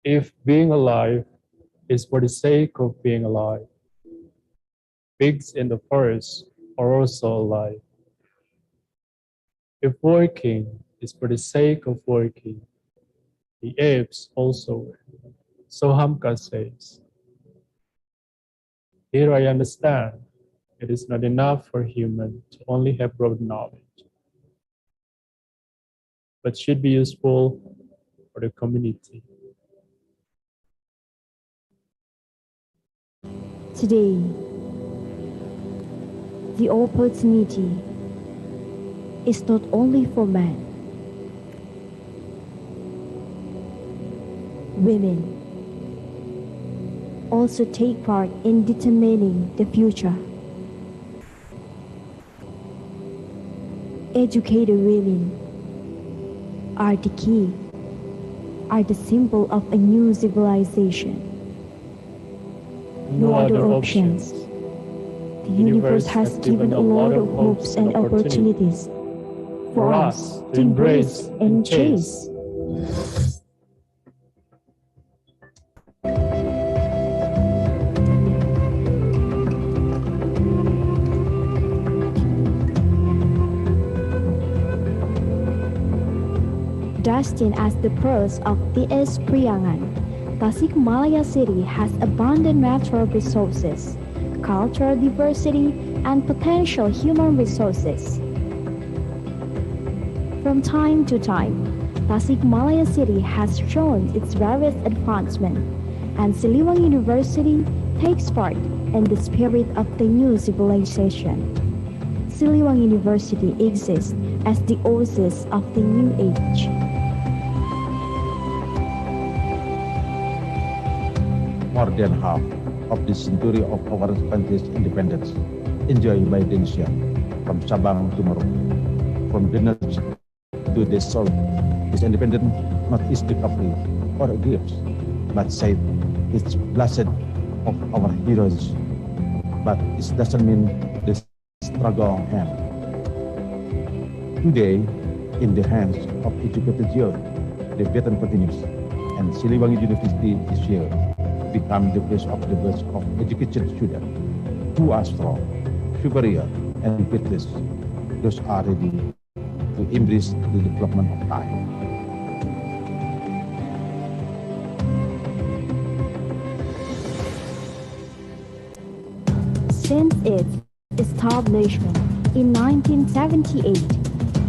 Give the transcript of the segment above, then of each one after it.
If being alive is for the sake of being alive, pigs in the forest are also alive. If working is for the sake of working, the apes also were. So Hamka says, here I understand it is not enough for human to only have broad knowledge, but should be useful for the community. Today, the opportunity is not only for men. Women also take part in determining the future. Educated women are the key, are the symbol of a new civilization. No other options. The universe has given a lot of hopes and opportunities for us to embrace and chase. Destined as the pearls of the East Priangan, Tasikmalaya City has abundant natural resources, cultural diversity, and potential human resources. From time to time, Tasikmalaya City has shown its various advancements, and Siliwangi University takes part in the spirit of the new civilization. Siliwangi University exists as the oasis of the new age. More than half of the century of our country's independence enjoyed by the nation, from Sabang to Merauke, from the north to the south. This independence not is recovery or a gift, but said it's blessed of our heroes. But it doesn't mean the struggle ends. Today, in the hands of educated youth, the battle continues, and Siliwangi University is here. Become the place of the best of educated students who are strong, superior, and fearless. Those are ready to embrace the development of time. Since its establishment in 1978,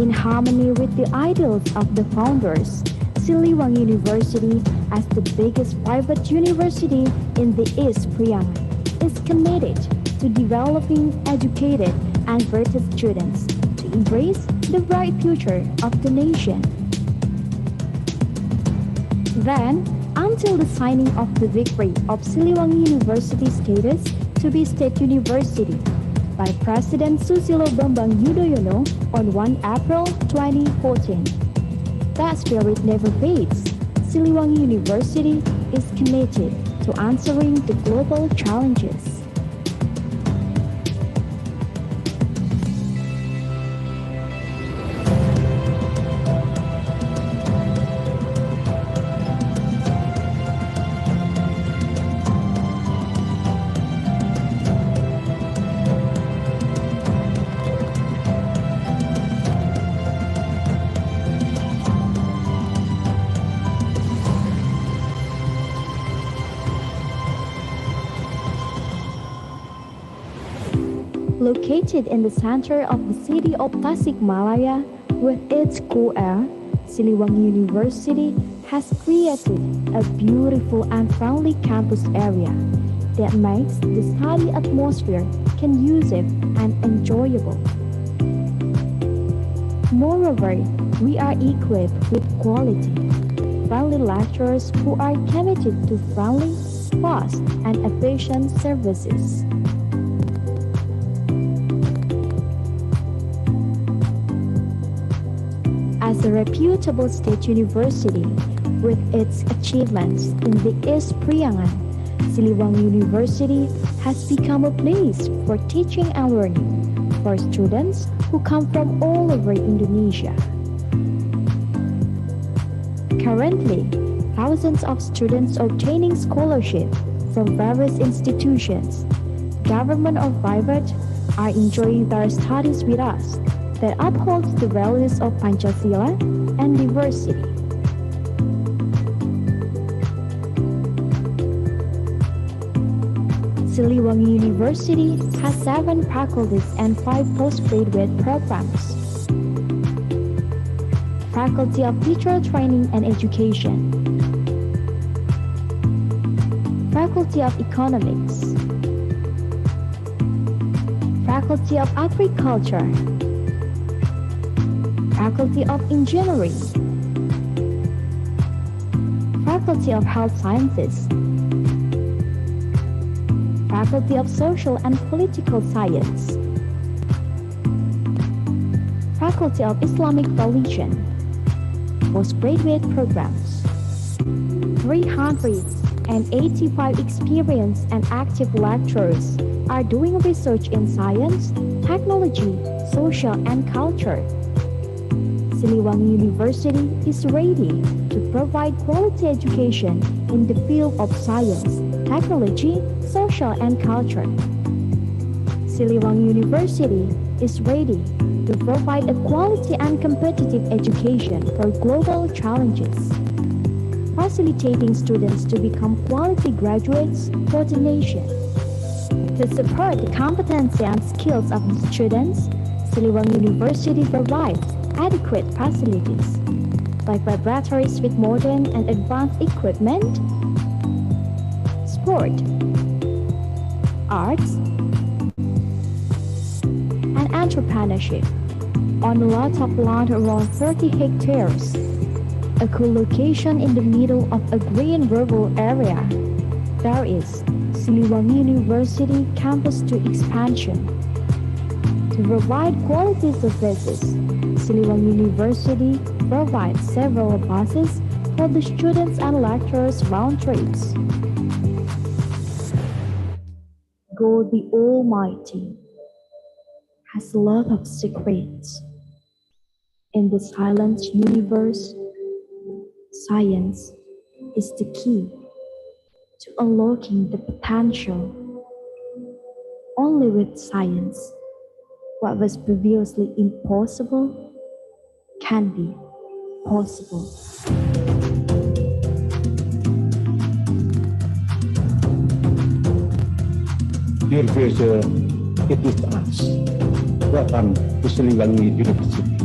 in harmony with the ideals of the founders, Siliwangi University, as the biggest private university in the East Priangan, is committed to developing educated and versed students to embrace the bright future of the nation. Then, until the signing of the decree of Siliwangi University status to be State University by President Susilo Bambang Yudhoyono on 1 April 2014. That spirit never fades. Siliwangi University is committed to answering the global challenges. Located in the center of the city of Tasikmalaya, with its cool air, Siliwangi University has created a beautiful and friendly campus area that makes the study atmosphere conducive and enjoyable. Moreover, we are equipped with quality, friendly lecturers who are committed to friendly, fast, and efficient services. As a reputable state university with its achievements in the East Priangan, Siliwangi University has become a place for teaching and learning for students who come from all over Indonesia. Currently, thousands of students obtaining scholarship from various institutions, government or private, are enjoying their studies with us that upholds the values of Pancasila and diversity. Siliwangi University has 7 faculties and 5 postgraduate programs. Faculty of Teacher Training and Education, Faculty of Economics, Faculty of Agriculture, Faculty of Engineering, Faculty of Health Sciences, Faculty of Social and Political Science, Faculty of Islamic Religion, postgraduate programs, 385 experienced and active lecturers are doing research in science, technology, social, and culture. Siliwangi University is ready to provide quality education in the field of science, technology, social, and culture. Siliwangi University is ready to provide a quality and competitive education for global challenges, facilitating students to become quality graduates for the nation. To support the competency and skills of the students, Siliwangi University provides adequate facilities, like laboratories with modern and advanced equipment, sport, arts, and entrepreneurship on a lot of land around 30 hectares, a cool location in the middle of a green rural area. There is Siliwangi University Campus 2 expansion. To provide quality services, Siliwangi University provides several buses for the students and lecturers round trips. God the Almighty has a lot of secrets. In the silent universe, science is the key to unlocking the potential. Only with science, what was previously impossible can be possible. Dear future, it is us. Welcome to Siliwangi University.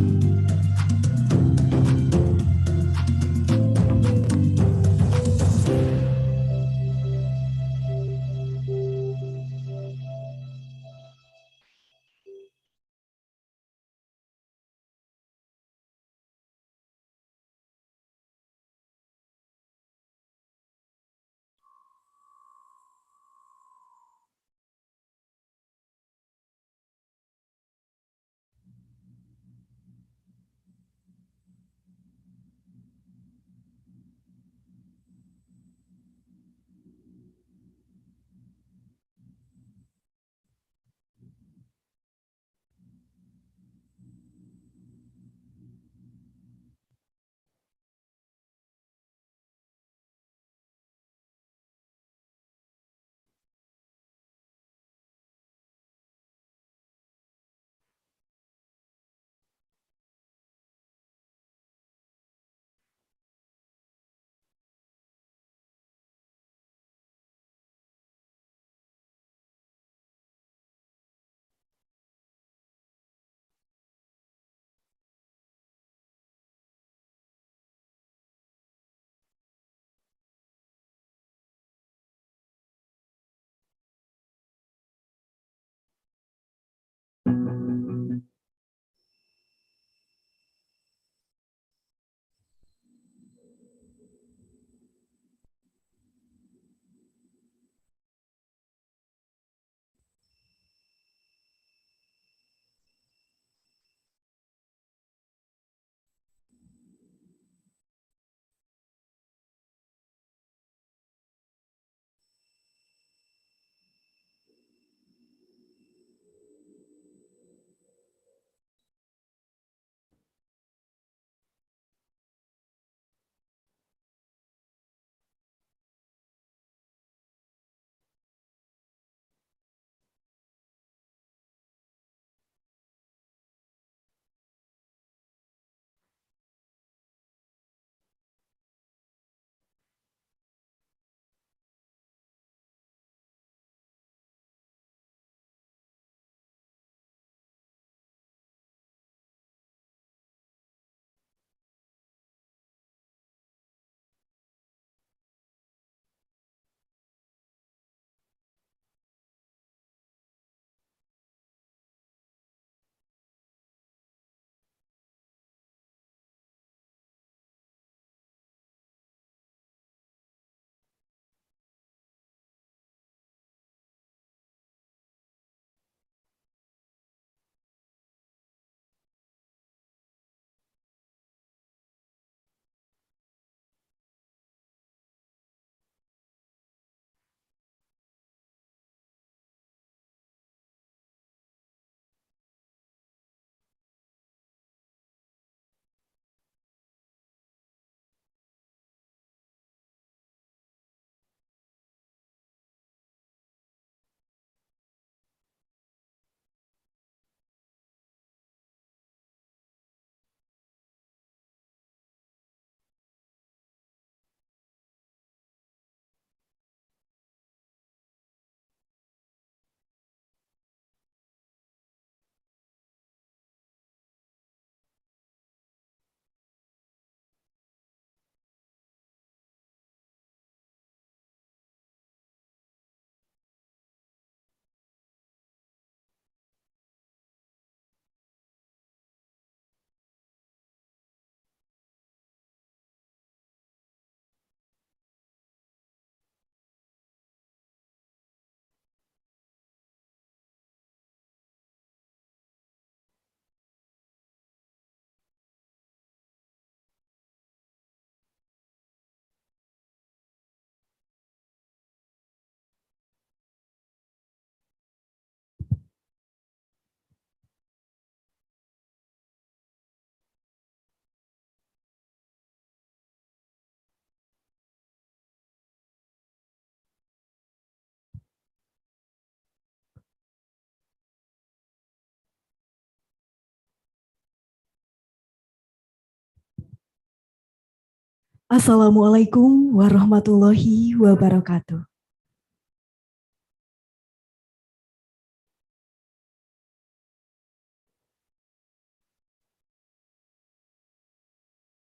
Assalamualaikum warahmatullahi wabarakatuh.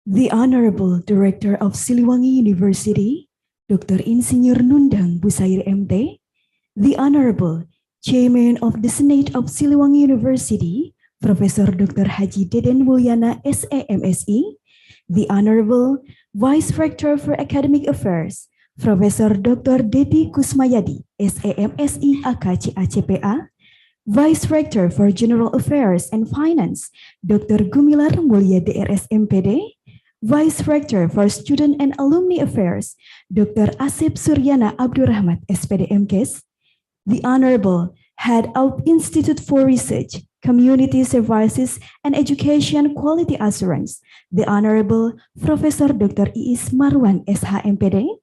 The Honorable Director of Siliwangi University, Dr. Insinyur Nundang Busair MT, the Honorable Chairman of the Senate of Siliwangi University, Professor Dr. Haji Deden Mulyana SAMSI, the Honorable Vice Rector for Academic Affairs, Professor Dr. Deti Kusmayadi SAMSI AKCACPA, Vice Rector for General Affairs and Finance, Dr. Gumilar Mulya DRS MPD, Vice Rector for Student and Alumni Affairs, Dr. Asep Suryana Abdurrahmat SPD MKes, the Honorable Head of Institute for Research, Community Services and Education Quality Assurance, the Honorable Professor Dr. Iis Marwan SHMPD,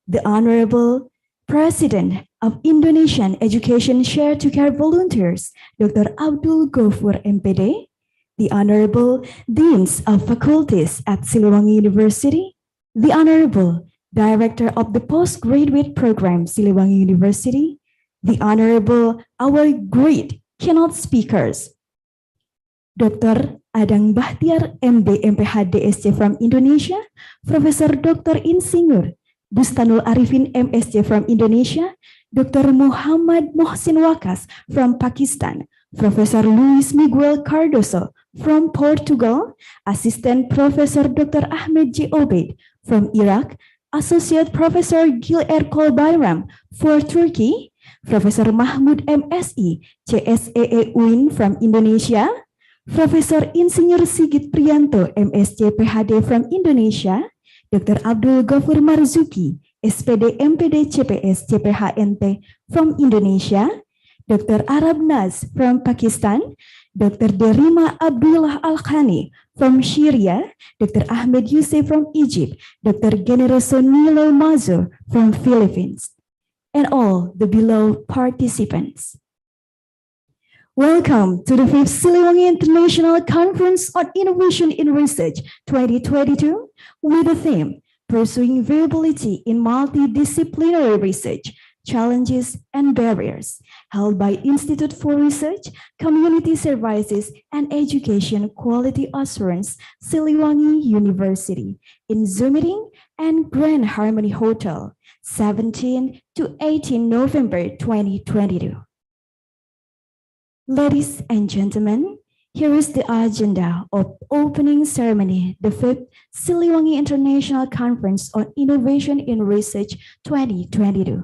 the Honorable President of Indonesian Education Share to Care Volunteers, Dr. Abdul Gofur MPD, the Honorable Deans of Faculties at Siliwangi University, the Honorable Director of the Postgraduate Program, Siliwangi University, the Honorable, our great keynote speakers, Dr. Adang Bahtiar, MD, MPH, DSC from Indonesia, Professor Dr. Insinyur Bustanul Arifin, MSc from Indonesia, Dr. Muhammad Mohsin Wakas from Pakistan, Professor Luis Miguel Cardoso from Portugal, Assistant Professor Dr. Ahmed J. Obeid from Iraq, Associate Professor Gil Erkol Bayram for Turkey, Professor Mahmud MSI, CSEE UIN from Indonesia, Professor Insinyur Sigit Priyanto, MSc PhD from Indonesia, Dr. Abdul Ghafur Marzuki, SPD MPD CPS CPHNT from Indonesia, Dr. Arab Naz from Pakistan, Dr. Derima Abdullah Al-Khani from Syria, Dr. Ahmed Yusuf from Egypt, Dr. Generoso Nilo Mazo from Philippines, and all the below participants. Welcome to the 5th Siliwangi International Conference on Innovation in Research 2022 with the theme Pursuing Viability in Multidisciplinary Research, Challenges and Barriers, held by Institute for Research, Community Services and Education Quality Assurance, Siliwangi University, in Zoom meeting and Grand Harmony Hotel, 17 to 18 November 2022. Ladies and gentlemen, here is the agenda of opening ceremony, the 5th Siliwangi International Conference on Innovation in Research 2022.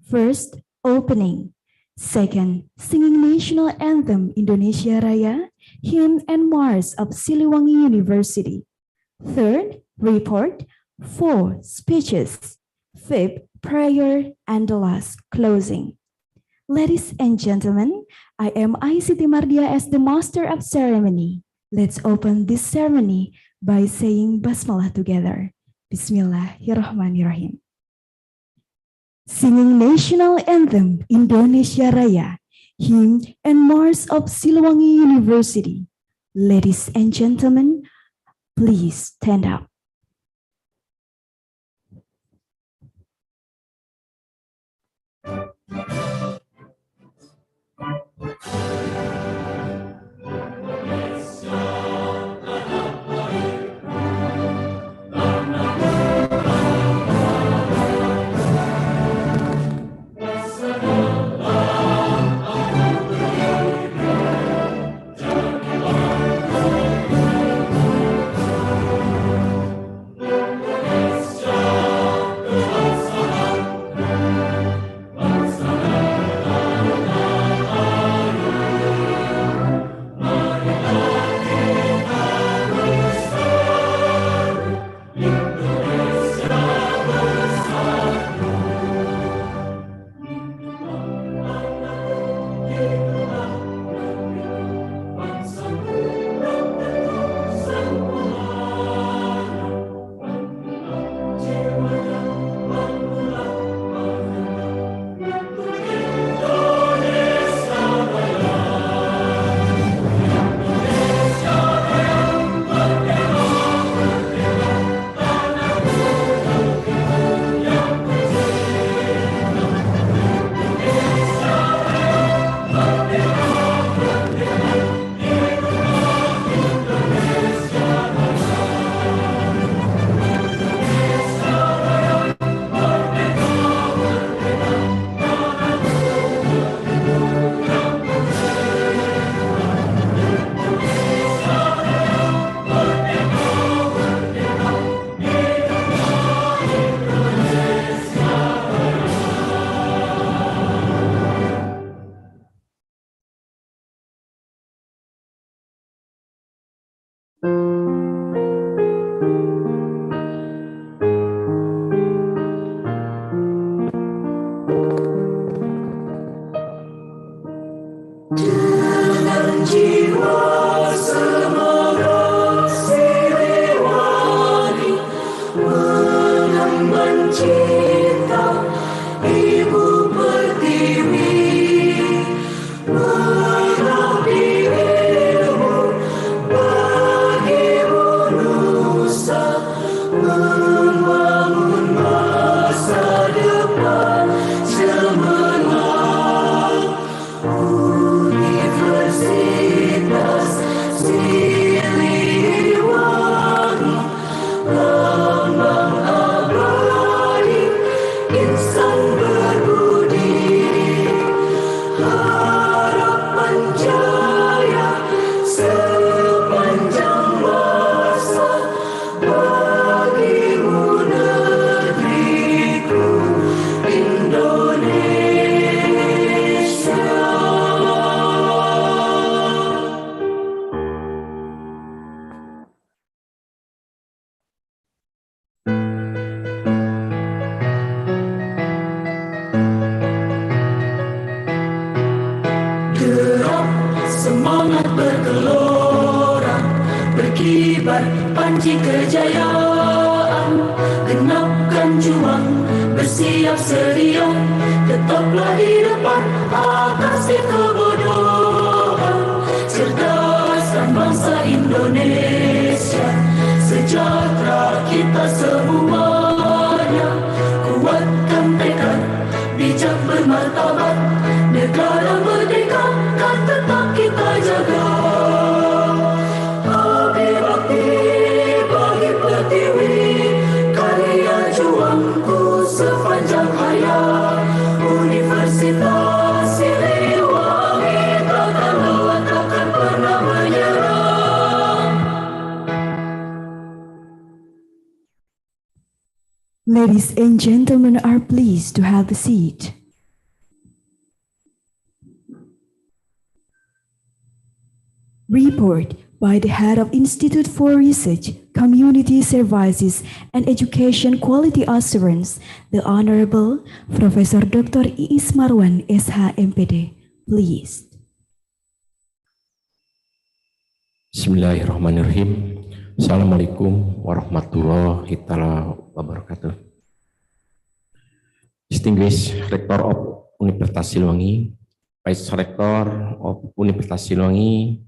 First, opening. Second, singing national anthem Indonesia Raya, hymn and march of Siliwangi University. Third, report. Fourth, speeches. Fifth, prayer, and the last, closing. Ladies and gentlemen, I am Aisiti Mardia as the Master of Ceremony. Let's open this ceremony by saying Basmalah together. Bismillahirrahmanirrahim. Singing National Anthem Indonesia Raya, hymn and march of Siliwangi University. Ladies and gentlemen, please stand up. pencipta, Ibu Pertiwi, mengabdi ilmu bagimu nusa, membangun masa depan cemerlang. Universitas Siliwangi, lambang abadi insan berbudi, harapan jaya sepanjang masa bagimu negeriku Indonesia. Gerak semangat bergelora, berkibar panji kejayaan, genapkan juang, bersiap sedia, tetaplah di depan atasi kebodohan, cerdaskan bangsa Indonesia, sejahtera kita semuanya, kuatkan tekad, bijak bermartabat, negara merdeka kan tetap kita jaga. Abdi bakti bagi Pertiwi, karya juangku sepanjang hayat. Universitas Siliwangi takkan lawan, takkan pernah menyerah. Ladies and gentlemen are pleased to have a seat. Report by the head of Institute for Research, Community Services and Education Quality Assurance, the Honorable Professor Dr. Iis Marwan, SH, MPD. Please. Bismillahirrahmanirrahim. Assalamualaikum warahmatullahi wabarakatuh. Distinguished Rector of Universitas Siliwangi, Vice Rector of Universitas Siliwangi,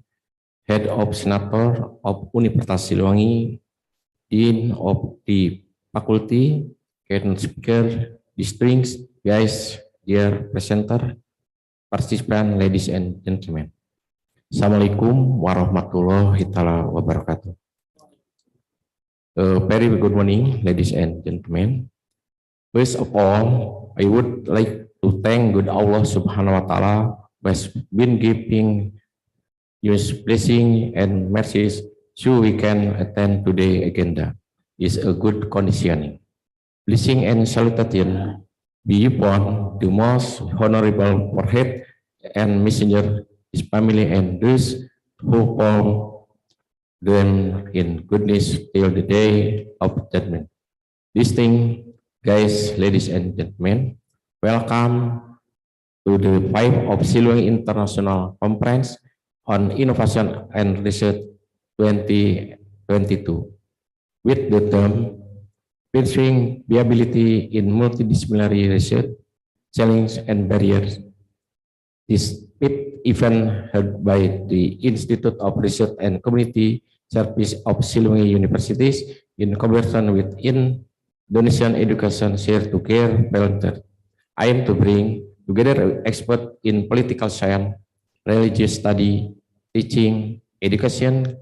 Head of Senator of Universitas Siliwangi, Dean of the Faculty, keynote speaker, distinguished guests, dear presenter, participants, ladies and gentlemen. Assalamualaikum warahmatullahi wabarakatuh. Very good morning, ladies and gentlemen. First of all, I would like to thank good Allah Subhanahu wa Ta'ala who has been giving His blessing and mercies so we can attend today's agenda is a good conditioning. Blessing and salutation be upon the most honorable prophet and messenger, his family and those who follow them in goodness till the day of judgment. Distinguished guys, ladies and gentlemen, welcome to the 5 of Siliwangi International Conference on Innovation and Research 2022 with the term Pursuing Viability in Multidisciplinary Research, Challenges and Barriers. This 5th event held by the Institute of Research and Community Service of Siliwangi Universities in collaboration with Indonesian Education Share to Care Volunteer. I am to bring together experts in political science, religious study, teaching, education,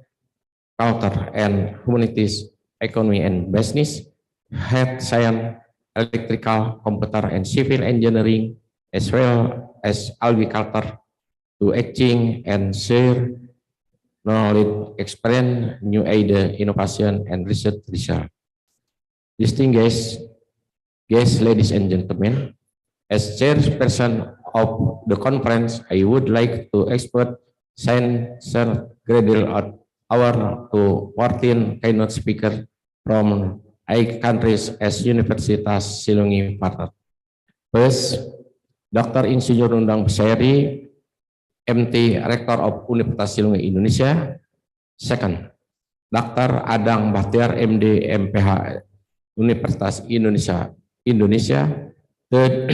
culture and humanities, economy and business, health science, electrical, computer and civil engineering, as well as agriculture, to exchange and share knowledge, experience, new idea, innovation, and research result. Distinguished guests, ladies and gentlemen, as chairperson of the conference, I would like to expert Sir Gradil at our to 14 keynote speaker from 8 countries as Universitas Siliwangi partner. First, Dr. Insinyur Nundang Busairi, MT Rector of Universitas Siliwangi Indonesia. Second, Dr. Adang Bahtiar, MD MPH Universitas Indonesia Indonesia. Third,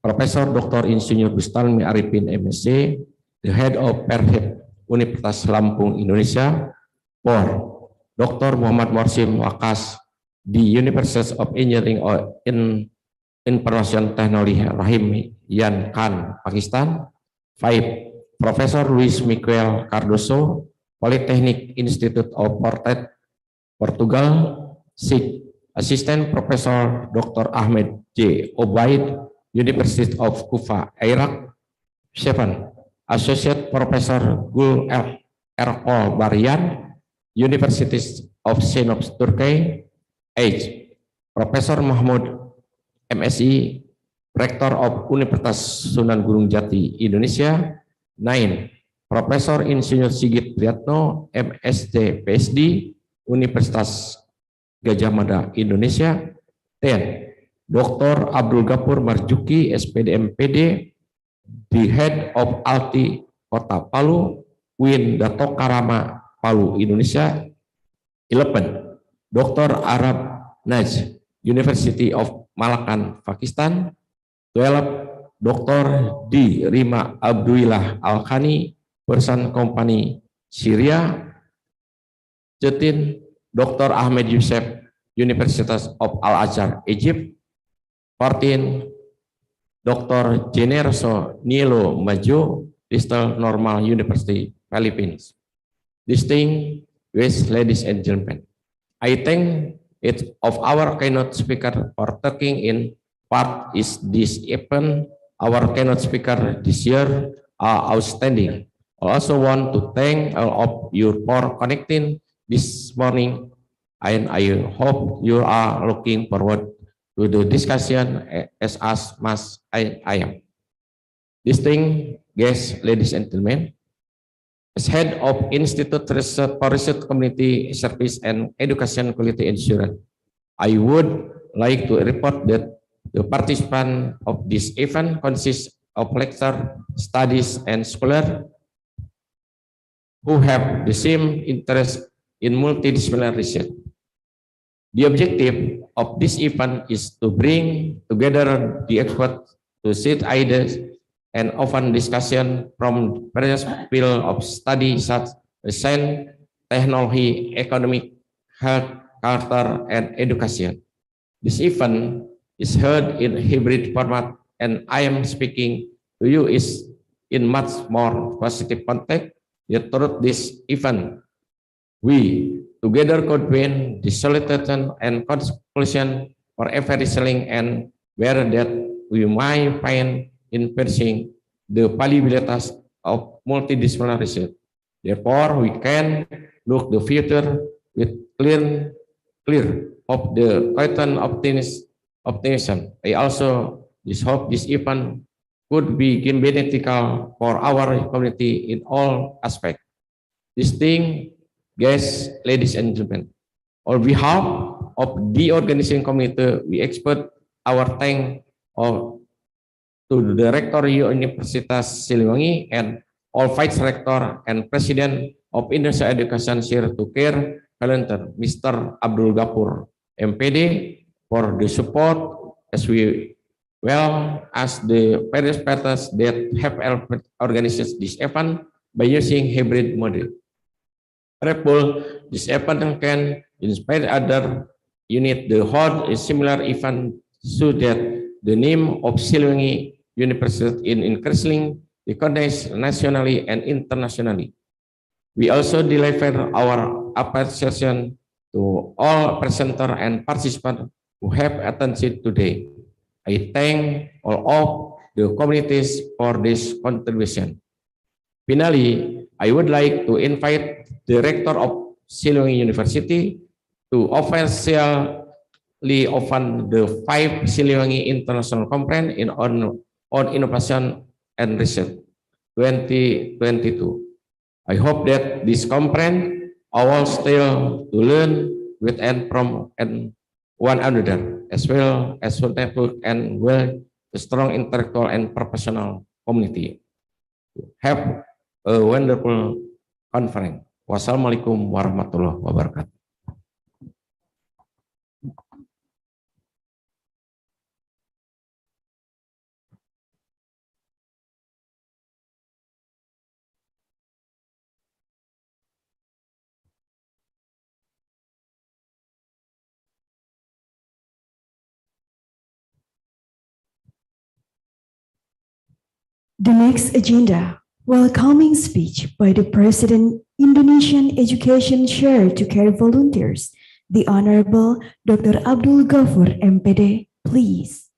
Profesor Dr. Insinyur Bustalmi Arifin MSc, the head of Perhip Universitas Lampung Indonesia. 4. Dr. Muhammad Morsim Wakas, the University of Engineering in Information Technology Rahim Yan Khan, Pakistan. 5. Professor Luis Miguel Cardoso, Polytechnic Institute of Portet, Portugal. 6. Assistant Professor Dr. Ahmed J. Obaid, University of Kufa, Iraq. 7. Associate Professor Gul Erkol Barian, University of Sinop, Turkey. 8. Professor Mahmud MSI, Rector of Universitas Sunan Gunung Jati, Indonesia. 9. Profesor Insinyur Sigit Priyatno, MSc PSD, Universitas Gajah Mada, Indonesia. 10. Dr. Abdul Ghafur Marzuki, SPD MPD, the head of Alti Kota Palu, Win Dato Karama, Palu, Indonesia. 11. Dr. Arab Naj, University of Malacca, Pakistan. 12. Dr. D. Rima Abdullah Al-Khani, Person Company, Syria. 13. Dr. Ahmed Yusef, Universitas of Al-Azhar, Egypt. 14. Dr. Generoso Nielo Majo, Bristol Normal University, Philippines. Distinguished ladies and gentlemen, I thank it of our keynote speaker for taking in part is this event. Our keynote speaker this year are outstanding. I also want to thank all of you for connecting this morning, and I hope you are looking forward to the discussion as much as I am. Distinguished guests, ladies and gentlemen, as head of Institute for Research Community Service and Education Quality Assurance, I would like to report that the participants of this event consist of lecturers, studies, and scholars who have the same interest in multidisciplinary research. The objective of this event is to bring together the experts to share ideas and open discussion from various fields of study such as science, technology, economic, health, culture, and education. This event is held in hybrid format, and I am speaking to you is in much more positive context. Yet through this event, we together could win the solution and conclusion for every selling and where that we might find in pursuing the valuability of multidisciplinary research. Therefore, we can look the future with clear of the current optimism. I also hope this event could be beneficial for our community in all aspects. Distinguished guests, ladies and gentlemen, on behalf of the organizing committee, we express our thanks to the Rector Universitas Siliwangi and all vice rector and president of Indonesia Education Share to Care Volunteer, Mr. Abdul Ghafur, MPD, for the support as well as the various partners that have helped organize this event by using hybrid model. This event can inspire other unit to hold a similar event so that the name of Siliwangi University is increasingly recognized nationally and internationally. We also deliver our appreciation to all presenters and participants who have attended today. I thank all of the communities for this contribution. Finally, I would like to invite the Rector of Siliwangi University to officially open the 5th Siliwangi International Conference on Innovation and Research 2022. I hope that this conference all still to learn with and from one another, as well as to network and build a strong intellectual and professional community. Have a wonderful conference. Wassalamualaikum warahmatullahi wabarakatuh. The next agenda, welcoming speech by the President, Indonesian Education Share to Care Volunteers, the Honorable Dr. Abdul Ghafur, MPD, please.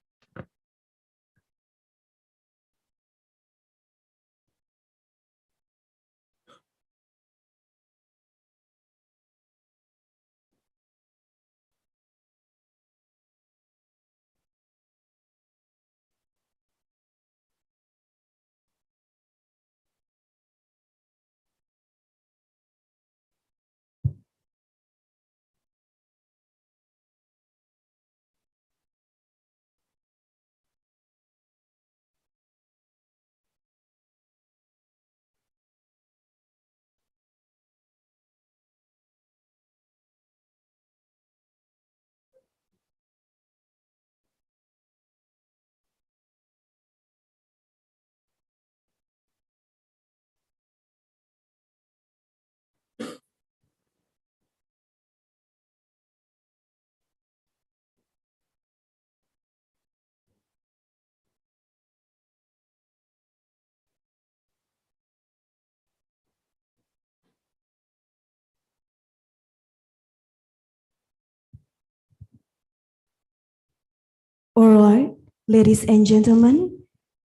All right, ladies and gentlemen,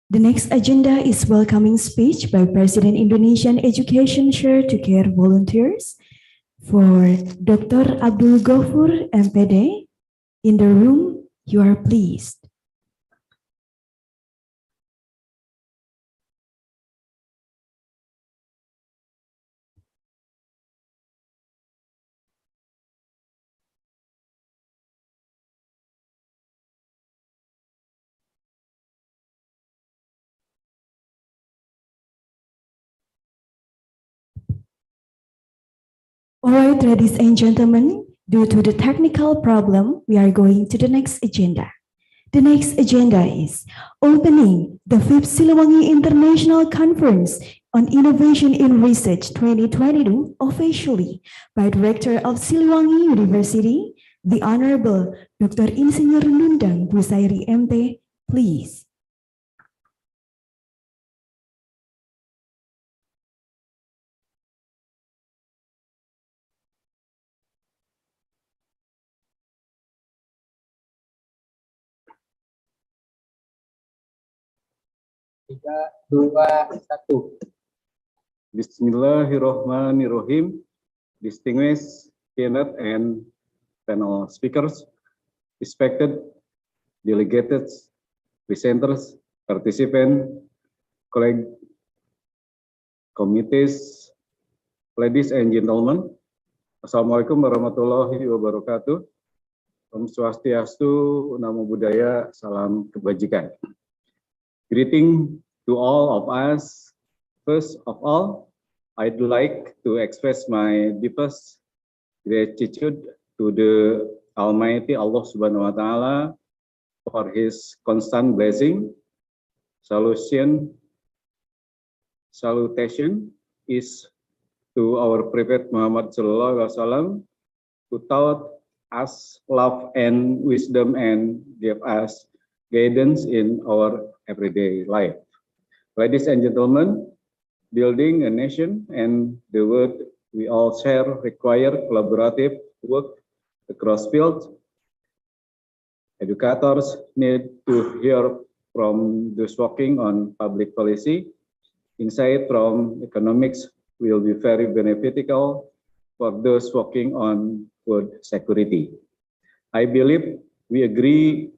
the next agenda is welcoming speech by President Indonesian Education Share to Care Volunteers for Dr. Abdul Ghafur, MPD. In the room, you are pleased. All right, ladies and gentlemen, due to the technical problem, we are going to the next agenda. The next agenda is opening the 5th Siliwangi International Conference on Innovation in Research 2022 officially by Director of Siliwangi University, the Honorable Dr. Insinyur Nundang Busairi MT, please. Tiga, dua, satu. Bismillahirrahmanirrahim. Distinguished keynote and panel speakers, respected delegates, presenters, participants, colleagues, committees, ladies and gentlemen. Assalamualaikum warahmatullahi wabarakatuh. Om Swastiastu, Namo Buddhaya, Salam Kebajikan. Greeting to all of us. First of all, I'd like to express my deepest gratitude to the Almighty Allah Subhanahu wa Ta'ala for His constant blessing. Salutation is to our Prophet Muhammad Sallallahu Alaihi Wasallam, who taught us love and wisdom and gave us guidance in our everyday life. Ladies and gentlemen, building a nation and the world we all share require collaborative work across fields. Educators need to hear from those working on public policy. Insight from economics will be very beneficial for those working on food security. I believe we agree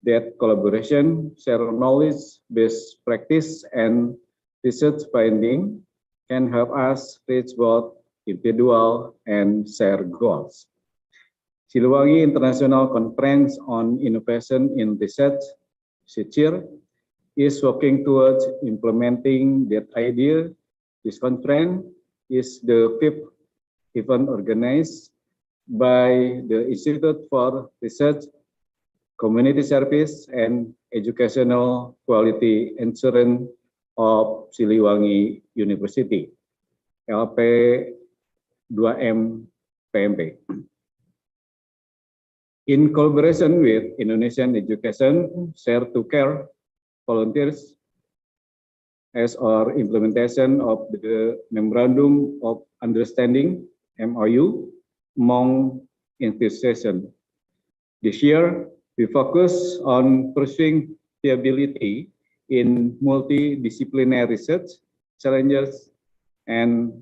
that collaboration, share knowledge, best practice, and research finding can help us reach both individual and shared goals. Siliwangi International Conference on Innovation in Research, SICIR, is working towards implementing that idea. This conference is the 5th event organized by the Institute for Research, Community Service, and Educational Quality Assurance of Siliwangi University, LP 2M PMP. In collaboration with Indonesian Education Share to Care Volunteers, as our implementation of the Memorandum of Understanding (MOU) among institutions. This year, we focus on pursuing viability in multidisciplinary research, challenges, and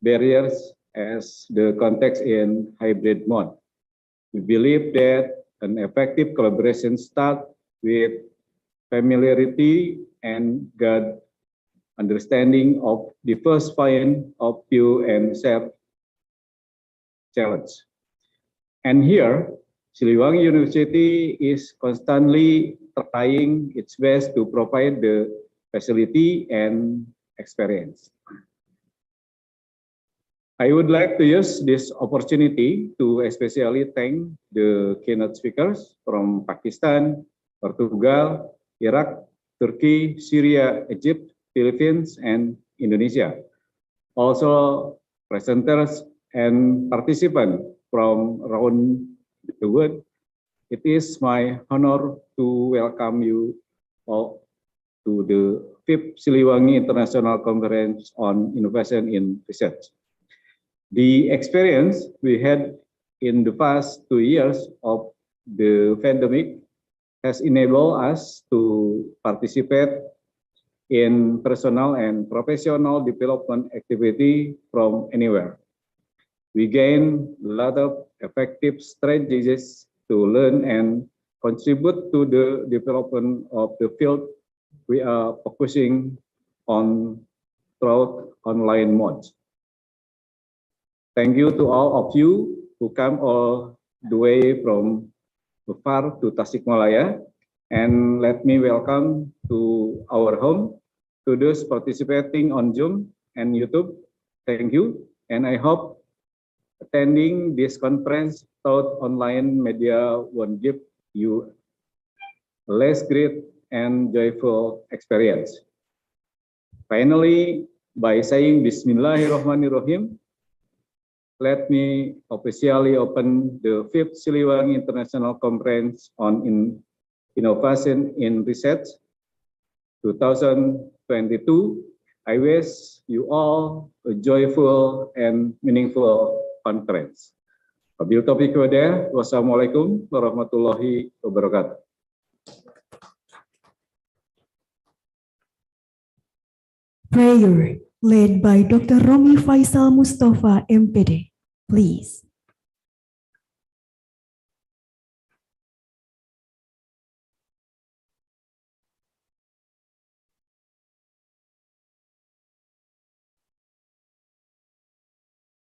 barriers as the context in hybrid mode. We believe that an effective collaboration starts with familiarity and good understanding of the first point of view and shared challenge. And here, Siliwangi University is constantly trying its best to provide the facility and experience. I would like to use this opportunity to especially thank the keynote speakers from Pakistan, Portugal, Iraq, Turkey, Syria, Egypt, Philippines, and Indonesia. Also, presenters and participants from around the world. It is my honor to welcome you all to the 5th Siliwangi International Conference on Innovation in Research. The experience we had in the past 2 years of the pandemic has enabled us to participate in personal and professional development activity from anywhere. We gained a lot of effective strategies to learn and contribute to the development of the field we are focusing on throughout online modes. Thank you to all of you who come all the way from far to Tasikmalaya, and let me welcome to our home to those participating on Zoom and YouTube. Thank you, and I hope attending this conference through online media won't give you a less great and joyful experience. Finally, by saying Bismillahirrahmanirrahim, let me officially open the 5th Siliwangi International Conference on Innovation in Research 2022. I wish you all a joyful and meaningful conference. Wabillahi taufiq wal hidayah. Wassalamualaikum warahmatullahi wabarakatuh. Prayer led by Dr. Romi Faisal Mustafa, MPD. Please.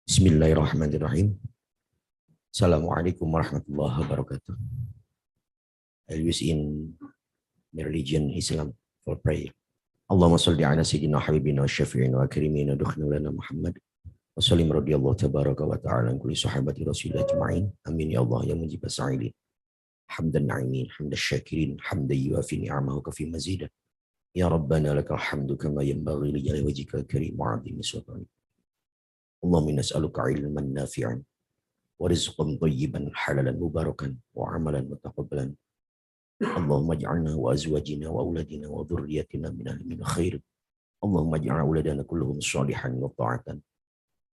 Bismillahirrahmanirrahim. Assalamualaikum warahmatullahi wabarakatuh. I wish in the religion Islam for prayer. Allahumma salli ala sayyidina habibina wa syafi'ina wa karimina dukhna lana Muhammad wa sallim radiyallahu tabaraka wa ta'ala an kulli sahabati rasulillah ajma'in. Amin ya Allah ya mujib as-sa'ilin. Hamdan na'imin, hamdan syakirin, hamdan yuafi ni'amahu kafi mazidah. Ya Rabbana lakal hamdu kama yanbaghi li jalali wajhika karim wa 'azimi sultanik. Allahumma nas'aluka ilman nafi'an wa rizqan thayyiban halalan mubarakan wa amalan mutaqabbalan. Allahumma ij'alna wa azwajina wa auladina wa dhurriyyatina min khair. Allahumma ij'al auladana kulluhum shalihan wa ta'atan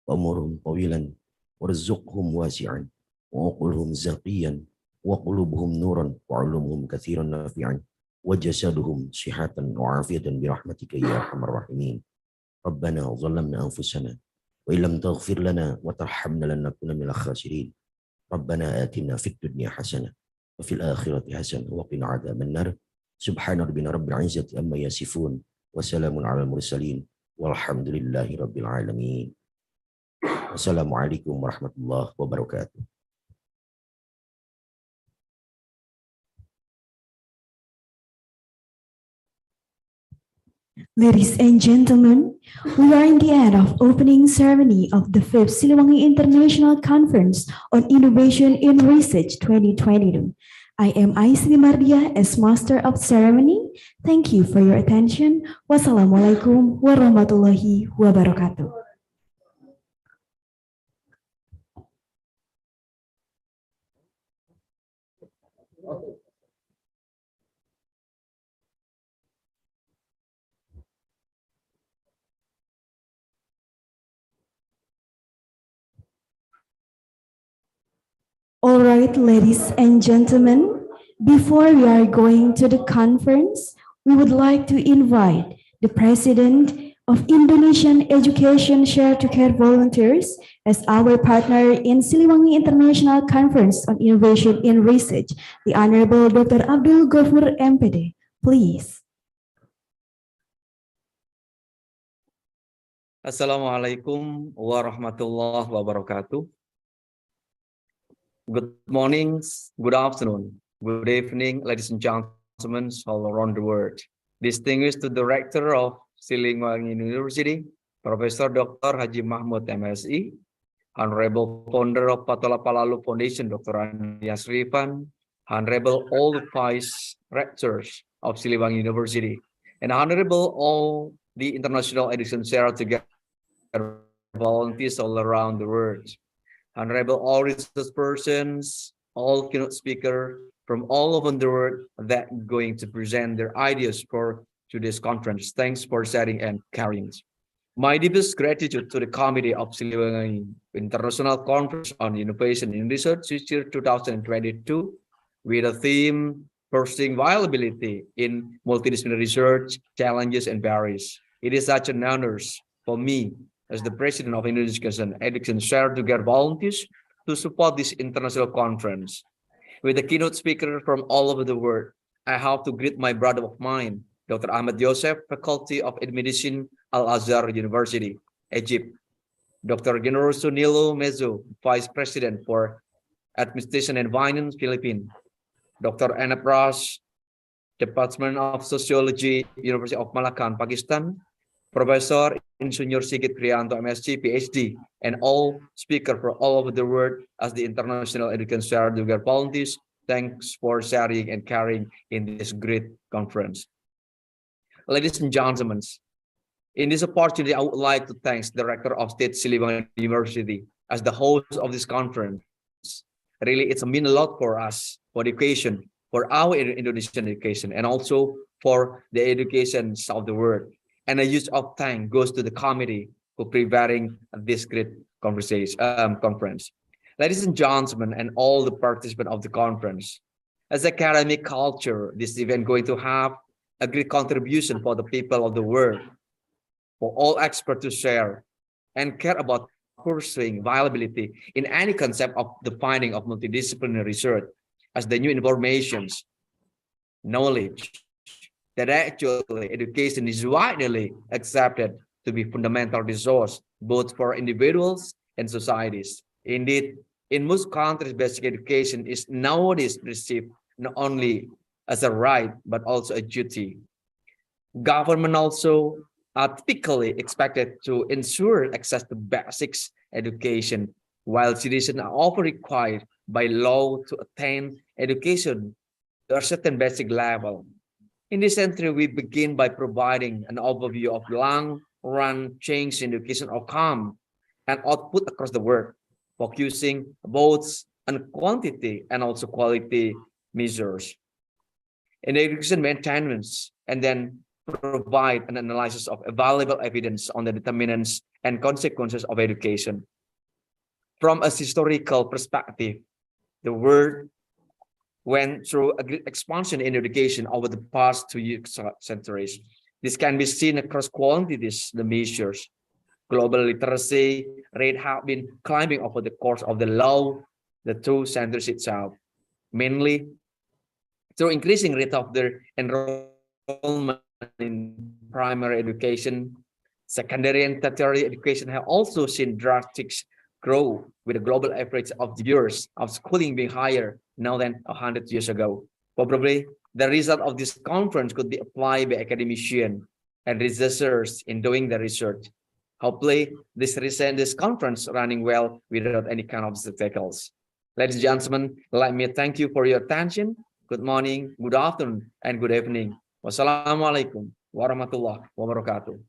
wa umurhum tawilan warzuqhum wasi'an wa qulhum zaqiyan wa qulubuhum nuran wa 'ulumuhum katsiran nafi'an wa jasaduhum sihatan wa 'afiyatan bi rahmatika ya arhamar rahimin. Rabbana zalamna anfusana wa illam taghfir lana wa tarhamna lanakunanna minal khasirin. Rabbana atina fid dunya hasanah wa fil akhirati hasanah wa qina adzaban nar. Subhana rabbina rabbil izzati amma yasifun wa salamun alal mursalin walhamdulillahi rabbil alamin. Wassalamualaikum warahmatullahi wabarakatuh. Ladies and gentlemen, we are in the end of opening ceremony of the 5th Siliwangi International Conference on Innovation in Research 2022. I am Aisri Mardia as Master of Ceremony. Thank you for your attention. Wassalamualaikum warahmatullahi wabarakatuh. All right, ladies and gentlemen, before we are going to the conference, we would like to invite the President of Indonesian Education Share to Care Volunteers as our partner in Siliwangi International Conference on Innovation in Research, the Honorable Dr. Abdul Ghafur MPD. Please. Assalamualaikum warahmatullahi wabarakatuh. Good morning, good afternoon, good evening, ladies and gentlemen all around the world. Distinguished Director of Siliwangi University, Professor Dr. Haji Mahmud MSI, Honorable Founder of Patola Palalu Foundation, Dr. Anias Rifan, Honorable all the Vice Rectors of Siliwangi University, and Honorable all the International Education Share together volunteers all around the world. Honorable all resource persons, all keynote speakers from all over the world that going to present their ideas for today's conference. Thanks for sharing and carrying. My deepest gratitude to the Committee of Siliwangi International Conference on Innovation in Research year 2022 with a theme pursuing viability in multidisciplinary research, challenges and barriers. It is such an honor for me as the President of Indonesian Education Share to get volunteers to support this international conference. With the keynote speaker from all over the world, I have to greet my brother of mine, Dr. Ahmad Yosef, Faculty of Medicine, Al-Azhar University, Egypt. Dr. General Sunilo Mezo, Vice President for Administration and Finance, Philippines. Dr. Anap Raj, Department of Sociology, University of Malacca, Pakistan. Professor Insinyur Sigit Kriyanto, MSc, PhD, and all speakers from all over the world as the International Education Share to get volunteers. Thanks for sharing and carrying in this great conference. Ladies and gentlemen, in this opportunity, I would like to thank the Director of State Siliwangi University as the host of this conference. Really, it's mean a lot for us, for education, for our Indonesian education, and also for the educations of the world. And a huge of thanks goes to the committee for preparing this great conference. Ladies and gentlemen, and all the participants of the conference, as academic culture, this event going to have a great contribution for the people of the world, for all experts to share and care about pursuing viability in any concept of the finding of multidisciplinary research as the new informations, knowledge, that actually education is widely accepted to be fundamental resource both for individuals and societies. Indeed, in most countries, basic education is nowadays received not only as a right, but also a duty. Government also are typically expected to ensure access to basics education, while citizens are often required by law to attain education to a certain basic level. In this entry, we begin by providing an overview of long-run change in education outcome and output across the world, focusing both on quantity and also quality measures. In education maintenance, and then provide an analysis of available evidence on the determinants and consequences of education. From a historical perspective, the world went through a great expansion in education over the past 2 centuries. This can be seen across quantities, the measures. Global literacy rate have been climbing over the course of the 2 centuries itself, mainly through increasing rate of their enrollment in primary education. Secondary and tertiary education have also seen drastic growth, with the global average of the years of schooling being higher now than 100 years ago. Probably the result of this conference could be applied by academicians and researchers in doing the research. Hopefully this conference running well without any kind of obstacles. Ladies and gentlemen, let me thank you for your attention. Good morning, good afternoon, and good evening. Wassalamualaikum warahmatullahi wabarakatuh.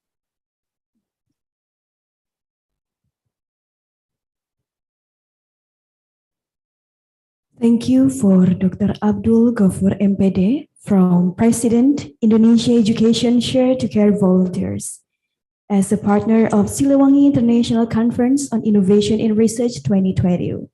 Thank you for Dr. Abdul Ghafur MPD from President Indonesia Education Share to Care Volunteers. As a partner of Siliwangi International Conference on Innovation in Research 2020.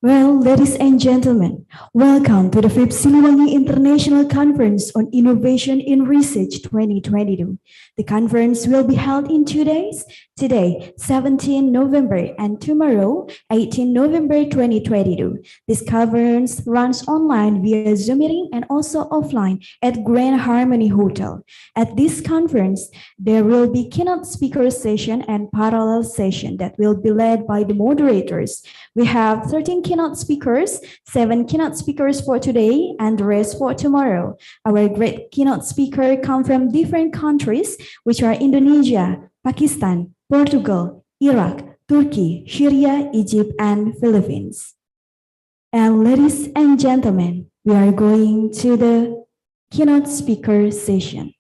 Well, ladies and gentlemen, welcome to the fifth Siliwangi International Conference on Innovation in Research 2022. The conference will be held in 2 days, today, 17 November, and tomorrow, 18 November 2022. This conference runs online via Zoom meeting and also offline at Grand Harmony Hotel. At this conference, there will be keynote speaker session and parallel session that will be led by the moderators. We have 13 keynote speakers, 7 keynote speakers for today, and the rest for tomorrow. Our great keynote speaker come from different countries, which are Indonesia, Pakistan, Portugal, Iraq, Turkey, Syria, Egypt, and Philippines. And ladies and gentlemen, we are going to the keynote speaker session.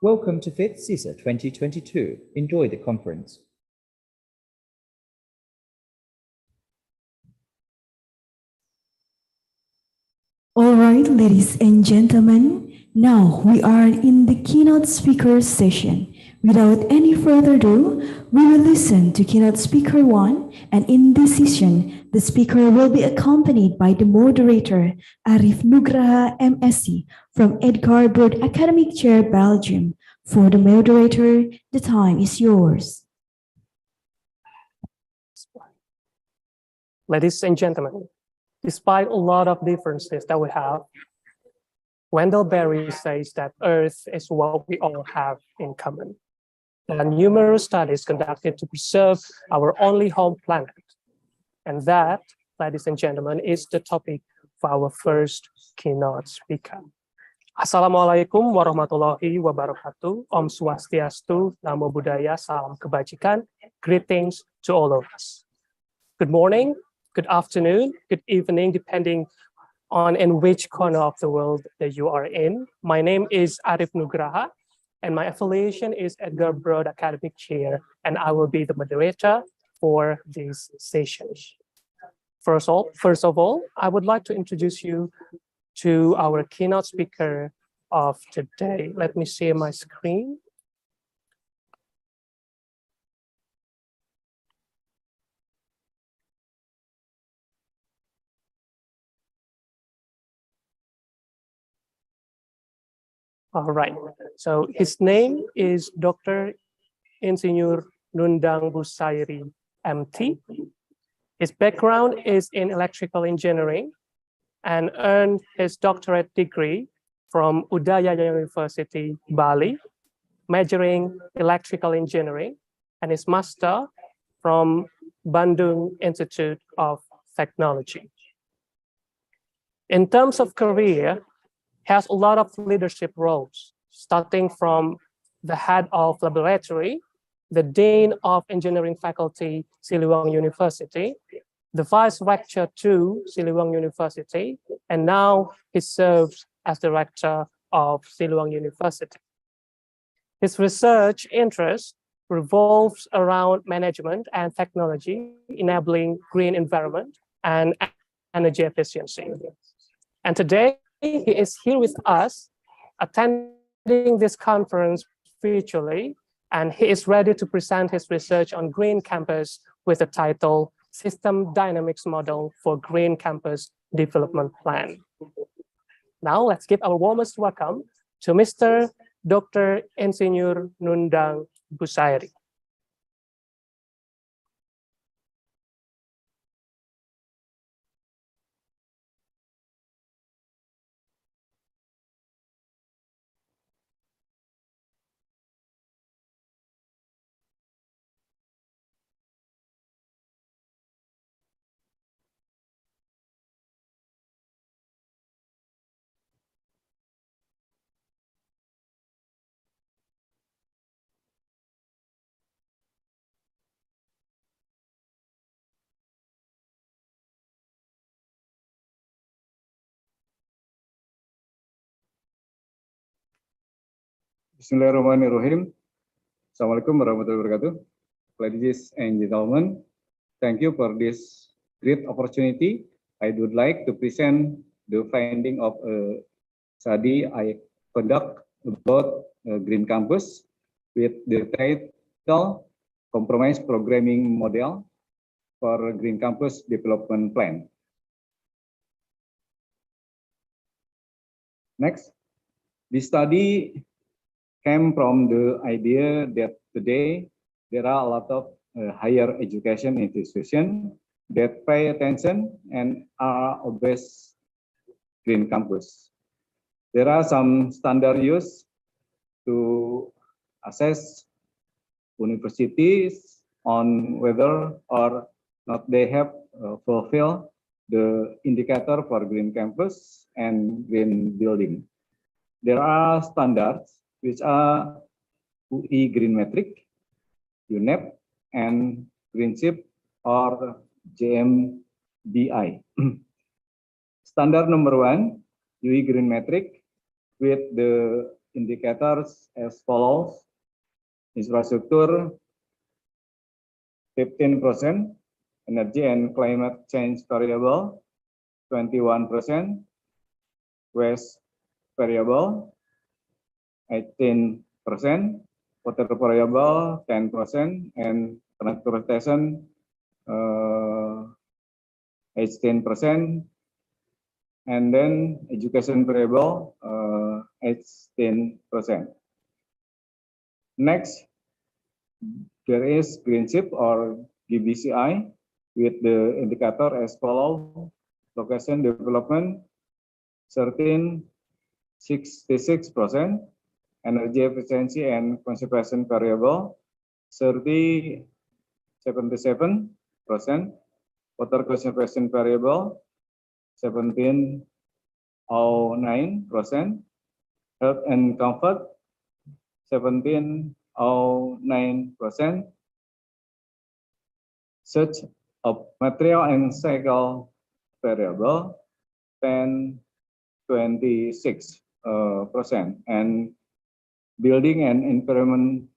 Welcome to 5th CISA 2022. Enjoy the conference. All right, ladies and gentlemen, now we are in the keynote speaker session. Without any further ado, we will listen to keynote speaker 1, and in this session, the speaker will be accompanied by the moderator, Arif Nugraha MSc from Edgar Broad Academic Chair, Belgium. For the moderator, the time is yours. Ladies and gentlemen, despite a lot of differences that we have, Wendell Berry says that Earth is what we all have in common. There are numerous studies conducted to preserve our only home planet. And that, ladies and gentlemen, is the topic for our first keynote speaker. Assalamualaikum warahmatullahi wabarakatuh. Om Swastiastu, Namo Buddhaya, Salam Kebajikan. Greetings to all of us. Good morning, good afternoon, good evening, depending on in which corner of the world that you are in. My name is Arif Nugraha, and my affiliation is Edgar Broad Academic Chair, and I will be the moderator for this session. First of all, I would like to introduce you to our keynote speaker of today. Let me share my screen. All right, so his name is Dr. Insinyur Nundang Busairi, MT. His background is in electrical engineering and earned his doctorate degree from Udayaya University, Bali, majoring electrical engineering, and his master from Bandung Institute of Technology. In terms of career, has a lot of leadership roles, starting from the head of laboratory, the dean of engineering faculty, Siliwangi University, the vice rector to Siliwangi University, and now he serves as the rector of Siliwangi University. His research interest revolves around management and technology, enabling green environment and energy efficiency. And today, he is here with us, attending this conference virtually, and he is ready to present his research on Green Campus with the title System Dynamics Model for Green Campus Development Plan. Now let's give our warmest welcome to Mr. Dr. Insinyur Nundang Busairi. Bismillahirrahmanirrahim. Assalamualaikum warahmatullahi wabarakatuh. Ladies and gentlemen, thank you for this great opportunity. I would like to present the finding of a study I conduct about Green Campus with the title Compromise Programming Model for Green Campus Development Plan. Next, the study came from the idea that today there are a lot of higher education institutions that pay attention and are always green campus. There are some standard used to assess universities on whether or not they have fulfilled the indicator for green campus and green building. There are standards which are UI Green Metric, UNEP, and Greenship or JMBI. Standard number 1, UI Green Metric, with the indicators as follows. Infrastructure 15%, energy and climate change variable 21%, waste variable 18%, water variable 10%, and transportation 18%, and then education variable 18%. Next, there is green chip or GBCI with the indicator as follows. Location development 13.66%, energy efficiency and conservation variable 30.77%, water conservation variable 17.09%, health and comfort 17.09%, search of material and cycle variable 10.26%, and building and environment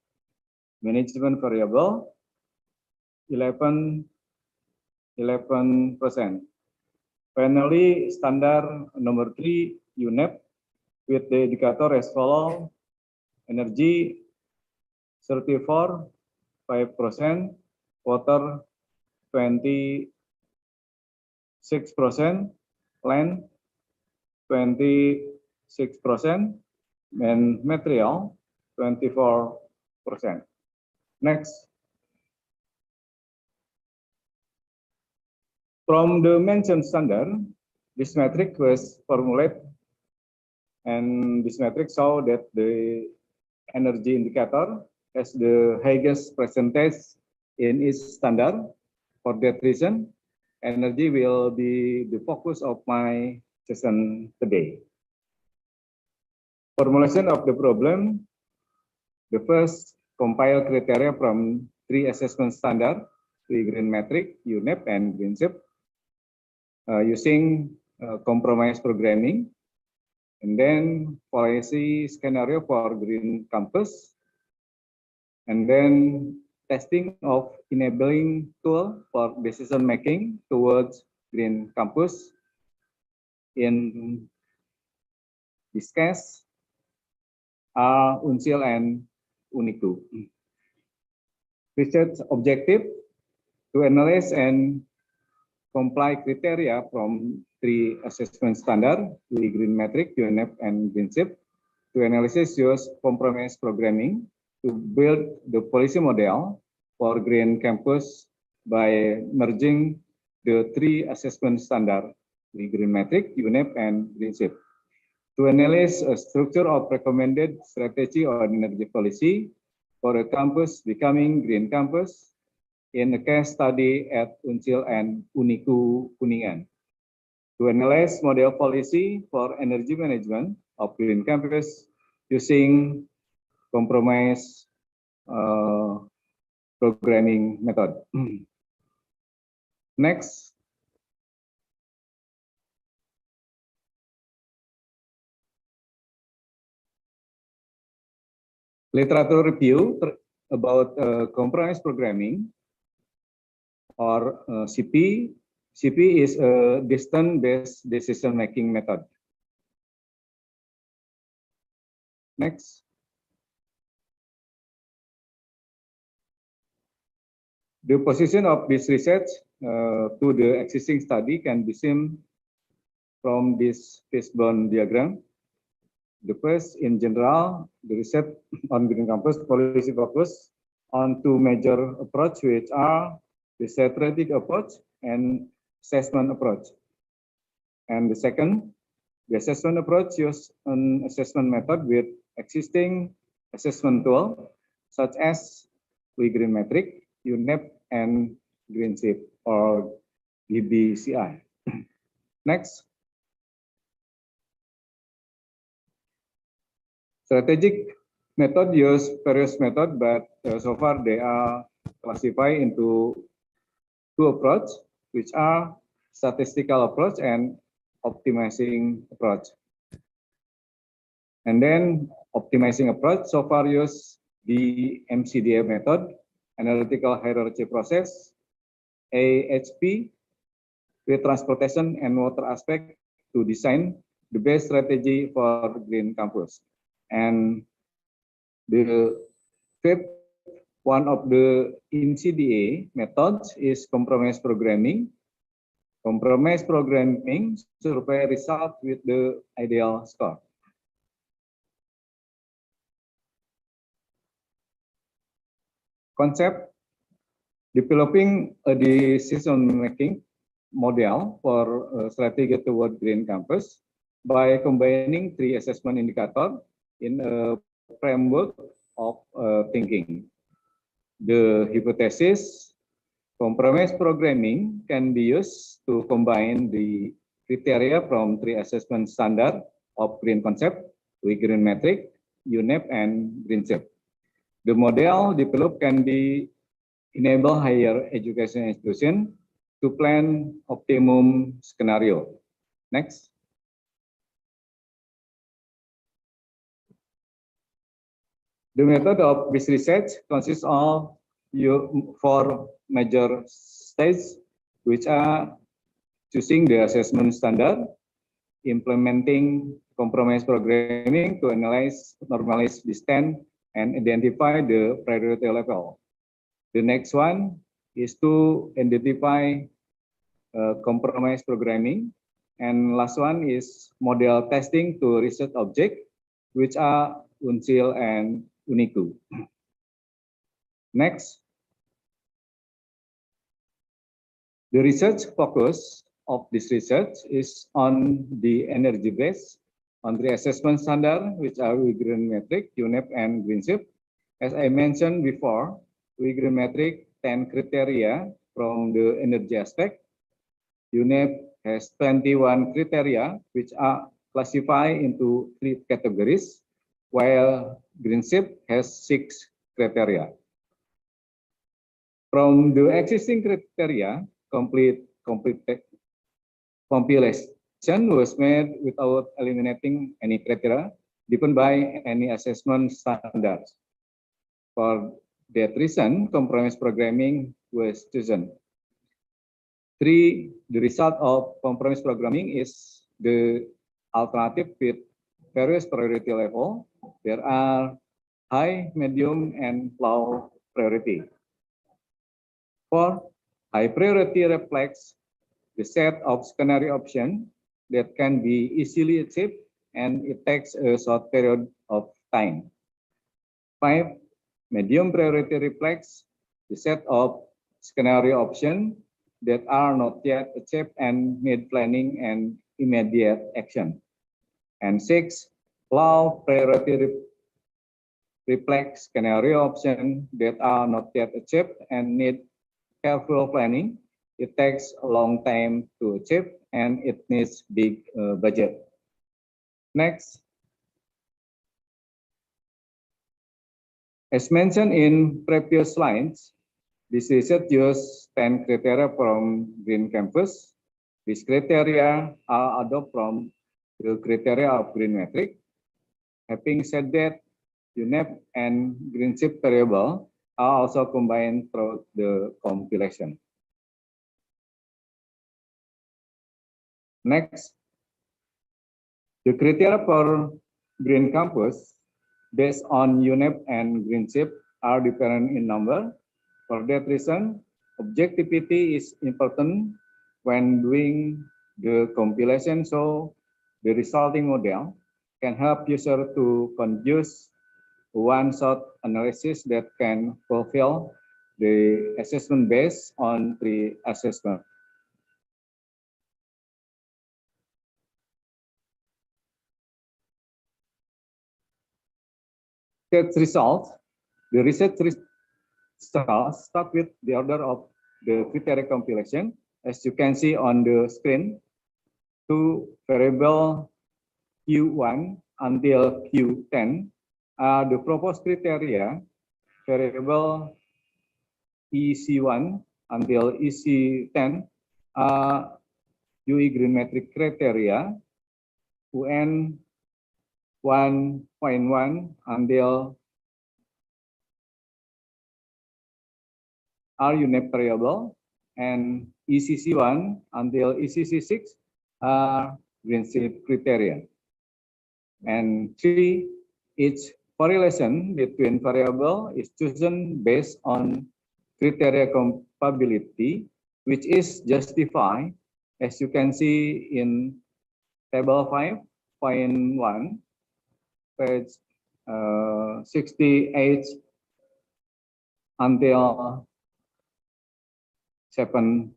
management variable 11%. Finally, standard number 3, UNEP with the indicator as follows. Energy 34.5%, water 26%, land 26%, and material 24%. Next. From the mentioned standard, this metric was formulated, and this metric show that the energy indicator has the highest percentage in each standard. For that reason, energy will be the focus of my session today. Formulation of the problem. The first, compile criteria from 3 assessment standard, the green metric, UNEP, and green chip, using compromise programming, and then policy scenario for green campus, and then testing of enabling tool for decision making towards green campus. In this case, UNSIL and UNICU. Research objective to analyze and comply criteria from 3 assessment standard, the green metric, UNEP, and green chip. To analysis, use compromise programming to build the policy model for green campus by merging the 3 assessment standard, the green metric, UNEP, and green chip. To analyze a structure of recommended strategy on energy policy for a campus becoming green campus in a case study at UNSIL and UNICU Kuningan. To analyze model policy for energy management of green campus using compromise programming method. Next. Literature review about compromise programming or CP. CP is a distance-based decision-making method. Next. The position of this research to the existing study can be seen from this fishbone diagram. The first, in general, the research on green campus policy focus on 2 major approach, which are the strategic approach and assessment approach. And the second, the assessment approach use an assessment method with existing assessment tool, such as the green metric, UNEP, and green chip or GBCI. Next. Strategic method use various methods, but so far they are classified into 2 approaches, which are statistical approach and optimizing approach. And then optimizing approach so far use the MCDA method, analytical hierarchy process, AHP, with transportation and water aspect to design the best strategy for green campus. And the fifth one of the MCDA methods is compromise programming. Compromise programming survey result with the ideal score. Concept: developing a decision-making model for strategy toward green campus by combining 3 assessment indicators in a framework of thinking. The hypothesis: compromise programming can be used to combine the criteria from 3 assessment standard of green concept, green metric, UNEP, and green shape. The model developed can be enable higher education institution to plan optimum scenario. Next. The method of this research consists of 4 major stages, which are choosing the assessment standard, implementing compromise programming to analyze, normalize distance, and identify the priority level. The next one is to identify compromise programming, and last one is model testing to research object, which are UNCIL and UNICU. Next, the research focus of this research is on the energy base, on the assessment standard, which are green metric, UNEP, and green shape. As I mentioned before, green metric 10 criteria from the energy aspect. UNEP has 21 criteria, which are classified into 3 categories, while green shape has 6 criteria. From the existing criteria, compilation was made without eliminating any criteria given by any assessment standards. For that reason, compromise programming was chosen. 3, the result of compromise programming is the alternative with various priority level. There are high, medium, and low priority. 4, high priority reflects the set of scenario options that can be easily achieved, and it takes a short period of time. 5, medium priority reflects the set of scenario options that are not yet achieved and need planning and immediate action. And 6, low priority reflects scenario options that are not yet achieved and need careful planning. It takes a long time to achieve, and it needs big budget. Next. As mentioned in previous slides, this research uses 10 criteria from Green Campus. These criteria are adopted from the criteria of Green Metric. Having said that, UNEP and Green Shape variable are also combined through the compilation. Next, the criteria for Green Campus based on UNEP and Green Shape are different in number. For that reason, objectivity is important when doing the compilation, so the resulting model can help user to conduce one-shot analysis that can fulfill the assessment based on the assessment. Test result, the research results start with the order of the criteria compilation. As you can see on the screen, 2 variable Q1 until Q10 are the proposed criteria. Variable EC1 until EC10 are UE green metric criteria. UN 1.1 until are UNEP variable, and ECC1 until ECC6 are Greenship criterion. And 3, each correlation between variable is chosen based on criteria compatibility, which is justified, as you can see in table 5.1, page 68 until 7.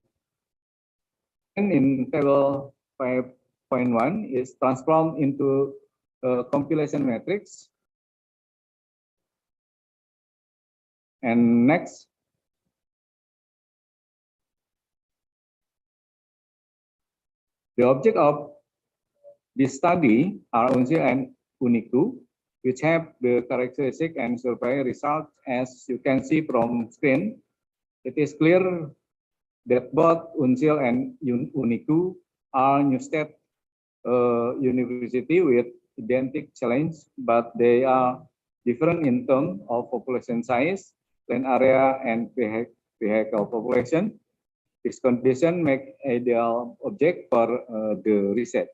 And in table 5.1 is transformed into a compilation matrix. And next, the object of this study are UNSIL and UNICU, which have the characteristic and survey results as you can see from screen. It is clear that both UNSIL and UNICU are new state university with identical challenge, but they are different in terms of population size, land area, and vehicle population. This condition make ideal object for the research.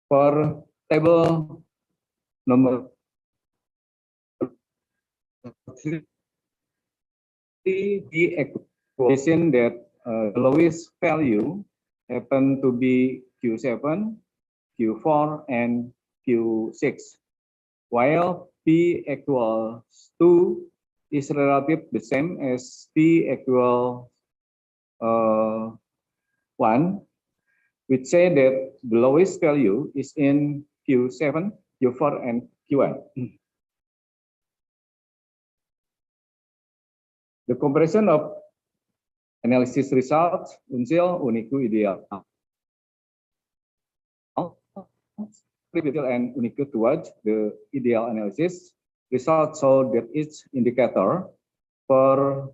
For table number 3, the equation that the lowest value happen to be Q7, Q4, and Q6, while P equals 2 is relative the same as P equals 1, which say that the lowest value is in Q7, Q4, and Q1. The comparison of analysis results, UNSIL, UNICU, ideal, and UNICU towards the ideal analysis. Results show that each indicator for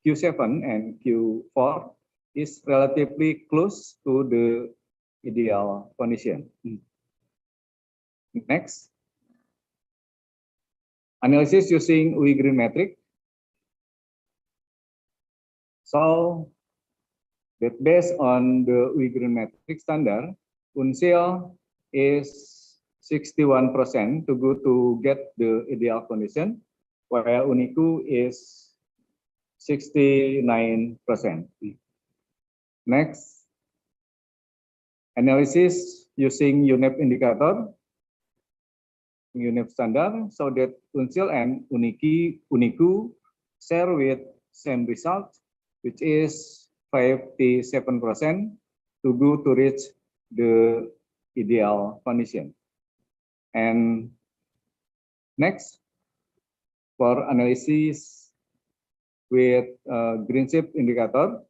Q7 and Q4 is relatively close to the ideal condition. Next, analysis using UI-Green metric. So that based on the UI-Green metric standard, UNSIL is 61% to go to get the ideal condition, while UNICU is 69%. Next, analysis using UNEP indicator, UNEP standard, so that UNSIL and UNICU share with same result, which is 57% to go to reach the ideal condition. And next, for analysis with Greenship indicator,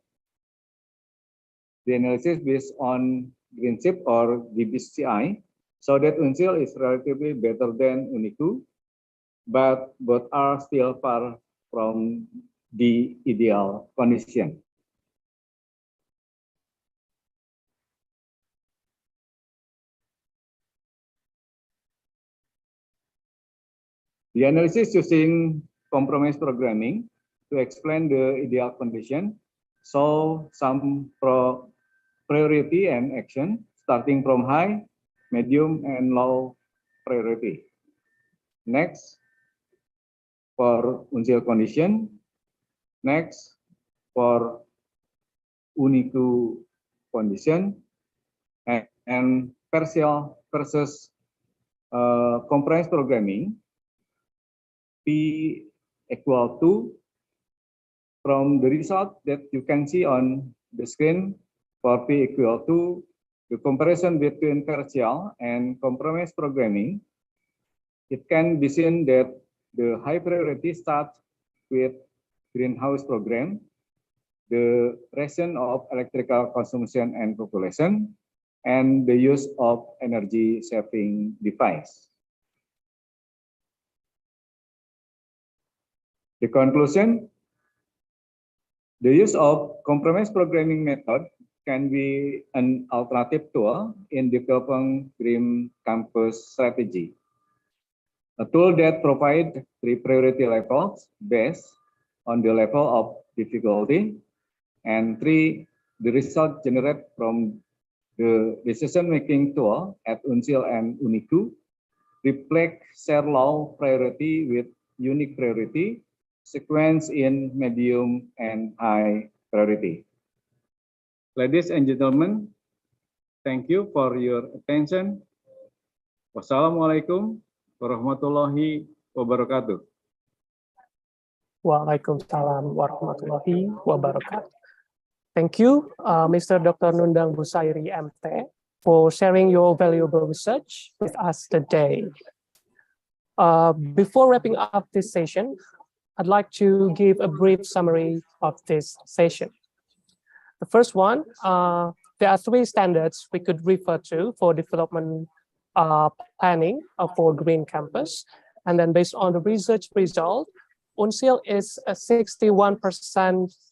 the analysis based on Greenship or GBCI, so that UNSIL is relatively better than UNICU, but both are still far from the ideal condition. The analysis using compromise programming to explain the ideal condition. So some priority and action starting from high, medium, and low priority. Next, for UNSIL condition. Next, for UNICU condition, and partial versus compromise programming. P equal to, from the result that you can see on the screen, for P equal to, the comparison between partial and compromise programming, it can be seen that the high priority starts with greenhouse program, the ration of electrical consumption and population, and the use of energy saving device. The conclusion, the use of compromise programming method can be an alternative tool in developing green campus strategy. A tool that provides 3 priority levels based on the level of difficulty, and 3, the result generated from the decision-making tool at UNSIL and UNICU reflect share low priority with unique priority, sequence in medium and high priority. Ladies and gentlemen, thank you for your attention. Wassalamualaikum warahmatullahi wabarakatuh. Waalaikumsalam warahmatullahi wabarakatuh. Thank you, Mr. Dr. Nundang Busairi, MT, for sharing your valuable research with us today. Before wrapping up this session, I'd like to give a brief summary of this session. The first one, there are 3 standards we could refer to for development planning for Green Campus. And then based on the research result, UNSIL is 61%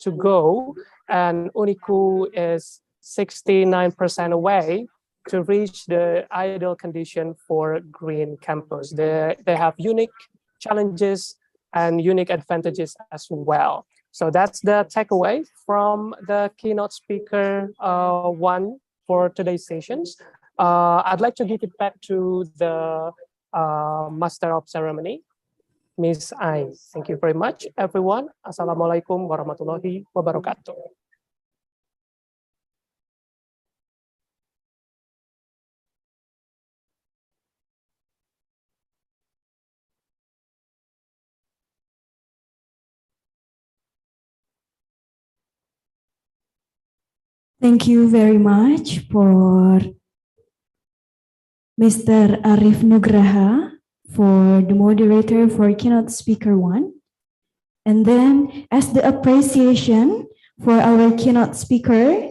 to go, and UNICU is 69% away to reach the ideal condition for Green Campus. They have unique challenges and unique advantages as well. So that's the takeaway from the keynote speaker one for today's sessions. I'd like to give it back to the Master of Ceremony, Ms. Ai. Thank you very much, everyone. Assalamualaikum warahmatullahi wabarakatuh. Thank you very much for Mr. Arif Nugraha, for the moderator for keynote speaker 1. And then as the appreciation for our keynote speaker,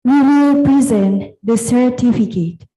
we will present the certificate.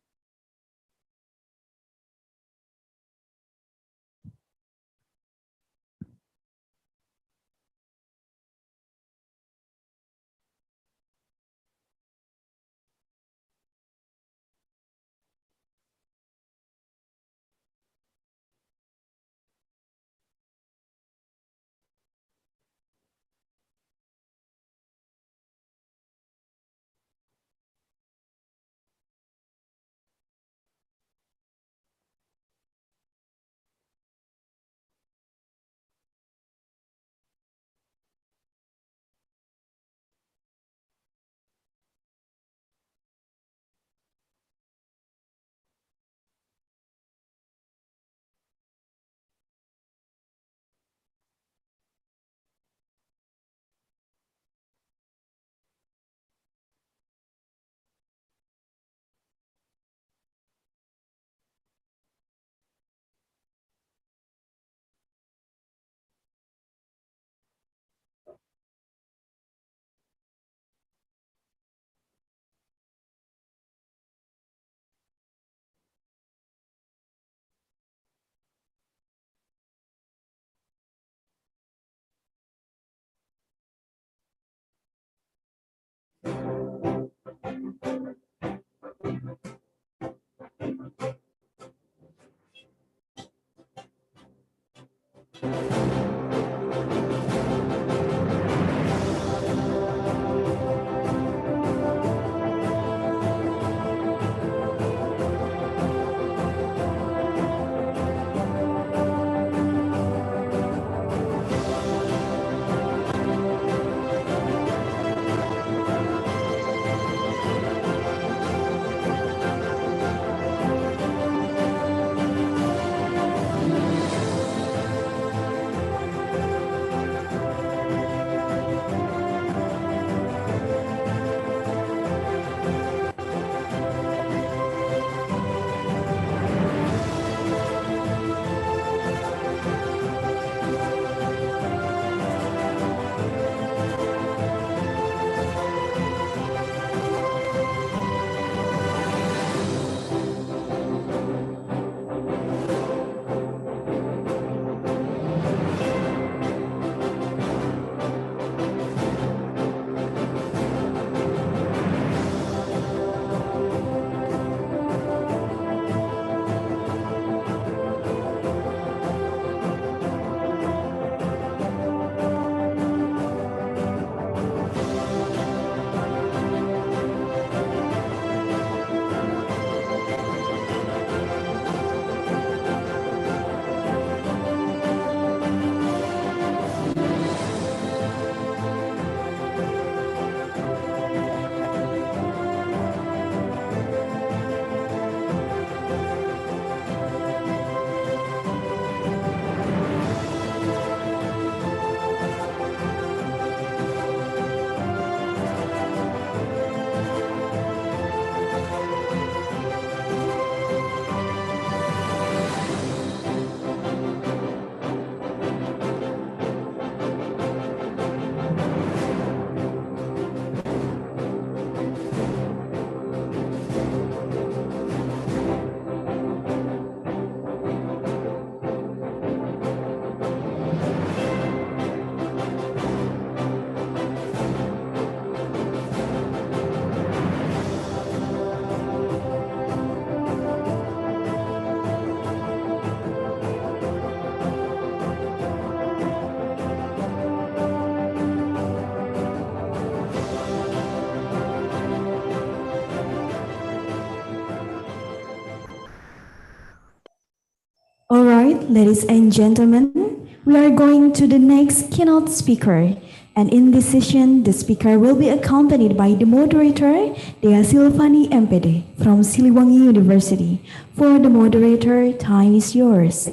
right, ladies and gentlemen, we are going to the next keynote speaker. And in this session, the speaker will be accompanied by the moderator, Dea Silvani MPD from Siliwangi University. For the moderator, time is yours.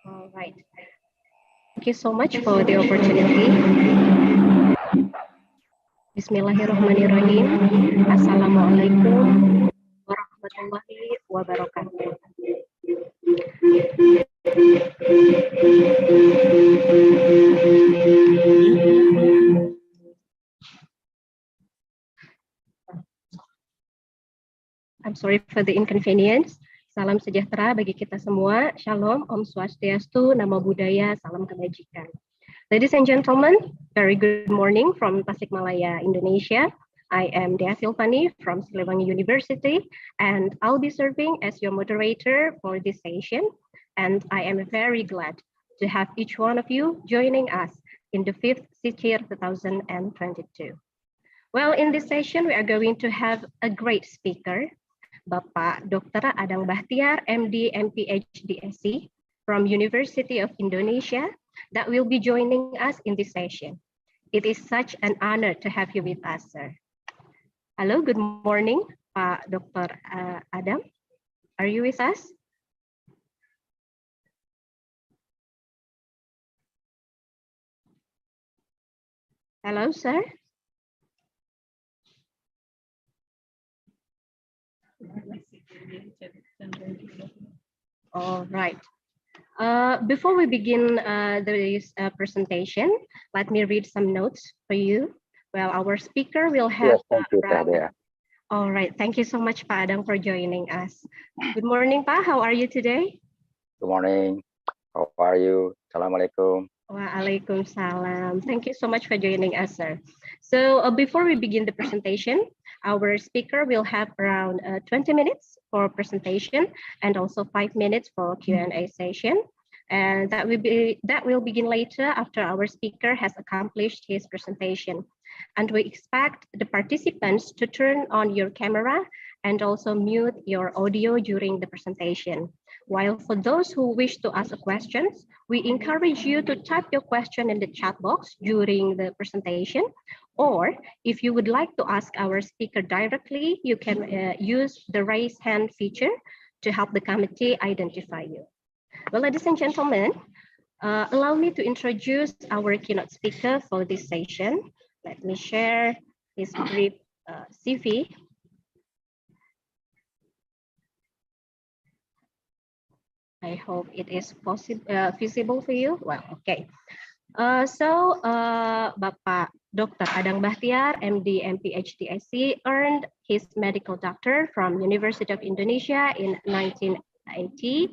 All right. Thank you so much for the opportunity. Bismillahirrahmanirrahim. Assalamualaikum warahmatullahi wabarakatuh. I'm sorry for the inconvenience. Salam sejahtera bagi kita semua. Shalom, Om Swastiastu, Namo Buddhaya, Salam Kebajikan. Ladies and gentlemen, very good morning from Tasikmalaya, Indonesia. I am Dea Silvani from Siliwangi University, and I'll be serving as your moderator for this session. And I am very glad to have each one of you joining us in the 5th Sikir 2022. Well, in this session, we are going to have a great speaker, Bapak Dr. Adang Bahtiar, MD, MPhD, SC from University of Indonesia that will be joining us in this session. It is such an honor to have you with us, sir. Hello, good morning, Pak Dr. Adam. Are you with us? Hello, sir. All right. Before we begin this presentation, let me read some notes for you. Well, our speaker will have. Yes, thank you, Tadia. All right. Thank you so much, Pak Adang, for joining us. Good morning, Pak. How are you today? Good morning. How are you? Assalamualaikum. Waalaikumsalam. Thank you so much for joining us, sir. So before we begin the presentation, our speaker will have around 20 minutes for presentation and also 5 minutes for Q&A session. And that will begin later after our speaker has accomplished his presentation. And we expect the participants to turn on your camera and also mute your audio during the presentation. While for those who wish to ask questions, we encourage you to type your question in the chat box during the presentation. Or if you would like to ask our speaker directly, you can use the raise hand feature to help the committee identify you. Well, ladies and gentlemen, allow me to introduce our keynote speaker for this session. Let me share his brief CV. I hope it is feasible for you. Well, okay. Bapak Dr. Adang Bahtiar, MD, MPhD, SC, earned his medical doctor from University of Indonesia in 1980.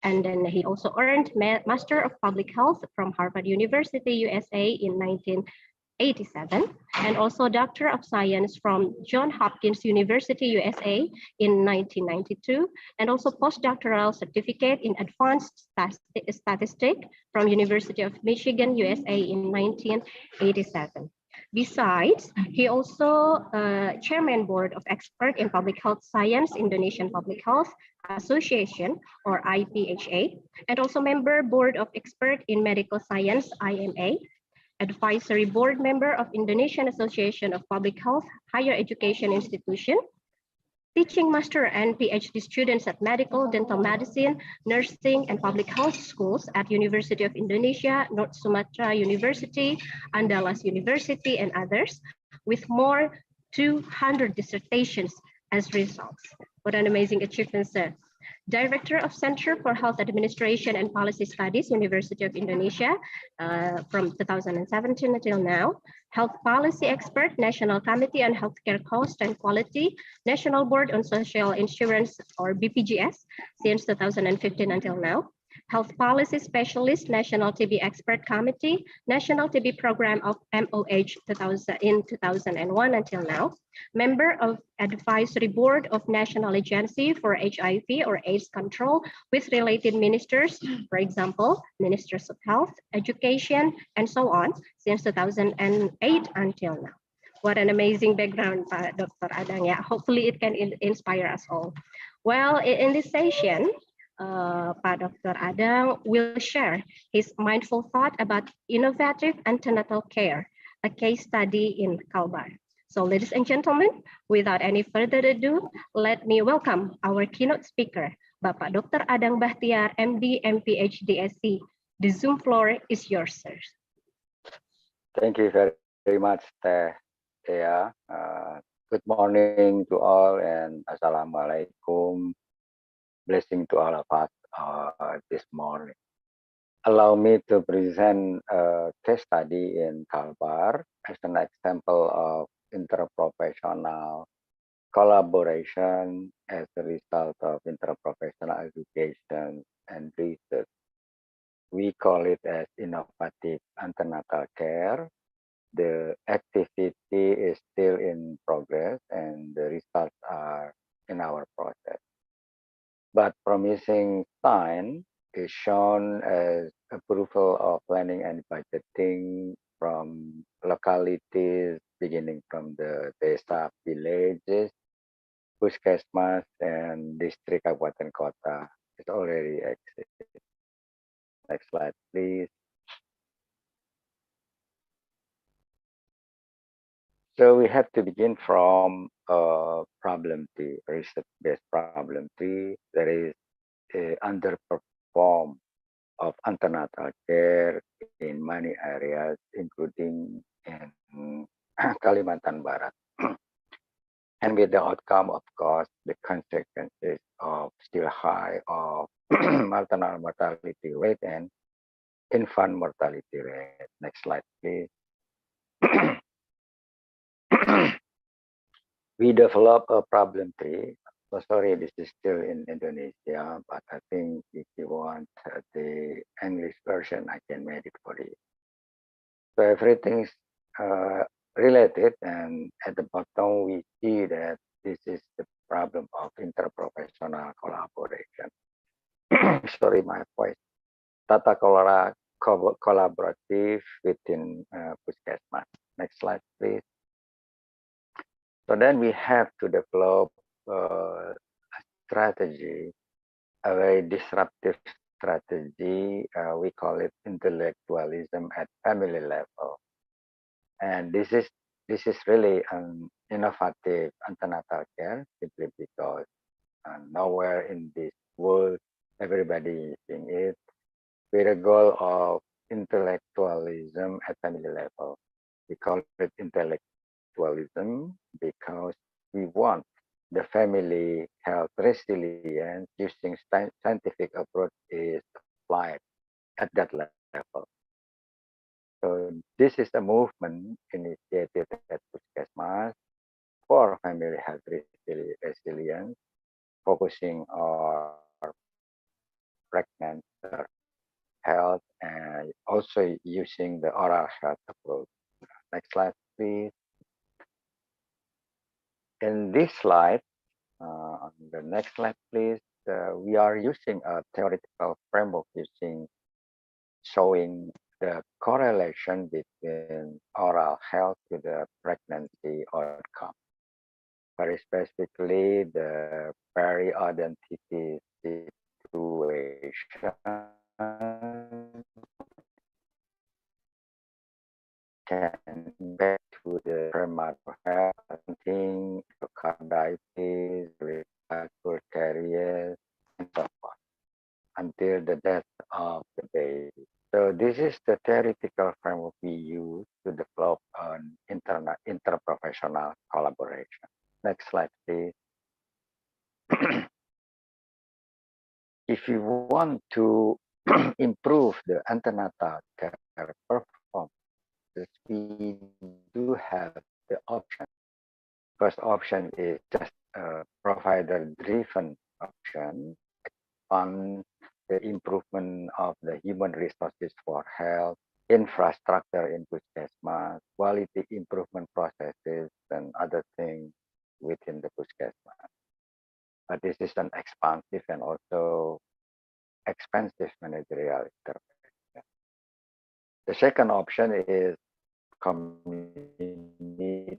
And then he also earned Master of Public Health from Harvard University, USA in 1987, and also Doctor of Science from Johns Hopkins University, USA in 1992, and also postdoctoral certificate in advanced statistics from University of Michigan, USA in 1987. Besides, he also Chairman Board of Expert in Public Health Science, Indonesian Public Health Association, or IPHA, and also member Board of Expert in Medical Science, IMA, Advisory Board member of Indonesian Association of Public Health Higher Education Institution, teaching master and PhD students at medical, dental medicine, nursing, and public health schools at University of Indonesia, North Sumatra University, Andalas University, and others, with more 200 dissertations as results. What an amazing achievement, sir. Director of Center for Health Administration and Policy Studies, University of Indonesia, from 2017 until now. Health Policy Expert, National Committee on Healthcare Cost and Quality, National Board on Social Insurance, or BPJS, since 2015 until now. Health Policy Specialist, National TB Expert Committee, National TB Program of MOH in 2001 until now. Member of Advisory Board of National Agency for HIV or AIDS Control with related ministers, for example, Ministers of Health, Education, and so on, since 2008 until now. What an amazing background, Dr. Adang. Yeah, hopefully it can inspire us all. Well, in this session, Pak Dr. Adang will share his mindful thought about innovative antenatal care, a case study in Kalbar. So ladies and gentlemen, without any further ado, let me welcome our keynote speaker, Bapak Dr. Adang Bahtiar, MD, MPhD, SC. The Zoom floor is yours, sir. Thank you very much, Thea. Good morning to all and Assalamualaikum. Blessing to all of us this morning. Allow me to present a case study in Kalbar as an example of interprofessional collaboration as a result of interprofessional education and research. We call it as innovative antenatal care. The activity is still in progress and the results are in our process. But promising sign is shown as approval of planning and budgeting from localities beginning from the desa villages, puskesmas, and district kabupaten kota. It already exists. Next slide, please. So we have to begin from problem three, research-based problem three. There is a underperform of antenatal care in many areas, including in Kalimantan Barat. And with the outcome, of course, the consequences of still high of maternal mortality rate and infant mortality rate. Next slide, please. We develop a problem tree. So sorry, this is still in Indonesia, but I think if you want the English version, I can make it for you. So everything's related, and at the bottom we see that this is the problem of interprofessional collaboration. Sorry, my voice. Tata kelola collaborative within puskesmas. Next slide, please. So then we have to develop a strategy, a very disruptive strategy. We call it intellectualism at family level. And this is really an innovative antenatal care simply because nowhere in this world everybody is using it with a goal of intellectualism at family level. We call it intellectualism because we want the family health resilience using scientific approach is applied at that level. So this is a movement initiated at Puskesmas for family health resilience, focusing on pregnant health and also using the oral health approach. Next slide, please. In this slide, on the next slide, please, we are using a theoretical framework showing the correlation between oral health to the pregnancy outcome. Very specifically, the peri-identity situation can back to the prenatal health, endocarditis, respiratory carriers, and so forth, until the death of the baby. So this is the theoretical framework we use to develop an interprofessional collaboration. Next slide, please. If you want to improve the antenatal care performance, we do have the option. First option is just a provider-driven option on the improvement of the human resources for health, infrastructure in puskesmas, quality improvement processes, and other things within the puskesmas. But this is an expansive and also expensive managerial intervention. The second option is community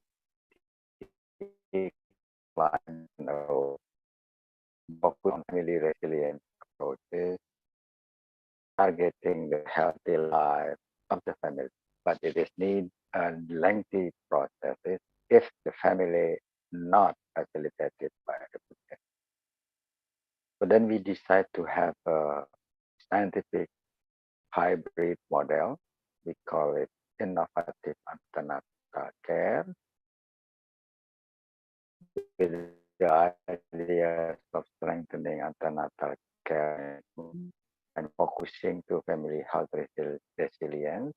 then we decide to have a scientific hybrid model. We call it innovative antenatal care with the ideas of strengthening antenatal care and focusing to family health resilience,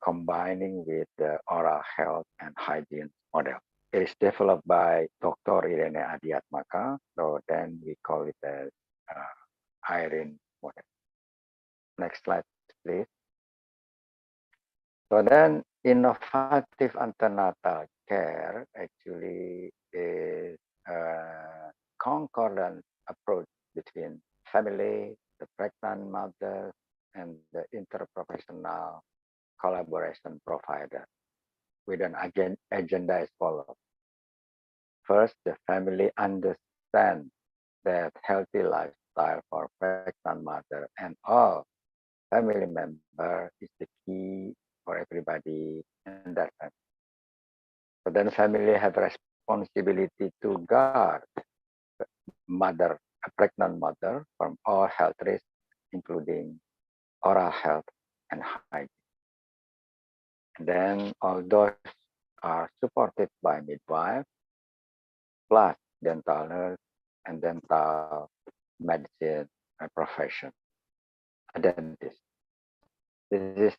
combining with the oral health and hygiene model. It is developed by Dr. Irene Adiatmaka, so then we call it as IRIN model. Next slide, please. So then innovative antenatal care actually is a concordant approach between family, the pregnant mother, and the interprofessional collaboration provider with an agenda as follows. First, the family understands that healthy lifestyle for pregnant mother and all family member is the key for everybody in that family. So then family have responsibility to guard mother, a pregnant mother from all health risks, including oral health and hygiene. And then all those are supported by midwife, plus dental nurse and dental medicine profession, a dentist. This is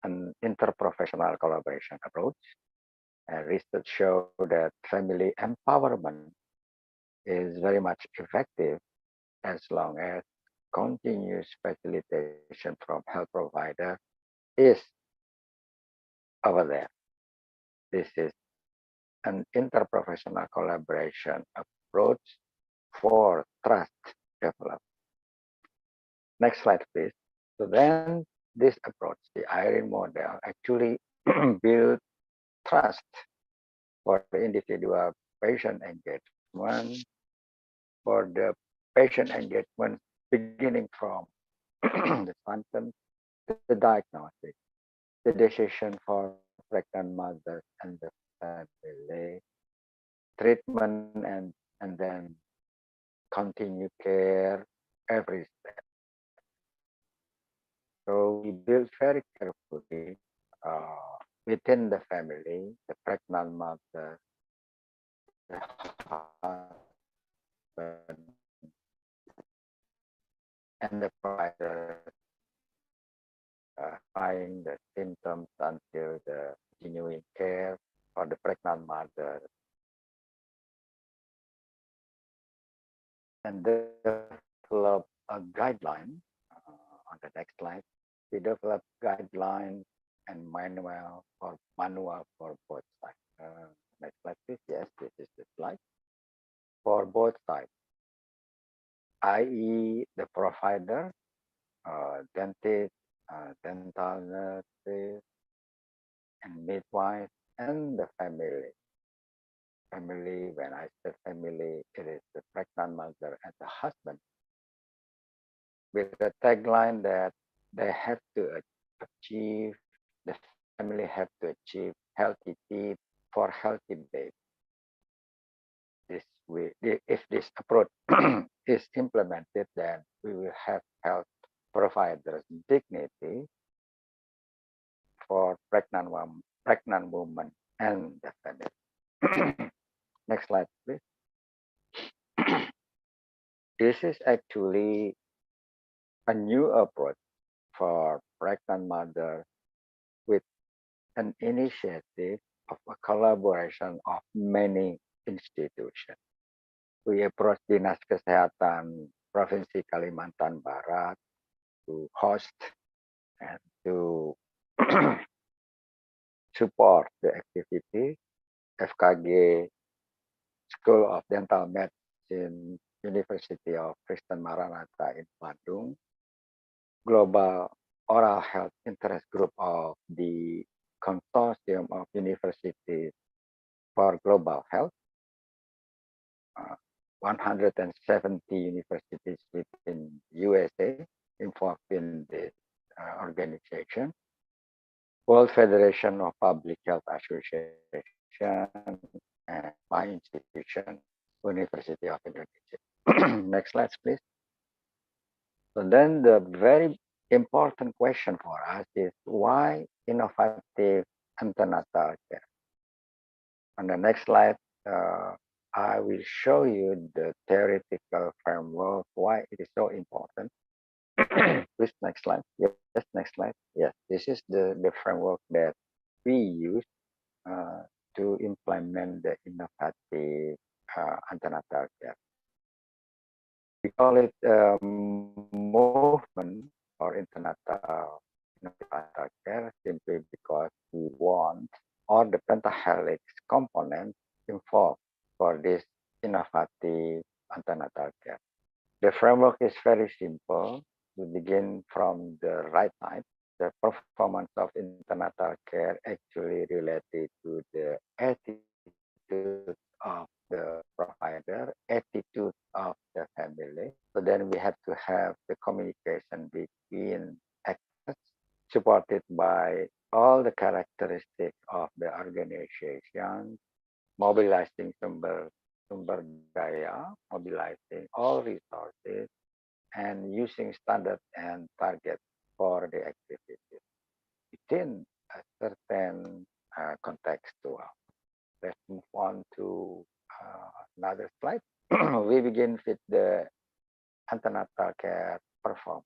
an interprofessional collaboration approach. And research show that family empowerment is very much effective as long as continuous facilitation from health provider is over there. This is an interprofessional collaboration approach for trust development. Next slide, please. So then this approach, the IRIN model, actually build trust for the individual patient engagement, for the patient engagement beginning from the symptoms, the diagnosis, the decision for pregnant mothers and the family, treatment and then continue care every step. So we build very carefully within the family, the pregnant mother, the husband, and the provider, find the symptoms until the continuing care for the pregnant mother, and develop a guideline. On the next slide, we develop guidelines and manual for both sides. Next slide, please. Yes, this is the slide for both sides, i.e., the provider, dentist, dental nurses, and midwife, and the family. Family, when I say family, it is the pregnant mother and the husband, with the tagline that they have to achieve, the family have to achieve healthy teeth for healthy baby. This way, if this approach is implemented, then we will have health providers dignity for pregnant woman and the family. Next slide, please. This is actually a new approach for pregnant mother with an initiative of a collaboration of many institutions. We approach Dinas Kesehatan Provinsi Kalimantan Barat to host and to support the activity. FKG School of Dental Medicine, University of Kristen Maranatha in Bandung, Global Oral Health Interest Group of the Consortium of Universities for Global Health, 170 universities within USA involved in this organization, World Federation of Public Health Association, and my institution, University of Indonesia. Next slide, please. So then the very important question for us is why innovative antenatal care? On the next slide, I will show you the theoretical framework, why it is so important. Please, next slide. Yes, next slide. Yes, this is the framework that we use to implement the innovative antenatal care. We call it movement for antenatal care simply because we want all the pentahelix components involved for this innovative antenatal care. The framework is very simple. We begin from the right side. The performance of antenatal care actually related to the attitude of the provider, attitude of the family. So then we have to have the communication between actors supported by all the characteristics of the organization, mobilizing sumber daya, mobilizing all resources, and using standard and target for the activities within a certain context to us. Let's move on to another slide. We begin with the antenatal care performance.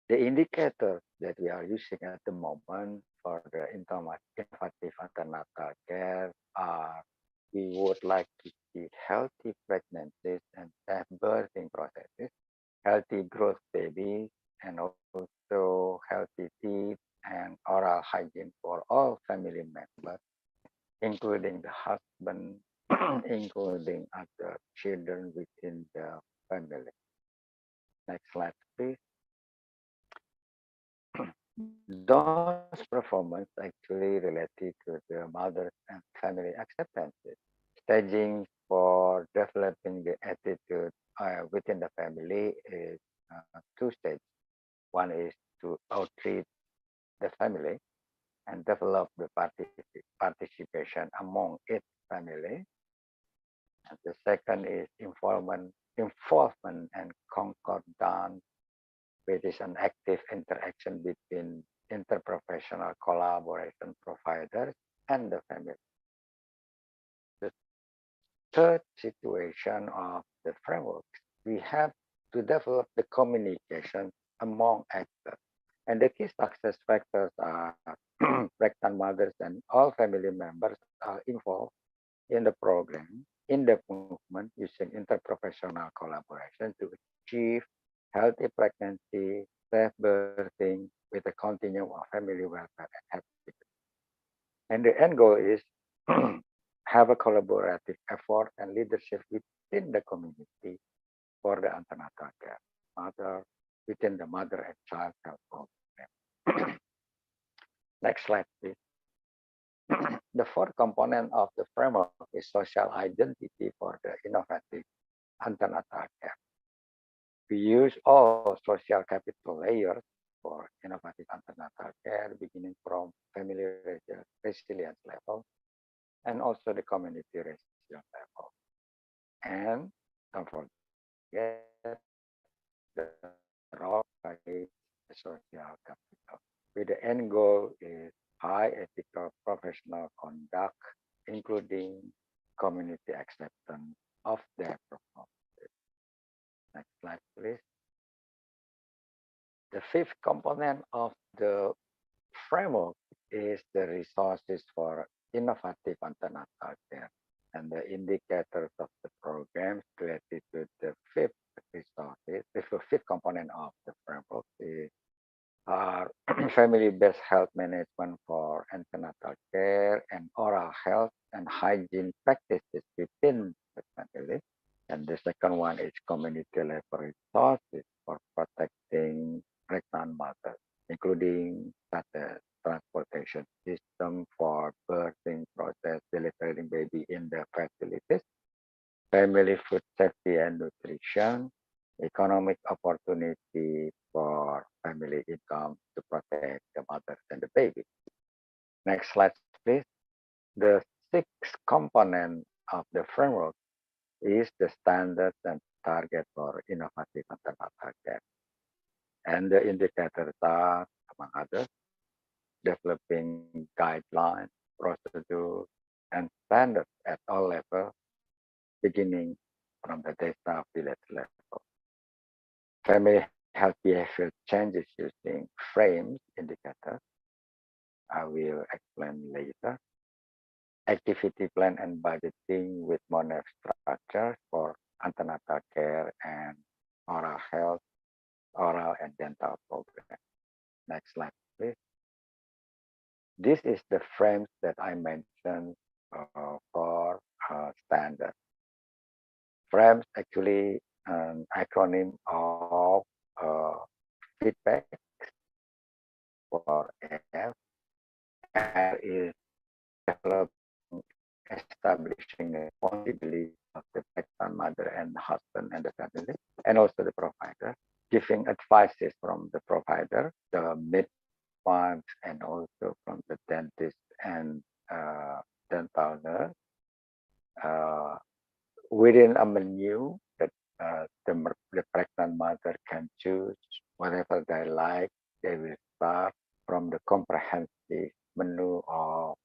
The indicators that we are using at the moment for the innovative antenatal care are we would like to see healthy pregnancies and safe birthing processes, healthy growth babies, and also healthy teeth and oral hygiene for all family members, including the husband, including other children within the family. Next slide, please. Those performance actually related to the mothers and family acceptances. Staging for developing the attitude within the family is two stages. One is to outreach the family and develop the participation among its family. And the second is involvement and concordance, which is an active interaction between interprofessional collaboration providers and the family. The third situation of the framework, we have to develop the communication among actors. And the key success factors are pregnant mothers and all family members are involved in the program, in the movement using interprofessional collaboration to achieve healthy pregnancy, safe birthing with a continuum of family welfare and happiness. And the end goal is have a collaborative effort and leadership within the community for the antenatal care, within the mother and child health program. Next slide, please. The fourth component of the framework is social identity for the innovative antenatal care. We use all social capital layers for innovative antenatal care, beginning from family resilience level and also the community resilience level. And don't forget the role by the social capital. With the end goal is high ethical professional conduct, including community acceptance of their performance. Next slide, please. The fifth component of the framework is the resources for innovative antenatal care. And the indicators of the programs related to the fifth resources, the fifth component of the framework is family-based health management for antenatal care and oral health and hygiene practices within the family. And the second one is community level resources for protecting pregnant mothers, including such as transportation system for birthing process, delivering baby in the facilities, family food safety and nutrition, economic opportunity for family income to protect the mothers and the baby. Next slide, please. The sixth component of the framework is the standards and target for innovative antenatal care. And the indicators are, among others, developing guidelines, procedures, and standards at all levels, beginning from the data village level. Family health behavior changes using frames indicators. I will explain later. Activity plan and budgeting with MONEF structure for antenatal care and oral health, oral and dental program. Next slide, please. This is the frames that I mentioned for standard. FRAMES actually an acronym of feedback for F. R is developing, establishing a responsibility of the pregnant mother and the husband and the family, and also the provider, giving advices from the provider, the midwives, and also from the dentist and dental nurse. Within a menu that the pregnant mother can choose whatever they like. They will start from the comprehensive menu of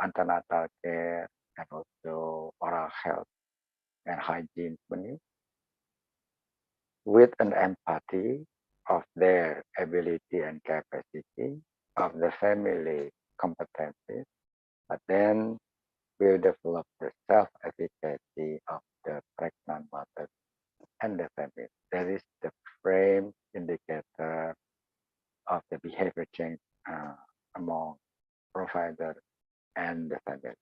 antenatal care and also oral health and hygiene menu with an empathy of their ability and capacity of the family competencies, but then will develop the self-efficacy of the pregnant mother and the family. That is the frame indicator of the behavior change among provider and the family.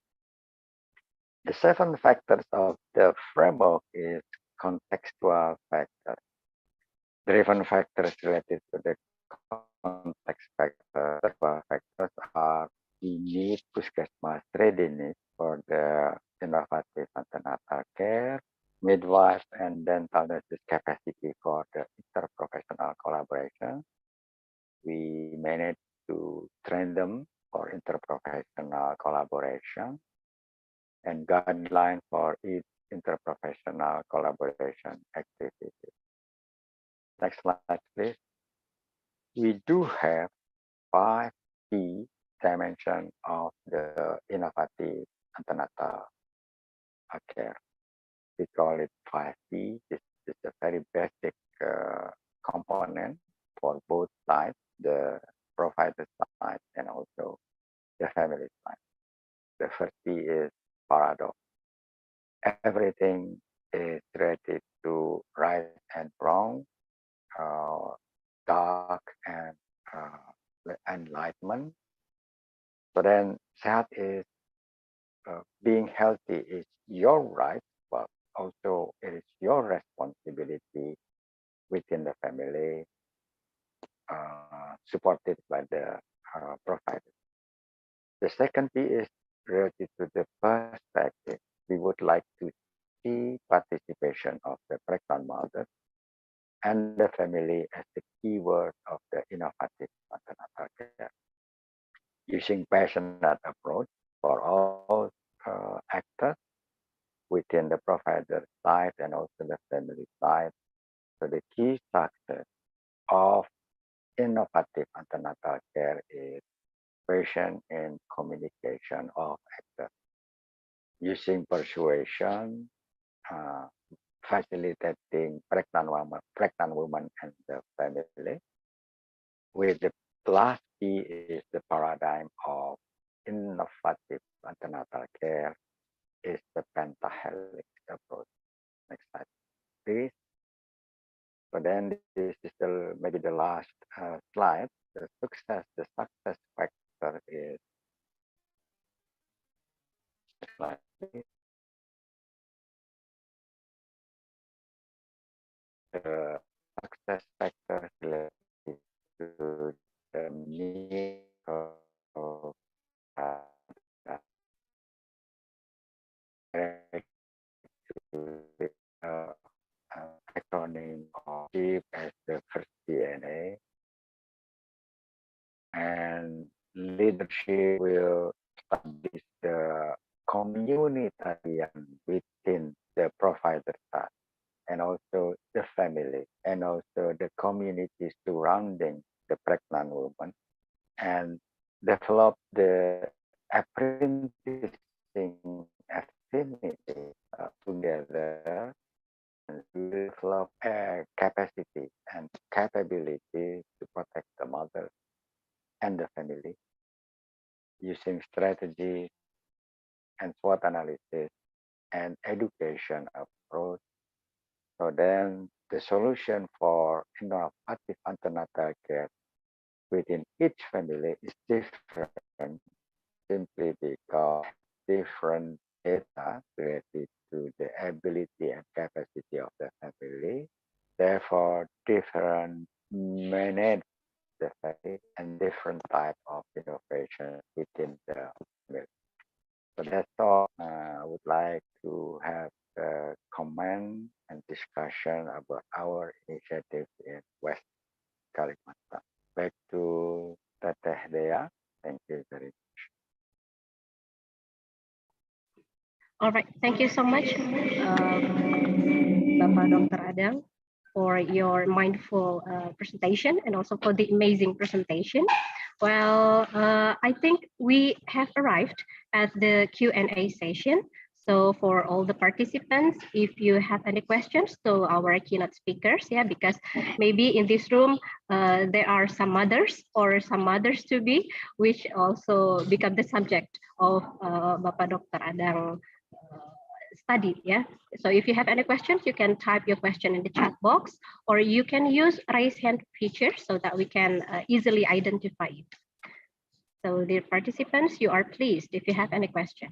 The 7 factors of the framework is contextual factors. Driven factors related to the context factor. Factors are the need puskesmas readiness for the innovative antenatal care, midwife and dental nurses capacity for the interprofessional collaboration. We managed to train them for interprofessional collaboration and guideline for each interprofessional collaboration activity. Next slide, please. We do have 5 key dimensions of the innovative antenatal care. We call it 5P. This is a very basic component for both sides, the provider side and also the family side. The first P is paradox. Everything is related to right and wrong, dark and enlightenment. So then that is being healthy is your right, but also it is your responsibility within the family, supported by the provider. The second P is related to the perspective. We would like to see participation of the pregnant mother and the family as the keyword of the innovative antenatal care. Using passionate approach for all actors within the provider side and also the family side. So the key success of innovative antenatal care is patient and communication of actors. Using persuasion, facilitating pregnant woman and the family. With the last key is the paradigm of innovative antenatal care is the pentahelix approach. Next slide, please. So then this is maybe the last slide. The success factor is slide, please. The success factor related to the need of acronym of CHIP as the first DNA, and leadership will establish the communitarian within the provider side and communities surrounding the pregnant woman and develop the apprenticing affinity together, and develop a capacity and capability to protect the mother and the family using strategy and SWOT analysis and education approach. So then the solution for innovative antenatal care within each family is different simply because different data related to the ability and capacity of the family. Therefore, different manage the family and different type of innovation within the family. So that's all. I would like to have a comment and discussion about our initiative in West Kalimantan. Back to Teteh Dea. Thank you very much. All right, thank you so much, Bapak Dr. Adang, for your mindful presentation and also for the amazing presentation. Well, I think we have arrived at the Q&A session. So for all the participants, if you have any questions to our keynote speakers, yeah, because maybe in this room, there are some mothers or some mothers to be, which also become the subject of Bapak Dr. Adang studied, yeah. So if you have any questions, you can type your question in the chat box, or you can use raise hand feature so that we can easily identify it. So dear participants, you are pleased if you have any question.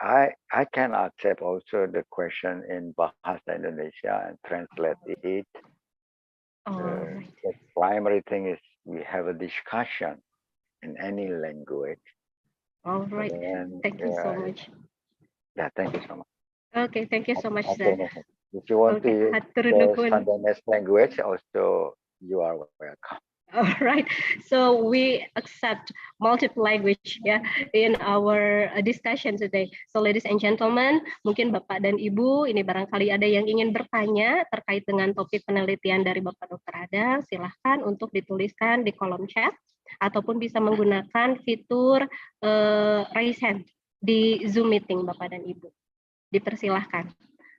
I can accept also the question in Bahasa Indonesia and translate it. The primary thing is we have a discussion in any language. All right. Thank you so much. Yeah, thank you so much. Okay, thank you so much, sir. If you want Okay, to use Sundanese language, also you are welcome. All right, so we accept multiple language ya in our discussion today. So ladies and gentlemen, mungkin Bapak dan Ibu ini barangkali ada yang ingin bertanya terkait dengan topik penelitian dari Bapak Dr. Adang, silahkan untuk dituliskan di kolom chat ataupun bisa menggunakan fitur raise hand di Zoom meeting Bapak dan Ibu. Dipersilahkan.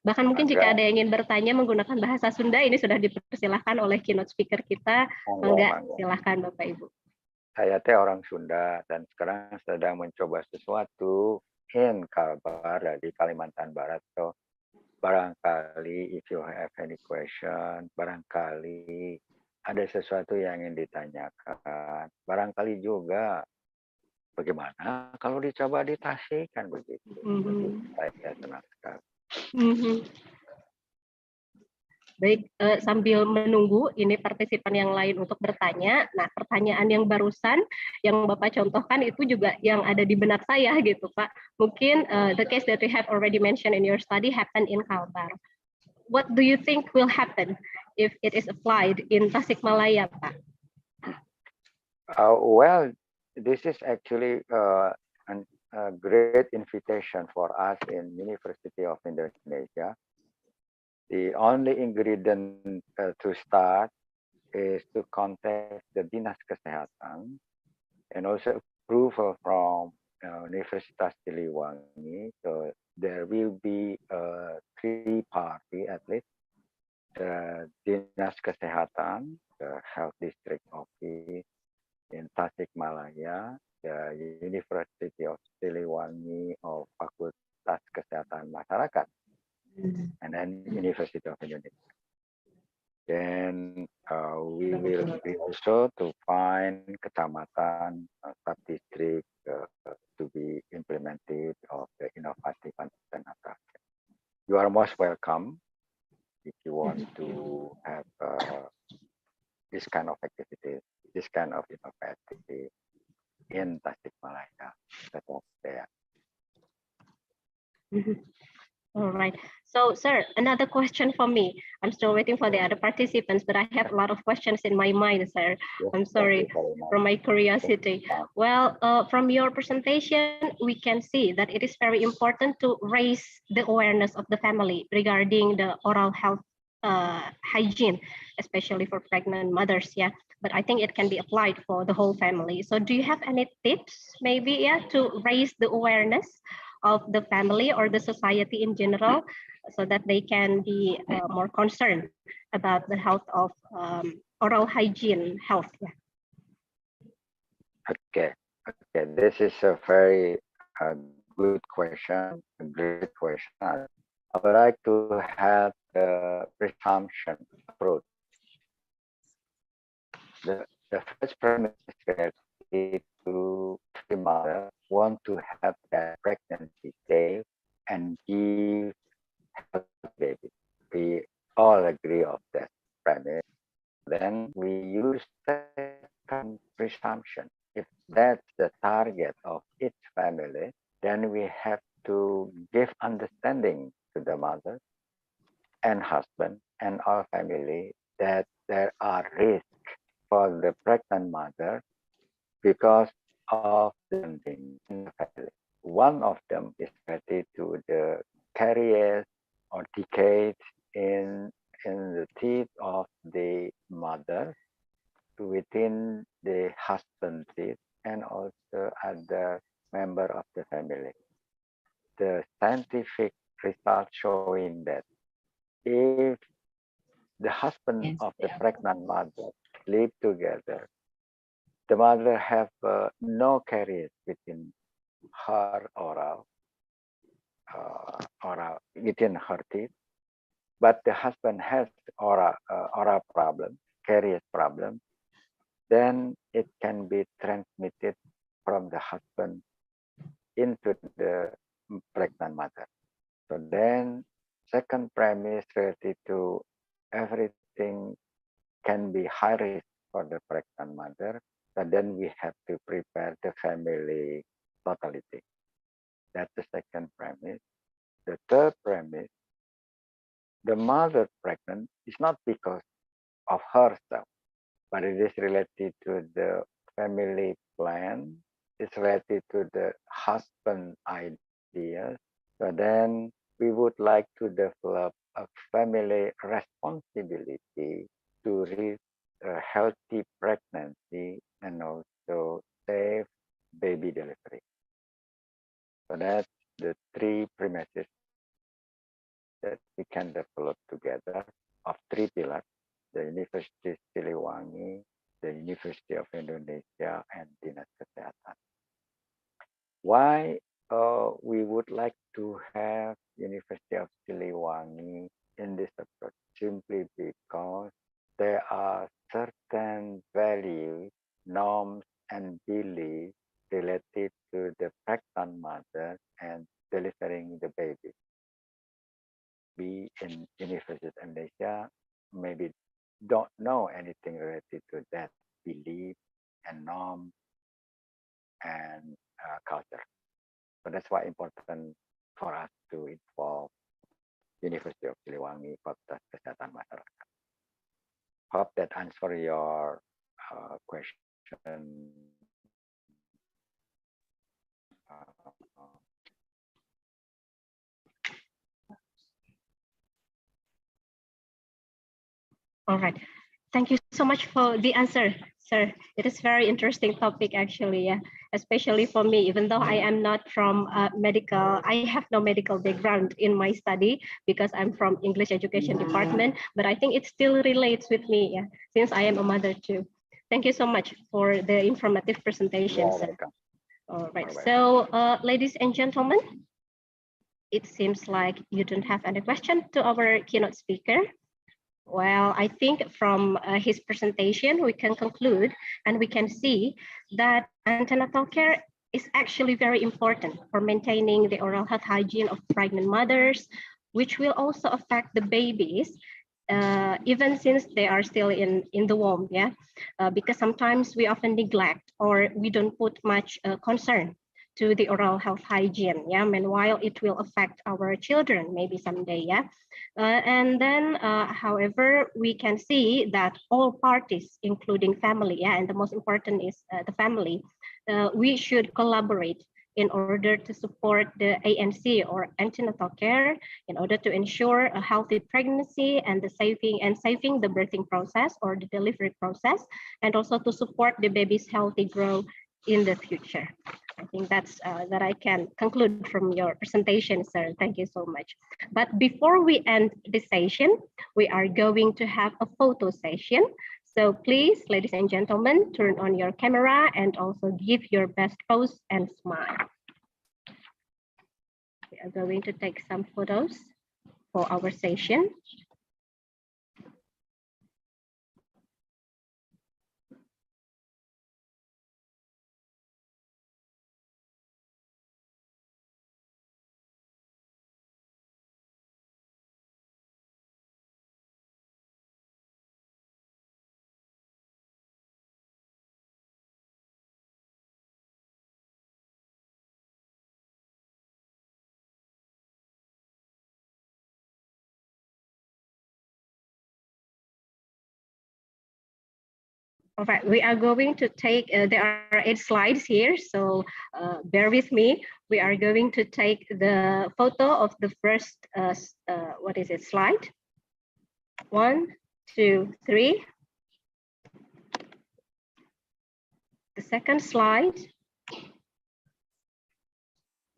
Bahkan mungkin jika ada yang ingin bertanya menggunakan bahasa Sunda, ini sudah dipersilahkan oleh keynote speaker kita. Enggak, silahkan Bapak Ibu. Saya teh orang Sunda dan sekarang sedang mencoba sesuatu in Kalbar di Kalimantan Barat. So barangkali if you have any question, barangkali ada sesuatu yang ingin ditanyakan, barangkali juga bagaimana kalau dicoba di Tasik kan begitu. Saya senang sekali. Baik, sambil menunggu ini partisipan yang lain untuk bertanya. Nah, pertanyaan yang barusan yang Bapak contohkan itu juga yang ada di benak saya gitu, Pak. Mungkin the case that we have already mentioned in your study happened in Kalbar. What do you think will happen if it is applied in Tasikmalaya, Pak? Well, this is actually a great invitation for us in University of Indonesia. The only ingredient to start is to contact the Dinas Kesehatan and also approval from Universitas Siliwangi. So there will be a 3-party at least. The Dinas Kesehatan, the Health District Office in Tasikmalaya, the University of Siliwangi of Fakultas Kesehatan Masyarakat, and then University of Indonesia. Then we will be also to find kecamatan, sub-district to be implemented of the innovative antenatal. You are most welcome if you want to have this kind of activities, this kind of innovative in Tasikmalaya. That was there. All right. So, sir, another question for me. I'm still waiting for the other participants, but I have a lot of questions in my mind, sir. Yes, I'm sorry for my curiosity. Well, from your presentation, we can see that it is very important to raise the awareness of the family regarding the oral health hygiene, especially for pregnant mothers. Yeah, but I think it can be applied for the whole family. So do you have any tips maybe, yeah, to raise the awareness of the family or the society in general so that they can be more concerned about the health of oral hygiene health? Yeah. Okay, this is a very good question, a great question. I would like to have the presumption approach. The first premise is related to the mother want to have that pregnancy safe and give healthy baby. We all agree of that premise. Then we use second presumption. If that's the target of each family, then we have to give understanding to the mother and husband and our family that there are risks for the pregnant mother because of the thing in the family. One of them is related to the caries or decay in the teeth of the mother within the husband's teeth and also other member of the family. The scientific results showing that if the husband of the pregnant mother live together, the mother have no caries within her oral within her teeth, but the husband has oral problem, caries problem, then it can be transmitted from the husband into the pregnant mother. So then second premise related to everything can be high risk for the pregnant mother, but then we have to prepare the family totality. That's the second premise. The third premise, the mother pregnant is not because of herself, but it is related to the family plan. It's related to the husband ideas. So then we would like to develop a family responsibility to raise a healthy pregnancy and also safe baby delivery. So that's the three premises that we can develop together of three pillars: the University Siliwangi, the University of Indonesia, and Dinas Kesehatan. Why we would like to have University of Siliwangi in this approach? Simply because there are certain values, norms, and beliefs related to the pregnant mother and delivering the baby. We in University of Indonesia maybe don't know anything related to that belief and norm and culture. So that's why important for us to involve University of Siliwangi Fakultas Kesehatan Masyarakat. Hope that answer your question. All right. Thank you so much for the answer, sir. It is very interesting topic actually, yeah. Especially for me, even though I am not from medical, I have no medical background in my study because I'm from English education department, but I think it still relates with me, yeah, since I am a mother too. Thank you so much for the informative presentation, sir. All right, so ladies and gentlemen, it seems like you don't have any question to our keynote speaker. Well, I think from his presentation, we can conclude and we can see that antenatal care is actually very important for maintaining the oral health hygiene of pregnant mothers, which will also affect the babies, even since they are still in the womb, yeah? Because sometimes we often neglect or we don't put much concern to the oral health hygiene. Yeah, meanwhile, it will affect our children maybe someday. Yeah, and then, however, we can see that all parties, including family, yeah, and the most important is the family, we should collaborate in order to support the ANC or antenatal care in order to ensure a healthy pregnancy and saving the birthing process or the delivery process, and also to support the baby's healthy growth in the future. I think that's that I can conclude from your presentation, sir. Thank you so much. But before we end this session, we are going to have a photo session. So please, ladies and gentlemen, turn on your camera and also give your best pose and smile. We are going to take some photos for our session. All right, we are going to take, there are 8 slides here, so bear with me. We are going to take the photo of the first, what is it, slide? 1, 2, 3. The second slide.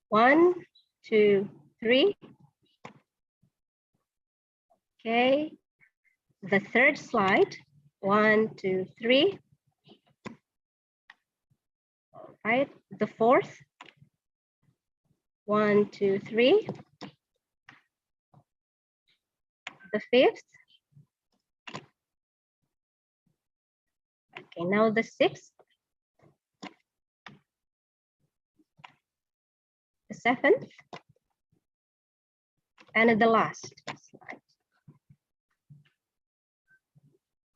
1, 2, 3. Okay. The third slide. 1, 2, 3. All right. The fourth. 1, 2, 3. The fifth. Okay, now the sixth. The seventh. And the last slide.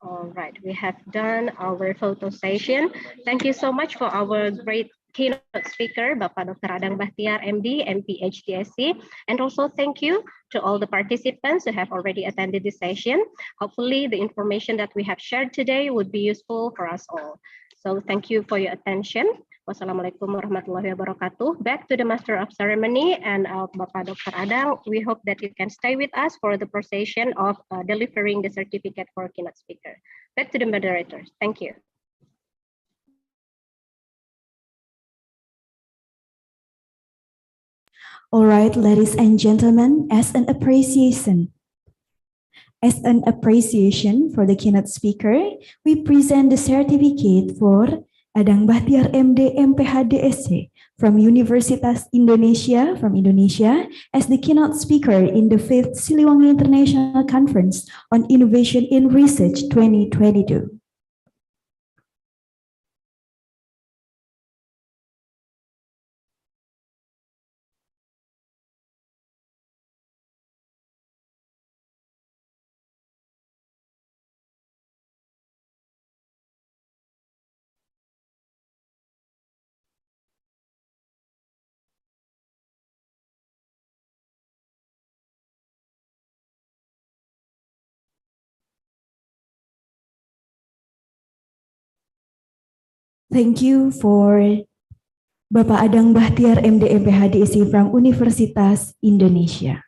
All right, we have done our photo session. Thank you so much for our great keynote speaker, Bapak Dr. Adang Bahtiar, MD, MPHTSC. And also thank you to all the participants who have already attended this session. Hopefully the information that we have shared today would be useful for us all. So thank you for your attention. Wassalamualaikum warahmatullahi wabarakatuh. Back to the Master of Ceremony and Bapak Dr. Adang. We hope that you can stay with us for the procession of delivering the certificate for keynote speaker. Back to the moderators. Thank you. All right, ladies and gentlemen, as an appreciation for the keynote speaker, we present the certificate for Adang Bahtiar MD MPHDSC from Universitas Indonesia as the keynote speaker in the 5th Siliwangi International Conference on Innovation in Research 2022. Thank you for Bapak Adang Bahtiar MD MPHDSC from Universitas Indonesia.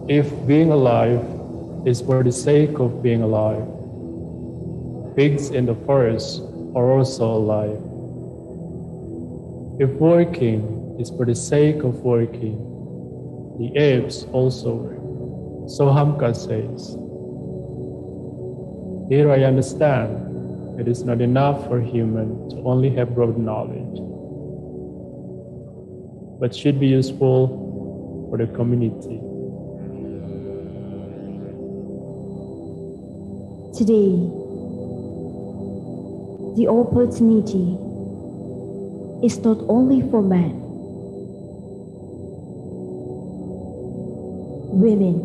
If being alive is for the sake of being alive, pigs in the forest are also alive. If working is for the sake of working, the apes also work. So Hamka says, here I understand it is not enough for human to only have broad knowledge, but should be useful for the community. Today, the opportunity is not only for men. Women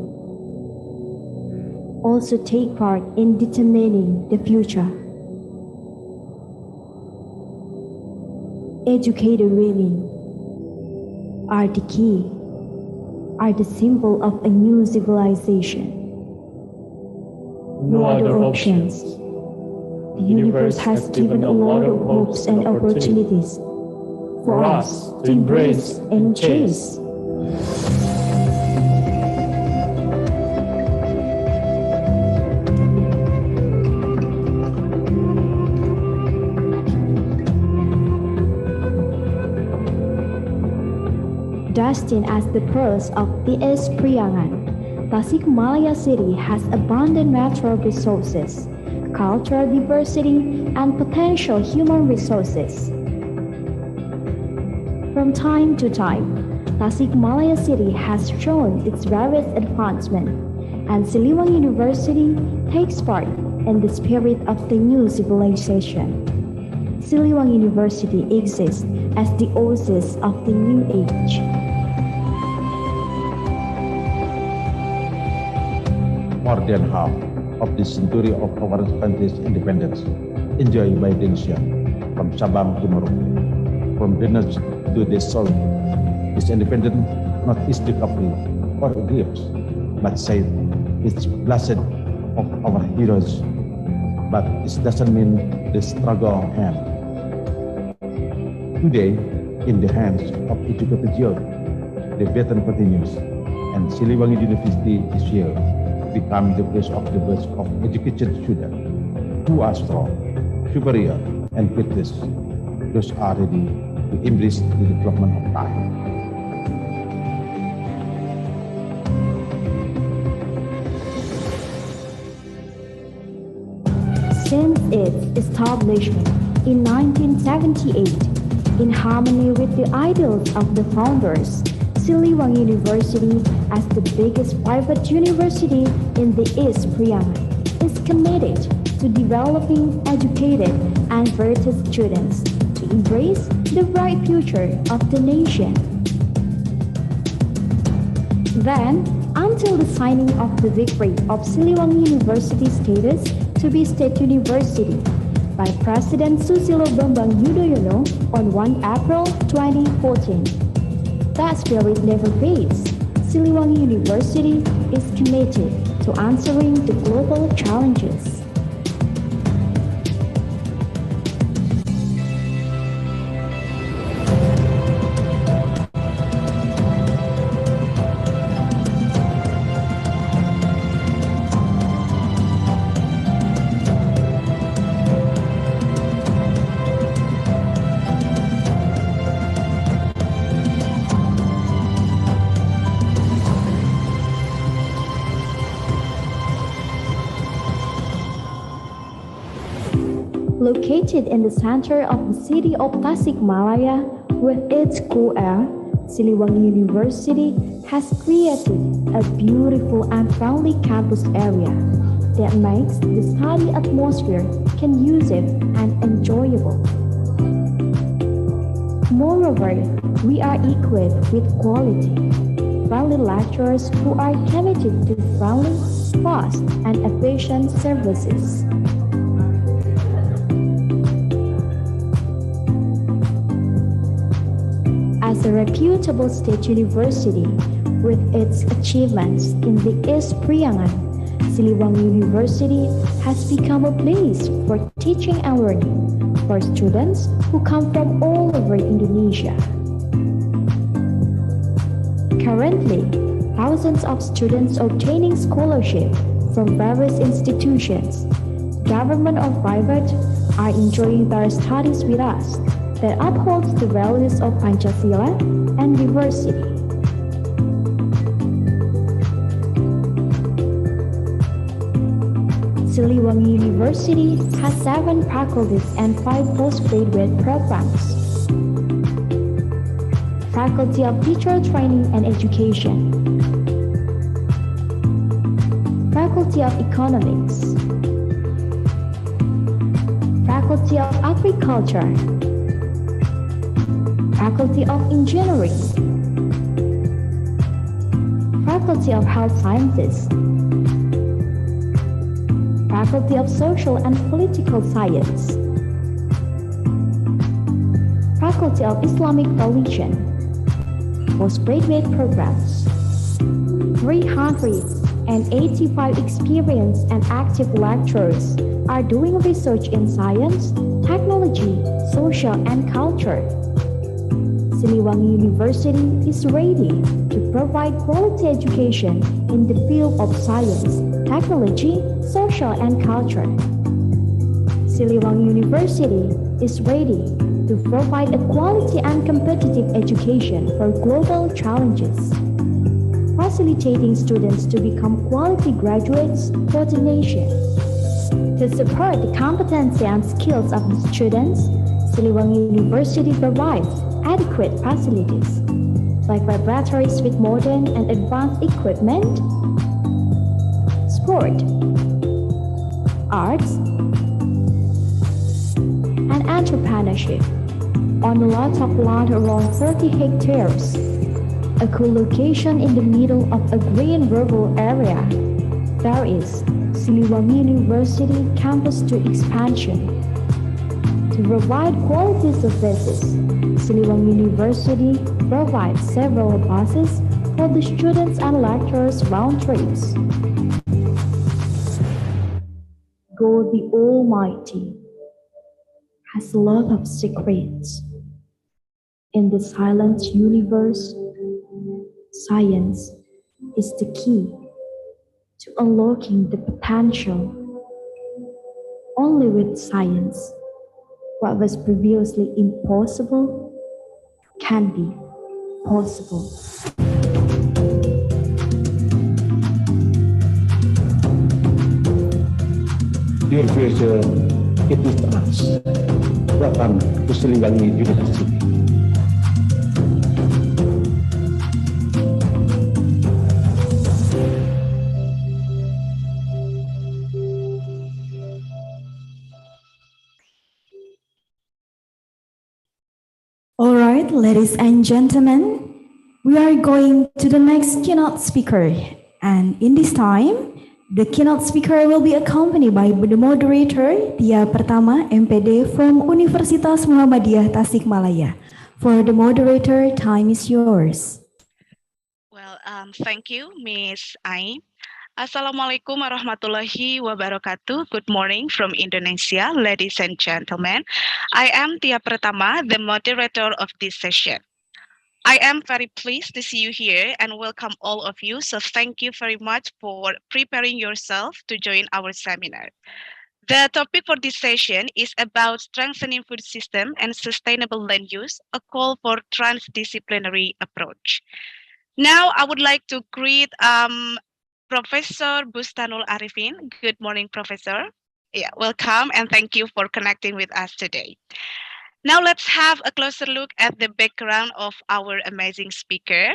also take part in determining the future. Educated women are the key, are the symbol of a new civilization. No other options. The universe has given a lot of hopes and opportunities for us to embrace and chase. Destined as the pearls of the East Priangan, Tasikmalaya City has abundant natural resources, cultural diversity, and potential human resources. From time to time, Tasikmalaya City has shown its various advancement, and Siliwangi University takes part in the spirit of the new civilization. Siliwangi University exists as the oasis of the new age. More than half of the century of our country's independence enjoyed by Indonesia, from Sabang to Merauke, from the north to the south. This independence not is the couple or gifts, but said it's blessed of our heroes. But it doesn't mean the struggle ends. Today, in the hands of educated youth, the baton continues, and Siliwangi University is here, become the place of the best of educated students who are strong, superior, and fearless. Those are ready to embrace the development of time. Since its establishment in 1978, in harmony with the ideals of the founders, Siliwangi University, as the biggest private university in the East Priangan, is committed to developing educated and versatile students to embrace the bright future of the nation. Then, until the signing of the decree of Siliwangi University status to be State University by President Susilo Bambang Yudhoyono on 1 April 2014. That spirit never fades. Siliwangi University is committed to answering the global challenges. Located in the center of the city of Tasikmalaya, with its cool air, Siliwangi University has created a beautiful and friendly campus area that makes the study atmosphere conducive and enjoyable. Moreover, we are equipped with quality, friendly lecturers who are committed to friendly, fast, and efficient services. As a reputable state university with its achievements in the East Priangan, Siliwangi University has become a place for teaching and learning for students who come from all over Indonesia. Currently, thousands of students obtaining scholarship from various institutions, government or private, are enjoying their studies with us. that upholds the values of Pancasila and diversity. Siliwangi University has 7 faculties and 5 postgraduate programs. Faculty of Teacher Training and Education, Faculty of Economics, Faculty of Agriculture, Faculty of Engineering, Faculty of Health Sciences, Faculty of Social and Political Science, Faculty of Islamic Religion, postgraduate programs, 385 experienced and active lecturers are doing research in science, technology, social, and culture. Siliwangi University is ready to provide quality education in the field of science, technology, social, and culture. Siliwangi University is ready to provide a quality and competitive education for global challenges, facilitating students to become quality graduates for the nation. To support the competency and skills of the students, Siliwangi University provides adequate facilities, like laboratories with modern and advanced equipment, sport, arts, and entrepreneurship on a lot of land around 30 hectares, a cool location in the middle of a green rural area. There is Siliwangi University Campus 2 expansion. To provide quality services, Siliwangi University provides several buses for the students and lecturers round trips. God the Almighty has a lot of secrets. In the silent universe, science is the key to unlocking the potential. Only with science, what was previously impossible can be possible. Dear future, it is us. Welcome to Siliwangi University. All right, ladies and gentlemen, we are going to the next keynote speaker. And in this time, the keynote speaker will be accompanied by the moderator, Tia Pertama, MPD from Universitas Muhammadiyah Tasikmalaya. For the moderator, time is yours. Well, thank you, Miss Ai. Assalamualaikum warahmatullahi wabarakatuh. Good morning from Indonesia, ladies and gentlemen. I am Tia Pratama, the moderator of this session. I am very pleased to see you here and welcome all of you. So thank you very much for preparing yourself to join our seminar. The topic for this session is about strengthening food system and sustainable land use, a call for transdisciplinary approach. Now, I would like to greet Professor Bustanul Arifin. Good morning, Professor. Yeah, welcome and thank you for connecting with us today. Now let's have a closer look at the background of our amazing speaker.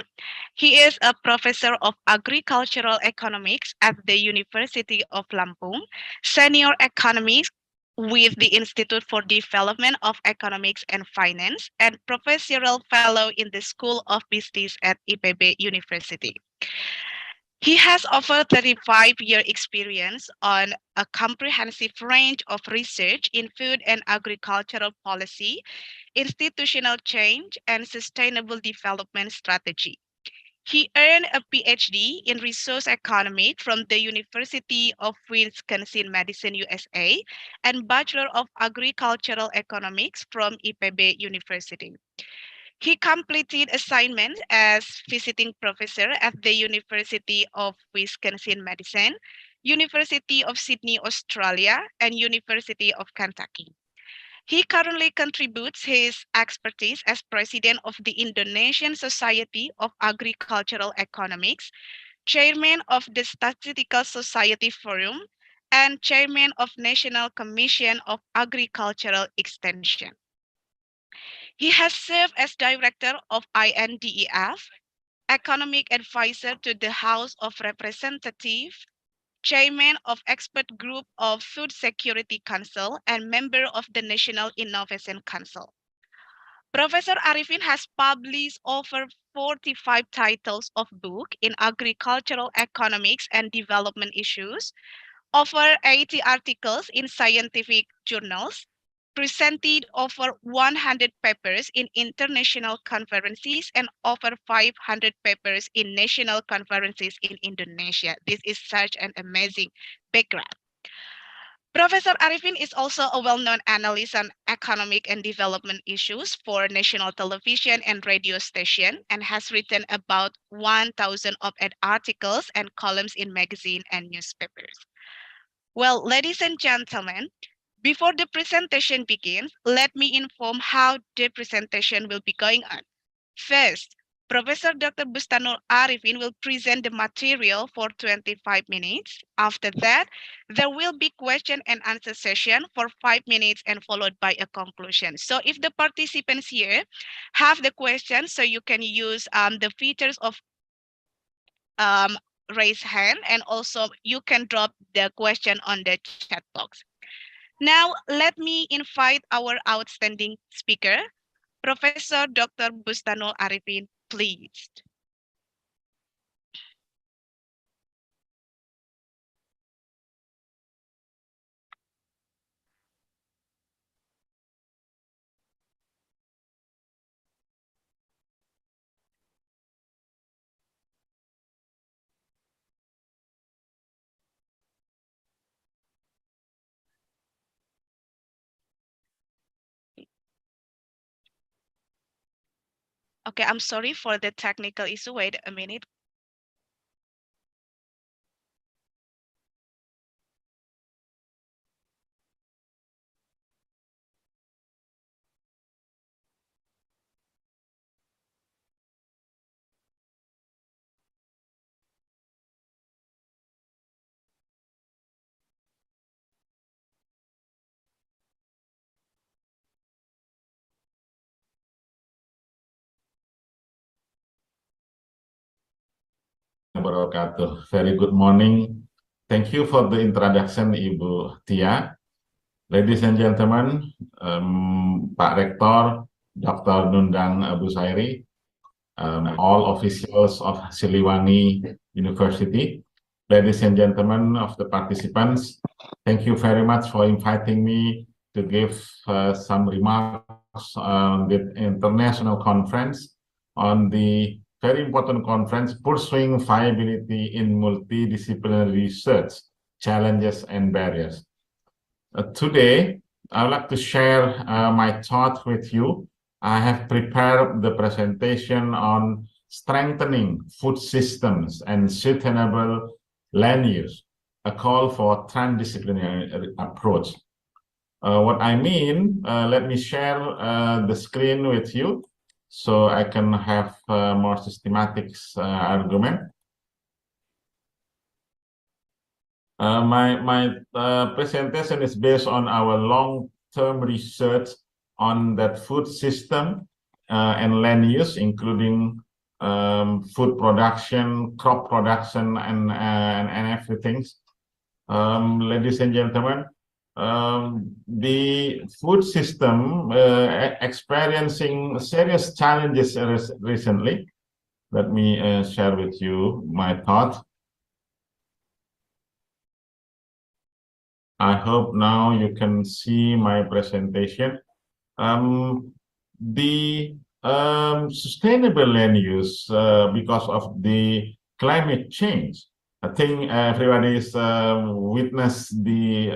He is a professor of agricultural economics at the University of Lampung, senior economist with the Institute for Development of Economics and Finance, and professorial fellow in the School of Business at IPB University. He has over 35-year experience on a comprehensive range of research in food and agricultural policy, institutional change, and sustainable development strategy. He earned a PhD in resource economics from the University of Wisconsin-Madison, USA, and Bachelor of Agricultural Economics from IPB University. He completed assignment as visiting professor at the University of Wisconsin-Madison, University of Sydney, Australia, and University of Kentucky. He currently contributes his expertise as president of the Indonesian Society of Agricultural Economics, chairman of the Statistical Society Forum, and chairman of National Commission of Agricultural Extension. He has served as director of INDEF, economic advisor to the House of Representatives, chairman of expert group of Food Security Council, and member of the National Innovation Council. Professor Arifin has published over 45 titles of book in agricultural economics and development issues, over 80 articles in scientific journals, presented over 100 papers in international conferences and over 500 papers in national conferences in Indonesia. This is such an amazing background. Professor Arifin is also a well-known analyst on economic and development issues for national television and radio station and has written about 1,000 op-ed articles and columns in magazine and newspapers. Well, ladies and gentlemen, before the presentation begins, let me inform how the presentation will be going on. First, Professor Dr. Bustanul Arifin will present the material for 25 minutes. After that, there will be question and answer session for 5 minutes and followed by a conclusion. So if the participants here have the questions, so you can use the features of raise hand, and also you can drop the question on the chat box. Now, let me invite our outstanding speaker, Professor Dr. Bustanul Arifin, please. Okay, I'm sorry for the technical issue. Wait a minute. Wabarakatuh. Very good morning. Thank you for the introduction, Ibu Tia. Ladies and gentlemen, Pak Rektor, Dr. Nundang Busairi, all officials of Siliwangi University, ladies and gentlemen of the participants, thank you very much for inviting me to give some remarks on the international conference on the very important conference, Pursuing Viability in Multidisciplinary Research, Challenges and Barriers. Today, I would like to share my thoughts with you. I have prepared the presentation on strengthening food systems and sustainable land use, a call for transdisciplinary approach. What I mean, let me share the screen with you so I can have more systematic argument. My presentation is based on our long-term research on that food system and land use, including food production, crop production, and everything. Ladies and gentlemen, the food system experiencing serious challenges recently. Let me share with you my thoughts. I hope now you can see my presentation. The sustainable land use because of the climate change. I think everybody's witnessed the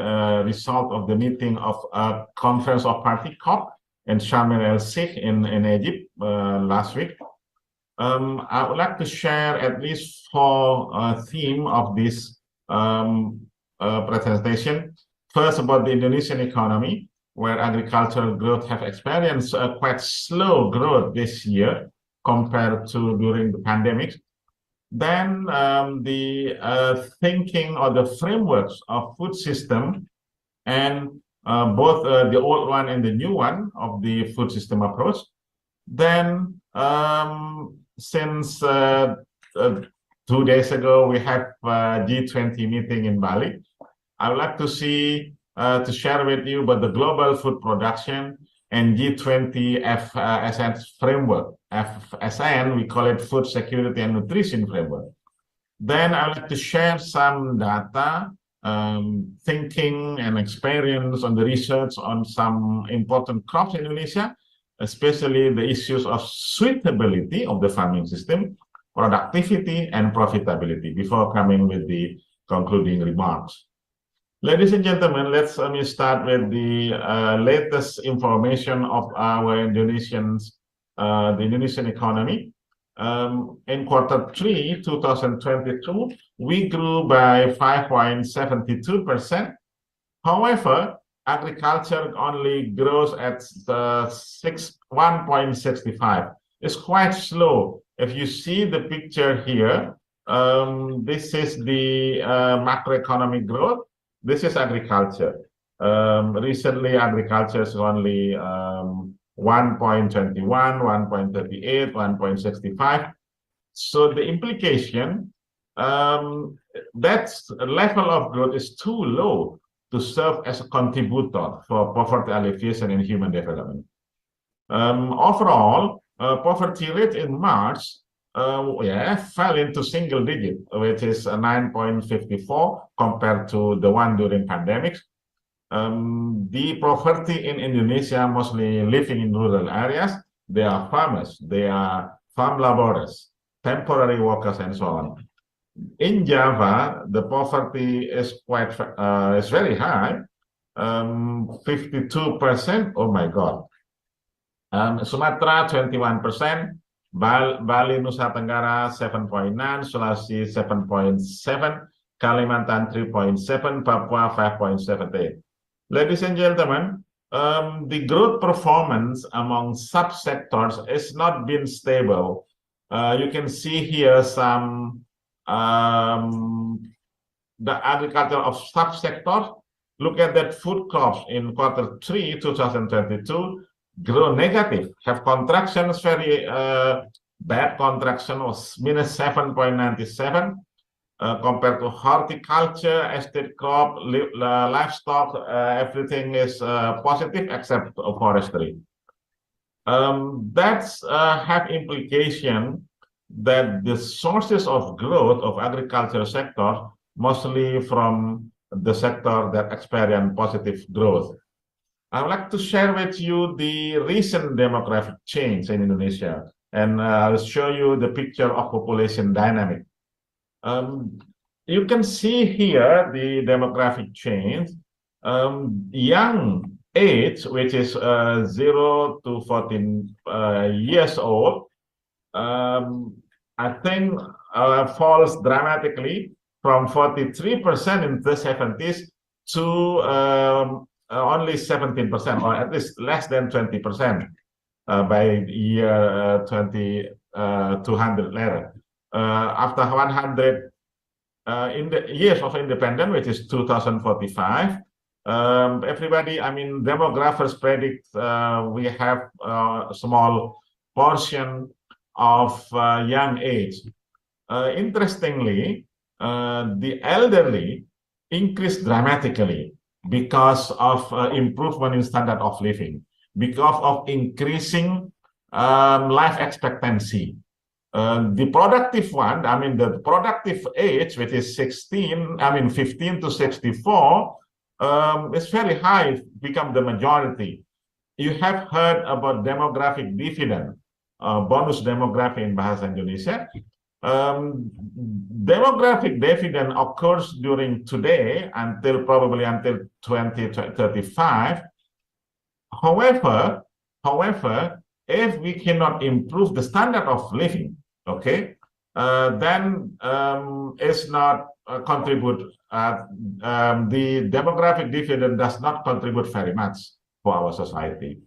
result of the meeting of a conference of party COP in Sharm el-Sheikh in Egypt last week. I would like to share at least four themes of this presentation. First, about the Indonesian economy. where agricultural growth have experienced a quite slow growth this year compared to during the pandemic, then the thinking or the frameworks of food system and both the old one and the new one of the food system approach, then since 2 days ago we have G20 meeting in Bali, I would like to share with you about the global food production and G20 FSN framework. FSN, we call it Food Security and Nutrition Framework. Then I would like to share some data, thinking and experience on the research on some important crops in Indonesia, especially the issues of suitability of the farming system, productivity, and profitability before coming with the concluding remarks. Ladies and gentlemen, let me start with the latest information of our the Indonesian economy. In Q3 2022, we grew by 5.72%. However, agriculture only grows at 1.65. It's quite slow. If you see the picture here, this is the macroeconomic growth. This is agriculture. Recently, agriculture is only 1.21, 1.38, 1.65. So the implication, that level of growth is too low to serve as a contributor for poverty alleviation and human development. Overall, poverty rate in March fell into single digit, which is 9.54 compared to the one during pandemic. The poverty in Indonesia, mostly living in rural areas, they are farmers, they are farm laborers, temporary workers, and so on. In Java, the poverty is very high, 52%. Oh my God. Sumatra 21%, Bali Nusa Tenggara 7.9, Sulawesi 7.7, Kalimantan 3.7, Papua 5.78. Ladies and gentlemen, the growth performance among subsectors has not been stable. You can see here some the agriculture of subsectors. Look at that food crops in Q3 2022 grow negative, have contractions, very bad contraction was minus 7.97 compared to horticulture, estate crop, livestock, everything is positive except forestry. That's have implication that the sources of growth of agriculture sector mostly from the sector that experience positive growth. I would like to share with you the recent demographic change in Indonesia, and I'll show you the picture of population dynamic. You can see here the demographic change. Young age, which is 0 to 14 years old, I think falls dramatically from 43% in the 70s to only 17%, or at least less than 20% by year 200 later. After 100 in the years of independence, which is 2045, everybody, I mean, demographers predict we have a small portion of young age. Interestingly, the elderly increased dramatically because of improvement in standard of living, because of increasing life expectancy. The productive one, I mean, the productive age, which is 15 to 64, is very high, become the majority. You have heard about demographic dividend, bonus demographic in Bahasa Indonesia. Demographic dividend occurs during today probably until 2035. However, if we cannot improve the standard of living, okay, then it's not contribute. The demographic dividend does not contribute very much. for our society.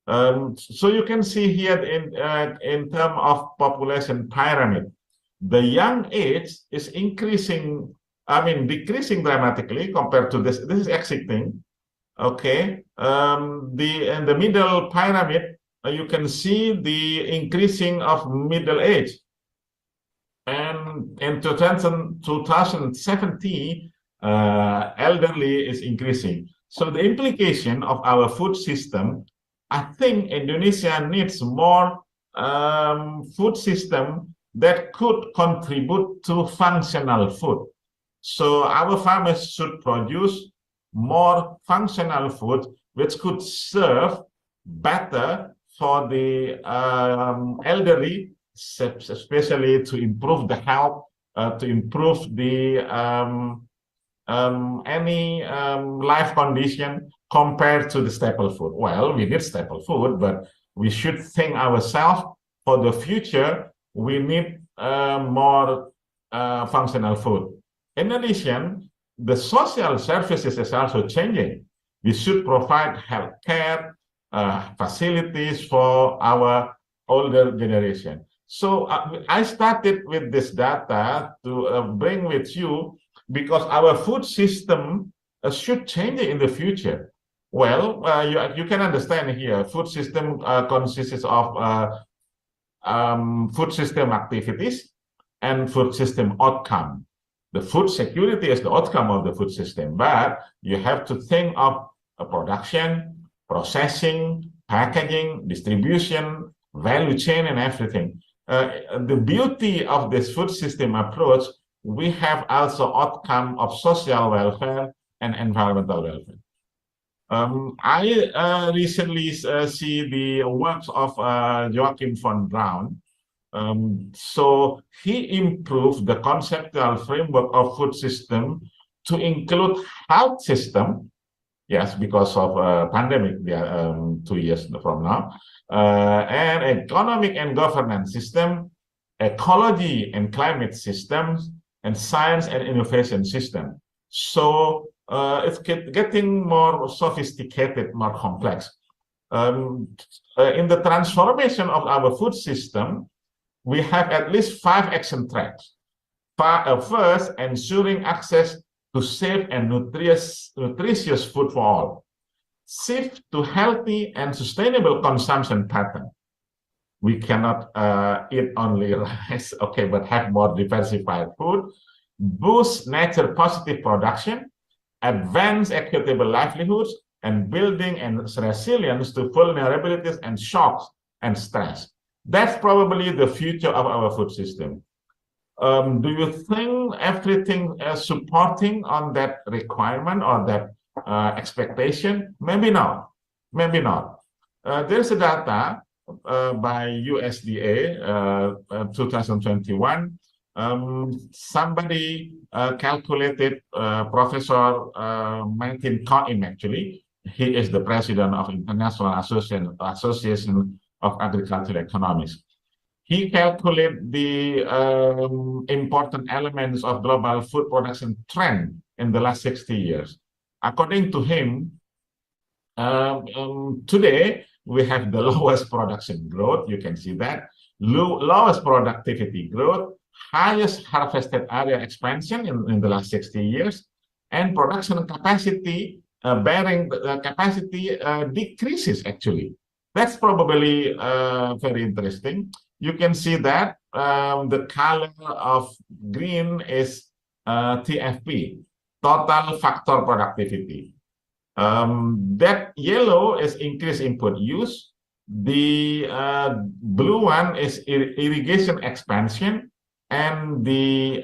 So you can see here in terms of population pyramid, the young age is increasing, decreasing dramatically compared to this. This is exiting. Okay. In the middle pyramid, you can see the increasing of middle age. And in 2070, elderly is increasing. So the implication of our food system, I think Indonesia needs more food system that could contribute to functional food. So our farmers should produce more functional food which could serve better for the elderly, especially to improve the health, to improve the any life condition compared to the staple food. Well, we need staple food, but we should think ourselves for the future, we need more functional food. In addition, the social services is also changing. We should provide healthcare facilities for our older generation. So I started with this data to bring with you because our food system should change in the future. Well, you can understand here, food system consists of food system activities and food system outcome. The food security is the outcome of the food system, but you have to think of production, processing, packaging, distribution, value chain, and everything. The beauty of this food system approach, we have also outcome of social welfare and environmental welfare. I recently see the works of Joachim von Braun. So he improved the conceptual framework of food system to include health system, yes, because of pandemic 2 years from now, and economic and governance system, ecology and climate systems, and science and innovation system. So it's getting more sophisticated, more complex. In the transformation of our food system, we have at least 5 action tracks. First, ensuring access to safe and nutritious food for all. Shift to healthy and sustainable consumption pattern. We cannot eat only rice, okay, but have more diversified food. Boost nature positive production, advance equitable livelihoods, and building and resilience to vulnerabilities and shocks and stress. That's probably the future of our food system. Do you think everything is supporting on that requirement or that expectation? Maybe not. Maybe not. There's a data by USDA 2021. Somebody calculated, Professor Martin Coim, actually. He is the president of International Association of Agricultural Economics. He calculated the important elements of global food production trend in the last 60 years. According to him, today we have the lowest production growth, you can see that, lowest productivity growth, highest harvested area expansion in the last 60 years, and production capacity, bearing capacity decreases actually. That's probably very interesting. You can see that the color of green is TFP, total factor productivity. That yellow is increased input use. The blue one is irrigation expansion, and the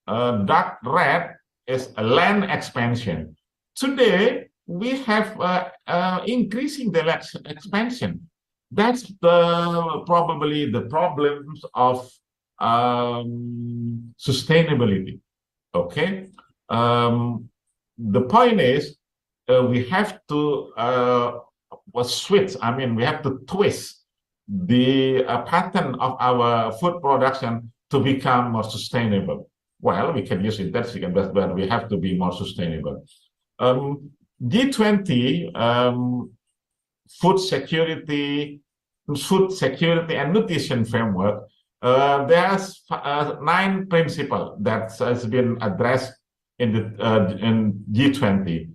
dark red is land expansion. Today, we have increasing the expansion. That's probably the problems of sustainability. Okay, the point is we have to switch. I mean, we have to twist the pattern of our food production to become more sustainable. Well, we can use intensive, but we have to be more sustainable. G20 food security and nutrition framework, there's 9 principles that has been addressed in the in G20.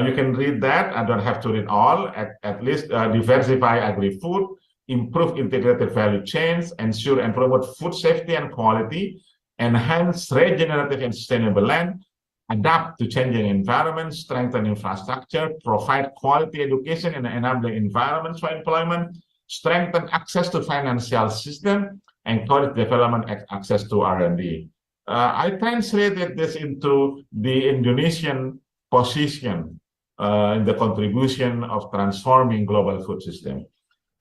You can read that. I don't have to read all. At least diversify agri-food, improve integrated value chains, ensure and promote food safety and quality, enhance regenerative and sustainable land, adapt to changing environment, strengthen infrastructure, provide quality education and enabling environments for employment, strengthen access to financial system, encourage development access to R&D. I translated this into the Indonesian position in the contribution of transforming global food system.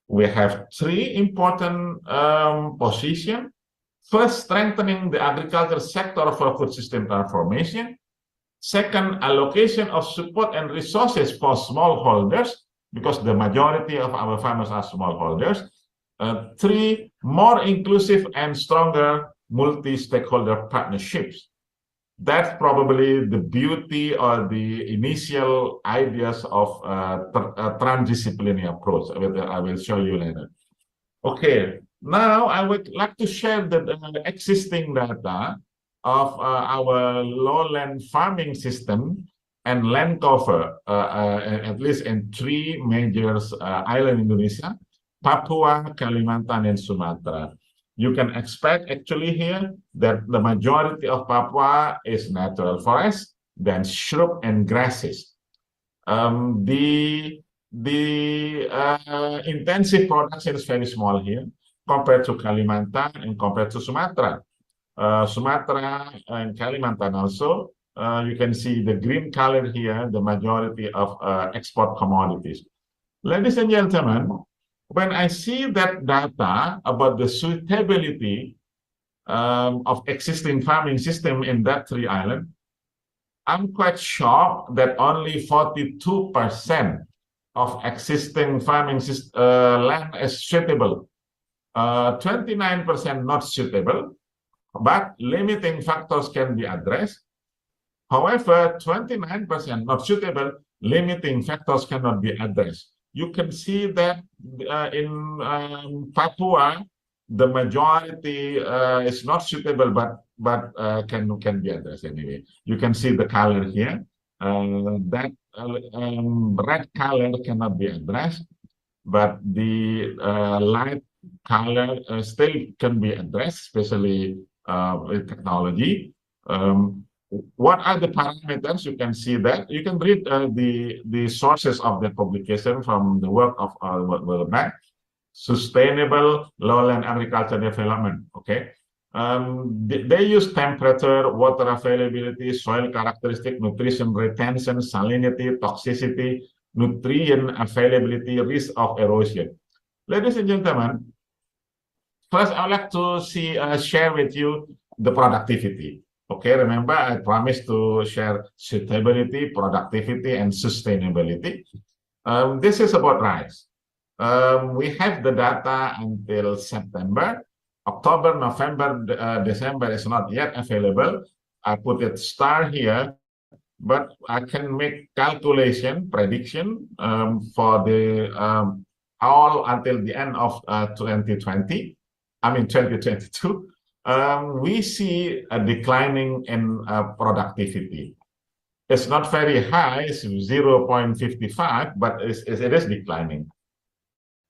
We have 3 important positions. First, strengthening the agriculture sector for food system transformation. Second, allocation of support and resources for smallholders, because the majority of our farmers are smallholders. 3, more inclusive and stronger multi-stakeholder partnerships. That's probably the beauty or the initial ideas of a transdisciplinary approach. I will show you later. Okay, now I would like to share the existing data of our lowland farming system and land cover, at least in 3 major islands in Indonesia: Papua, Kalimantan, and Sumatra. You can expect actually here that the majority of Papua is natural forest, then shrub and grasses. The intensive production is very small here compared to Kalimantan and compared to Sumatra. Sumatra and Kalimantan also, you can see the green color here, the majority of export commodities. Ladies and gentlemen, when I see that data about the suitability of existing farming system in that 3 islands, I'm quite shocked that only 42% of existing farming land is suitable. 29% not suitable, but limiting factors can be addressed. However, 29% not suitable, limiting factors cannot be addressed. You can see that in Papua, the majority is not suitable, but can be addressed anyway. You can see the color here. That red color cannot be addressed, but the light color still can be addressed, especially with technology. What are the parameters? You can see that. You can read the sources of the publication from the work of World Bank. Sustainable lowland agriculture development. Okay, they use temperature, water availability, soil characteristic, nutrition retention, salinity, toxicity, nutrient availability, risk of erosion. Ladies and gentlemen, first I would like to share with you the productivity. Okay, remember I promised to share suitability, productivity, and sustainability. This is about rice. We have the data until September. October, November, December is not yet available. I put it star here, but I can make calculation, prediction for the all until the end of 2022. We see a declining in productivity. It's not very high, it's 0.55, but it is declining.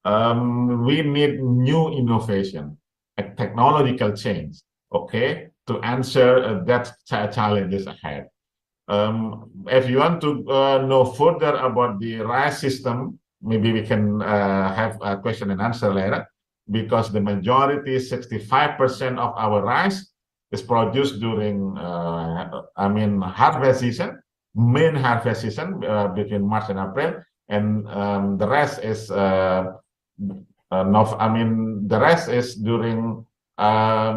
We need new innovation, a technological change, okay, to answer that challenges ahead. If you want to know further about the rice system, maybe we can have a question and answer later, because the majority, 65% of our rice is produced during, harvest season, main harvest season between March and April, and the rest is during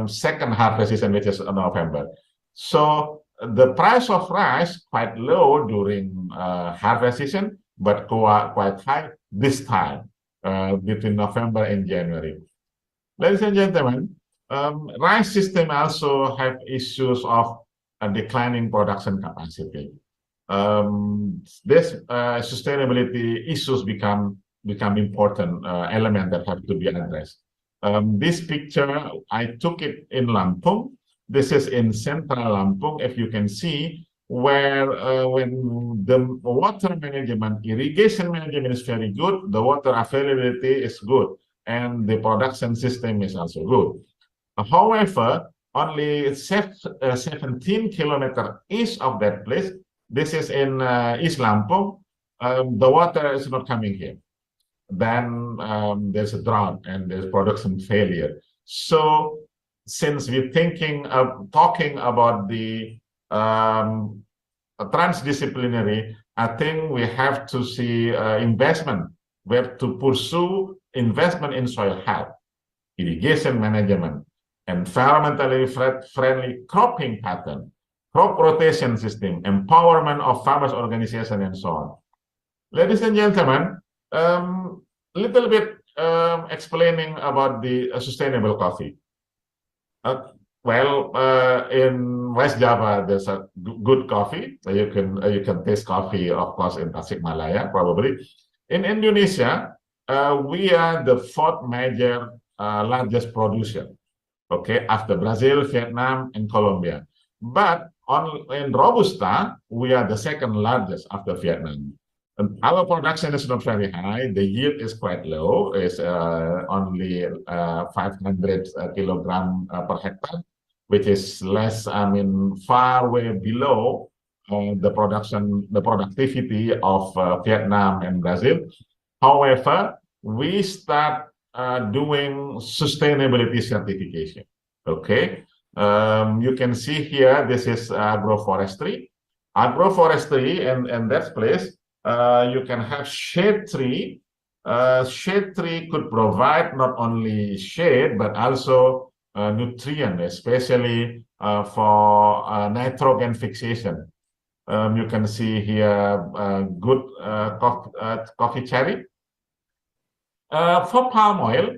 second harvest season, which is November. So the price of rice quite low during harvest season, but quite high this time between November and January. Ladies and gentlemen, rice system also have issues of a declining production capacity. this sustainability issues become important element that have to be addressed. This picture, I took it in Lampung. This is in central Lampung. If you can see, where when the water management, irrigation management is very good, the water availability is good, and the production system is also good. However, only 17 kilometers east of that place, this is in East Lampung, the water is not coming here. Then there's a drought and there's production failure. So since we're thinking of talking about the transdisciplinary, I think we have to see investment. We have to pursue investment in soil health, irrigation management, environmentally friendly cropping pattern, crop rotation system, empowerment of farmers organization, and so on. Ladies and gentlemen, little bit explaining about the sustainable coffee. In West Java, there's a good coffee. You can taste coffee, of course, in Tasikmalaya, probably. In Indonesia, we are the fourth major largest producer, okay, after Brazil, Vietnam, and Colombia. But in Robusta, we are the second largest after Vietnam. And our production is not very high. The yield is quite low. It's only 500 kilogram per hectare, which is less, far way below the productivity of Vietnam and Brazil. However, we start doing sustainability certification. Okay, you can see here, this is agroforestry. Agroforestry, and that place, you can have shade tree. Shade tree could provide not only shade, but also nutrient, especially for nitrogen fixation. You can see here good coffee cherry. For palm oil,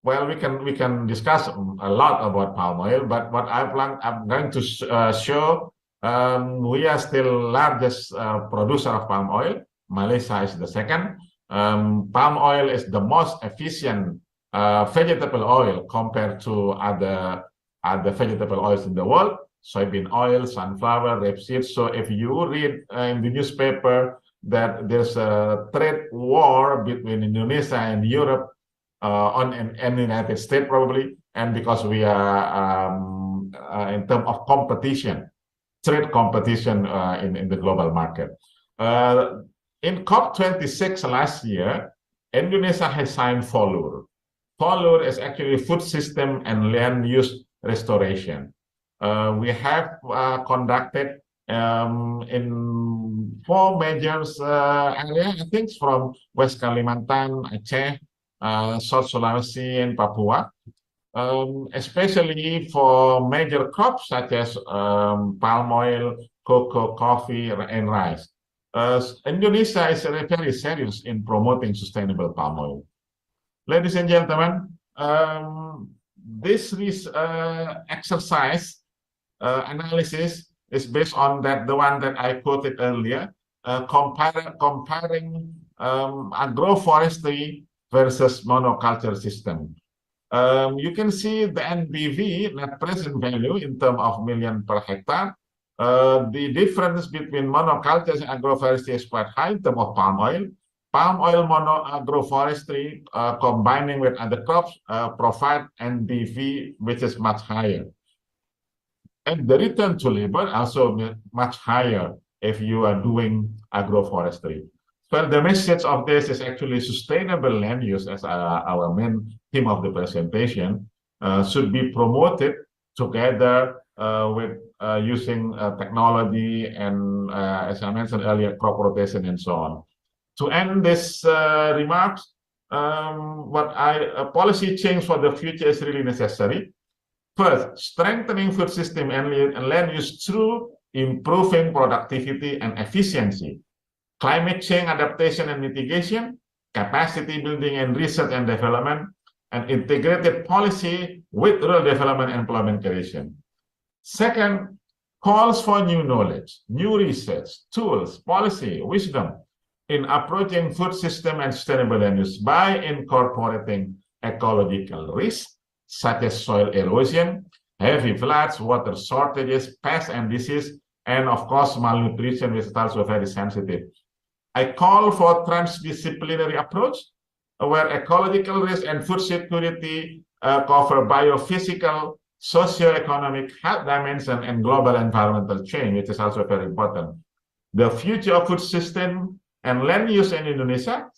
well, we can discuss a lot about palm oil, but what I'm going to show, we are still largest producer of palm oil. Malaysia is the second. Palm oil is the most efficient vegetable oil compared to other vegetable oils in the world. Soybean oil, sunflower, rapeseed. So if you read in the newspaper that there's a trade war between Indonesia and Europe and the United States probably, and because we are in terms of competition, trade competition in the global market. In COP26 last year, Indonesia has signed FOLUR. FOLUR is actually food system and land use restoration. We have conducted in 4 major areas, I think, from West Kalimantan, Aceh, South Sulawesi, and Papua, especially for major crops such as palm oil, cocoa, coffee, and rice. Indonesia is very serious in promoting sustainable palm oil. Ladies and gentlemen, this exercise analysis is based on the one that I quoted earlier, comparing agroforestry versus monoculture system. You can see the NPV, net present value, in terms of million per hectare. The difference between monoculture and agroforestry is quite high in terms of palm oil. Palm oil agroforestry combining with other crops provide NPV which is much higher. And the return to labor also much higher if you are doing agroforestry. So the message of this is actually sustainable land use, as our main theme of the presentation, should be promoted together with using technology and, as I mentioned earlier, crop rotation and so on. To end this remarks, a policy change for the future is really necessary. First, strengthening food system and land use through improving productivity and efficiency, climate change adaptation and mitigation, capacity building and research and development, and integrated policy with rural development and employment creation. Second, calls for new knowledge, new research, tools, policy, wisdom in approaching food system and sustainable land use by incorporating ecological risks such as soil erosion, heavy floods, water shortages, pests and disease, and of course malnutrition, which is also very sensitive. I call for transdisciplinary approach where ecological risk and food security cover biophysical, socioeconomic, health dimension, and global environmental change, which is also very important. The future of food system and land use in Indonesia,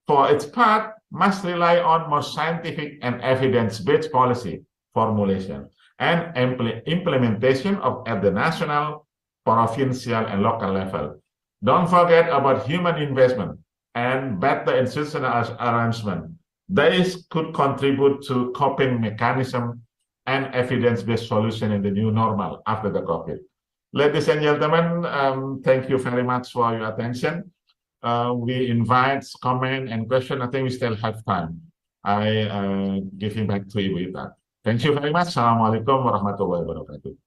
for its part, must rely on more scientific and evidence-based policy formulation and implementation at the national, provincial, and local level. Don't forget about human investment and better institutional arrangement. These could contribute to coping mechanism and evidence-based solution in the new normal after the COVID. Ladies and gentlemen, thank you very much for your attention. We invite comment and question. I think we still have time. I give it back to you with that. Thank you very much. Assalamualaikum warahmatullahi wabarakatuh.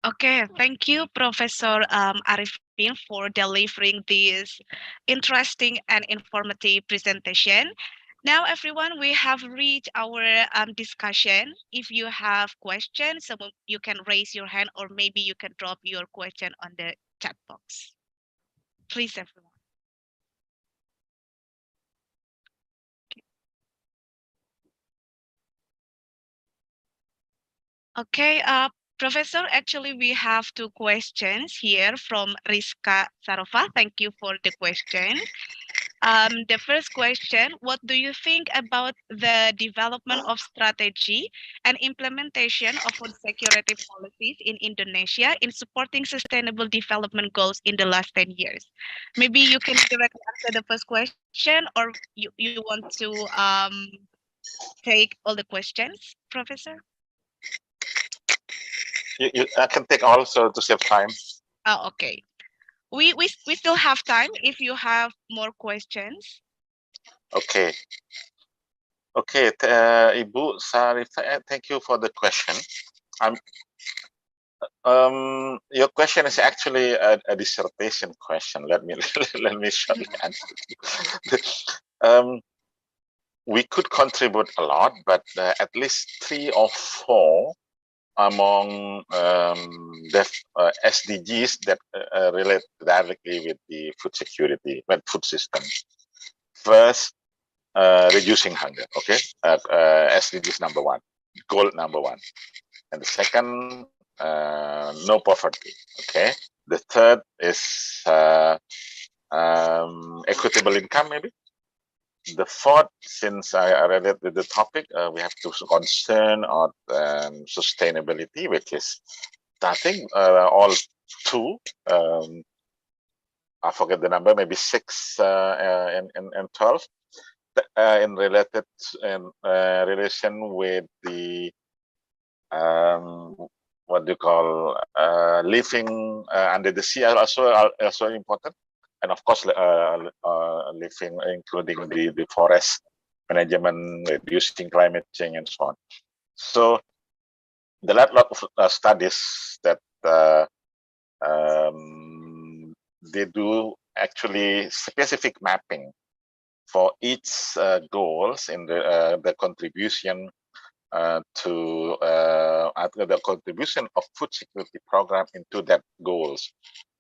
Okay, thank you, Professor Arifin, for delivering this interesting and informative presentation. Now, everyone, we have reached our discussion. If you have questions, you can raise your hand, or maybe you can drop your question on the chat box. Please, everyone. Okay, Professor, actually, we have two questions here from Rizka Sarofa. Thank you for the question. The first question, what do you think about the development of strategy and implementation of food security policies in Indonesia in supporting sustainable development goals in the last 10 years? Maybe you can directly answer the first question, or you want to take all the questions, Professor? I can take also to save time. Oh, okay. We still have time if you have more questions. Okay. Okay, Ibu Sarifah, thank you for the question. Your question is actually a dissertation question. Let me shortly answer. We could contribute a lot, but at least 3 or 4 among the SDGs that relate directly with the food security and food system. First, reducing hunger. Okay, SDGs number 1, goal number 1, and the second, no poverty. Okay, the third is equitable income, maybe. The fourth, since I related with the topic, we have to concern on sustainability, which is, I think, all 2. I forget the number, maybe 6 and 12. In relation with the what do you call living under the sea, also important. And of course, living, including the forest management, reducing climate change, and so on. So there are a lot of studies that they do actually specific mapping for each goals in the contribution to the contribution of food security program into that goals.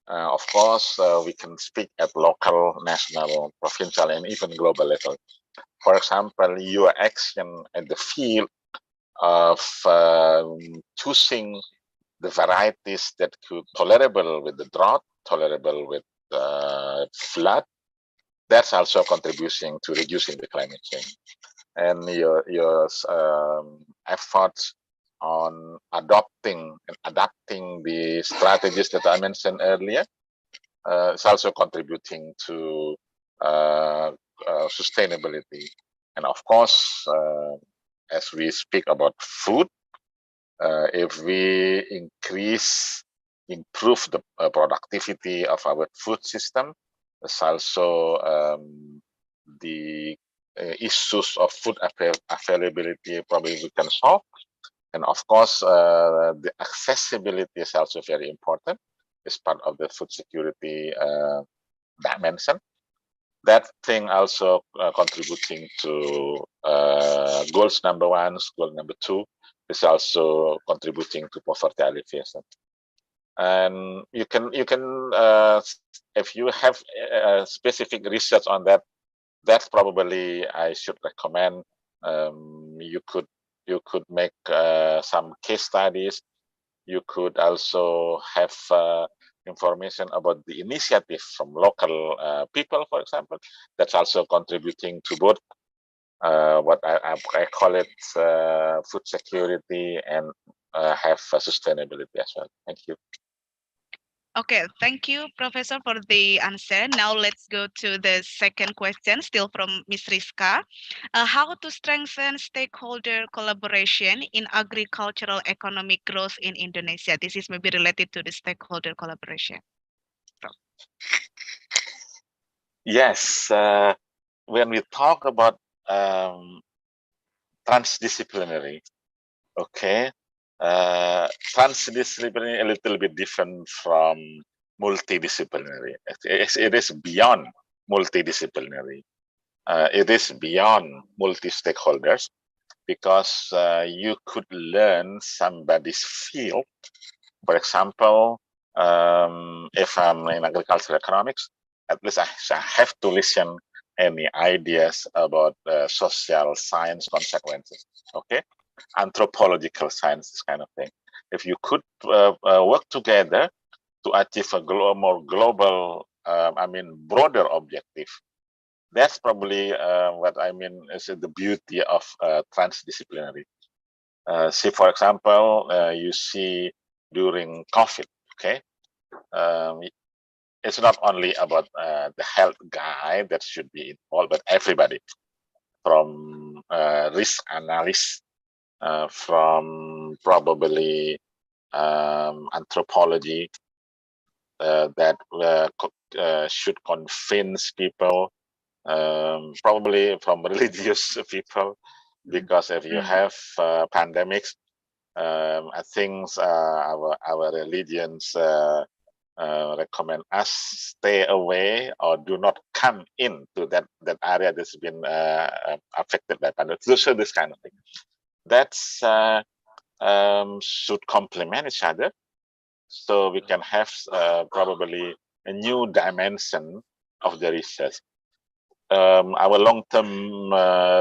Of course, we can speak at local, national, provincial, and even global level. For example, your action in the field of choosing the varieties that could tolerable with the drought, tolerable with flood, that's also contributing to reducing the climate change. And your efforts on adapting the strategies that I mentioned earlier is also contributing to sustainability. And of course, as we speak about food, if we improve the productivity of our food system, it's also the issues of food availability probably we can solve. And of course, the accessibility is also very important. It's part of the food security dimension. That thing also contributing to goals number 1, goal number 2 is also contributing to poverty alleviation. And you can if you have specific research on that, that's probably I should recommend. You could make some case studies. You could also have information about the initiative from local people, for example. That's also contributing to both what I call it food security and have sustainability as well. Thank you. Okay, thank you, Professor, for the answer. Now let's go to the second question, still from Ms. Rizka. How to strengthen stakeholder collaboration in agricultural economic growth in Indonesia? This is maybe related to the stakeholder collaboration. Yes, when we talk about transdisciplinary, okay, transdisciplinary a little bit different from multidisciplinary. It is beyond multidisciplinary. It is beyond multi-stakeholders because you could learn somebody's field. For example, if I'm in agricultural economics, at least I have to listen any ideas about social science consequences. Okay, anthropological science, this kind of thing. If you could work together to achieve a more global, broader objective, that's probably what I mean is the beauty of transdisciplinary. See, for example, you see during COVID, okay, it's not only about the health guy that should be involved, but everybody from risk analysts, from probably anthropology that should convince people, probably from religious people, because if you have pandemics, I think our religions recommend us stay away or do not come into that area that's been affected by pandemic. So this kind of thing. That's should complement each other, so we can have probably a new dimension of the research. Our long-term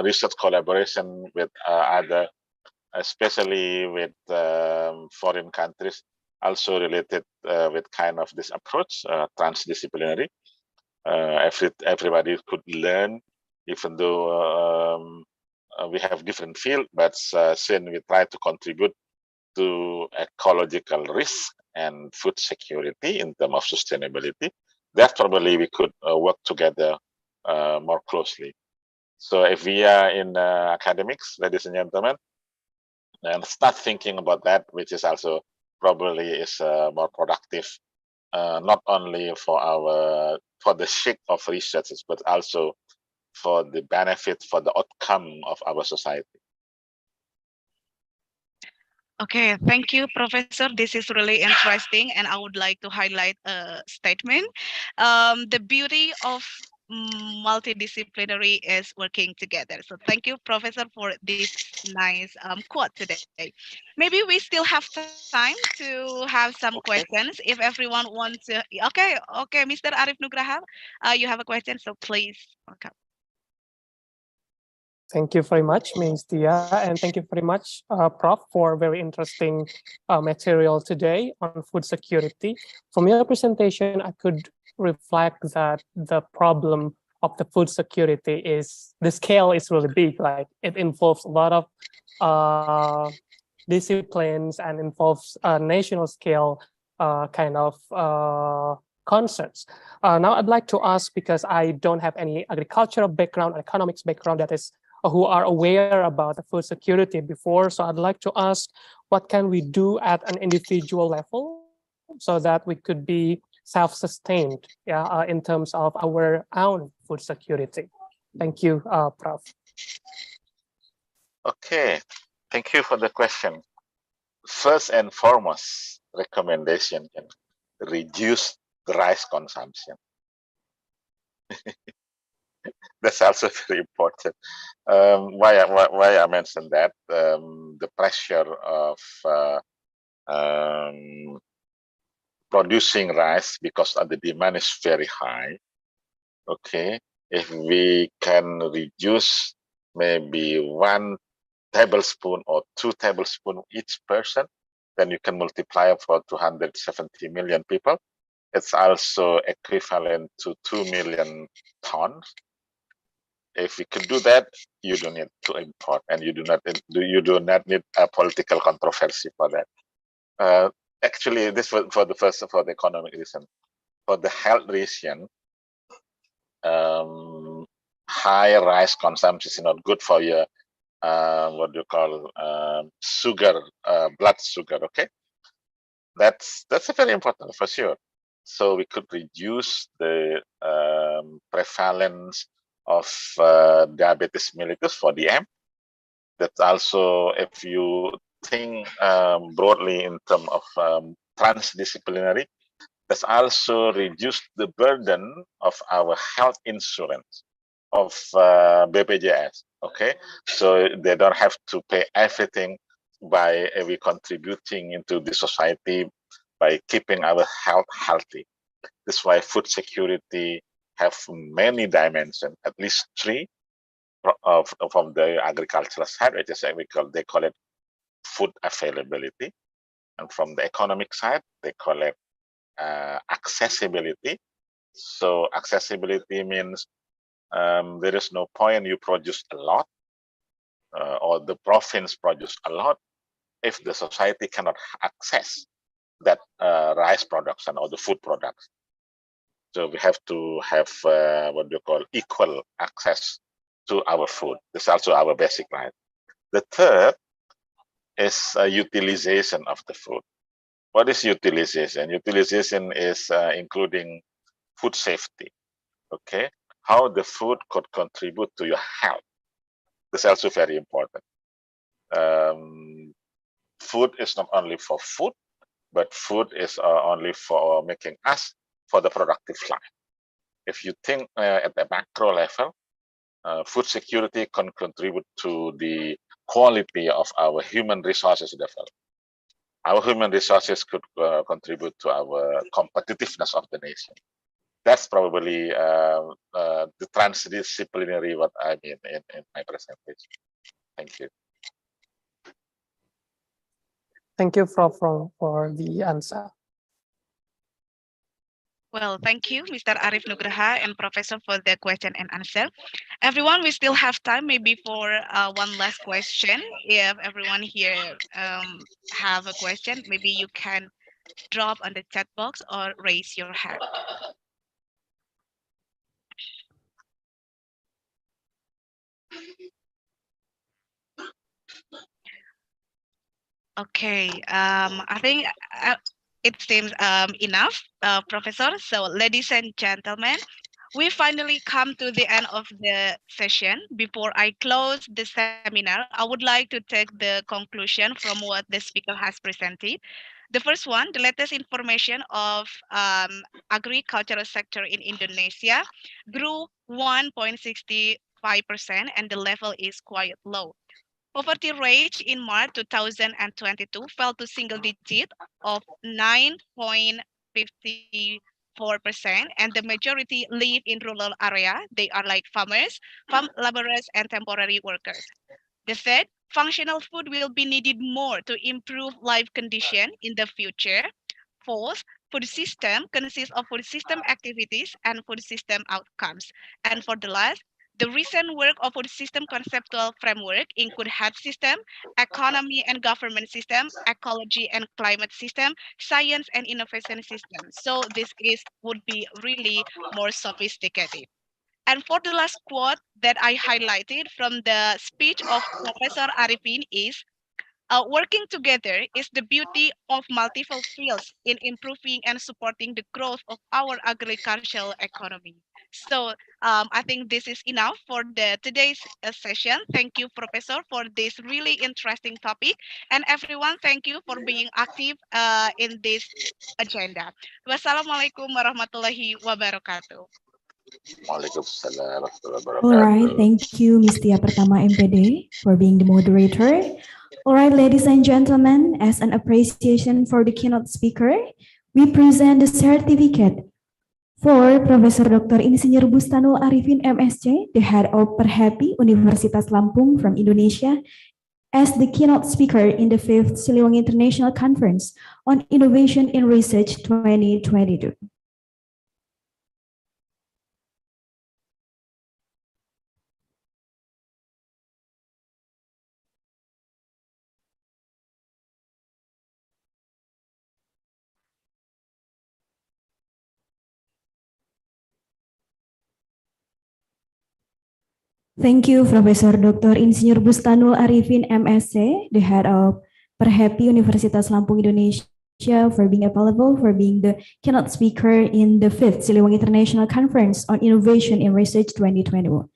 research collaboration with other, especially with foreign countries, also related with kind of this approach, transdisciplinary. Everybody could learn, even though we have different field, but since we try to contribute to ecological risk and food security in terms of sustainability, that probably we could work together more closely. So if we are in academics, ladies and gentlemen, and start thinking about that, which is also probably is more productive, not only for the sake of research, but also for the benefit, for the outcome of our society. Okay, thank you, Professor. This is really interesting, and I would like to highlight a statement. The beauty of multidisciplinary is working together. So thank you, Professor, for this nice quote today. Maybe we still have time to have some questions if everyone wants to. Okay, Mr. Arif Nugraha, you have a question, so please. Okay. Thank you very much, Ms. Tia, and thank you very much, Prof, for very interesting material today on food security. From your presentation, I could reflect that the problem of the food security is the scale is really big. Like it involves a lot of disciplines and involves a national scale kind of concerns. Now I'd like to ask, because I don't have any agricultural background, economics background that is who are aware about the food security before. So I'd like to ask, what can we do at an individual level so that we could be self-sustained in terms of our own food security? Thank you, Prof. Okay, thank you for the question. First and foremost recommendation can reduce the rice consumption. That's also very important. Why I mentioned that the pressure of producing rice because the demand is very high. Okay, if we can reduce maybe 1 tablespoon or 2 tablespoons each person, then you can multiply for 270 million people. It's also equivalent to 2 million tons. If we could do that, you don't need to import, and you do not need a political controversy for that. Actually, this for the economic reason. For the health reason, high rice consumption is not good for your what do you call sugar, blood sugar. Okay, that's very important for sure. So we could reduce the prevalence of diabetes mellitus for DM. That's also, if you think broadly in terms of transdisciplinary, that's also reduce the burden of our health insurance of BPJS. Okay, so they don't have to pay everything by we contributing into the society by keeping our health healthy. That's why food security have many dimensions, at least three from the agricultural side, which is they call it food availability, and from the economic side, they call it accessibility. So accessibility means there is no point you produce a lot or the province produce a lot if the society cannot access that rice production or the food products. So we have to have what do you call equal access to our food. This is also our basic right. The third is utilization of the food. What is utilization? Utilization is including food safety. Okay, how the food could contribute to your health. This is also very important. Food is not only for food, but food is only for making us for the productive life. If you think at the macro level, food security can contribute to the quality of our human resources development. Our human resources could contribute to our competitiveness of the nation. That's probably the transdisciplinary what I mean in my presentation. Thank you. Thank you, Prof, for the answer. Well, thank you, Mr. Arif Nugraha and Professor for the question and answer. Everyone, we still have time maybe for one last question. If everyone here have a question, maybe you can drop on the chat box or raise your hand. Okay, I think it seems enough, Professor. So, ladies and gentlemen, we finally come to the end of the session. Before I close the seminar, I would like to take the conclusion from what the speaker has presented. The first one, the latest information of agricultural sector in Indonesia grew 1.65%, and the level is quite low. Poverty rate in March 2022 fell to single digit of 9.54%, and the majority live in rural area. They are like farmers, farm laborers, and temporary workers. They said functional food will be needed more to improve life condition in the future. Fourth, food system consists of food system activities and food system outcomes. And for the last, the recent work of food system conceptual framework include health system, economy and government system, ecology and climate system, science and innovation system. So this would be really more sophisticated. And for the last quote that I highlighted from the speech of Professor Arifin is, working together is the beauty of multiple fields in improving and supporting the growth of our agricultural economy. So I think this is enough for the today's session. Thank you, Professor, for this really interesting topic. And everyone, thank you for being active in this agenda. Wassalamualaikum warahmatullahi wabarakatuh. Waalaikumsalam warahmatullahi All right, wabarakatuh. thank you, Ms. Tia Pertama MPD, for being the moderator. All right, ladies and gentlemen, as an appreciation for the keynote speaker, we present the certificate for Profesor Dr. Insinyur Bustanul Arifin MSc, the head of Perhapi Universitas Lampung from Indonesia, as the keynote speaker in the 5th Siliwangi International Conference on Innovation in Research 2022. Thank you, Profesor Dr. Insinyur Bustanul Arifin MSc, the head of Perhapi Universitas Lampung Indonesia, for being available, for being the keynote speaker in the 5th Siliwangi International Conference on Innovation in Research 2022.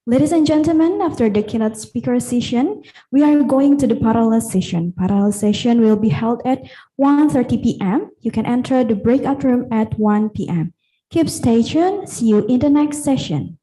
Ladies and gentlemen, after the keynote speaker session, we are going to the parallel session. Parallel session will be held at 1:30 p.m. You can enter the breakout room at 1 p.m. Keep stay tuned. See you in the next session.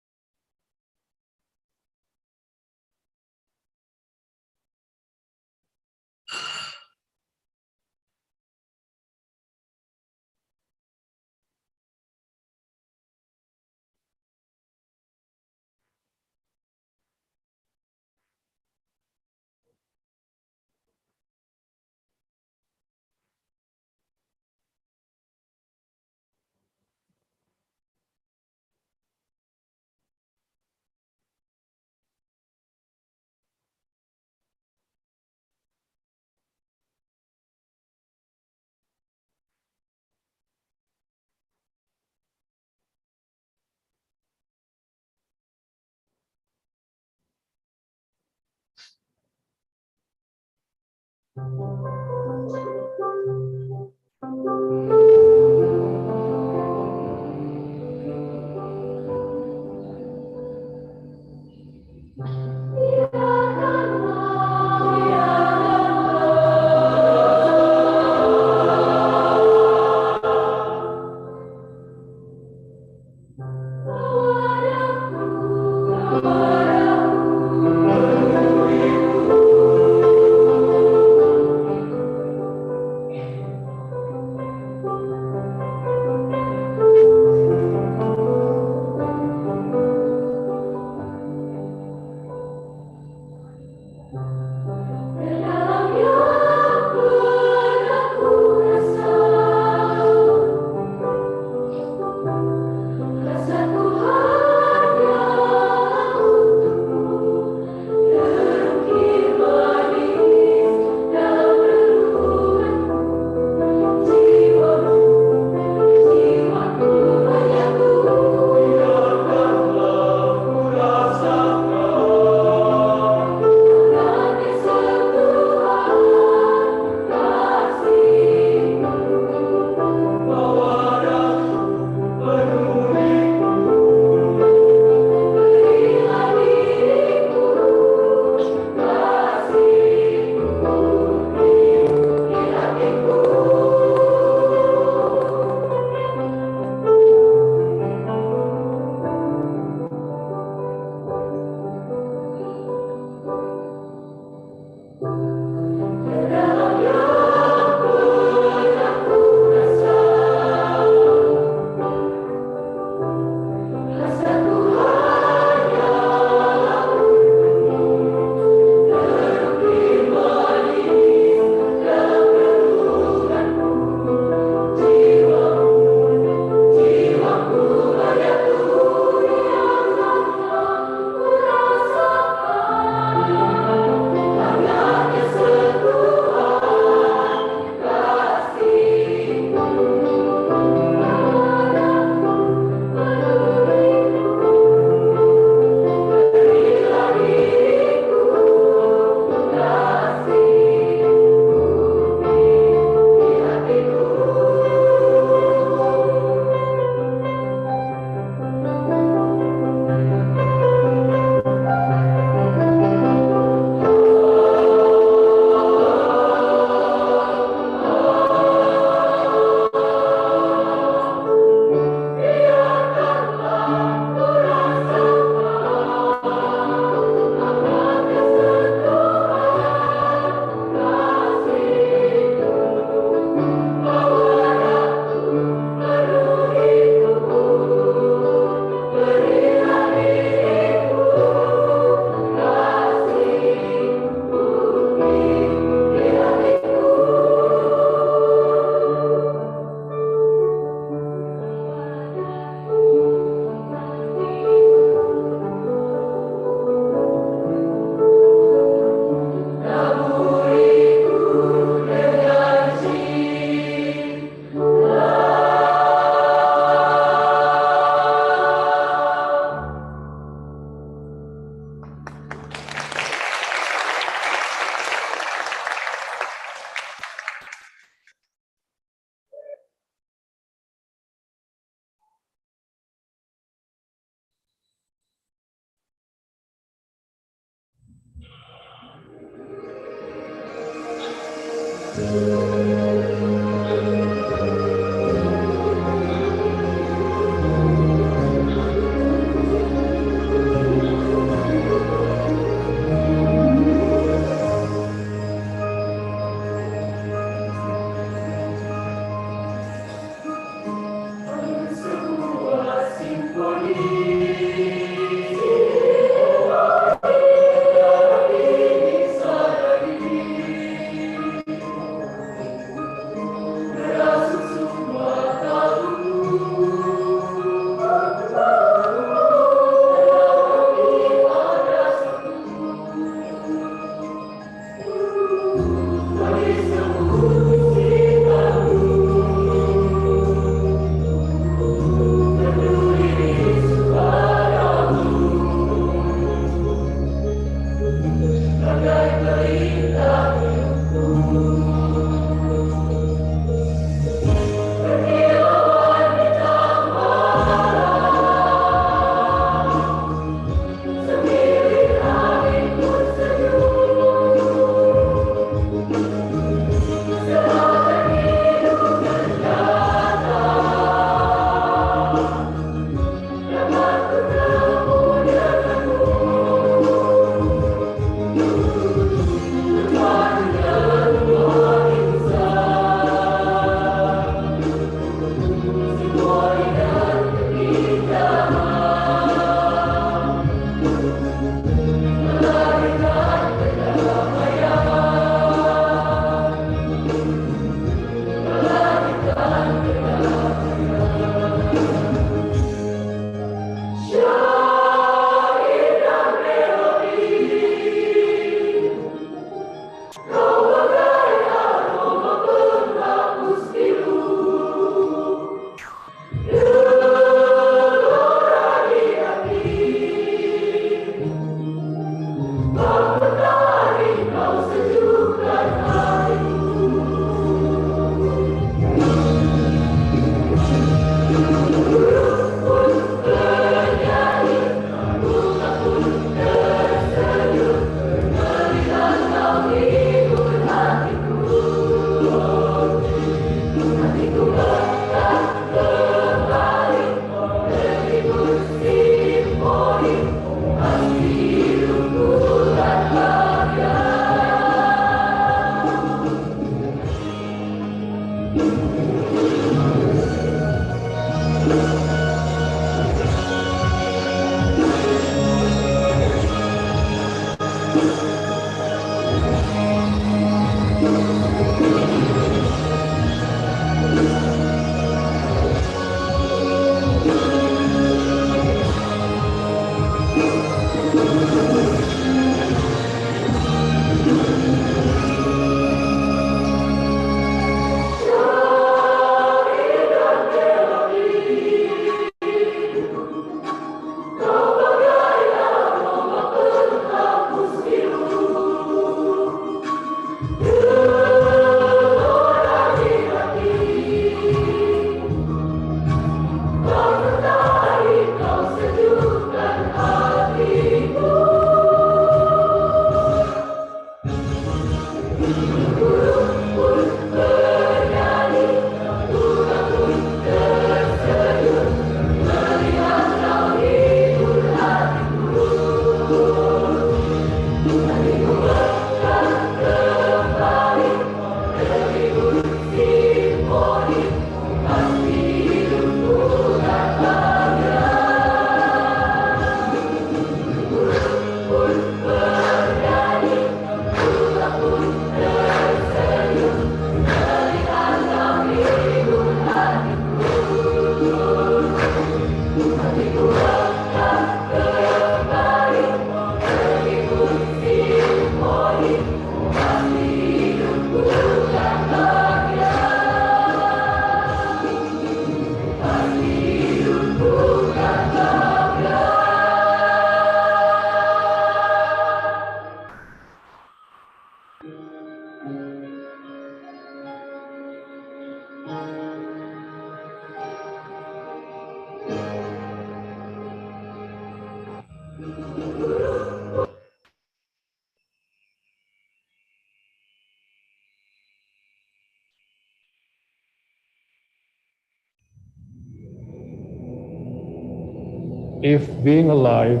If being alive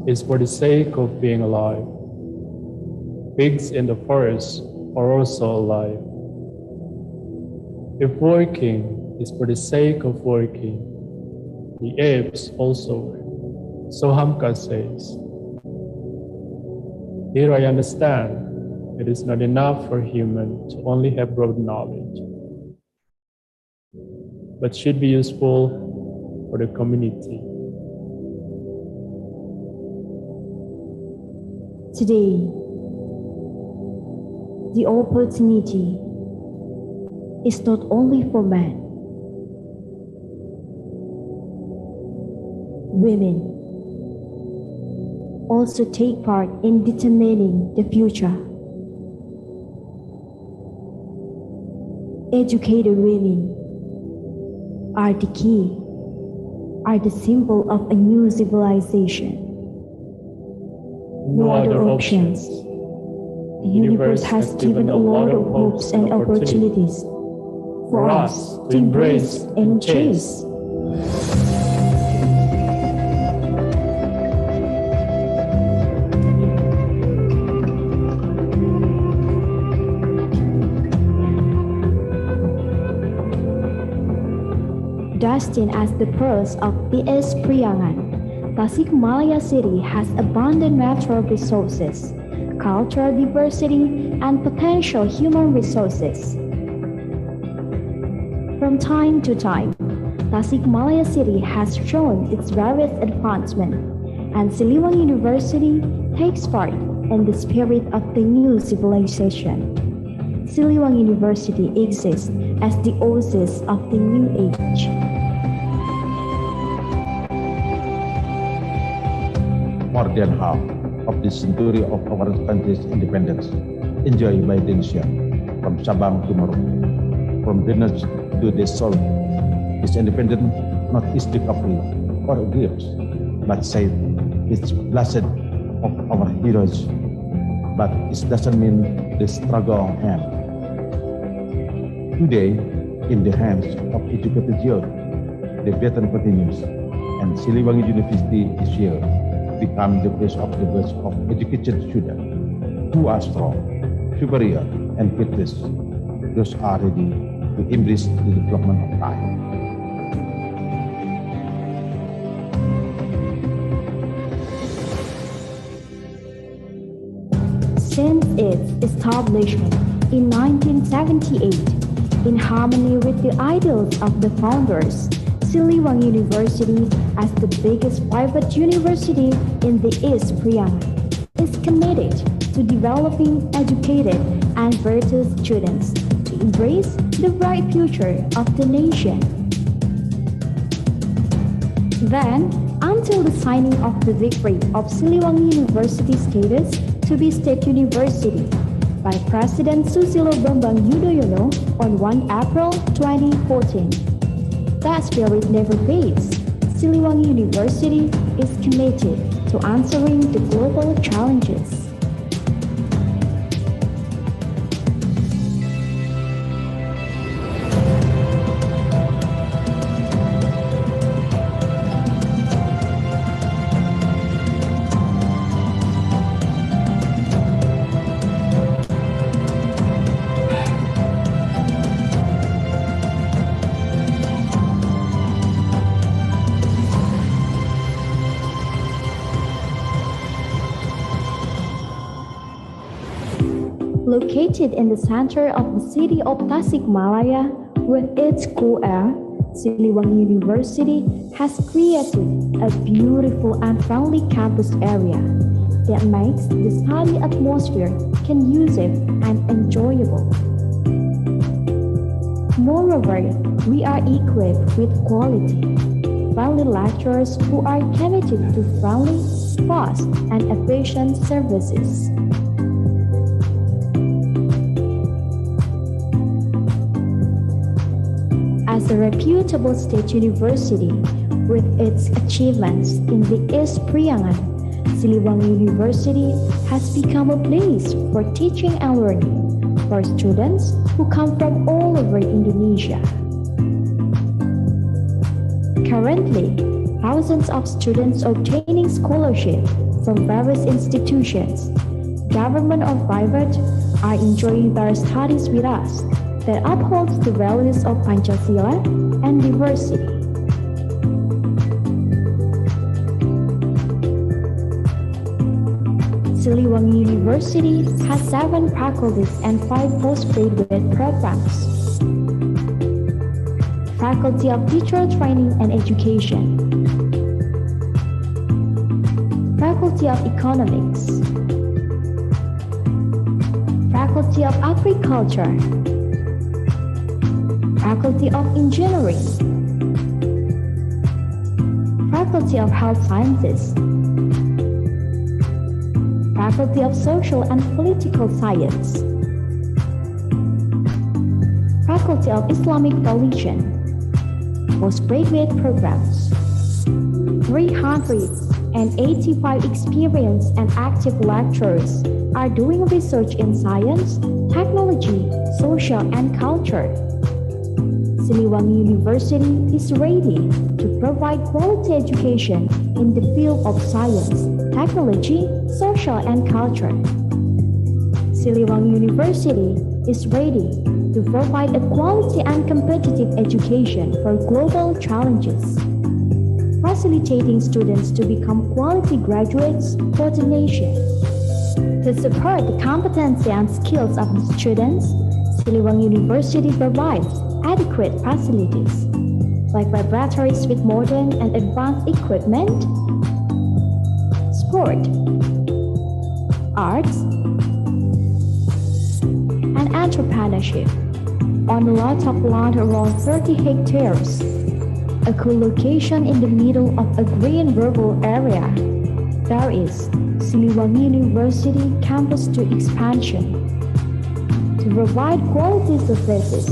is for the sake of being alive, pigs in the forest are also alive. If working is for the sake of working, the apes also work. So Hamka says, here I understand it is not enough for human to only have broad knowledge, but should be useful for the community. Today, the opportunity is not only for men. Women also take part in determining the future. Educated women are the key, are the symbol of a new civilization. No other options. The universe has given a lot of hopes and opportunities for us to embrace and chase. Destined as the pearls of PS Priangan, Tasikmalaya City has abundant natural resources, cultural diversity, and potential human resources. From time to time, Tasikmalaya City has shown its various advancements, and Siliwangi University takes part in the spirit of the new civilization. Siliwangi University exists as the oasis of the new age. More than half of the century of our country's independence enjoyed by Indonesia, from Sabang to Merauke, from Venus to the Sol. This independence not is recovery or gifts, but say it's blessed of our heroes. But it doesn't mean the struggle ends. Today, in the hands of educated youth, the baton continues, and Siliwangi University is here, become the place of the best of educated students who are strong, superior, and fearless. Those are ready to embrace the development of time. Since its establishment in 1978, in harmony with the ideals of the founders, Siliwangi University, as the biggest private university in the East Priangan, is committed to developing educated and virtuous students to embrace the bright future of the nation. Then, until the signing of the decree of Siliwangi University status to be State University by President Susilo Bambang Yudhoyono on 1 April 2014. That spirit never fades. Siliwangi University is committed to answering the global challenges. Located in the center of the city of Tasikmalaya, with its cool air, Siliwangi University has created a beautiful and friendly campus area that makes the study atmosphere conducive and enjoyable. Moreover, we are equipped with quality, friendly lecturers who are committed to friendly, fast, and efficient services. As a reputable state university with its achievements in the East Priangan, Siliwangi University has become a place for teaching and learning for students who come from all over Indonesia. Currently, thousands of students obtaining scholarship from various institutions, government or private, are enjoying their studies with us that upholds the values of Pancasila and diversity. Siliwangi University has 7 faculties and 5 postgraduate programs. Faculty of Teacher Training and Education, Faculty of Economics, Faculty of Agriculture, Faculty of Engineering, Faculty of Health Sciences, Faculty of Social and Political Science, Faculty of Islamic Religion, postgraduate programs, 385 experienced and active lecturers are doing research in science, technology, social, and culture. Siliwangi University is ready to provide quality education in the field of science, technology, social, and culture. Siliwangi University is ready to provide a quality and competitive education for global challenges, facilitating students to become quality graduates for the nation. To support the competency and skills of the students, Siliwangi University provides adequate facilities like laboratories with modern and advanced equipment, sport, arts, and entrepreneurship on a lot of land around 30 hectares, a cool location in the middle of a green rural area. There is Siliwangi University Campus 2 expansion. To provide quality services,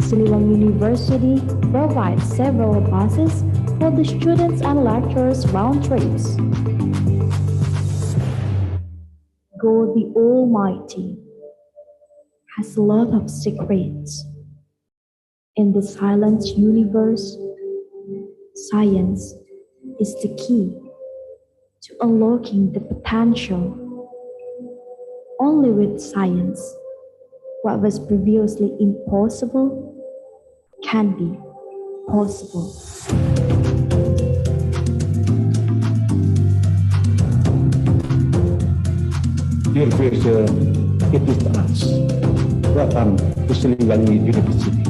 Siliwangi University provides several buses for the students and lecturers round trips. God the Almighty has a lot of secrets. In the silent universe, science is the key to unlocking the potential. Only with science, what was previously impossible can be possible. Dear future, it is us. Welcome to Siliwangi University.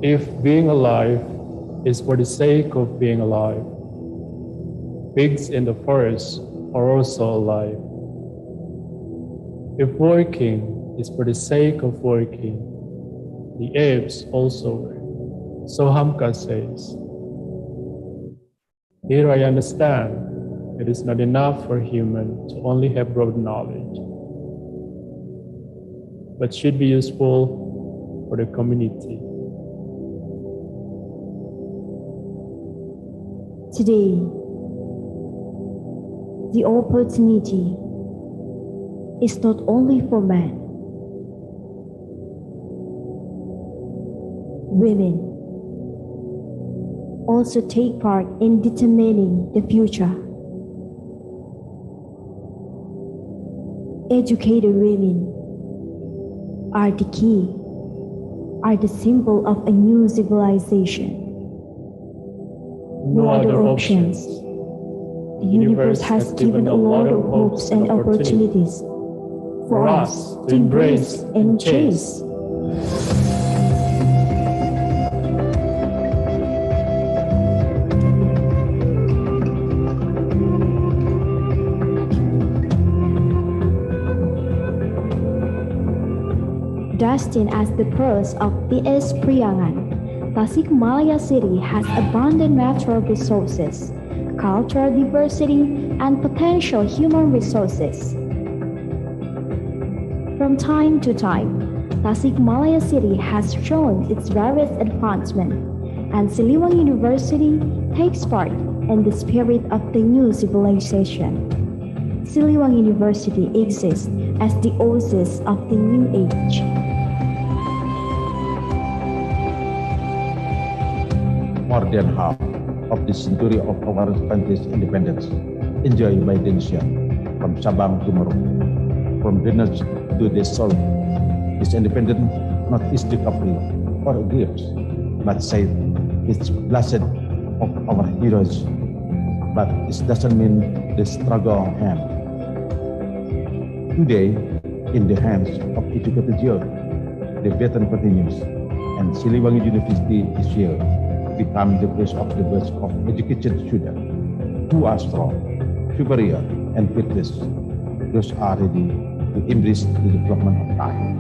If being alive is for the sake of being alive, pigs in the forest are also alive. If working is for the sake of working, the apes also work. So Hamka says, here I understand it is not enough for human to only have broad knowledge, but should be useful for the community. Today, the opportunity is not only for men. Women also take part in determining the future. Educated women are the key, are the symbol of a new civilization. No other options. The universe has given a lot of hopes and opportunities for us to embrace and chase. Destined as the pearls of PS Priangan, Tasikmalaya City has abundant natural resources, cultural diversity, and potential human resources. From time to time, Tasikmalaya City has shown its various advancements, and Siliwangi University takes part in the spirit of the new civilization. Siliwangi University exists as the oasis of the new age. More than half of the century of our country's independence enjoyed by Indonesia, from Sabang to Merauke, from the north to the south. This independence not is recovery or griefs, but say it's blessed of our heroes. But it doesn't mean the struggle ends. Today, in the hands of educated youth, the battle continues, and Siliwangi University is here to become the place of the best of educated students who are strong, superior, and fearless. Those are ready to embrace the development of time.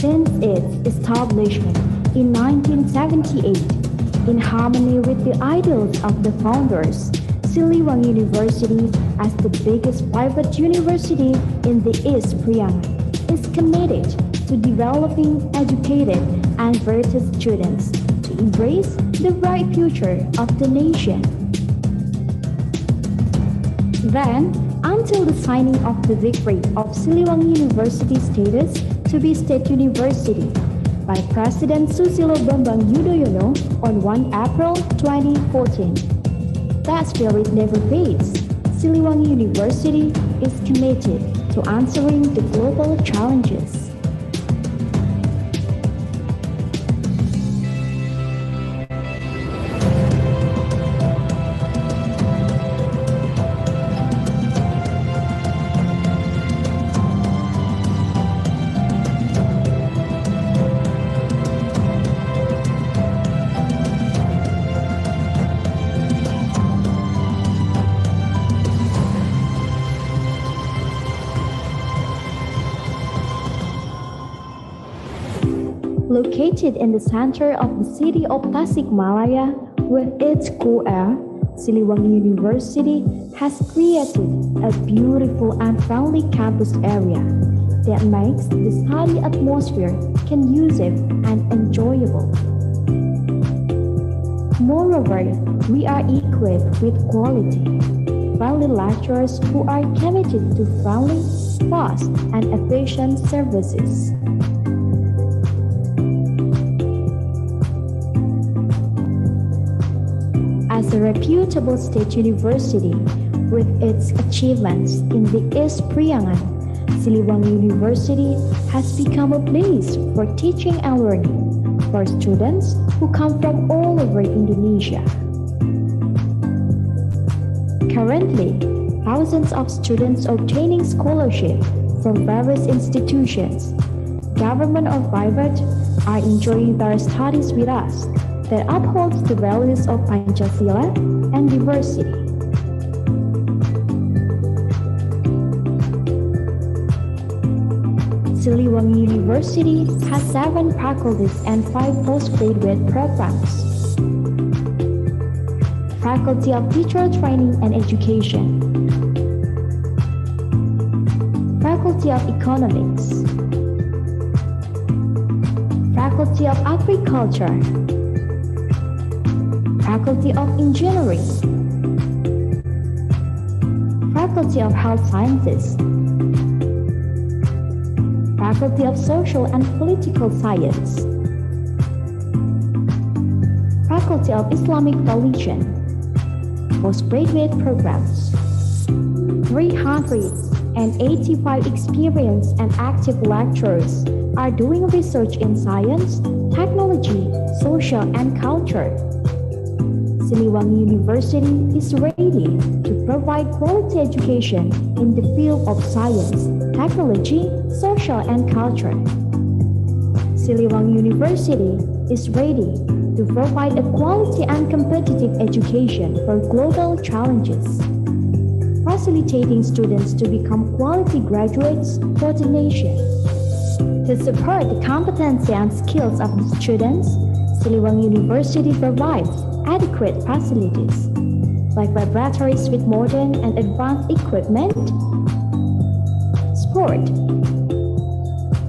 Since its establishment in 1978, in harmony with the ideals of the founders, Siliwangi University, as the biggest private university in the East Priangan, is committed to developing educated and virtuous students to embrace the bright future of the nation. Then, until the signing of the decree of Siliwangi University status to be State University by President Susilo Bambang Yudhoyono on 1 April 2014. That spirit never fades. Siliwangi University is committed to answering the global challenges. Located in the center of the city of Tasikmalaya, with its cool air, Siliwangi University has created a beautiful and friendly campus area that makes the study atmosphere conducive and enjoyable. Moreover, we are equipped with quality, friendly lecturers who are committed to friendly, fast, and efficient services. As a reputable state university with its achievements in the East Priangan, Siliwangi University has become a place for teaching and learning for students who come from all over Indonesia. Currently, thousands of students obtaining scholarship from various institutions, government or private, are enjoying their studies with us that upholds the values of Pancasila and diversity. Siliwangi University has 7 faculties and 5 postgraduate programs. Faculty of Teacher Training and Education, Faculty of Economics, Faculty of Agriculture, Faculty of Engineering, Faculty of Health Sciences, Faculty of Social and Political Science, Faculty of Islamic Religion, postgraduate programs, 385 experienced and active lecturers are doing research in science, technology, social, and culture. Siliwangi University is ready to provide quality education in the field of science, technology, social, and culture. Siliwangi University is ready to provide a quality and competitive education for global challenges, facilitating students to become quality graduates for the nation. To support the competency and skills of the students, Siliwangi University provides adequate facilities, like laboratories with modern and advanced equipment, sport,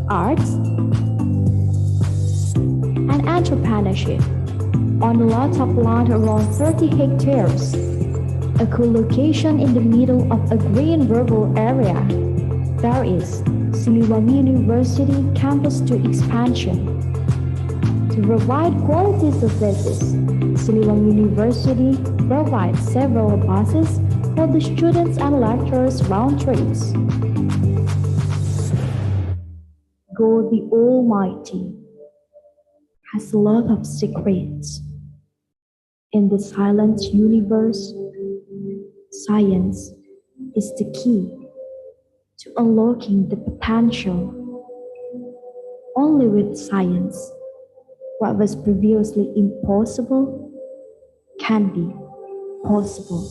arts, and entrepreneurship on a lot of land around 30 hectares, a cool location in the middle of a green rural area. There is Siliwangi University Campus 2 expansion. To provide quality services, Siliwangi University provides several buses for the students and lecturers round trips. God the Almighty has a lot of secrets. In the silent universe, science is the key to unlocking the potential. Only with science, what was previously impossible can be possible.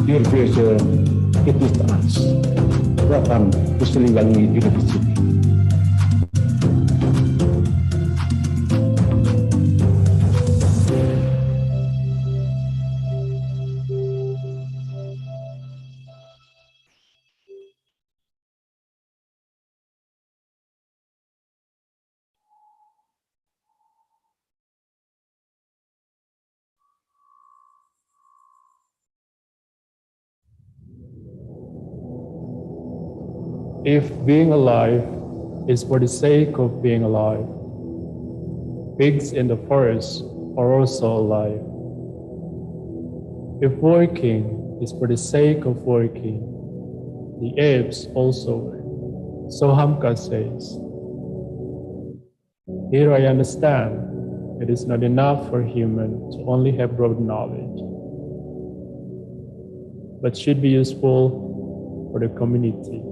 Dear future, it is us. Welcome to Siliwangi University. If being alive is for the sake of being alive, pigs in the forest are also alive. If working is for the sake of working, the apes also work. So Hamka says, here I understand it is not enough for human to only have broad knowledge, but should be useful for the community.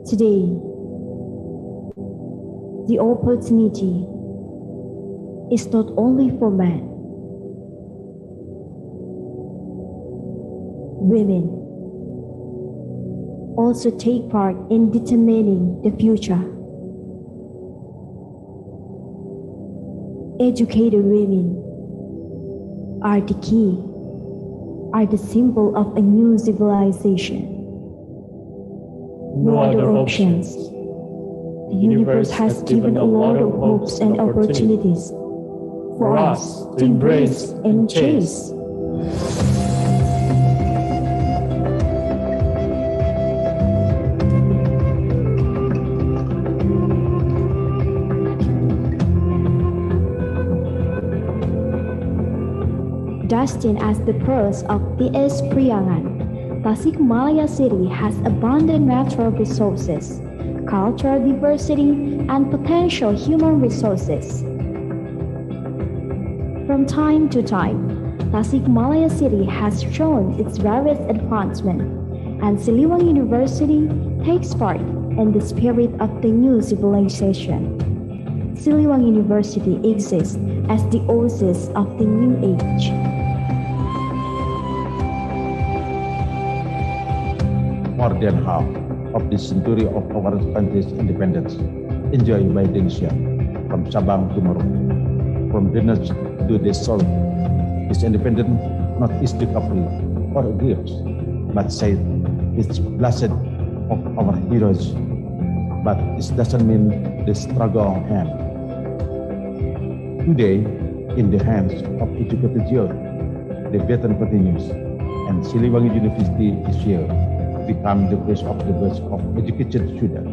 Today, the opportunity is not only for men. Women also take part in determining the future. Educated women are the key, are the symbol of a new civilization. No other options. The universe has given a lot of hopes and opportunities for us to embrace and chase. Destined as the pearls of TS Priangan, Tasikmalaya City has abundant natural resources, cultural diversity, and potential human resources. From time to time, Tasikmalaya City has shown its various advancements, and Siliwangi University takes part in the spirit of the new civilization. Siliwangi University exists as the oasis of the new age. More than half of the century of our country's independence enjoyed by Indonesia, from Sabang to Merauke, from the north to the south. This independence not is recovery or gifts, but said it's blessed of our heroes. But it doesn't mean the struggle ends. Today, in the hands of educated youth, the baton continues, and Siliwangi University is here. Become the place of the best of educated students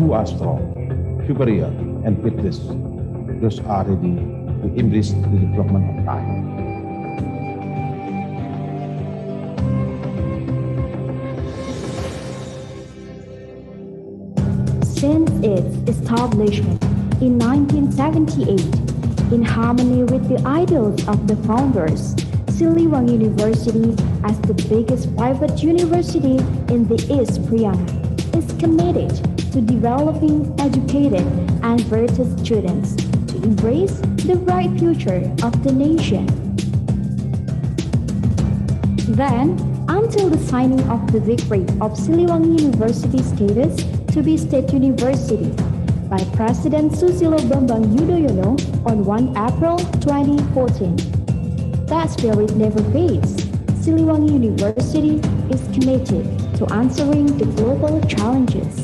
who are strong, superior, and fearless. Those are ready to embrace the development of time. Since its establishment in 1978, in harmony with the ideals of the founders, Siliwangi University, as the biggest private university in the East Priangan, is committed to developing educated and virtuous students to embrace the bright future of the nation. Then, until the signing of the decree of Siliwangi University status to be state university by President Susilo Bambang Yudhoyono on 1 April 2014. That spirit never fades. Siliwangi University is committed to answering the global challenges.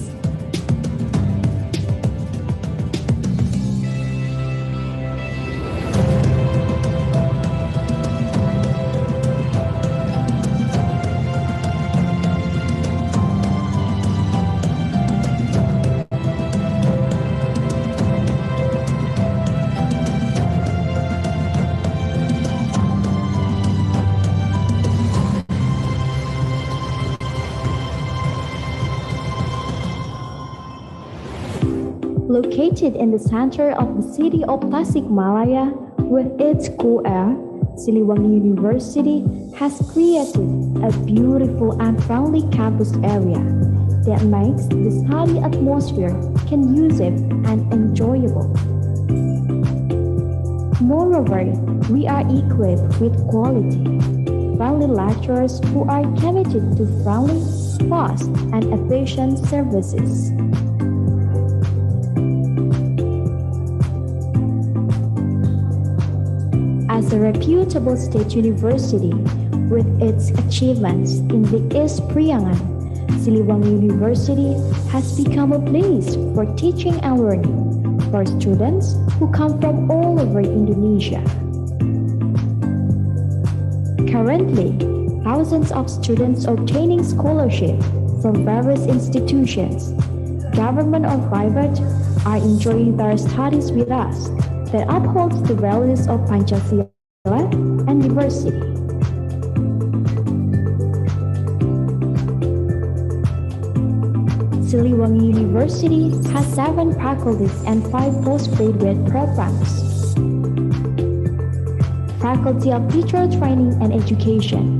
Located in the center of the city of Tasikmalaya, with its cool air, Siliwangi University has created a beautiful and friendly campus area that makes the study atmosphere conducive and enjoyable. Moreover, we are equipped with quality, friendly lecturers who are committed to friendly, fast, and efficient services. As a reputable state university with its achievements in the East Priangan, Siliwangi University has become a place for teaching and learning for students who come from all over Indonesia. Currently, thousands of students obtaining scholarship from various institutions, government or private, are enjoying their studies with us that upholds the values of Pancasila and diversity. Siliwangi University has 7 faculties and 5 postgraduate programs. Faculty of Teacher Training and Education,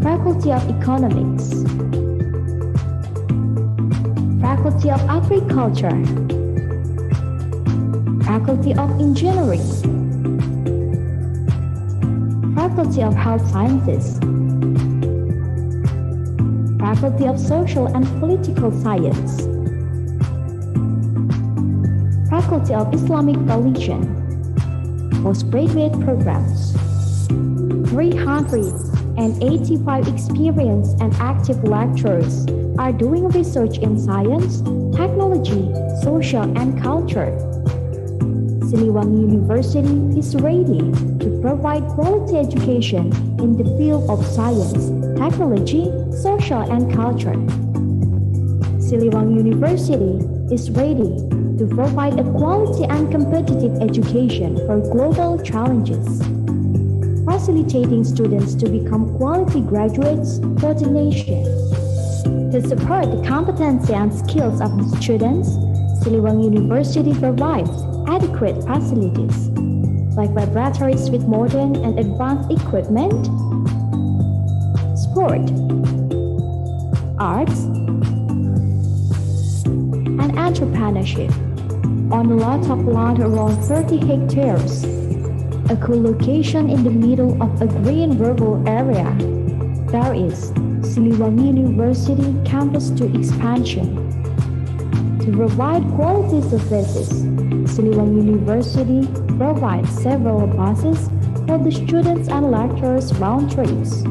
Faculty of Economics, Faculty of Agriculture, Faculty of Engineering, Faculty of Health Sciences, Faculty of Social and Political Science, Faculty of Islamic Religion, postgraduate programs, 385 experienced and active lecturers are doing research in science, technology, social, and culture. Siliwangi University is ready to provide quality education in the field of science, technology, social, and culture. Siliwangi University is ready to provide a quality and competitive education for global challenges, facilitating students to become quality graduates for the nation. To support the competency and skills of the students, Siliwangi University provides adequate facilities, like laboratories with modern and advanced equipment, sport, arts, and entrepreneurship on a lot of land around 30 hectares, a cool location in the middle of a green rural area. There is Siliwangi University Campus 2 expansion. To provide quality services, Siliwangi University provides several buses for the students and lecturers round trips.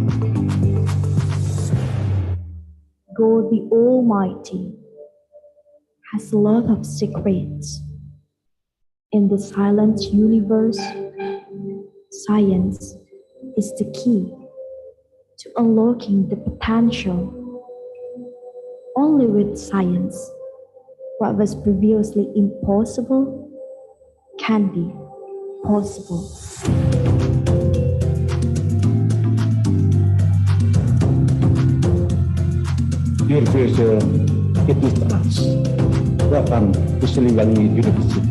God the Almighty has a lot of secrets. In the silent universe, science is the key to unlocking the potential. Only with science, what was previously impossible can be possible. Dear future, it is us. Welcome to Siliwangi University.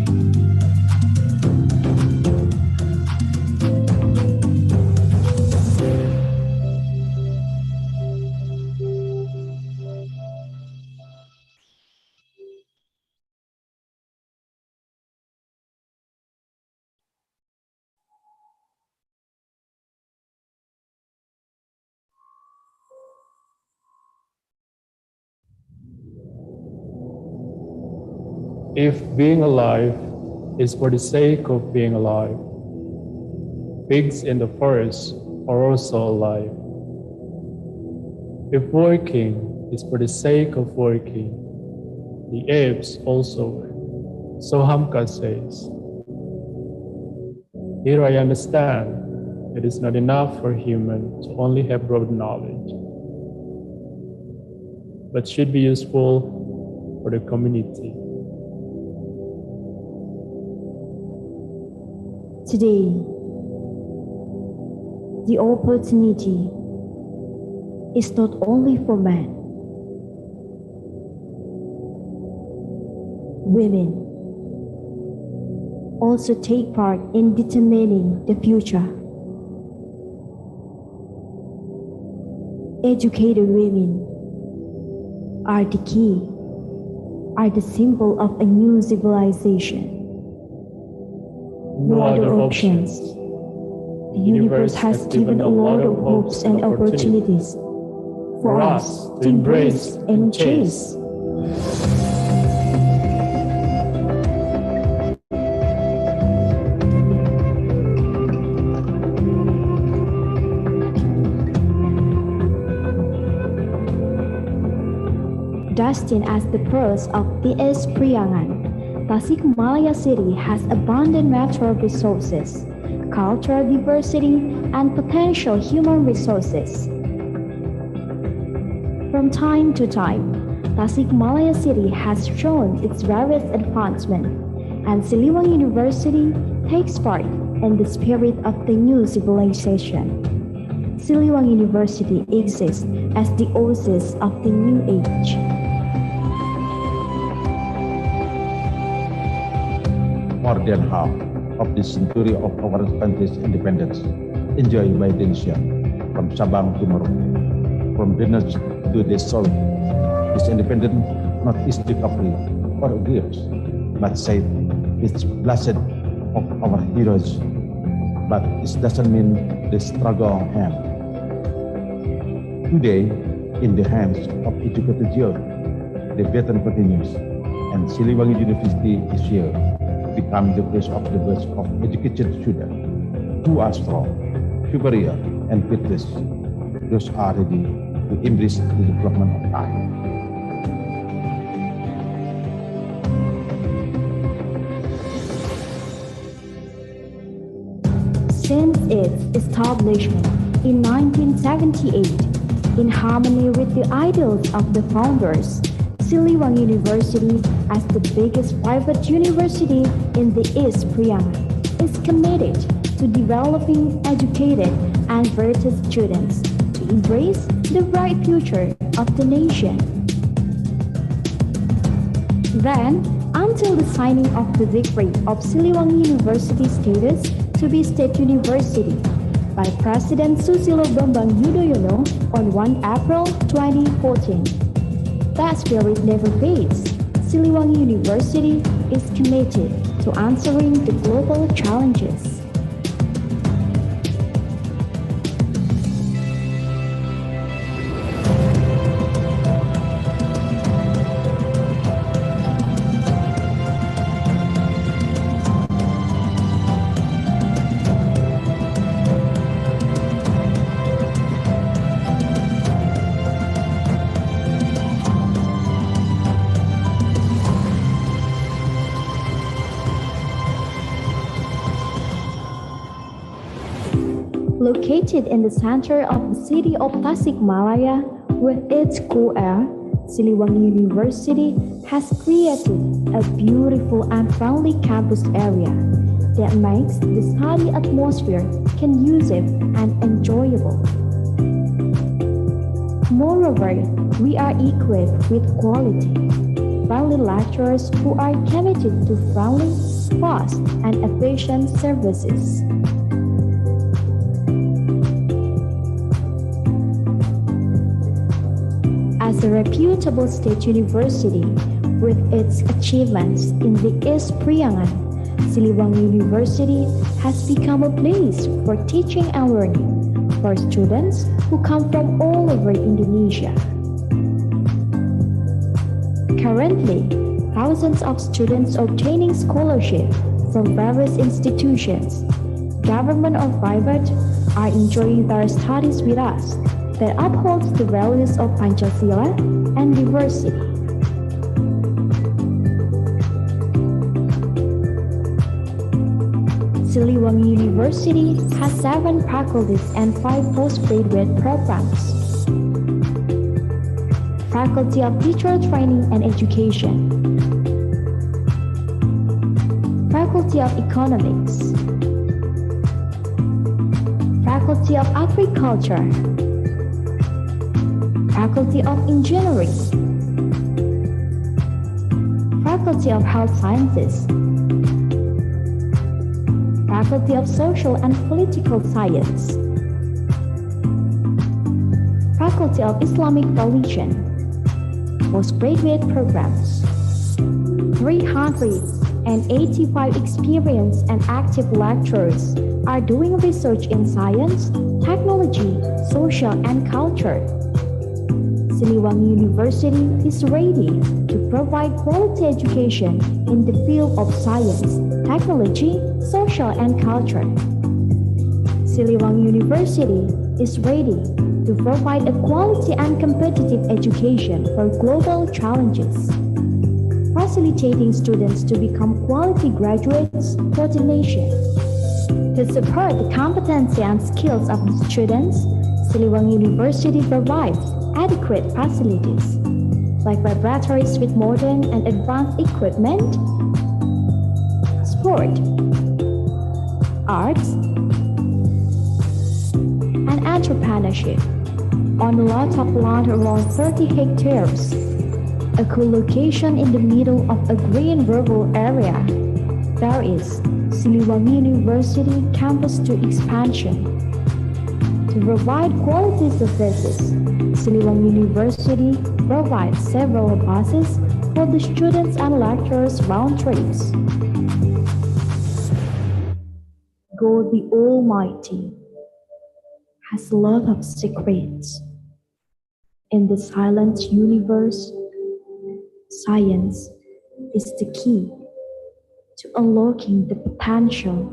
If being alive is for the sake of being alive, pigs in the forest are also alive. If working is for the sake of working, the apes also work. So Hamka says, here I understand it is not enough for human to only have broad knowledge, but should be useful for the community. Today, the opportunity is not only for men. Women also take part in determining the future. Educated women are the key, are the symbol of a new civilization. No other options. The universe has given a lot of hopes and opportunities for us to embrace and chase. Destined as the birth of the East Priangan, Tasikmalaya City has abundant natural resources, cultural diversity, and potential human resources. From time to time, Tasikmalaya City has shown its various advancement, and Siliwangi University takes part in the spirit of the new civilization. Siliwangi University exists as the oasis of the new age. More than half of the century of our country's independence enjoyed by Indonesia, from Sabang to Merauke, from Venus to the Sol. This independence not is recovery or gifts, but said it's blessed of our heroes, but it doesn't mean the struggle ends. Today, in the hands of educated youth, the battle continues, and Siliwangi University is here to become the place of the best of educated students who are strong, superior, and fearless. Those are ready to embrace the development of time. Since its establishment in 1978, in harmony with the ideals of the founders, Siliwangi University, as the biggest private university in the East Priangan, is committed to developing educated and versatile students to embrace the bright future of the nation. Then, until the signing of the decree of Siliwangi University status to be State University by President Susilo Bambang Yudhoyono on 1 April 2014. That spirit never fades. Siliwangi University is committed to answering the global challenges. Located in the center of the city of Tasikmalaya, with its cool air, Siliwangi University has created a beautiful and friendly campus area that makes the study atmosphere conducive and enjoyable. Moreover, we are equipped with quality, friendly lecturers who are committed to friendly, fast, and efficient services. As a reputable state university with its achievements in the East Priangan, Siliwangi University has become a place for teaching and learning for students who come from all over Indonesia. Currently, thousands of students obtaining scholarship from various institutions, government or private, are enjoying their studies with us that upholds the values of Pancasila and diversity. Siliwangi University has 7 faculties and 5 postgraduate programs. Faculty of Teacher Training and Education, Faculty of Economics, Faculty of Agriculture, Faculty of Engineering, Faculty of Health Sciences, Faculty of Social and Political Science, Faculty of Islamic Religion, postgraduate programs. 385 experienced and active lecturers are doing research in science, technology, social, and culture. Siliwangi University is ready to provide quality education in the field of science, technology, social, and culture. Siliwangi University is ready to provide a quality and competitive education for global challenges, facilitating students to become quality graduates for the nation. To support the competency and skills of the students, Siliwangi University provides adequate facilities like laboratories with modern and advanced equipment, sport, arts, and entrepreneurship on a lot of land around 30 hectares, a cool location in the middle of a green rural area. There is Siliwangi University Campus 2 expansion. To provide quality services, Siliwangi University provides several buses for the students and lecturers round trips. God the Almighty has a lot of secrets. In the silent universe, science is the key to unlocking the potential.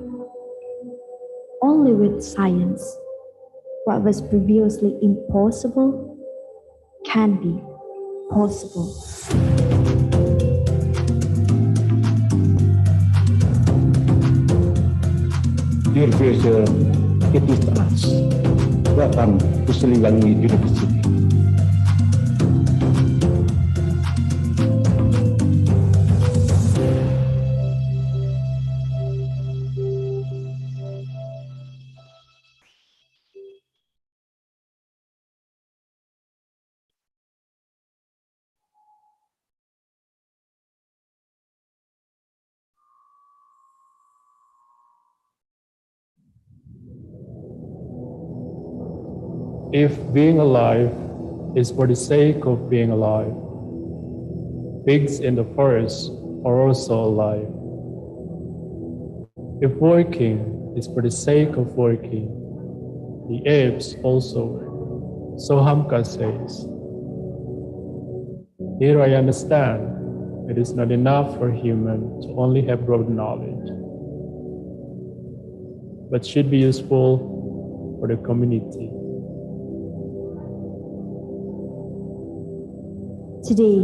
Only with science, what was previously impossible can be possible. Dear pleasure, it is us. Welcome to Siliwangi University. If being alive is for the sake of being alive, pigs in the forest are also alive. If working is for the sake of working, the apes also work. So Hamka says, here I understand it is not enough for human to only have broad knowledge, but should be useful for the community. Today,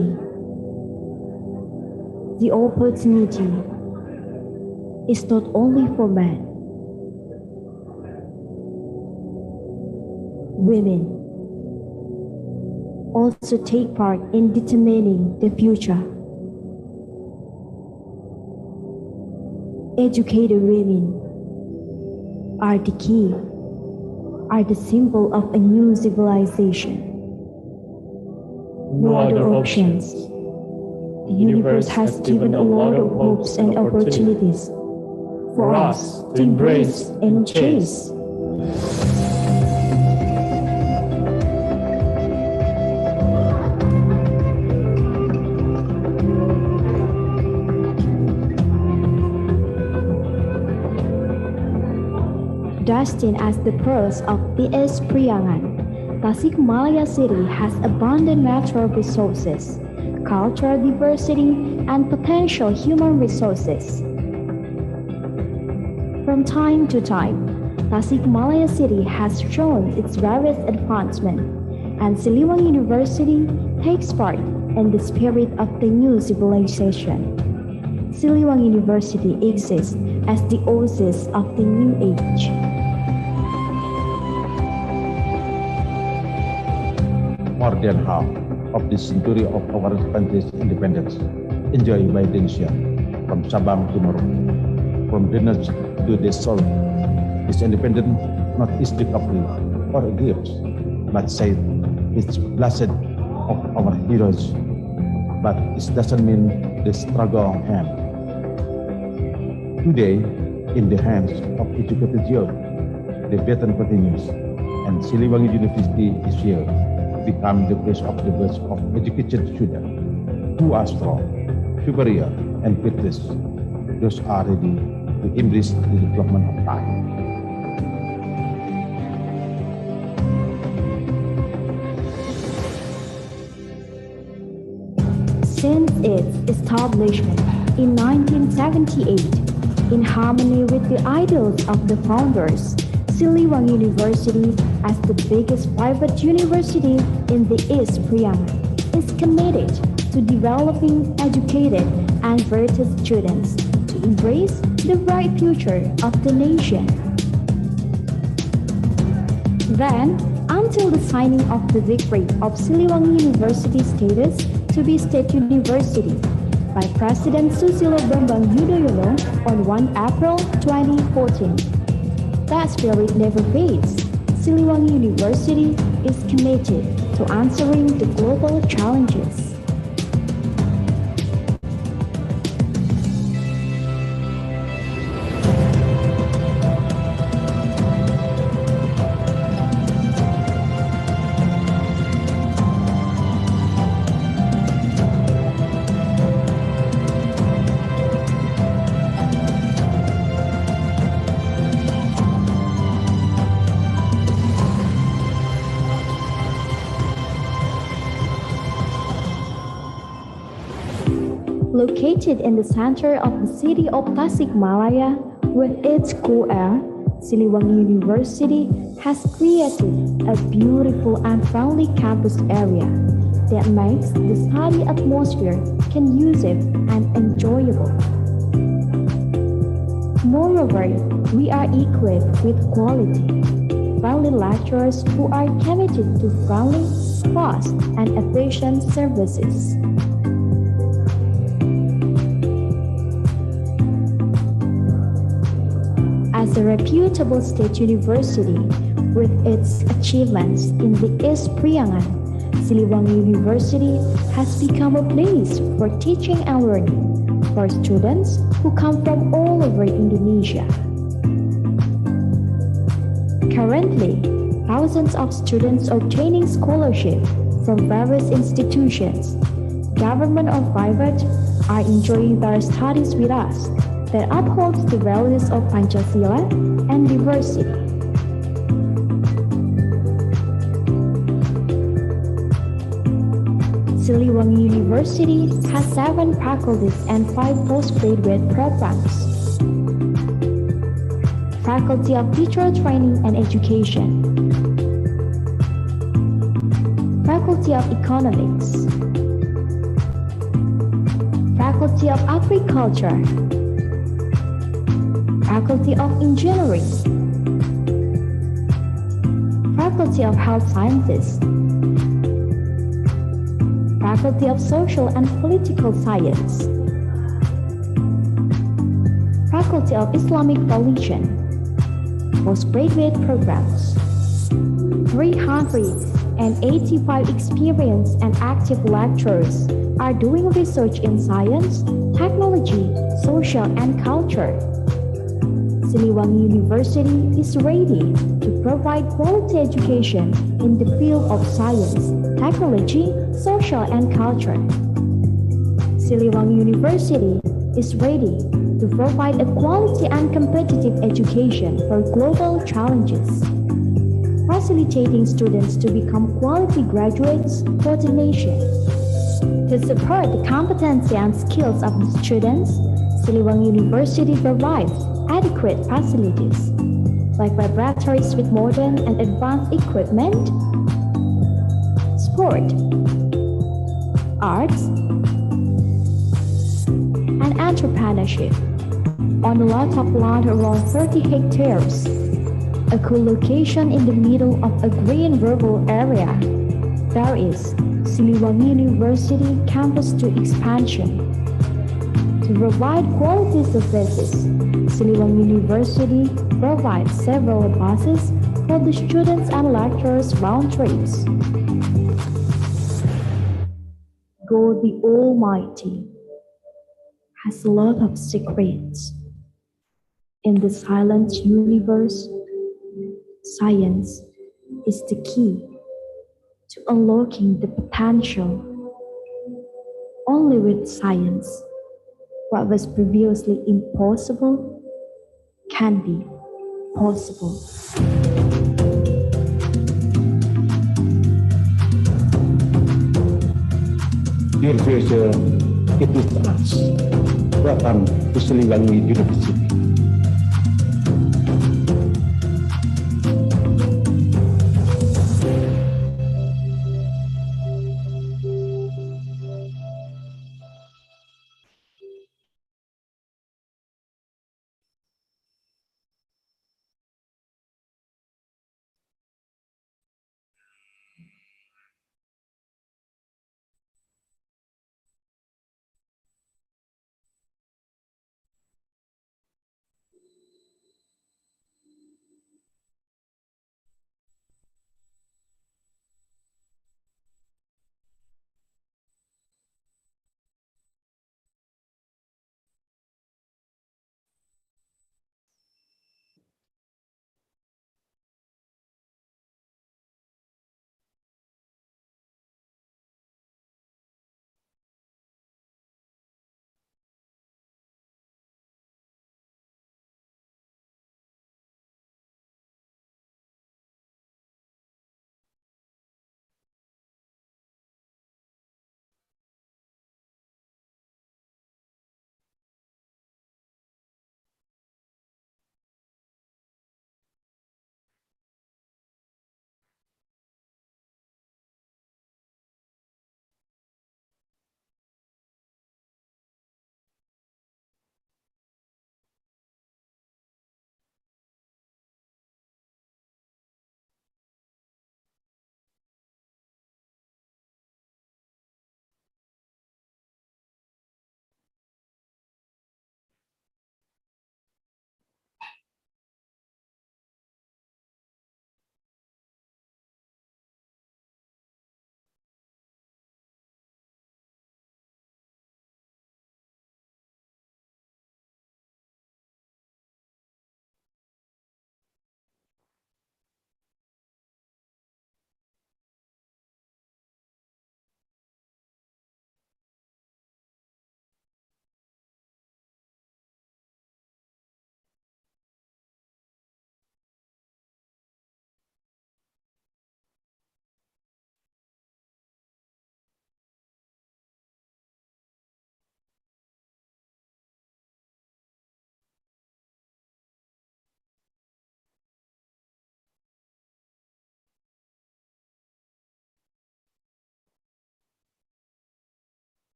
the opportunity is not only for men. Women also take part in determining the future. Educated women are the key, are the symbol of a new civilization. No other options. The universe has given a lot of hopes and opportunities for us to embrace and chase. Destined as the pearls of PS Priangan, Tasikmalaya City has abundant natural resources cultural diversity, and potential human resources. From time to time, Tasikmalaya City has shown its various advancements, and Siliwangi University takes part in the spirit of the new civilization. Siliwangi University exists as the oasis of the new age. More than half of the century of our country's independence enjoyed by Indonesia, from Sabang to Merauke, from the north to the south. This independence not is the couple or a gift, but said it's blessed of our heroes, but it doesn't mean the struggle ends. Today, in the hands of educated youth, the battle continues, and Siliwangi University is here to become the place of the best of educated students who are strong, superior, and fearless. Those are ready to embrace the development of time. Since its establishment in 1978, in harmony with the ideals of the founders, Siliwangi University, as the biggest private university in the East Priangan, is committed to developing educated and versatile students to embrace the bright future of the nation. Then, until the signing of the decree of Siliwangi University status to be state university by President Susilo Bambang Yudhoyono on 1 April 2014. That spirit never fades. Siliwangi University is committed to answering the global challenges. Located in the center of the city of Tasikmalaya, with its cool air, Siliwangi University has created a beautiful and friendly campus area that makes the study atmosphere conducive and enjoyable. Moreover, we are equipped with quality, friendly lecturers who are committed to friendly, fast, and efficient services. As a reputable state university with its achievements in the East Priangan, Siliwangi University has become a place for teaching and learning for students who come from all over Indonesia. Currently, thousands of students obtaining scholarship from various institutions, government or private, are enjoying their studies with us that upholds the values of Pancasila and diversity. Siliwangi University has 7 faculties and 5 postgraduate programs. Faculty of Teacher Training and Education, Faculty of Economics, Faculty of Agriculture, Faculty of Engineering, Faculty of Health Sciences, Faculty of Social and Political Science, Faculty of Islamic Religion, postgraduate programs. 385 experienced and active lecturers are doing research in science, technology, social, and culture. Siliwangi University is ready to provide quality education in the field of science, technology, social, and culture. Siliwangi University is ready to provide a quality and competitive education for global challenges, facilitating students to become quality graduates for the nation. To support the competency and skills of the students, Siliwangi University provides adequate facilities, like laboratories with modern and advanced equipment, sport, arts, and entrepreneurship. On a lot of land around 30 hectares, a cool location in the middle of a green rural area, there is Siliwangi University Campus 2 expansion. To provide quality services, Siliwangi University provides several buses for the students and lecturers round trips. God the Almighty has a lot of secrets. In the silent universe, science is the key to unlocking the potential. Only with science, what was previously impossible can be possible. Dear future, it is us. Welcome to Siliwangi University.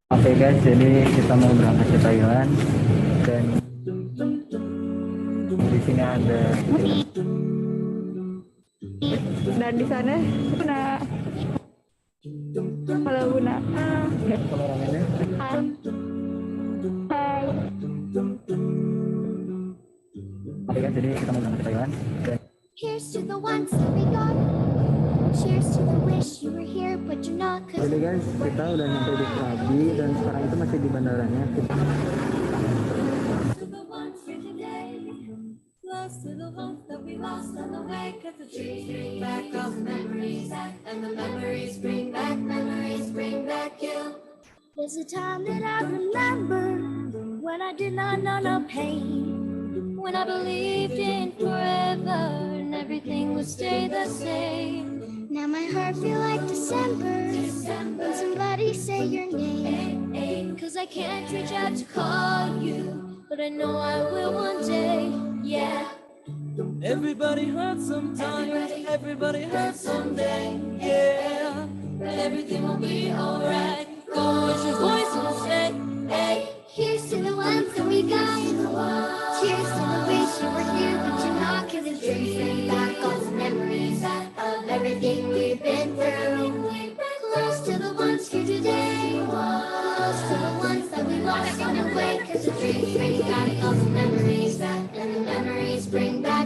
Oke guys, jadi kita mau berangkat ke Thailand dan di sini ada Dan di sana Buna. Halo Buna. Kameramennya. Hai. Oke guys, jadi kita mau berangkat ke Thailand. Here's to the ones that we got. Cheers to the wish you were here but you're not. Jadi guys, kita udah nyampe di Krabi dan sekarang itu masih di bandaranya. Close to the ones that we lost on the way, 'cause the trees bring back all the memories, and the memories bring back you. There's a time that I remember when I did not know no pain, when I believed in forever and everything would stay the same. Now my heart feel like December, when somebody say your name, 'cause I can't reach out to call you, but I know I will one day, yeah. Everybody hurts sometimes, everybody hurts someday, yeah. But everything will be alright. Go with your voice and say, hey. Here's to the ones that we got. Cheers to the wish you were here, but you're not. 'Cause the dreams bring back all the memories of everything we've been through. Close to the ones here today. Close to the ones that we lost on the way. 'Cause the dreams bring back all the memories, and the memories bring back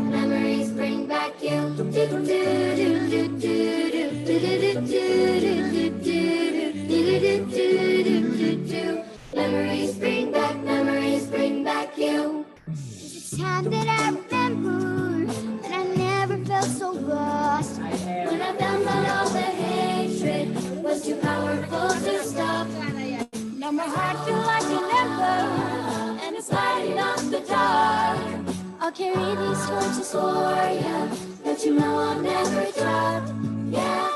you. Do do do do do do do do do do do. Memories bring back you. There's a time that I remember that I never felt so lost. When I found out all the hatred was too powerful to stop. Now my heart feels like an ember, and it's lighting up the dark. I'll carry these torches for you, don't you know I'll never drop, yeah.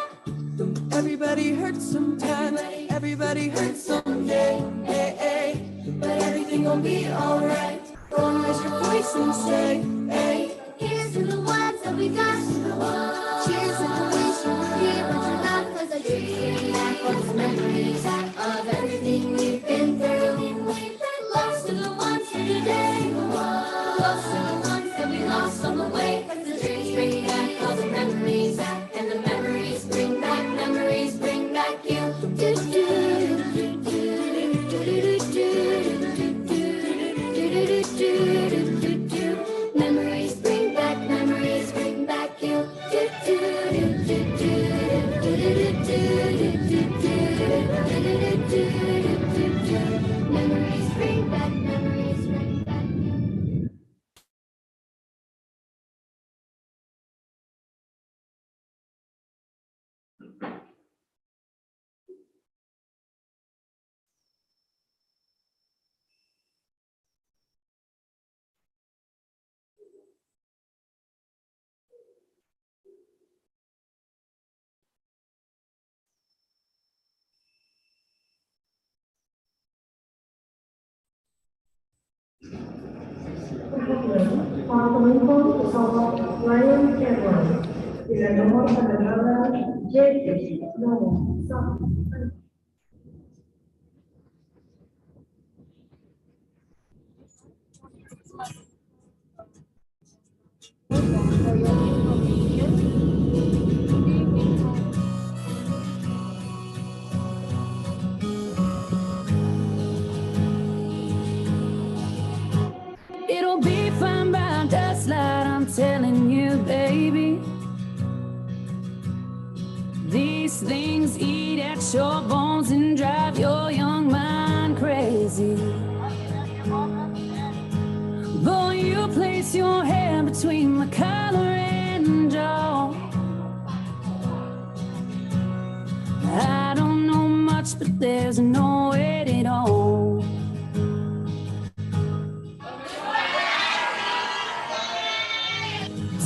Everybody hurts sometimes, everybody hurts someday, hey, hey. But everything will be alright. Go and raise your voice and say, hey. Here's to the ones that we got. Cheers to the wish you were here, but you're not. 'Cause I dream back all the memories of everything we've been through. Close to the ones here today. Close to the ones that we lost on the way. 'Cause the dreams bring back all the memories, and the memories bring back you. Do do do do do do do. Memories bring back you. Do do do do do. Memories bring back you. Para penumpang pesawat Lion Air dengan nomor penerbangan JT nomor 1. It'll be fine by dust light, I'm telling you, baby. These things eat at your bones and drive your young mind crazy. Boy, you place your hand between my collar and jaw. I don't know much, but there's no way at all.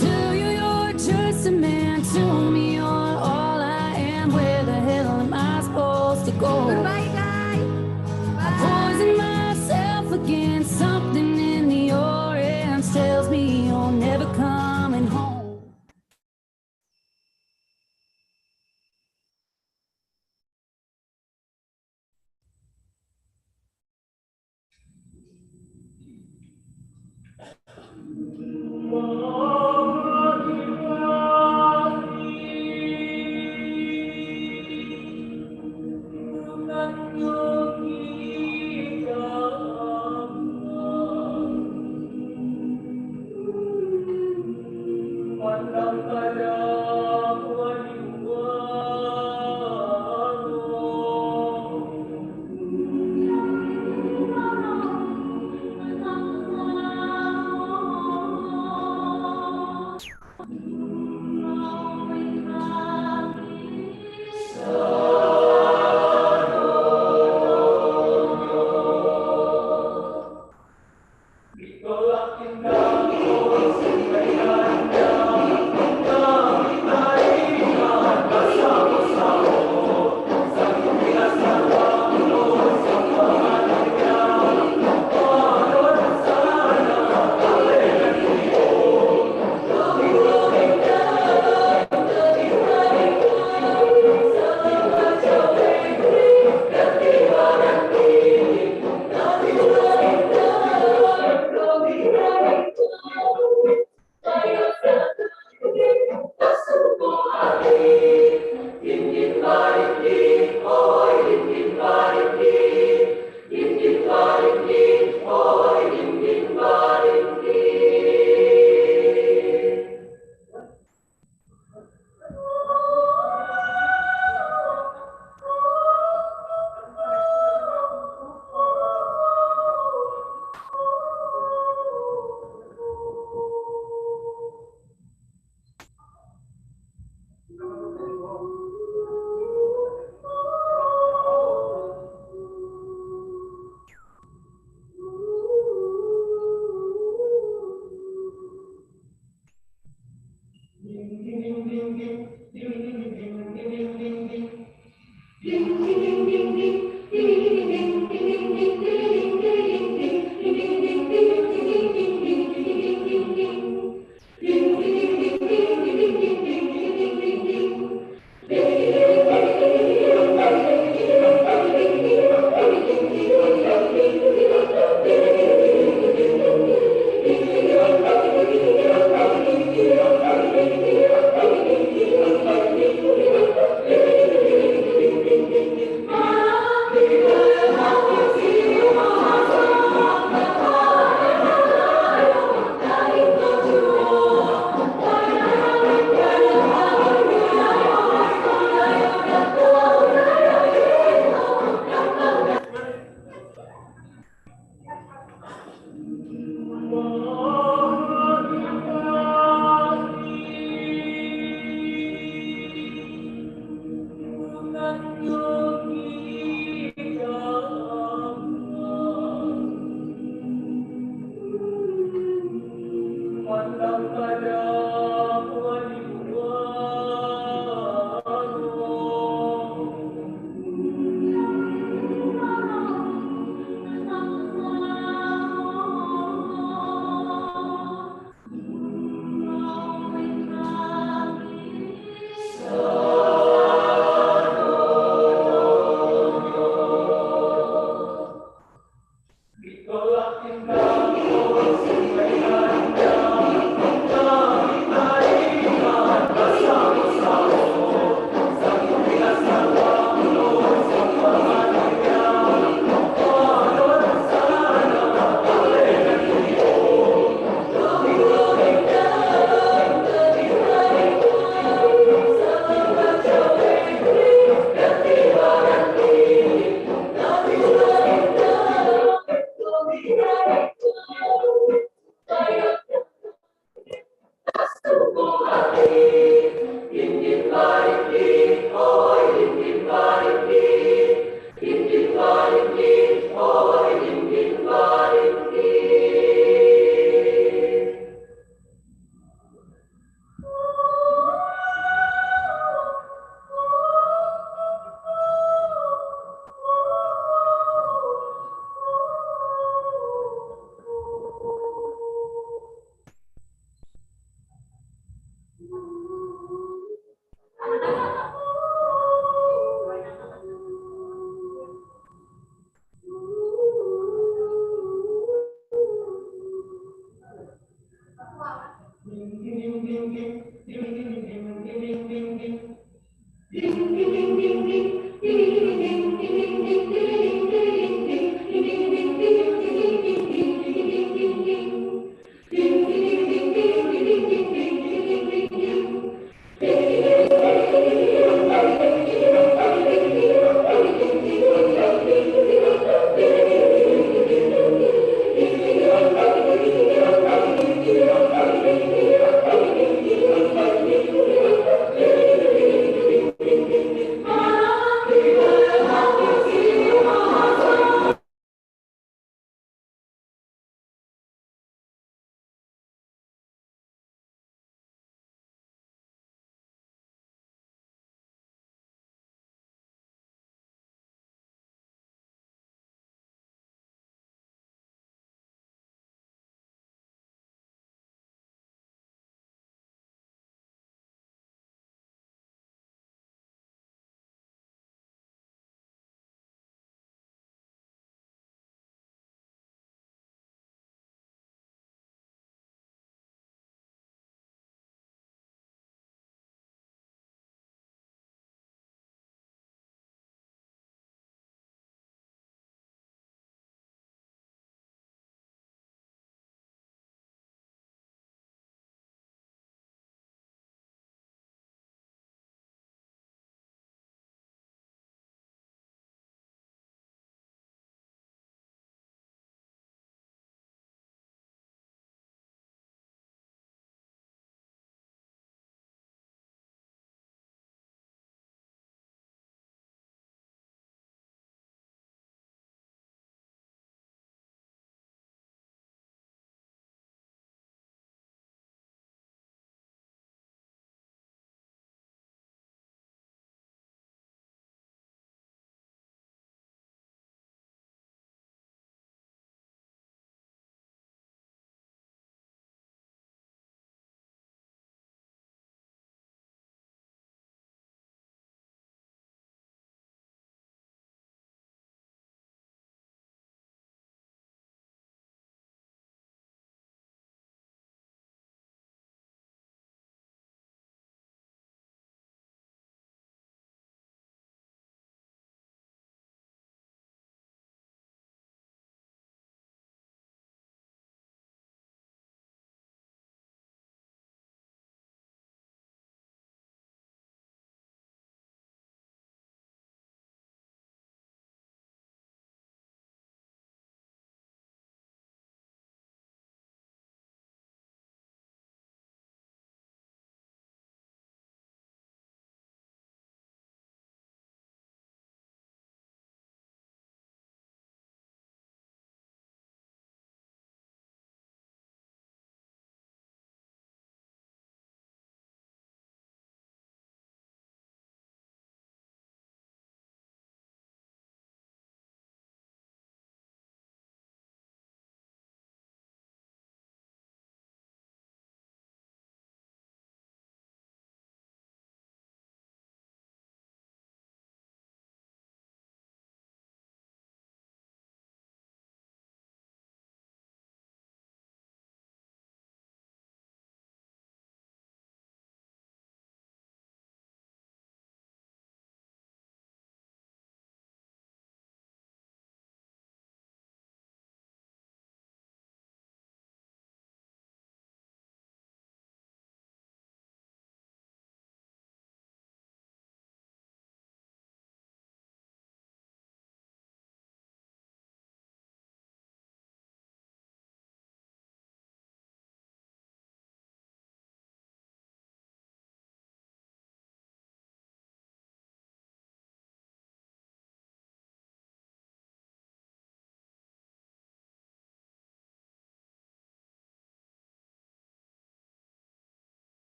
To you, you're just a man. To me, you're all I am. Where the hell am I supposed to go? Goodbye, guys. I poison myself again. Something in the orange tells me you're never coming home.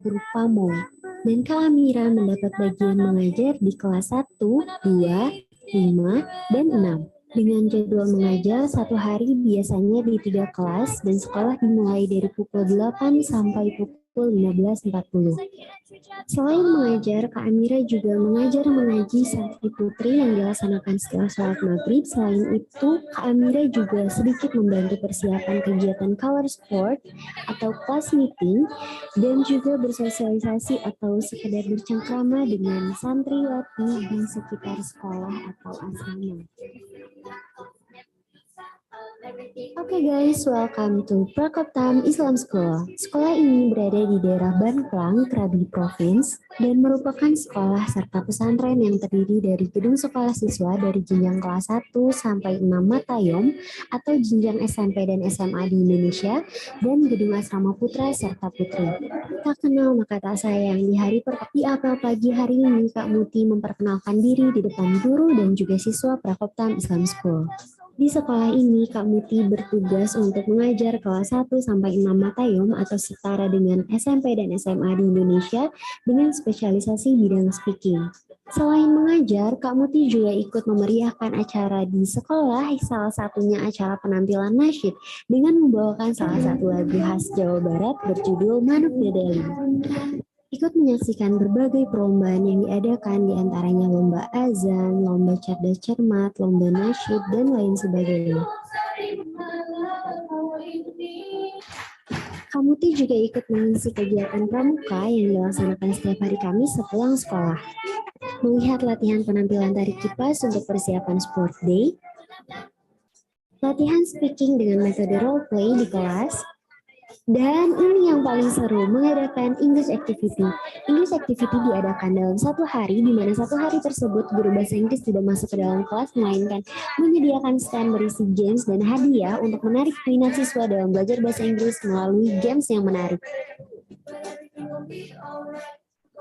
huruf Pamo. Dan Kak Amira mendapat bagian mengajar di kelas 1, 2, 5, dan 6. Dengan jadwal mengajar satu hari biasanya di 3 kelas dan sekolah dimulai dari pukul 8 sampai pukul 15.40. Selain mengajar, Kak Amira juga mengajar mengaji santri putri yang dilaksanakan setelah sholat maghrib. Selain itu, Kak Amira juga sedikit membantu persiapan kegiatan color sport atau class meeting dan juga bersosialisasi atau sekedar bercengkrama dengan santriwati di sekitar sekolah atau asrama. Oke guys, welcome to Prakoptam Islam School. Sekolah ini berada di daerah Banklang, Krabi Province, dan merupakan sekolah serta pesantren yang terdiri dari gedung sekolah siswa dari jenjang kelas 1 sampai 6 Matayom atau jenjang SMP dan SMA di Indonesia, dan gedung asrama putra serta putri. Tak kenal maka tak sayang, di apel pagi hari ini Kak Muti memperkenalkan diri di depan guru dan juga siswa Prakoptam Islam School. Di sekolah ini, Kak Muti bertugas untuk mengajar kelas 1 sampai 6 Matayom atau setara dengan SMP dan SMA di Indonesia dengan spesialisasi bidang speaking. Selain mengajar, Kak Muti juga ikut memeriahkan acara di sekolah, salah satunya acara penampilan nasyid dengan membawakan salah satu lagu khas Jawa Barat berjudul Manuk Dadali. Ikut menyaksikan berbagai perlombaan yang diadakan, diantaranya lomba azan, lomba cerdas cermat, lomba nasyid, dan lain sebagainya. Kamuti juga ikut mengisi kegiatan pramuka yang dilaksanakan setiap hari Kamis sepulang sekolah. Melihat latihan penampilan tari kipas untuk persiapan sport day, latihan speaking dengan metode role play di kelas, dan ini yang paling seru, mengadakan English Activity. English Activity diadakan dalam satu hari, di mana satu hari tersebut guru bahasa Inggris tidak masuk ke dalam kelas, melainkan menyediakan stand berisi games dan hadiah untuk menarik minat siswa dalam belajar bahasa Inggris melalui games yang menarik.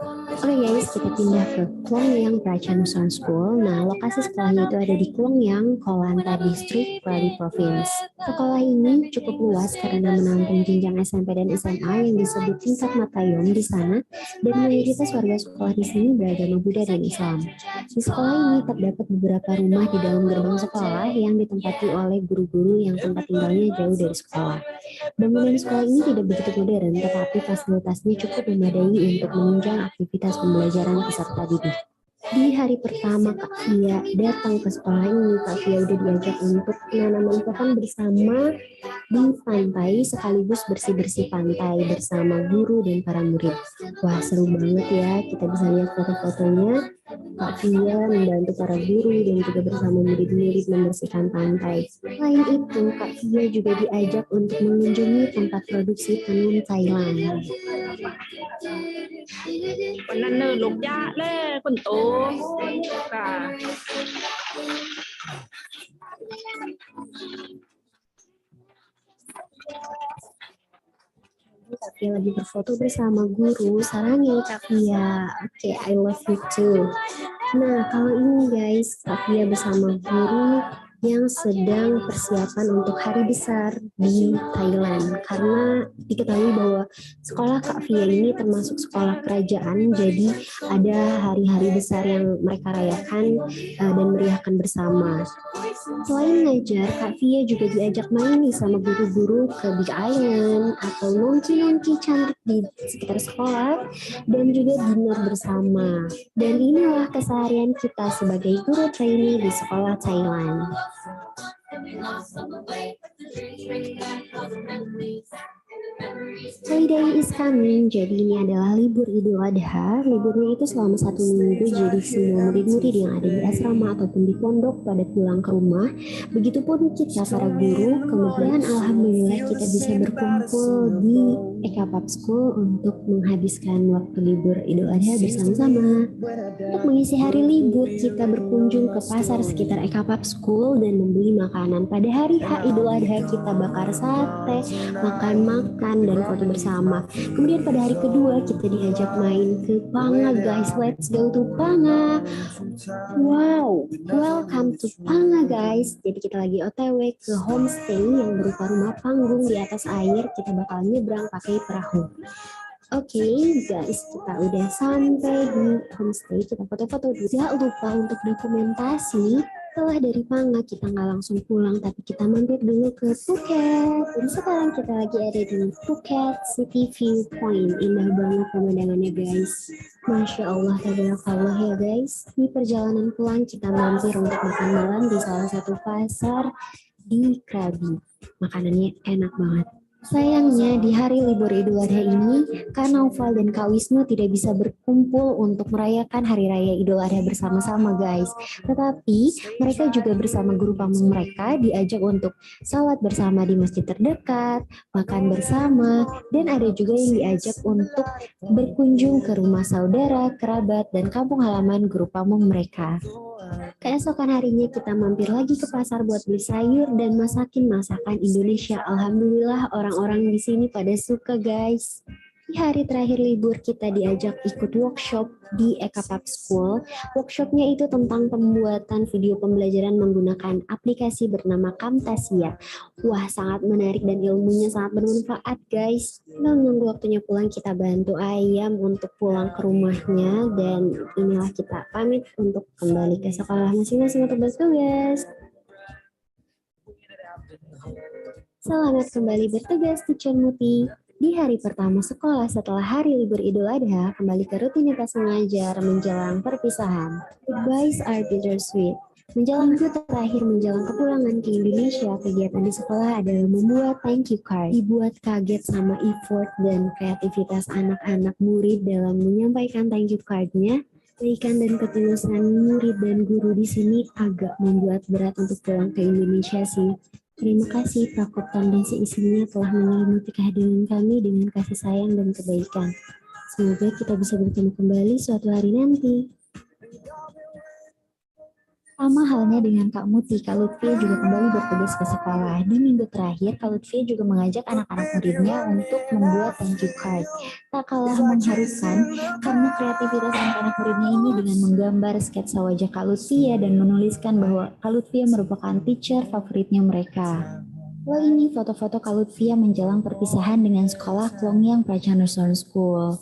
Oke guys, kita pindah ke Klongyang Prachanusan School. Nah, lokasi sekolahnya itu ada di Klongyang, Kolanta District, Krabi Province. Sekolah ini cukup luas karena menampung jenjang SMP dan SMA yang disebut tingkat matayom di sana, dan mayoritas warga sekolah di sini beragama Buddha dan Islam. Di sekolah ini terdapat beberapa rumah di dalam gerbang sekolah yang ditempati oleh guru-guru yang tempat tinggalnya jauh dari sekolah. Bangunan sekolah ini tidak begitu modern, tetapi fasilitasnya cukup memadai untuk menunjang aktivitas pembelajaran peserta didik. Di hari pertama Kak Fia datang ke sekolah ini, Kak Fia udah diajak untuk menanam pohon bersama di pantai sekaligus bersih-bersih pantai bersama guru dan para murid. Wah, seru banget ya, kita bisa lihat foto-fotonya. Kak Fia membantu para guru dan juga bersama murid-murid membersihkan pantai. Selain itu, Kak Fia juga diajak untuk mengunjungi tempat produksi tenun Thailand. Kak Fia lagi berfoto bersama guru. Sarangnya Kak Fia. Oke, I love you too. Nah, kalau ini guys, Kak Fia bersama guru yang sedang persiapan untuk hari besar di Thailand. Karena diketahui bahwa sekolah Kak Fia ini termasuk sekolah kerajaan, jadi ada hari-hari besar yang mereka rayakan dan meriahkan bersama. Selain ngajar, Kak Fia juga diajak main nih sama guru-guru ke Big Island atau nongki-nongki cantik di sekitar sekolah dan juga dinner bersama. Dan inilah keseharian kita sebagai guru trainee di sekolah Thailand. Holiday is coming, jadi ini adalah libur Idul Adha. Liburnya itu selama 1 minggu, jadi semua murid-murid yang ada di asrama ataupun di pondok pada pulang ke rumah. Begitupun kita para guru, kemudian alhamdulillah kita bisa berkumpul di Ekapap School untuk menghabiskan waktu libur Idul Adha bersama-sama. Untuk mengisi hari libur, kita berkunjung ke pasar sekitar Ekapap School dan membeli makanan. Pada hari H Idul Adha kita bakar sate, makan-makan, dan foto bersama. Kemudian pada hari kedua kita diajak main ke Panga guys. Let's go to Panga. Wow, welcome to Panga guys. Jadi kita lagi OTW ke homestay yang berupa rumah panggung di atas air. Kita bakal nyebrang pakai perahu. Oke, guys, kita udah sampai di homestay. Kita foto-foto dulu. Jangan lupa untuk dokumentasi. Setelah dari Panga, kita nggak langsung pulang, tapi kita mampir dulu ke Phuket. Dan sekarang kita lagi ada di Phuket City View Point. Indah banget pemandangannya, guys. Masya Allah, tabarakallah ya, guys. Di perjalanan pulang, kita mampir untuk makan malam di salah satu pasar di Krabi. Makanannya enak banget. Sayangnya di hari libur Idul Adha ini, Kak Naufal dan Kak Wisnu tidak bisa berkumpul untuk merayakan Hari Raya Idul Adha bersama-sama guys. Tetapi mereka juga bersama guru pamong mereka diajak untuk salat bersama di masjid terdekat, makan bersama, dan ada juga yang diajak untuk berkunjung ke rumah saudara, kerabat, dan kampung halaman guru pamong mereka. Keesokan harinya kita mampir lagi ke pasar buat beli sayur dan masakin masakan Indonesia. Alhamdulillah orang-orang di sini pada suka guys. Di hari terakhir libur kita diajak ikut workshop di Ekapap School. Workshopnya itu tentang pembuatan video pembelajaran menggunakan aplikasi bernama Camtasia. Wah, sangat menarik dan ilmunya sangat bermanfaat guys. Menunggu waktunya pulang, kita bantu ayam untuk pulang ke rumahnya. Dan inilah kita pamit untuk kembali ke sekolah masing-masing untuk bertugas. Selamat kembali bertugas, Teacher Muti. Di hari pertama sekolah setelah hari libur Idul Adha, kembali ke rutinitas mengajar menjelang perpisahan. Goodbyes are bittersweet. Menjelang terakhir menjelang kepulangan ke Indonesia, kegiatan di sekolah adalah membuat thank you card. Dibuat kaget sama effort dan kreativitas anak-anak murid dalam menyampaikan thank you card-nya. Kebaikan dan ketulusan murid dan guru di sini agak membuat berat untuk pulang ke Indonesia sih. Terima kasih Prakoptam dan seisinya telah menyelimuti kehadiran kami dengan kasih sayang dan kebaikan. Semoga kita bisa bertemu kembali suatu hari nanti. Sama halnya dengan Kak Muti, Kak Lutfi juga kembali bertugas ke sekolah. Di minggu terakhir, Kak Lutfi juga mengajak anak-anak muridnya untuk membuat thank you card. Tak kalah mengharukan karena kreativitas anak-anak muridnya ini dengan menggambar sketsa wajah Kak Lutfi dan menuliskan bahwa Kak Lutfi merupakan teacher favoritnya mereka. Wah, ini foto-foto Kak Lutfia menjelang perpisahan dengan sekolah Klongyang Prachanuson School.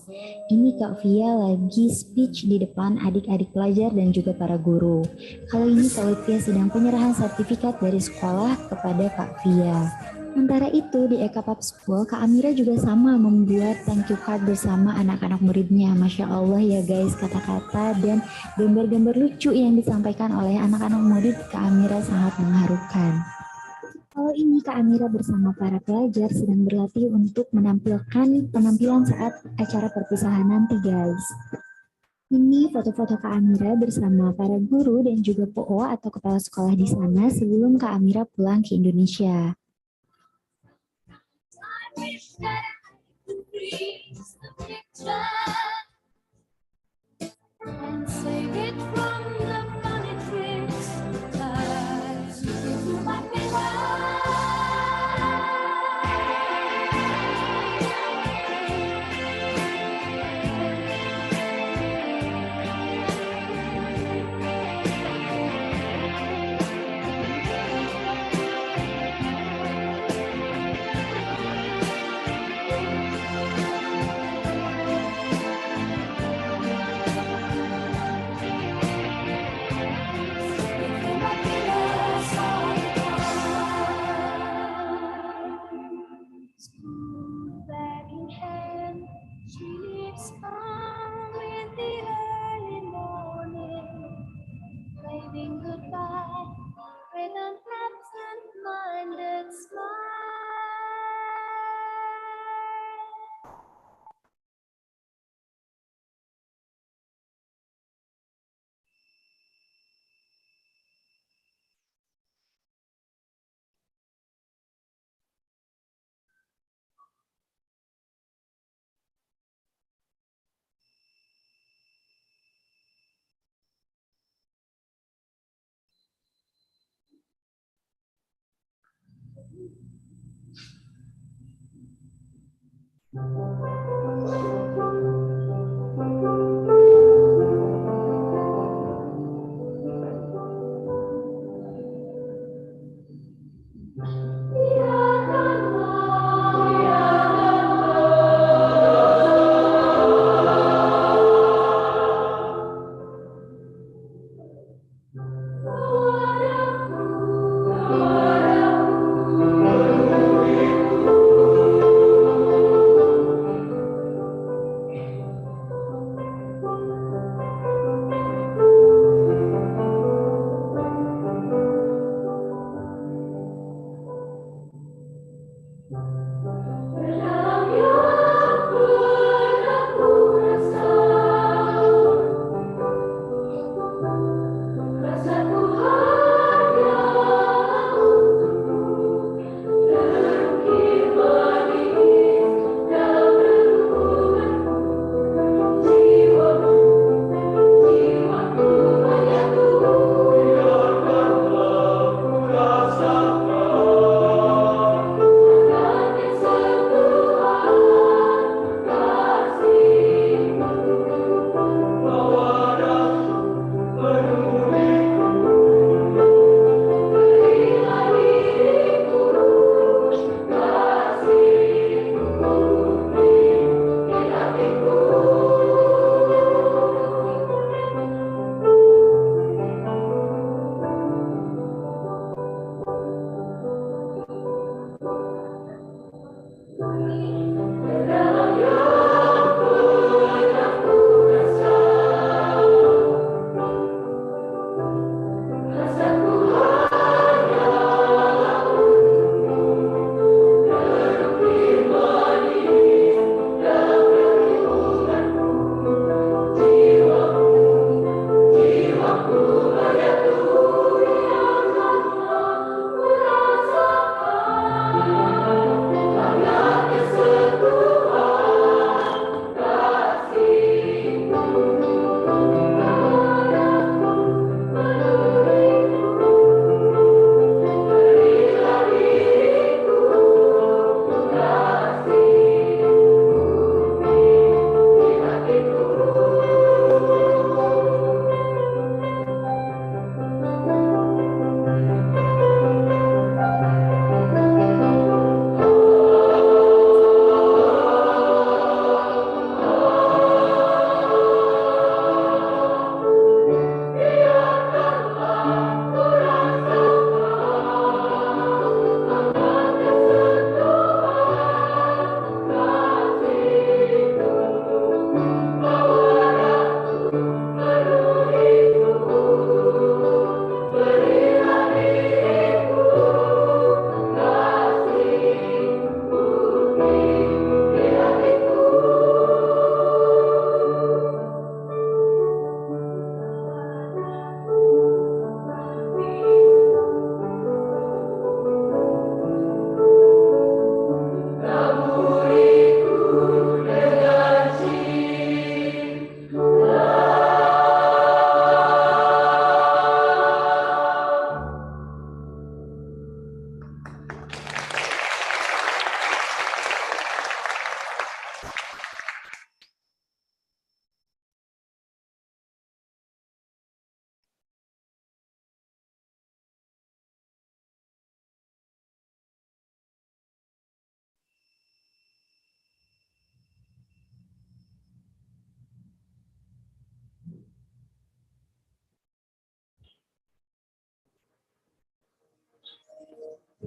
Ini Kak Via lagi speech di depan adik-adik pelajar dan juga para guru. Kali ini Kak Lutfia sedang penyerahan sertifikat dari sekolah kepada Kak Via. Sementara itu di Ekapap School, Kak Amira juga sama membuat thank you card bersama anak-anak muridnya. Masya Allah ya guys, kata-kata dan gambar-gambar lucu yang disampaikan oleh anak-anak murid Kak Amira sangat mengharukan. Kalau ini Kak Amira bersama para pelajar sedang berlatih untuk menampilkan penampilan saat acara perpisahan nanti guys. Ini foto-foto Kak Amira bersama para guru dan juga PO atau kepala sekolah di sana sebelum Kak Amira pulang ke Indonesia.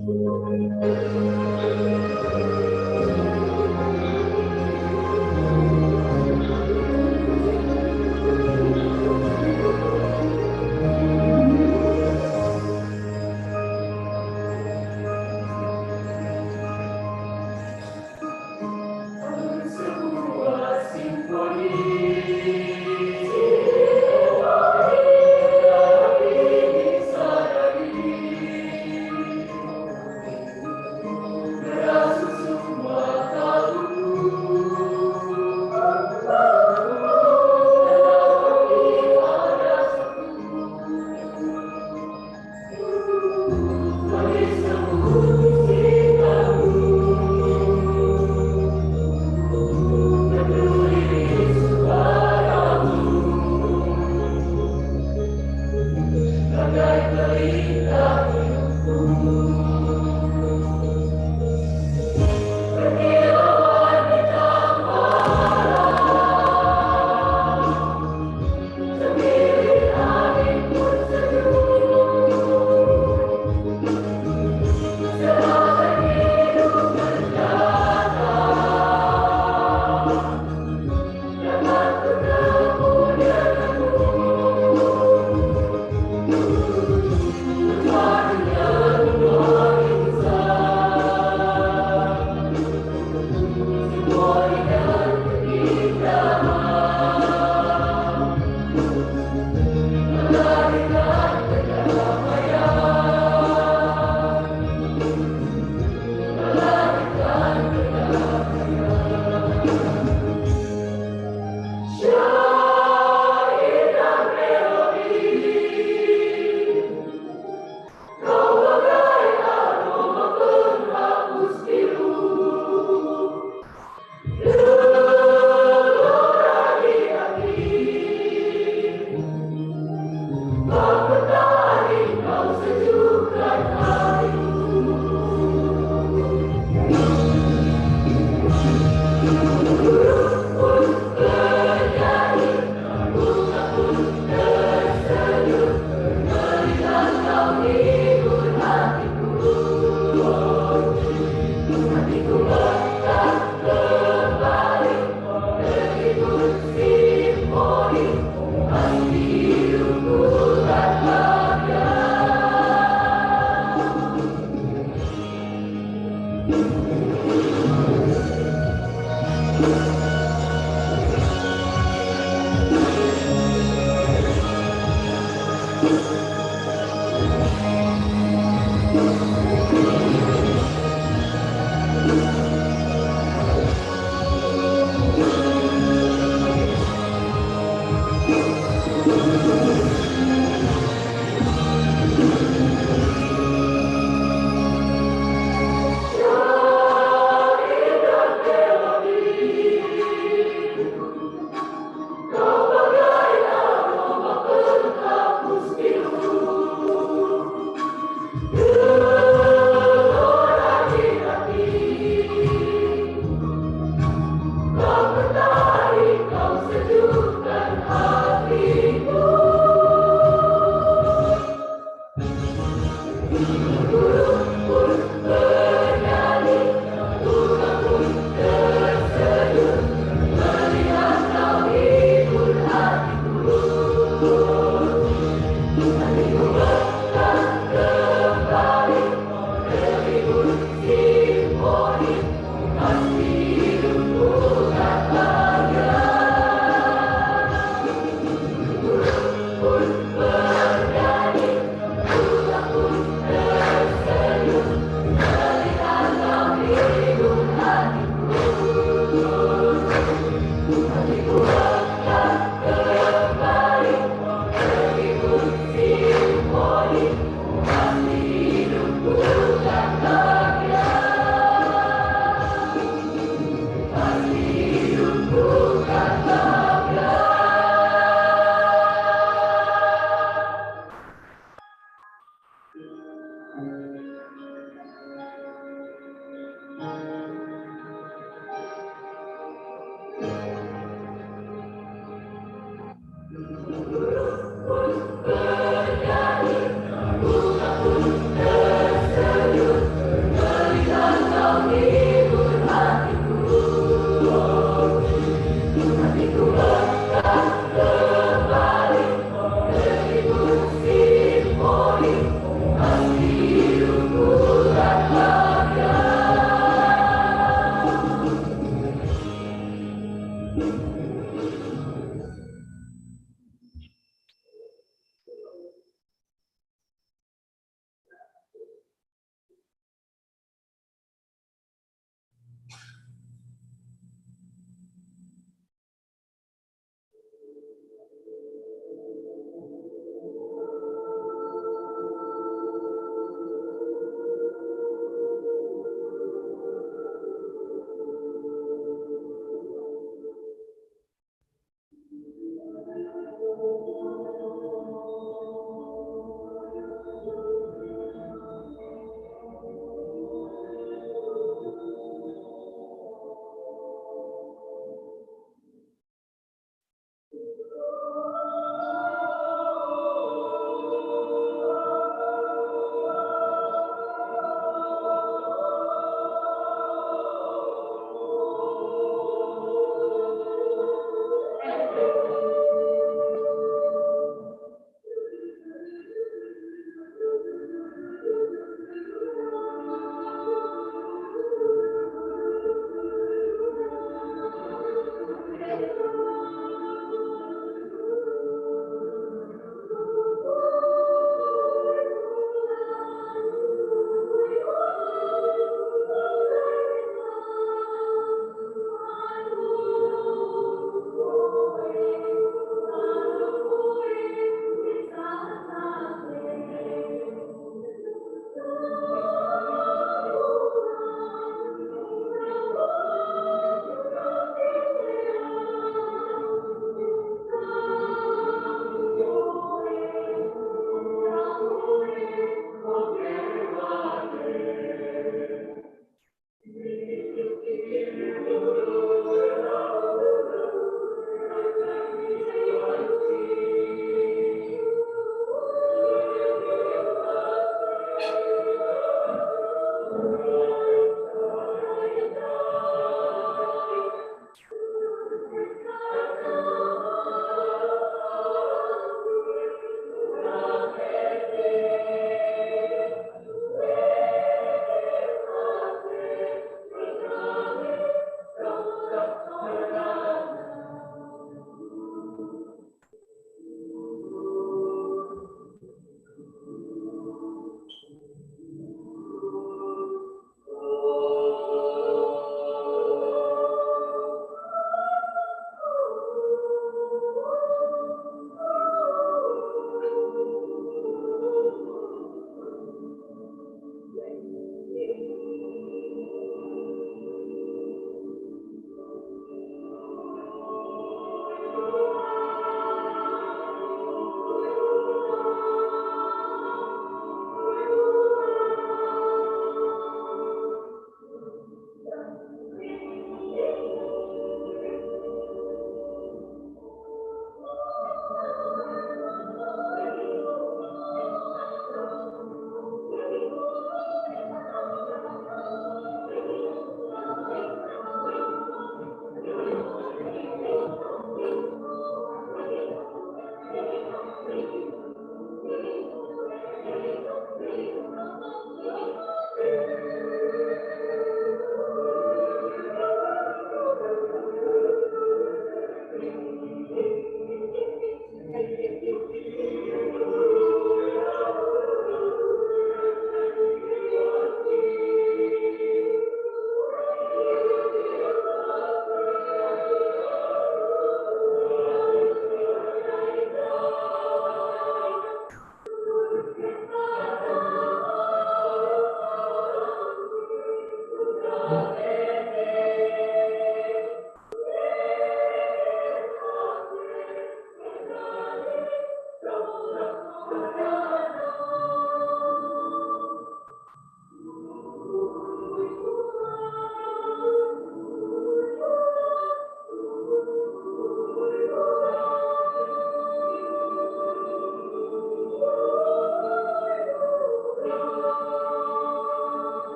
Graças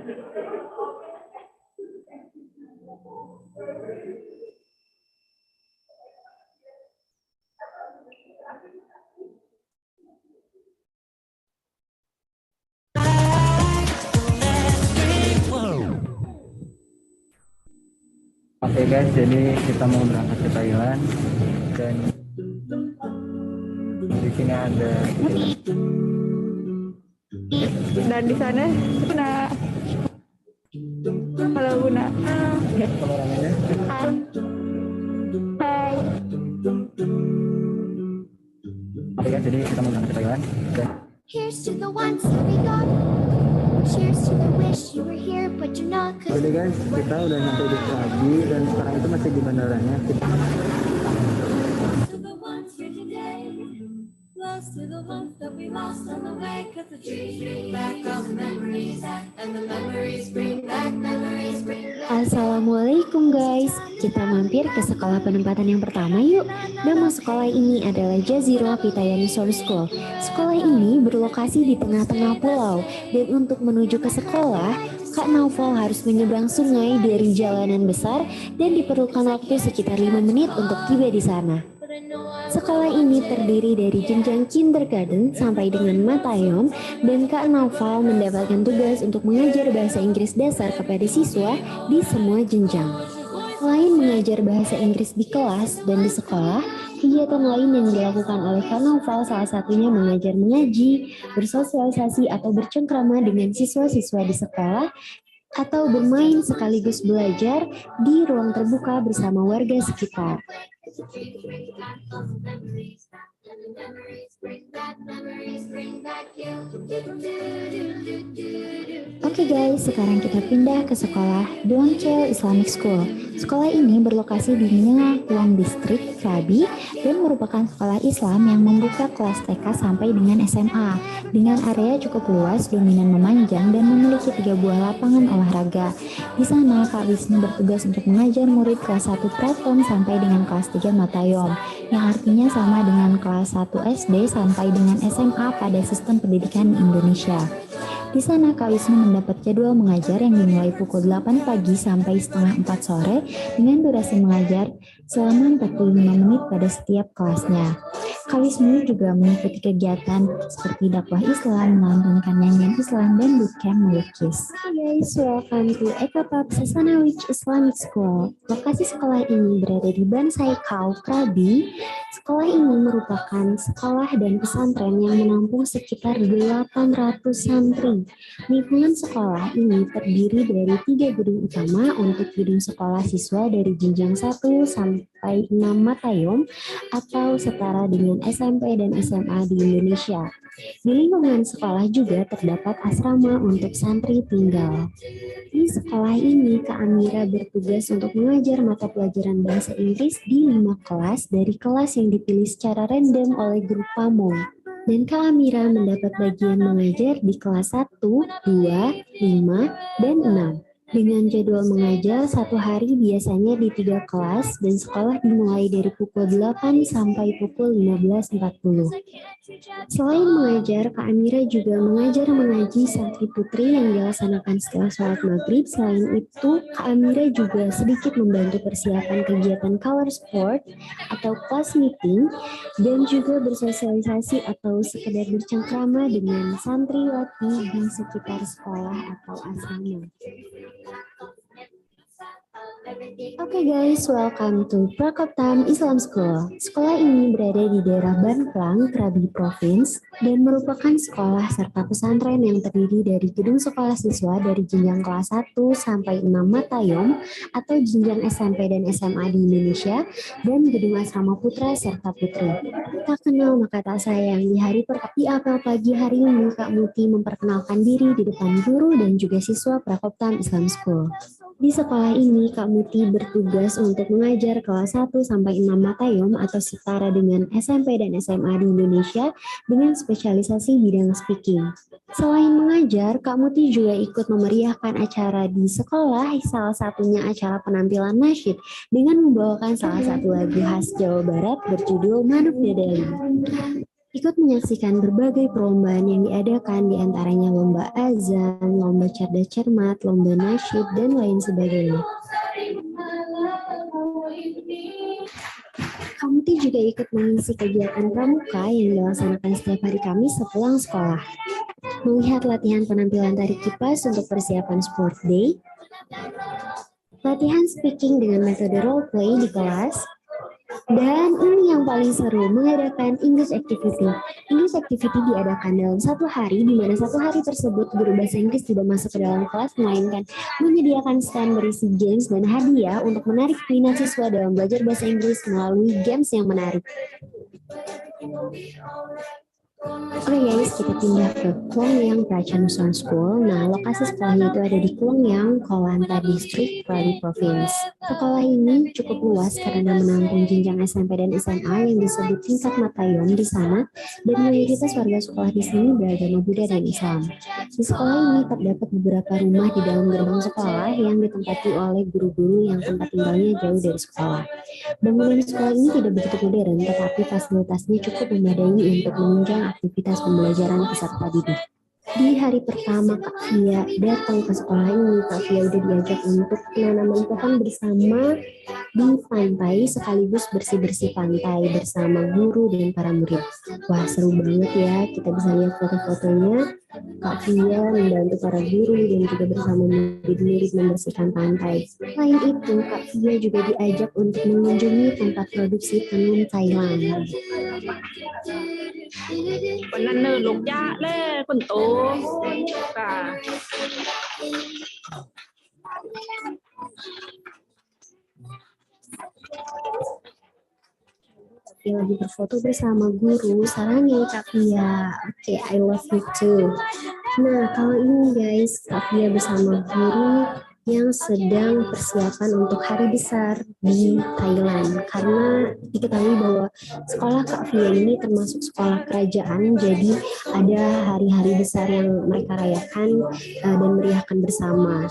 Oke guys, jadi kita mau berangkat ke Thailand dan di sini ada Dan di sana Buna. Halo Buna. kameramennya. Hai. Oke guys, jadi kita mau berangkat ke Thailand dan Here's to the ones that we got. Cheers to the wish you were here, but you're not. jadi guys, kita udah nyampe di Siliwangi dan sekarang itu masih di bandaranya. Close to the ones that we lost on the way, 'cause the dreams bring back all the memories, and the memories bring back, memories bring back. Assalamualaikum guys, kita mampir ke sekolah penempatan yang pertama yuk. Nama sekolah ini adalah Jazirah Pitayani School. Sekolah ini berlokasi di tengah-tengah pulau, dan untuk menuju ke sekolah, Kak Naufal harus menyeberang sungai dari jalanan besar dan diperlukan waktu sekitar 5 menit untuk tiba di sana. Sekolah ini terdiri dari jenjang kindergarten sampai dengan matayom, dan Kak Naufal mendapatkan tugas untuk mengajar bahasa Inggris dasar kepada siswa di semua jenjang. Selain mengajar bahasa Inggris di kelas dan di sekolah, kegiatan lain yang dilakukan oleh Kak Naufal salah satunya mengajar mengaji, bersosialisasi atau bercengkrama dengan siswa-siswa di sekolah, atau bermain sekaligus belajar di ruang terbuka bersama warga sekitar. Oke guys, sekarang kita pindah ke sekolah Doncel Islamic School. Sekolah ini berlokasi di Ngelong District, Krabi, dan merupakan sekolah Islam yang membuka kelas TK sampai dengan SMA. Dengan area cukup luas, dominan memanjang, dan memiliki 3 buah lapangan olahraga. Di sana, Kak Wisnu bertugas untuk mengajar murid kelas 1 Pratom sampai dengan kelas 3 Matayom, yang artinya sama dengan kelas 1 SD sampai dengan SMA pada sistem pendidikan Indonesia. Di sana Kak Wisnu mendapat jadwal mengajar yang dimulai pukul 8 pagi sampai setengah 4 sore dengan durasi mengajar selama 45 menit pada setiap kelasnya. Kak Wisnu juga mengikuti kegiatan seperti dakwah Islam, melantunkan nyanyian Islam, dan bootcamp melukis. Hi guys, welcome to Ekapap Sasanawich Islamic School. Lokasi sekolah ini berada di Bansai Kau, Krabi. Sekolah ini merupakan sekolah dan pesantren yang menampung sekitar 800 santri. Lingkungan sekolah ini terdiri dari 3 gedung utama untuk gedung sekolah siswa dari jenjang 1 sampai 6 matayom atau setara dengan SMP dan SMA di Indonesia. Di lingkungan sekolah juga terdapat asrama untuk santri tinggal. Di sekolah ini, Kak Amira bertugas untuk mengajar mata pelajaran bahasa Inggris di 5 kelas dari kelas yang dipilih secara random oleh grup PAMO. Dan Kak Amira mendapat bagian mengajar di kelas 1, 2, 5, dan 6. Dengan jadwal mengajar satu hari biasanya di 3 kelas dan sekolah dimulai dari pukul 8 sampai pukul 15.40. Selain mengajar, Kak Amira juga mengajar mengaji santri putri yang dilaksanakan setelah sholat maghrib. Selain itu, Kak Amira juga sedikit membantu persiapan kegiatan color sport atau class meeting dan juga bersosialisasi atau sekedar bercengkrama dengan santriwati di sekitar sekolah atau asrama. Oke guys, welcome to Prakoptam Islam School. Sekolah ini berada di daerah Banplang, Krabi Province, dan merupakan sekolah serta pesantren yang terdiri dari gedung sekolah siswa dari jenjang kelas 1 sampai 6 matayom atau jenjang SMP dan SMA di Indonesia, dan gedung asrama putra serta putri. Tak kenal maka tak sayang, di apel pagi hari ini Kak Muti memperkenalkan diri di depan guru dan juga siswa Prakoptam Islam School. Di sekolah ini, Kak Muti bertugas untuk mengajar kelas 1 sampai 6 matayom atau setara dengan SMP dan SMA di Indonesia dengan spesialisasi bidang speaking. Selain mengajar, Kak Muti juga ikut memeriahkan acara di sekolah, salah satunya acara penampilan nasyid dengan membawakan salah satu lagu khas Jawa Barat berjudul Manuk Dadali. ikut menyaksikan berbagai perlombaan yang diadakan, di antaranya lomba azan, lomba cerdas cermat, lomba nasyid, dan lain sebagainya. Kamti juga ikut mengisi kegiatan pramuka yang dilaksanakan setiap hari Kamis sepulang sekolah. Melihat latihan penampilan tari kipas untuk persiapan sport day, latihan speaking dengan metode role play di kelas, dan ini yang paling seru, mengadakan English Activity. English Activity diadakan dalam satu hari, di mana satu hari tersebut guru bahasa Inggris tidak masuk ke dalam kelas, melainkan menyediakan stand berisi games dan hadiah untuk menarik minat siswa dalam belajar bahasa Inggris melalui games yang menarik. Oke guys, kita pindah ke Klongyang Prachanuson School. Nah, lokasi sekolahnya itu ada di Klongyang, Kolanta District, Krabi Province. Sekolah ini cukup luas karena menampung jenjang SMP dan SMA yang disebut tingkat matayom di sana, dan mayoritas warga sekolah di sini beragama Buddha dan Islam. Di sekolah ini terdapat beberapa rumah di dalam gerbang sekolah yang ditempati oleh guru-guru yang tempat tinggalnya jauh dari sekolah. Bangunan sekolah ini tidak begitu modern, tetapi fasilitasnya cukup memadai untuk menunjang aktivitas pembelajaran peserta didik. Di hari pertama Kak Fia datang ke sekolah ini, Kak Fia udah diajak untuk penanaman pohon bersama di pantai, sekaligus bersih-bersih pantai bersama guru dan para murid. Wah, seru banget ya, kita bisa lihat foto-fotonya. Kak Fia membantu para guru dan juga bersama murid-murid membersihkan pantai. Selain itu, Kak Fia juga diajak untuk mengunjungi tempat produksi tenun Thailand. วันนั้นเนินลูกยะเล่คนโตค่ะ Fia lagi berfoto bersama guru, sarangnya Kak Fia. Oke, I love you too. Nah, kalau ini guys, Kak Fia bersama guru yang sedang persiapan untuk hari besar di Thailand, karena diketahui bahwa sekolah Kak Fia ini termasuk sekolah kerajaan, jadi ada hari-hari besar yang mereka rayakan dan meriahkan bersama.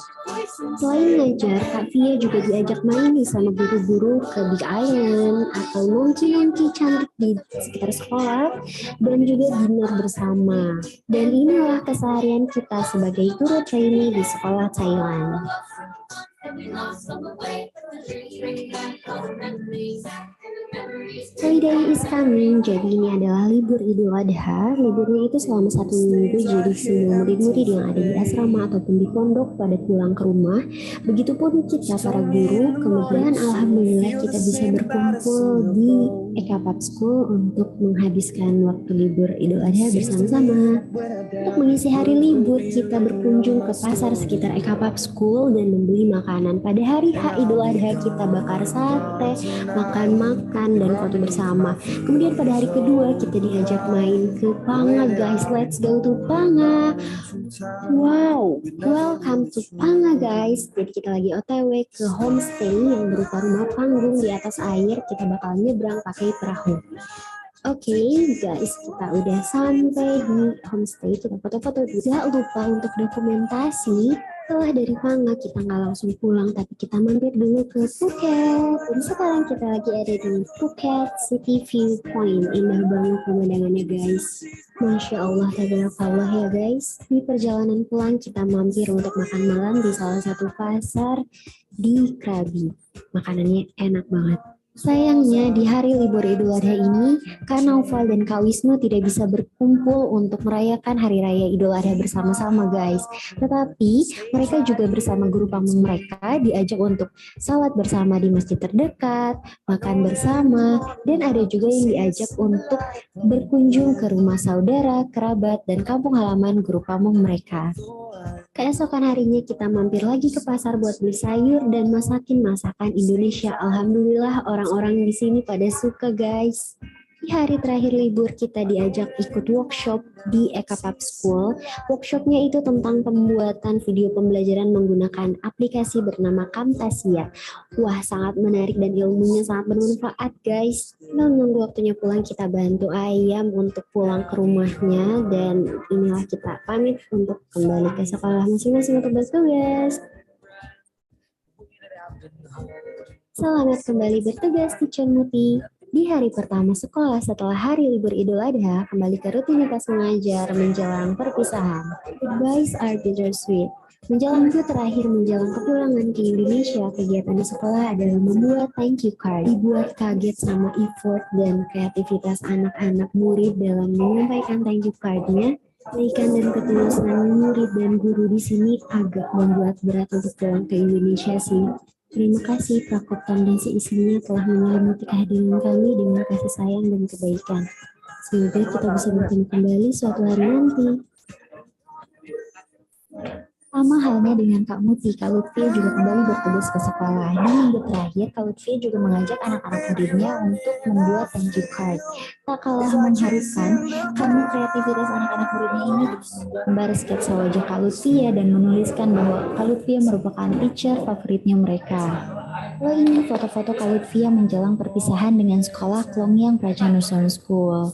Selain ngajar, Kak Fia juga diajak main sama guru-guru ke Big Island atau nongki-nongki cantik di sekitar sekolah, dan juga dinner bersama. Dan inilah keseharian kita sebagai guru trainee di sekolah Thailand. Holiday is coming, jadi ini adalah libur Idul Adha. Liburnya itu selama 1 minggu, jadi semua murid-murid yang ada di asrama ataupun di pondok pada pulang ke rumah. Begitupun kita para guru, kemudian alhamdulillah kita bisa berkumpul di Ekapap School untuk menghabiskan waktu libur Idul Adha bersama-sama. Untuk mengisi hari libur, kita berkunjung ke pasar sekitar Ekapap School dan membeli makanan. Pada hari Idul Adha kita bakar sate, makan-makan, dan foto bersama. Kemudian pada hari kedua kita diajak main ke Panga guys, let's go to Panga. Wow, welcome to Panga guys. Jadi kita lagi OTW ke homestay yang berupa rumah panggung di atas air. Kita bakal nyebrang pakai perahu. Oke guys, kita udah sampai di homestay, kita foto-foto. Tidak lupa untuk dokumentasi. Setelah dari Panga kita nggak langsung pulang, tapi kita mampir dulu ke Phuket. Dan sekarang kita lagi ada di Phuket City View Point. Indah banget pemandangannya guys. Masya Allah, tabarakallah ya guys. Di perjalanan pulang kita mampir untuk makan malam di salah satu pasar di Krabi. Makanannya enak banget. Sayangnya di hari libur Idul Adha ini, Kak Naufal dan Kak Wisnu tidak bisa berkumpul untuk merayakan Hari Raya Idul Adha bersama-sama guys. Tetapi mereka juga bersama guru pamung mereka diajak untuk salat bersama di masjid terdekat, makan bersama, dan ada juga yang diajak untuk berkunjung ke rumah saudara, kerabat, dan kampung halaman guru pamung mereka. Keesokan harinya kita mampir lagi ke pasar buat beli sayur dan masakin masakan Indonesia. Alhamdulillah orang-orang di sini pada suka guys. Di hari terakhir libur kita diajak ikut workshop di Ekapap School. Workshopnya itu tentang pembuatan video pembelajaran menggunakan aplikasi bernama Camtasia. Wah, sangat menarik dan ilmunya sangat bermanfaat guys. Menunggu waktunya pulang, kita bantu ayam untuk pulang ke rumahnya, dan inilah kita pamit untuk kembali ke sekolah masing-masing untuk bertugas. Selamat kembali bertugas, Teacher Muti. Di hari pertama sekolah setelah hari libur Idul Adha, kembali ke rutinitas mengajar menjelang perpisahan. Goodbyes are bittersweet. Menjelang terakhir menjelang kepulangan ke Indonesia, kegiatan di sekolah adalah membuat thank you card. Dibuat kaget sama effort dan kreativitas anak-anak murid dalam menyampaikan thank you card-nya. Kebaikan dan ketulusan murid dan guru di sini agak membuat berat untuk pulang ke Indonesia sih. Terima kasih Prakoptam dan seisinya telah menyelimuti kehadiran kami dengan kasih sayang dan kebaikan. Semoga kita bisa bertemu kembali suatu hari nanti. Sama halnya dengan Kak Muti, Kak Lutfi juga kembali bertugas ke sekolah. Di minggu terakhir, Kak Lutfi juga mengajak anak-anak muridnya untuk membuat thank you card. Tak kalah mengharukan, karena kreativitas anak-anak muridnya ini gambar sketsa wajah Kak Lutfi dan menuliskan bahwa Kak Lutfi merupakan teacher favoritnya mereka. Kalau ini foto-foto Kak Lutfi menjelang perpisahan dengan sekolah Klongyang Pracanuson School.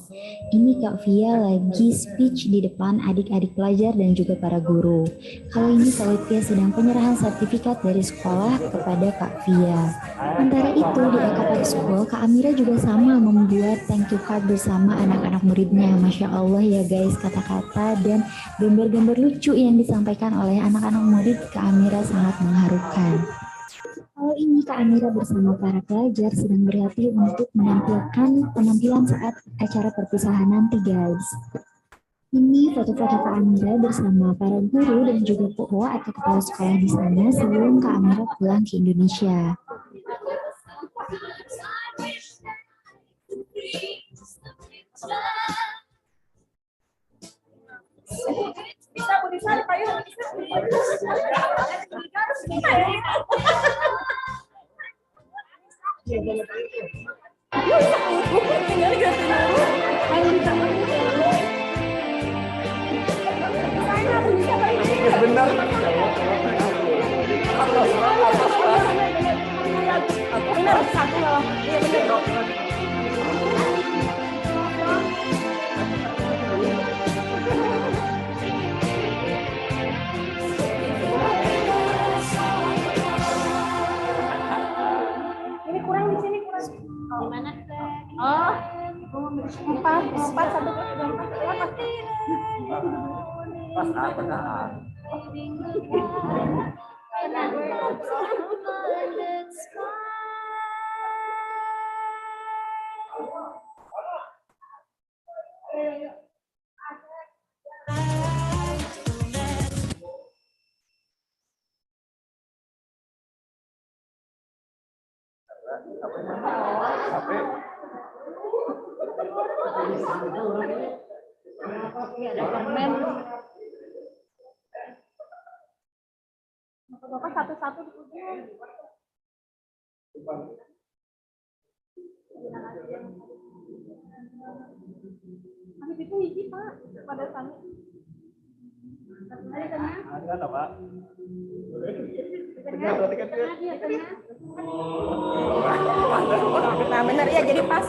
Ini Kak Via lagi speech di depan adik-adik pelajar dan juga para guru. Kali ini Kak Lutfi sedang penyerahan sertifikat dari sekolah kepada Kak Via. Sementara itu di Akapati School, Kak Amira juga sama membuat thank you card bersama anak-anak muridnya. Masya Allah ya guys, kata-kata dan gambar-gambar lucu yang disampaikan oleh anak-anak murid Kak Amira sangat mengharukan. Kalau ini Kak Amira bersama para pelajar sedang berlatih untuk menampilkan penampilan saat acara perpisahan nanti guys. Ini foto-foto Kak Amira bersama para guru dan juga PO atau kepala sekolah di sana sebelum Kak Amira pulang ke Indonesia. Ini kurang di sini kurang. Gimana? Oh, empat satu pasti. Ada permen. Bapak satu-satu Habis itu hiji Pak pada sana. Ada Pak. Nah benar ya jadi pas.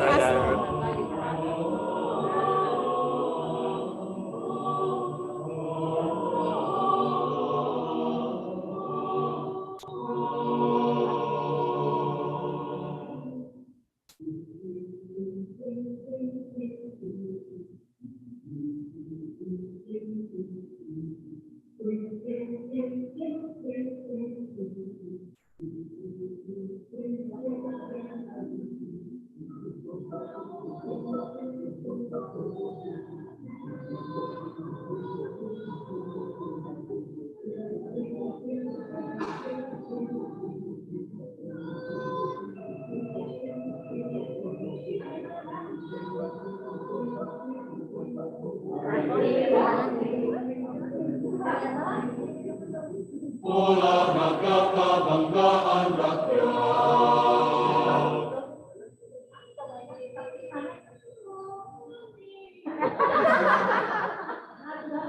Olahraga kebanggaan rakyat.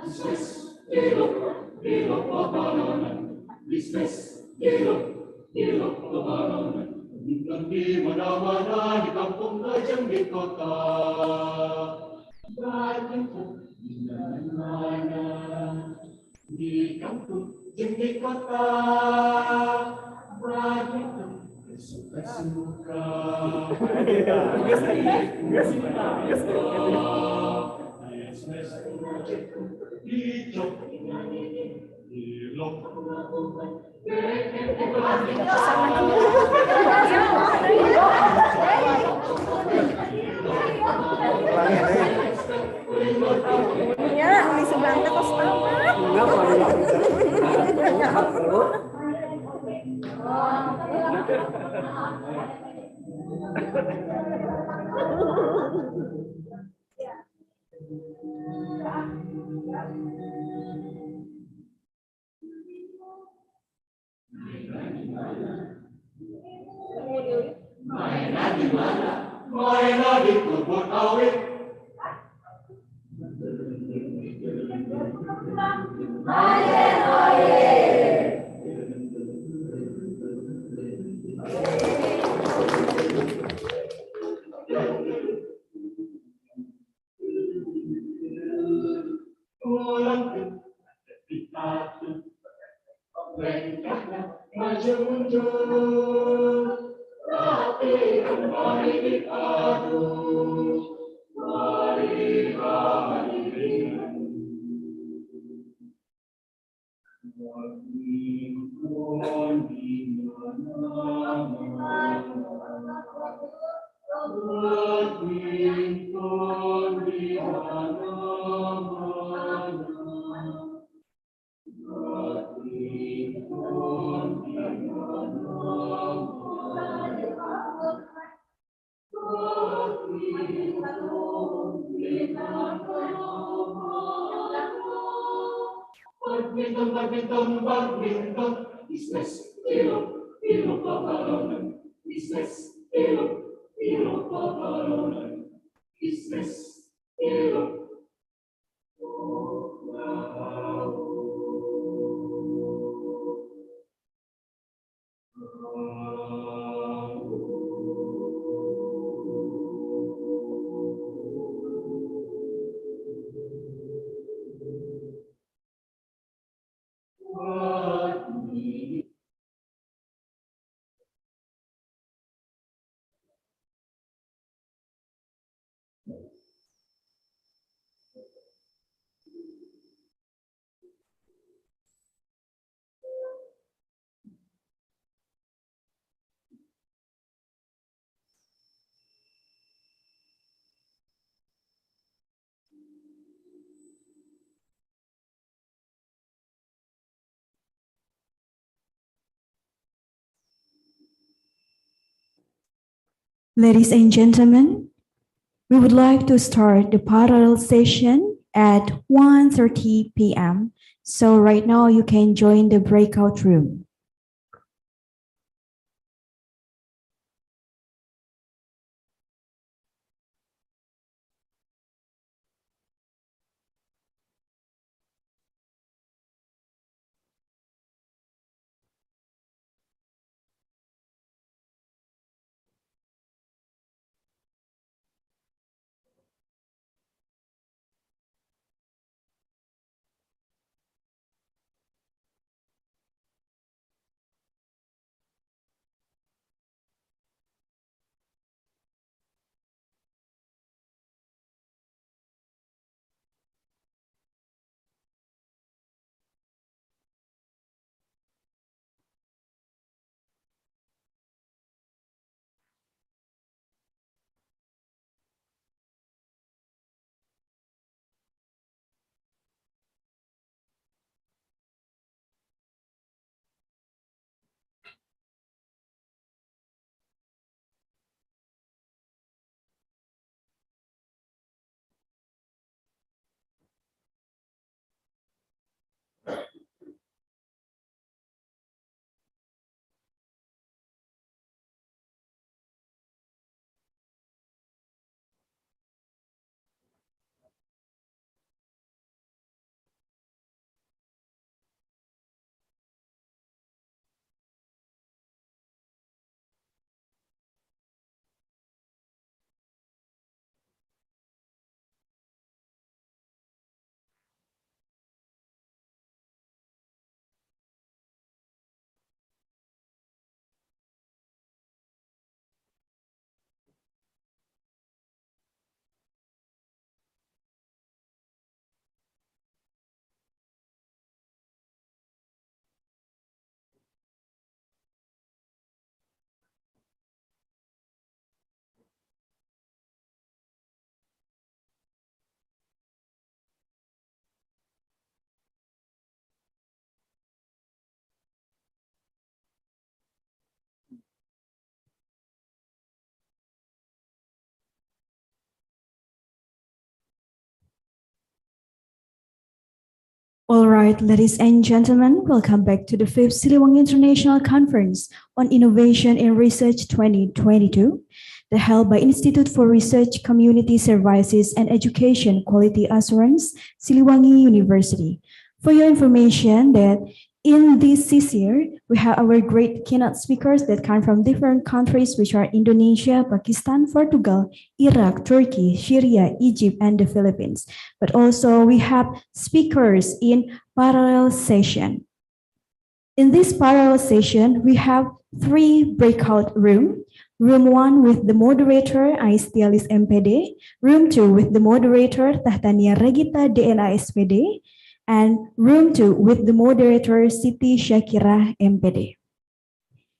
Bisnis, gelok kebalanan. Bisnis, gelok kebalanan. Bukan di mana-mana, di kampung lajeng di kota. Banyak di mana-mana, di kampung jeung di kota. Banyak Ya, di sebelah kos Mainnya di kebun awit. Maju mundur, tapi kembali diadu. Mari Badminton, badminton, badminton, business, ilo, pabalonan, business, ilo, pabalonan, business, ilo. Ladies and gentlemen, we would like to start the parallel session at 1:30 p.m. So right now you can join the breakout room. right, ladies and gentlemen, welcome back to the 5th Siliwangi International Conference on Innovation in Research 2022, held by Institute for Research, Community Services and Education Quality Assurance, Siliwangi University. For your information that in this year, we have our great keynote speakers that come from different countries, which are Indonesia, Pakistan, Portugal, Iraq, Turkey, Syria, Egypt, and the Philippines. But also we have speakers in parallel session. In this parallel session, we have 3 breakout rooms. Room 1 with the moderator Aistialis MPD, room 2 with the moderator Tahtania Regita DNA SPD, and room 2 with the moderator Siti Shakira MPD.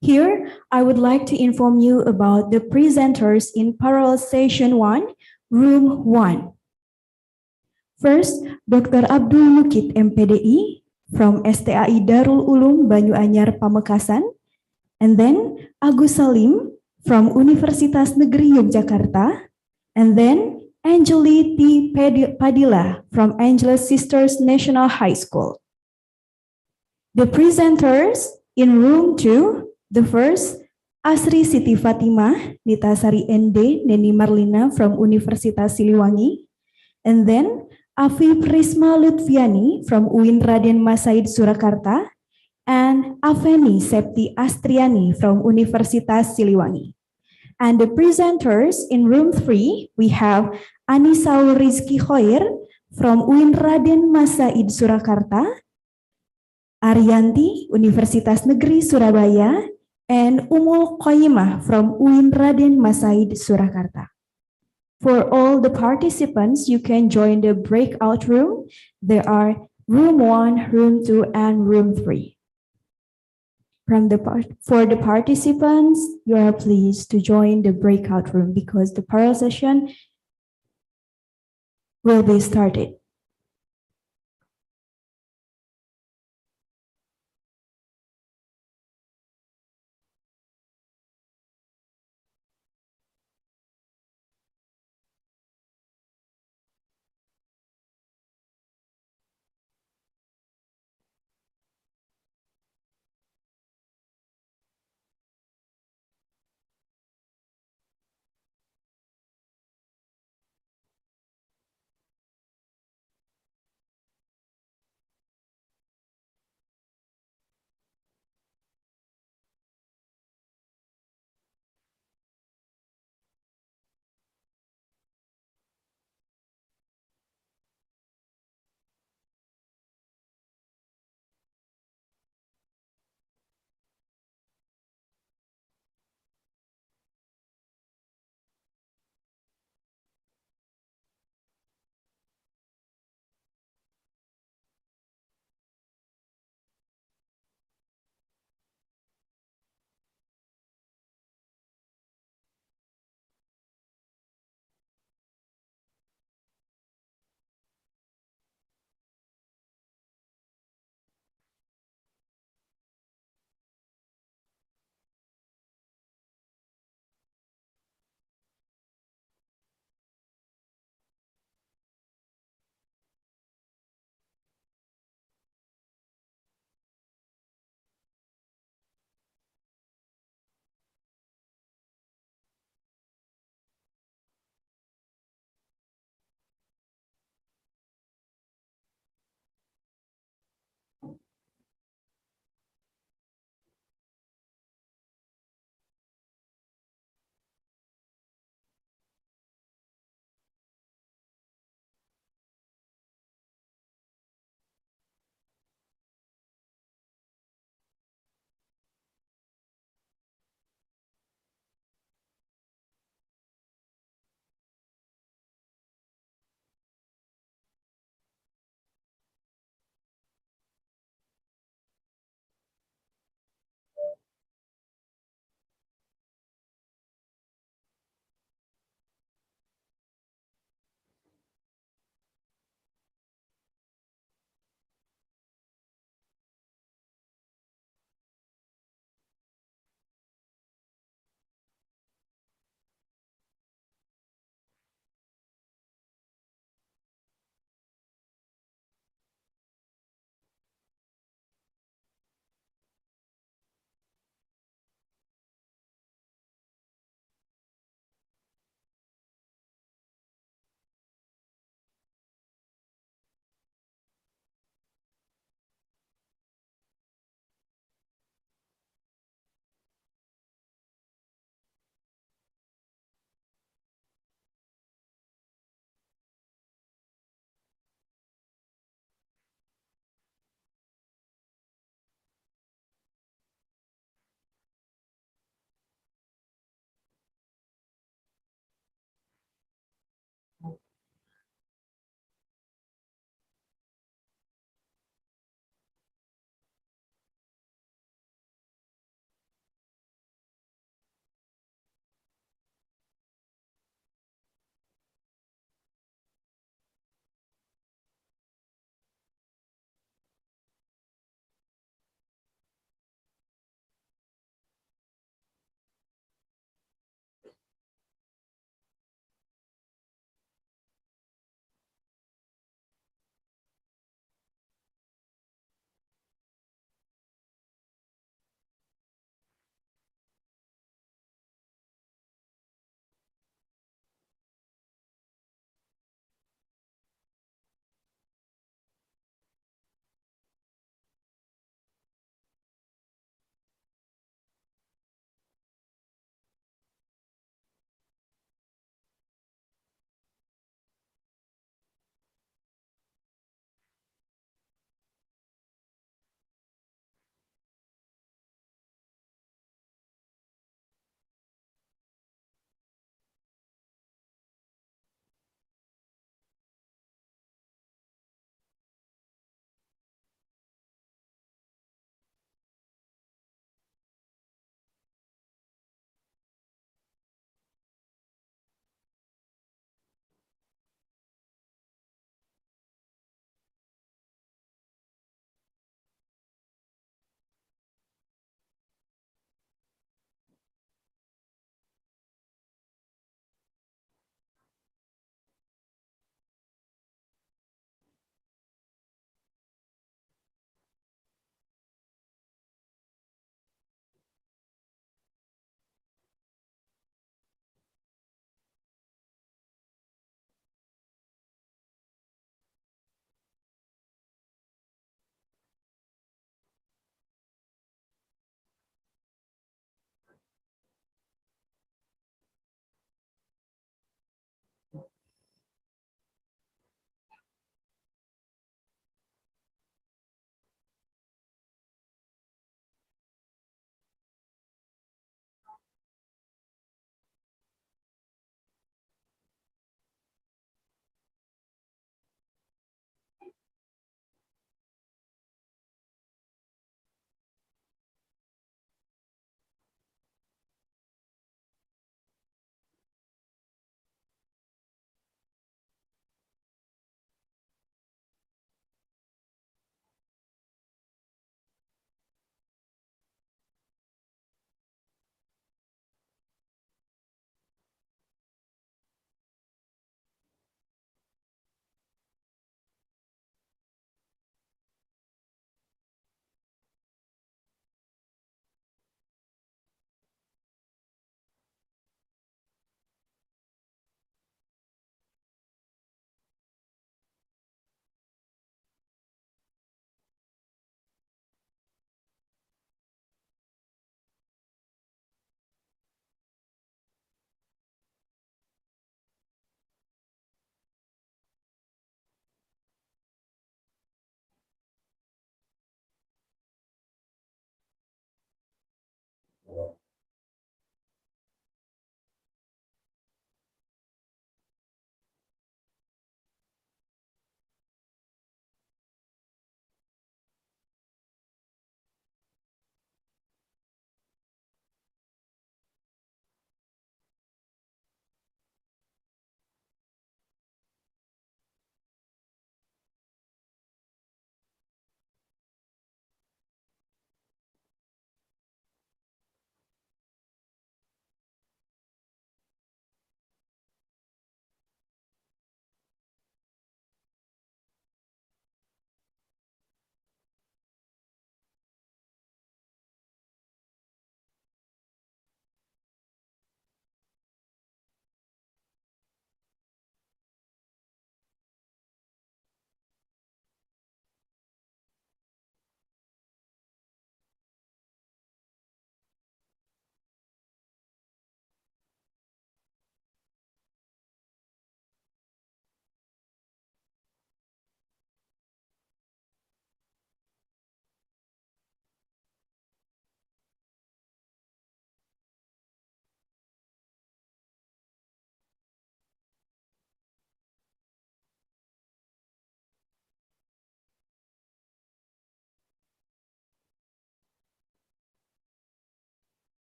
Here, I would like to inform you about the presenters in parallel session 1, room 1. First, Dr. Abdul Mukid MPDI from STAI Darul Ulum Banyuanyar Pamekasan, and then Agus Salim from Universitas Negeri Yogyakarta, and then Angeli T. Padilla from Angeles Sisters National High School. The presenters in room 2, the first, Asri Siti Fatimah, Nitasari ND, Neni Marlina from Universitas Siliwangi, and then Afif Risma Lutfiani from UIN Raden Masaid Surakarta, and Aveni Septi Astriani from Universitas Siliwangi. And the presenters in room 3, we have Anisaul Rizki Khoir from UIN Raden Masaid Surakarta, Arianti, Universitas Negeri Surabaya, and Umul Qayyimah from UIN Raden Masaid Surakarta. For all the participants, you can join the breakout room. There are room 1, room 2, and room 3. For the participants, you are pleased to join the breakout room because the parallel session will be started.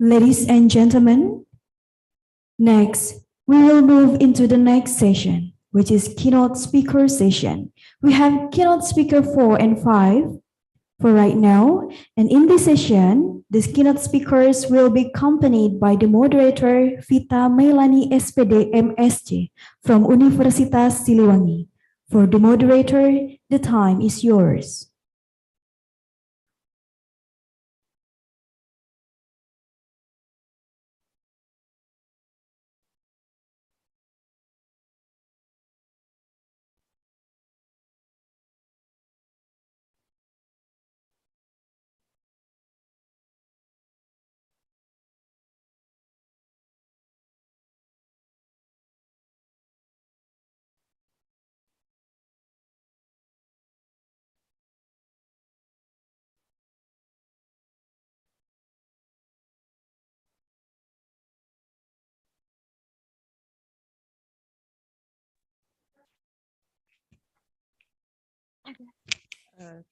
Ladies and gentlemen, next, we will move into the next session, which is keynote speaker session. We have keynote speaker 4 and 5 for right now. And in this session, the keynote speakers will be accompanied by the moderator Vita Mailani SPD MSc from Universitas Siliwangi. For the moderator, the time is yours.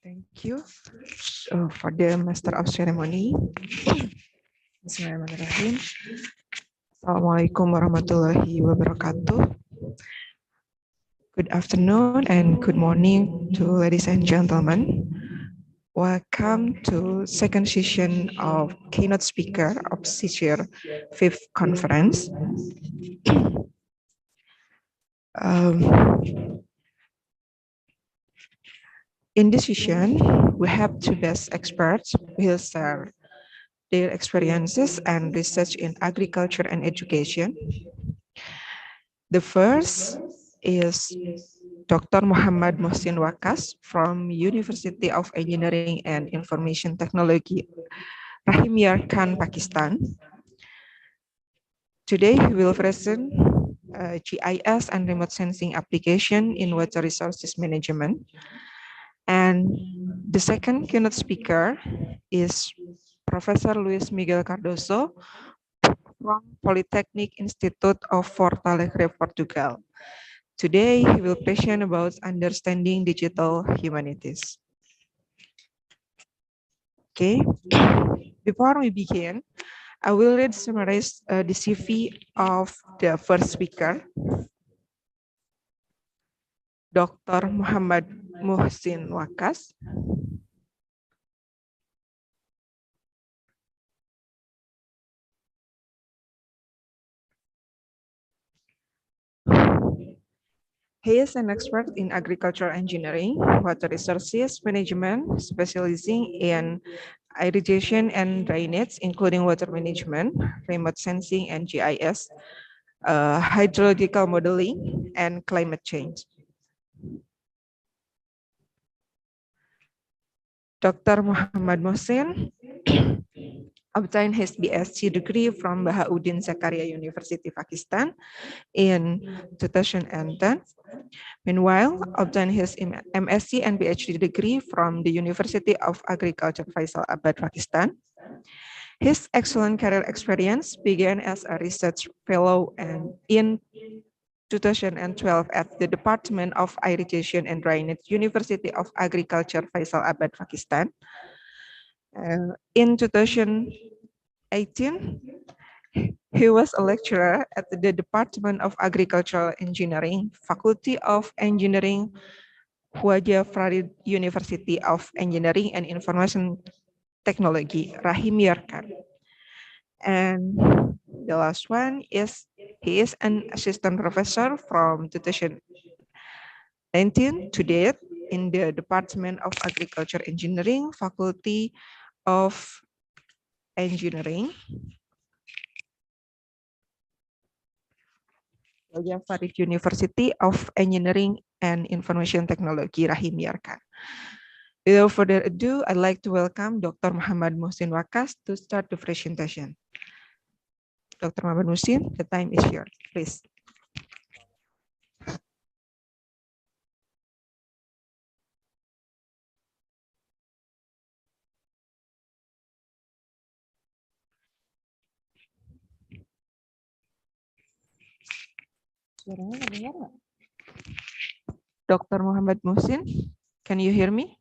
Thank you for the Master of Ceremony. Bismillahirrahmanirrahim. Assalamualaikum warahmatullahi wabarakatuh. Good afternoon and good morning to ladies and gentlemen. Welcome to second session of keynote speaker of this year 5th conference. In this session, we have two best experts who will share their experiences and research in agriculture and education. The first is Dr. Muhammad Mohsin Wakas from University of Engineering and Information Technology, Rahimyar Khan, Pakistan. Today, he will present GIS and remote sensing application in water resources management. And the second keynote speaker is Professor Luis Miguel Cardoso from Polytechnic Institute of Porto Alegre, Portugal. Today, he will present about understanding digital humanities. Okay, before we begin, I will read summarize the CV of the first speaker, Dr. Muhammad Mohsin Wakas. He is an expert in agricultural engineering, water resources management, specializing in irrigation and drainage, including water management, remote sensing and GIS, hydrological modeling, and climate change. Dr. Muhammad Mohsin obtained his BSc degree from Bahauddin Zakaria University, Pakistan in 2010. Meanwhile, obtained his MSc and PhD degree from the University of Agriculture, Faisal Abad, Pakistan. His excellent career experience began as a research fellow and in 2012 at the Department of Irrigation and Drainage, University of Agriculture, Faisal Abad, Pakistan. In 2018, He was a lecturer at the Department of Agricultural Engineering, Faculty of Engineering, Huaja Farid University of Engineering and Information Technology, Rahim Yarkar. And the last one is, he is an assistant professor from 2019 to date in the Department of Agriculture Engineering, Faculty of Engineering, Huaja Farid University of Engineering and Information Technology, Rahim Yarkar. Without further ado, I'd like to welcome Dr. Muhammad Muhsin Wakas to start the presentation. Dr. Muhammad Muhsin, the time is yours, please. Dr. Muhammad Muhsin, can you hear me?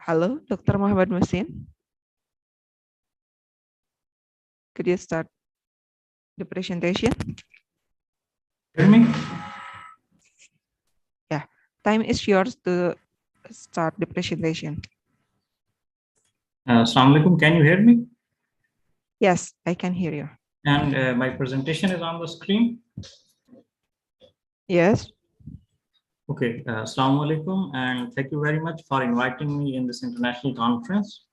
Hello, Dr. Muhammad Muhsin. Could you start the presentation? Hear me? Yeah, time is yours to start the presentation. Assalamu alaikum. Can you hear me? Yes, I can hear you. And my presentation is on the screen? Yes. Okay. Assalamu alaikum, and thank you very much for inviting me in this international conference.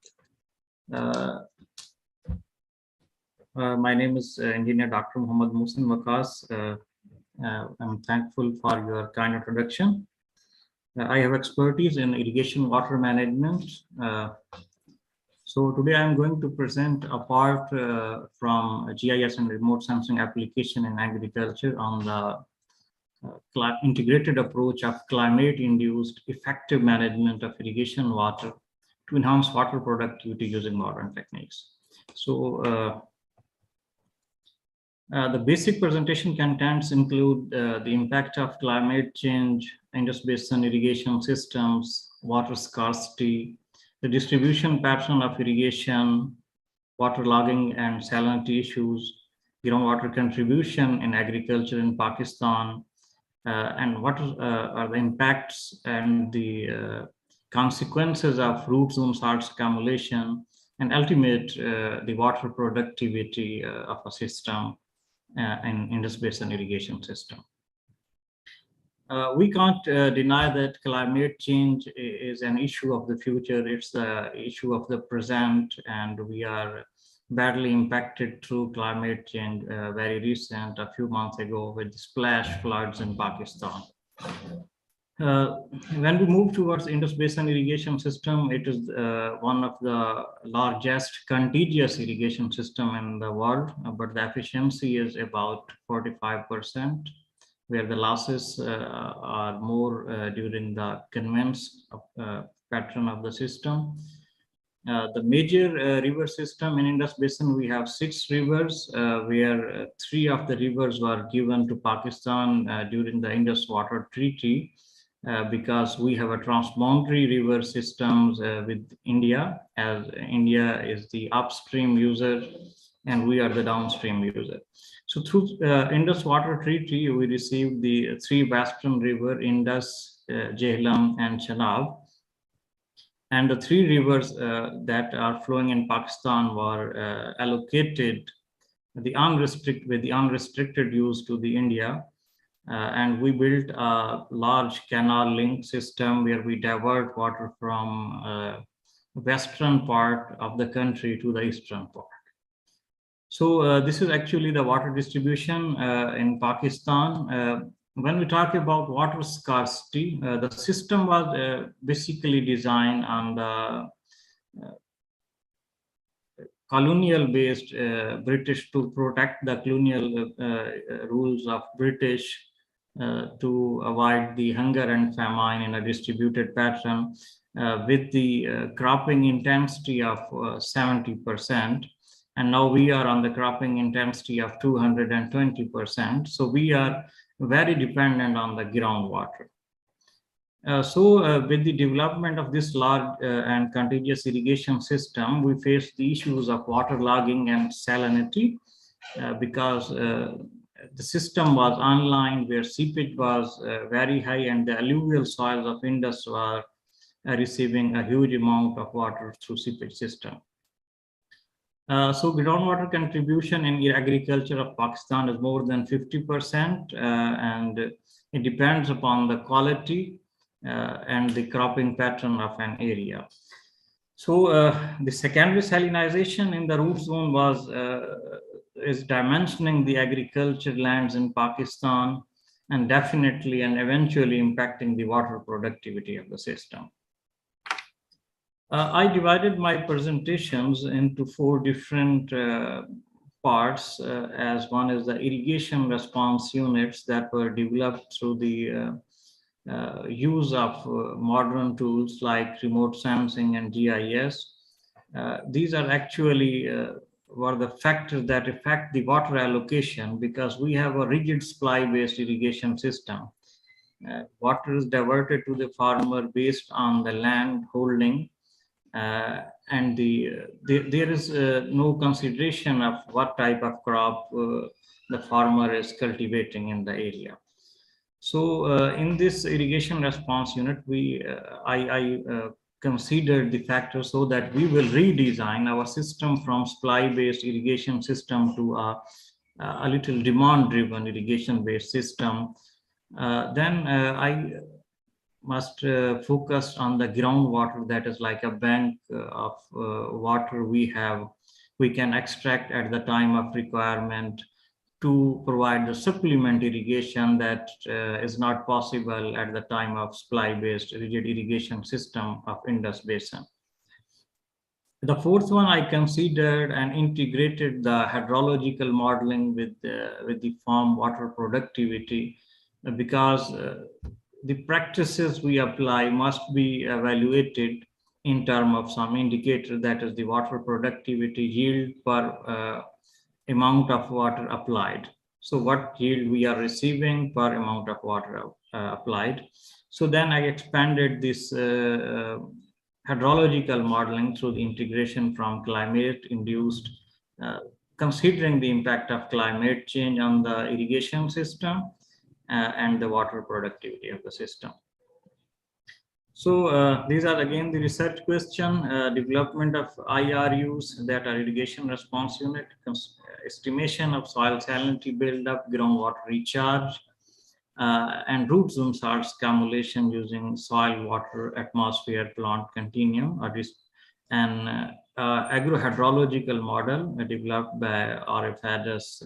My name is Engineer Dr. Muhammad Muhsin Wakas. I'm thankful for your kind introduction. I have expertise in irrigation water management. So today I'm going to present a part from GIS and remote sensing application in agriculture on the integrated approach of climate-induced effective management of irrigation water to enhance water productivity using modern techniques. So the basic presentation contents include the impact of climate change, Indus Basin irrigation systems, water scarcity, the distribution pattern of irrigation, water logging and salinity issues, groundwater contribution in agriculture in Pakistan, and what are the impacts and the consequences of root zone salts accumulation, and ultimate the water productivity of a system in Indus Basin irrigation system. We can't deny that climate change is an issue of the future. It's the issue of the present, and we are badly impacted through climate change. Very recent, a few months ago, with the splash floods in Pakistan. When we move towards Indus Basin irrigation system, it is one of the largest contiguous irrigation system in the world, but the efficiency is about 45%, where the losses are more during the conveyance pattern of the system. The major river system in Indus Basin, we have 6 rivers, where 3 of the rivers were given to Pakistan during the Indus Water Treaty. Because we have a transboundary river systems with India, as India is the upstream user and we are the downstream user. So through Indus Water Treaty, we received the 3 western river, Indus, Jhelum and Chenab. And the 3 rivers that are flowing in Pakistan were allocated with the unrestricted use to the India. And we built a large canal link system where we divert water from western part of the country to the eastern part. So this is actually the water distribution in Pakistan. When we talk about water scarcity, the system was basically designed on the colonial-based British to protect the colonial rules of British. to avoid the hunger and famine in a distributed pattern with the cropping intensity of 70%. And now we are on the cropping intensity of 220%. So we are very dependent on the groundwater. With the development of this large and contiguous irrigation system, we face the issues of waterlogging and salinity because the system was unlined where seepage was very high and the alluvial soils of Indus were receiving a huge amount of water through seepage system. So groundwater contribution in agriculture of Pakistan is more than 50%, and it depends upon the quality and the cropping pattern of an area. So the secondary salinization in the root zone is dimensioning the agriculture lands in Pakistan and definitely and eventually impacting the water productivity of the system. I divided my presentations into 4 different parts, as one is the irrigation response units that were developed through the use of modern tools like remote sensing and GIS. These are actually were the factors that affect the water allocation because we have a rigid supply-based irrigation system. Water is diverted to the farmer based on the land holding, and there is no consideration of what type of crop the farmer is cultivating in the area. So in this irrigation response unit, I considered the factors so that we will redesign our system from supply-based irrigation system to a little demand-driven irrigation-based system. Then I must focus on the groundwater, that is like a bank of water we can extract at the time of requirement to provide the supplement irrigation that is not possible at the time of supply-based rigid irrigation system of Indus Basin. The fourth one, I considered and integrated the hydrological modeling with the farm water productivity because the practices we apply must be evaluated in terms of some indicator, that is the water productivity yield per amount of water applied. So what yield we are receiving per amount of water applied. So then I expanded this hydrological modeling through the integration from climate induced, considering the impact of climate change on the irrigation system and the water productivity of the system. So these are again the research question, development of IRUs, that are irrigation response unit, estimation of soil salinity buildup, groundwater recharge, and root zone salts accumulation using soil water atmosphere plant continuum, and agrohydrological model developed by RF Hadis,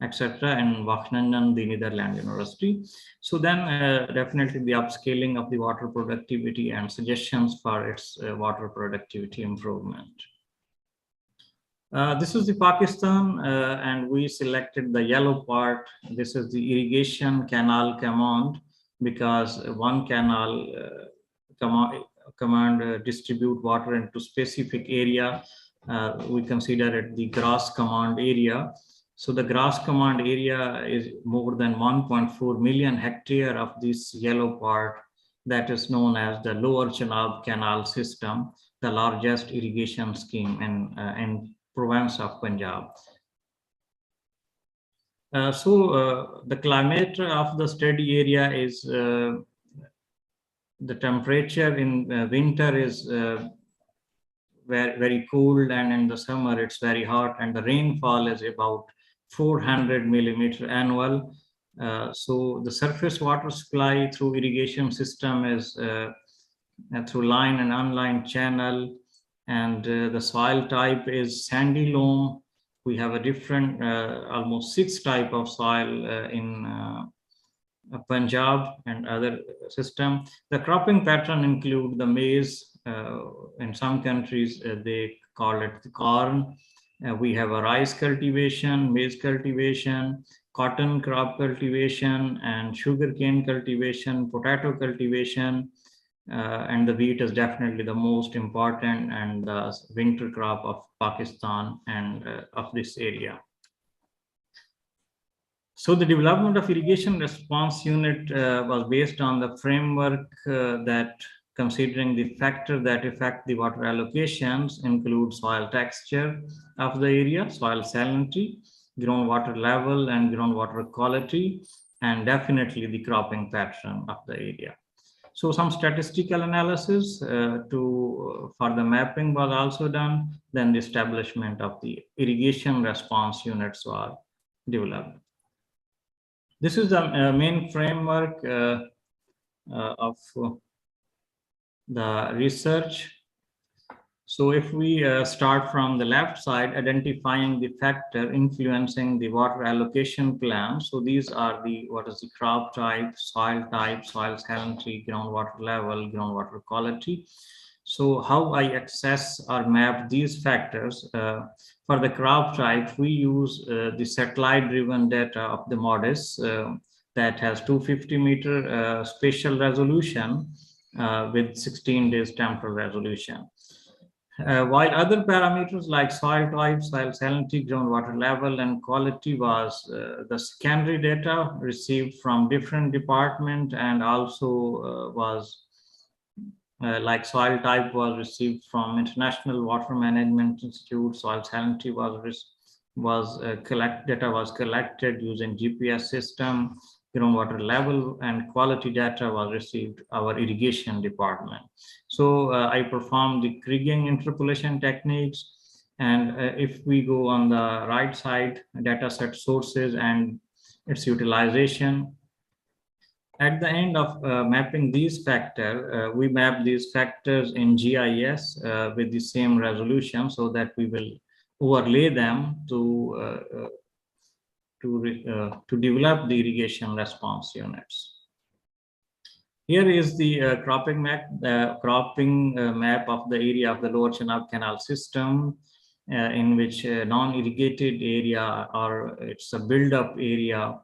etc. in Wageningen, the Netherlands University. So then definitely the upscaling of the water productivity and suggestions for its water productivity improvement. This is the Pakistan, and we selected the yellow part. This is the irrigation canal command, because one canal command distribute water into specific area. We consider it the grass command area. So the grass command area is more than 1.4 million hectare of this yellow part, that is known as the Lower Chenab Canal System, the largest irrigation scheme in province of Punjab. The climate of the study area is the temperature in winter is very cold, and in the summer it's very hot, and the rainfall is about 400 millimeter annual. So the surface water supply through irrigation system is through line and unlined channel, and the soil type is sandy loam. We have a different almost 6 type of soil in Punjab and other system. The cropping pattern include the maize. In some countries they call it the corn. We have a rice cultivation, maize cultivation, cotton crop cultivation and sugarcane cultivation, potato cultivation, and the wheat is definitely the most important and the winter crop of Pakistan and of this area. So the development of irrigation response unit was based on the framework that considering the factors that affect the water allocations include soil texture of the area, soil salinity, groundwater level and groundwater quality, and definitely the cropping pattern of the area. So some statistical analysis for the mapping was also done. Then the establishment of the irrigation response units were developed. This is the main framework of the research. So if we start from the left side, identifying the factor influencing the water allocation plan. So these are the, what is the crop type, soil salinity, groundwater level, groundwater quality. So how I access or map these factors, for the crop type, we use the satellite driven data of the MODIS that has 250-meter spatial resolution with 16 days temporal resolution. While other parameters like soil type, soil salinity, groundwater level, and quality was the secondary data received from different departments, and also was like soil type was received from International Water Management Institute. Soil salinity data was collected using GPS system. Groundwater level and quality data was received our irrigation department. So I performed the Kriging interpolation techniques. And if we go on the right side, data set sources and its utilization. At the end of mapping these factors, we map these factors in GIS with the same resolution so that we will overlay them to develop the irrigation response units. Here is the cropping map of the area of the Lower Chenab Canal system, in which non-irrigated area, or it's a build-up area,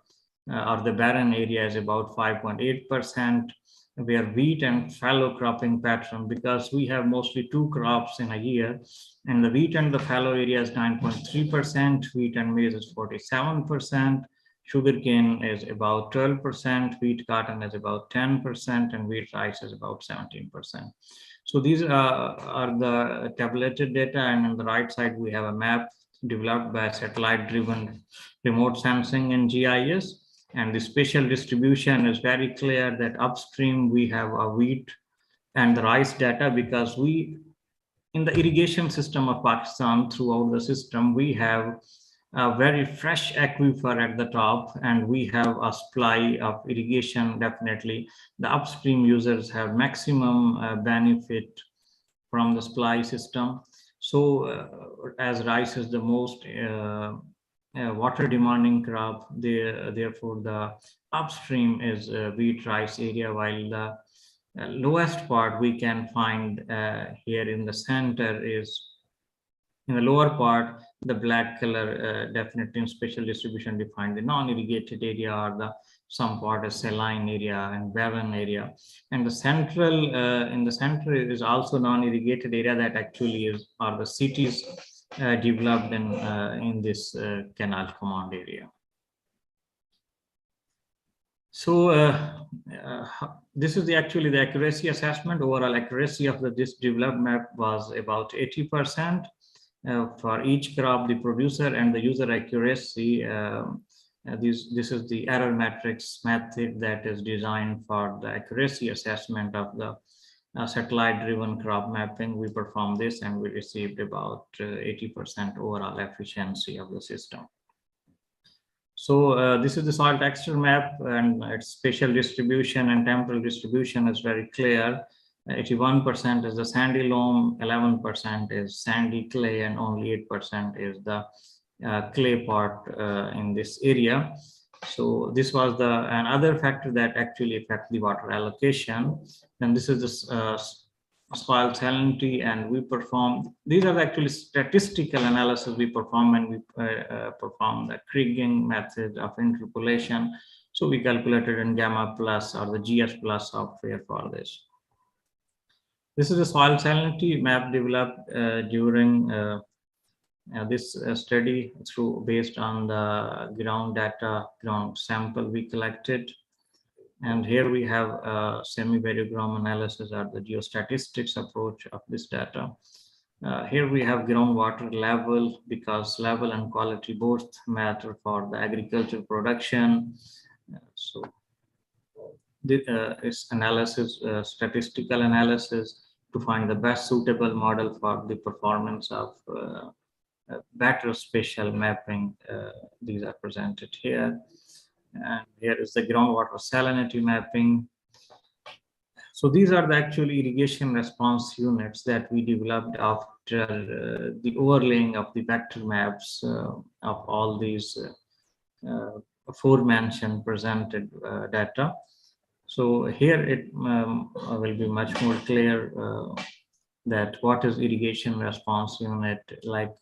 or the barren area is about 5.8%, where wheat and fallow cropping pattern, because we have mostly two crops in a year, and the wheat and the fallow area is 9.3%, wheat and maize is 47%, sugarcane is about 12%, wheat cotton is about 10%, and wheat rice is about 17%. So these are the tabulated data, and on the right side we have a map developed by satellite-driven remote sensing in GIS. And the spatial distribution is very clear that upstream we have a wheat and the rice data, because we, in the irrigation system of Pakistan, throughout the system, we have a very fresh aquifer at the top, and we have a supply of irrigation. Definitely the upstream users have maximum benefit from the supply system. So as rice is the most water demanding crop, therefore the upstream is wheat rice area, while the lowest part we can find here in the center is, in the lower part, the black color, definitely in spatial distribution defined the non-irrigated area, or the some part is saline area and barren area. And the central, in the center is also non-irrigated area that actually are the cities developed in this canal command area. So this is actually the accuracy assessment. Overall accuracy of this developed map was about 80%. For each crop, the producer and the user accuracy, this is the error matrix method that is designed for the accuracy assessment of the satellite-driven crop mapping. We performed this and we received about 80% overall efficiency of the system. So this is the soil texture map, and its spatial distribution and temporal distribution is very clear. 81% is the sandy loam, 11% is sandy clay, and only 8% is the clay part in this area. So this was another factor that actually affect the water allocation. And this is soil salinity, and we perform, these are actually statistical analysis we perform when we perform the Kriging method of interpolation. So we calculated in Gamma Plus or the GS Plus software for this. This is a soil salinity map developed during this study based on the ground data, ground sample we collected. And here we have semi-variogram analysis or the geostatistics approach of this data. Here we have groundwater level, because level and quality both matter for the agricultural production. So this analysis, statistical analysis to find the best suitable model for the performance of better spatial mapping. These are presented here. And here is the groundwater salinity mapping. So these are the actual irrigation response units that we developed after the overlaying of the vector maps of all these aforementioned presented data. So here it will be much more clear that what is irrigation response unit. Like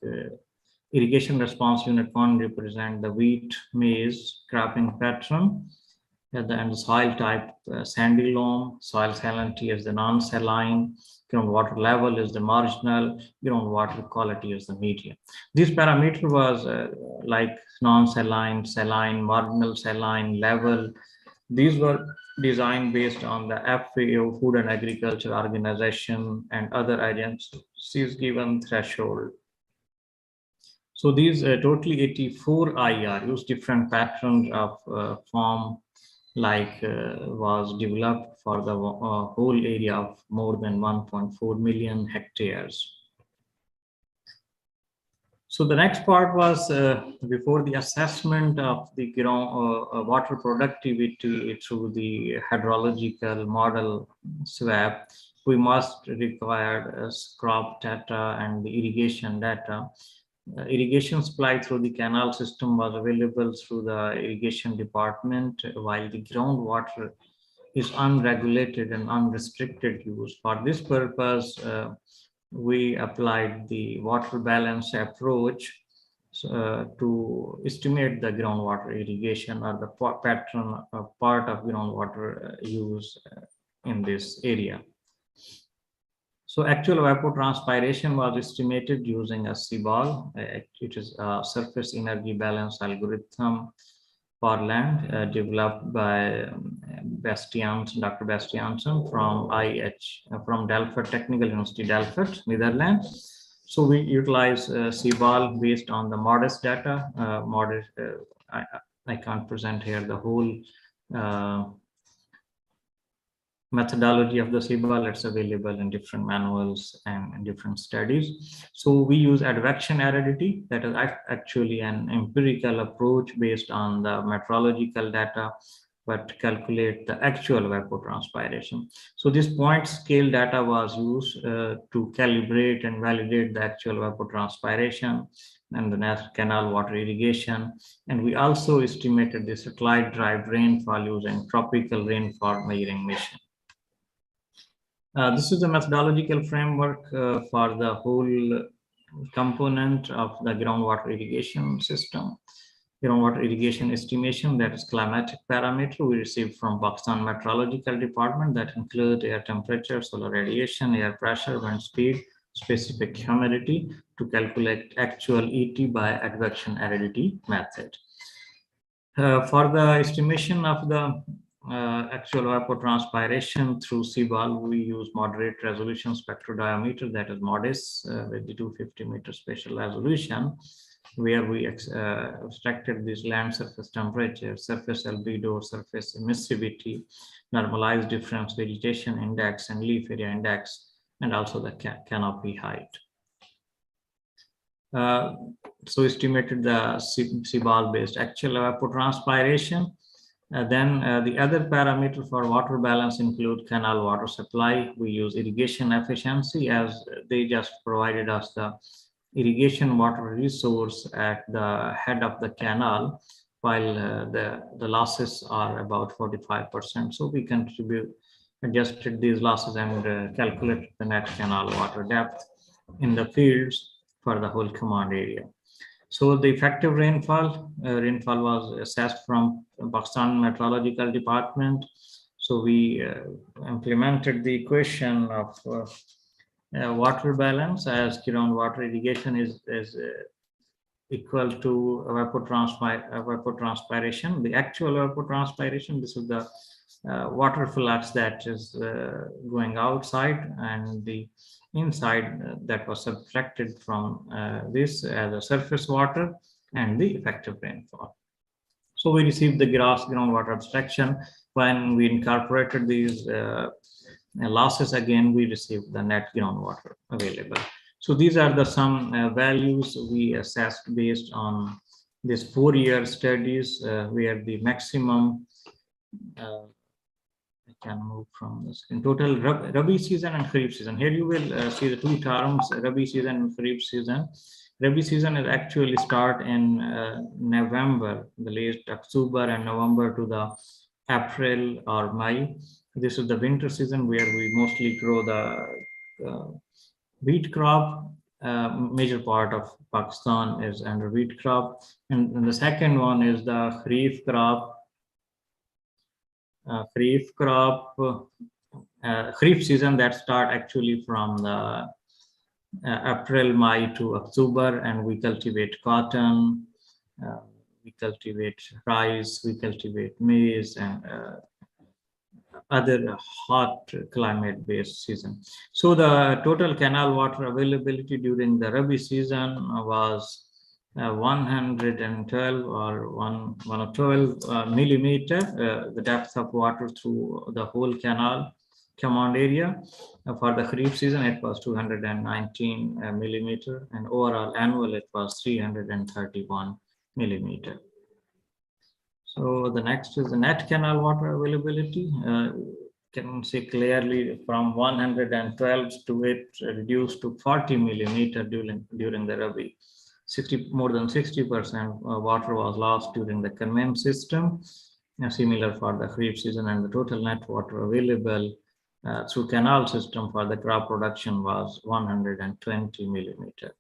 irrigation response unit 1 represent the wheat, maize cropping pattern, and the soil type sandy loam, soil salinity is the non-saline, groundwater level is the marginal, groundwater quality is the median. This parameter was like non-saline, saline, marginal saline, level. These were designed based on the FAO, Food and Agriculture Organization, and other agencies given threshold. So these totally 84 IRUs, different patterns of form, like was developed for the whole area of more than 1.4 million hectares. So the next part was before the assessment of the ground water productivity through the hydrological model SWAP, we must require crop data and the irrigation data. Irrigation supply through the canal system was available through the irrigation department, while the groundwater is unregulated and unrestricted use. For this purpose, we applied the water balance approach to estimate the groundwater irrigation or the pattern part of groundwater use in this area. So actual evapotranspiration was estimated using a CBAL. It is a surface energy balance algorithm for land developed by Dr. Bastiaansen from Delft Technical University, Delft, Netherlands. So we utilize CBAL based on the MODIS data. I can't present here the whole methodology of the CBAL. It's available in different manuals and in different studies. So we use advection aridity, that is actually an empirical approach based on the meteorological data, but calculate the actual evapotranspiration. So this point scale data was used to calibrate and validate the actual evapotranspiration and the canal water irrigation. And we also estimated the satellite derived rainfall using tropical rainfall measuring mission. This is the methodological framework for the whole component of the groundwater irrigation system. Groundwater irrigation estimation, that is climatic parameter we received from Pakistan Meteorological Department, that include air temperature, solar radiation, air pressure, wind speed, specific humidity, to calculate actual ET by advection aridity method. For the estimation of the actual evapotranspiration through CBAL, we use moderate resolution spectrodiometer, that is MODIS, with the 250 meter spatial resolution, where we extracted this land surface temperature, surface albedo, surface emissivity, normalized difference vegetation index, and leaf area index, and also the canopy height. So estimated the CBAL based actual evapotranspiration. Then the other parameter for water balance include canal water supply. We use irrigation efficiency, as they just provided us the irrigation water resource at the head of the canal, while the losses are about 45%. So we contribute adjusted these losses and calculated the net canal water depth in the fields for the whole command area. So the effective rainfall was assessed from Pakistan Meteorological Department. So we implemented the equation of water balance, as groundwater irrigation is equal to evapotranspiration. The actual evapotranspiration, this is the water flux that is going outside, and the inside that was subtracted from this as a surface water and the effective rainfall. So we received the groundwater abstraction. When we incorporated these losses again, we received the net groundwater available. So these are the some values we assessed based on this 4-year studies where the maximum I can move from this in total Rabi season and Kharif season. Here you will see the two terms, Rabi season and Kharif season. Rabi season is actually start in November, the late October and November to the April or May. This is the winter season where we mostly grow the wheat crop. Major part of Pakistan is under wheat crop. And the second one is the Kharif crop. Kharif season that start actually from the April, May to October, and we cultivate cotton, we cultivate rice, we cultivate maize, and other hot climate-based season. So the total canal water availability during the Rabi season was 112 or 112 millimeter, the depth of water through the whole canal command area. For the Kharif season, it was 219 millimeter, and overall annual it was 331 millimeter. So the next is the net canal water availability. Can see clearly from 112 to it reduced to 40 millimeter during the Rabi. More than 60% water was lost during the conveyance system. Similar for the Kharif season, and the total net water available through canal system for the crop production was 120 millimeter.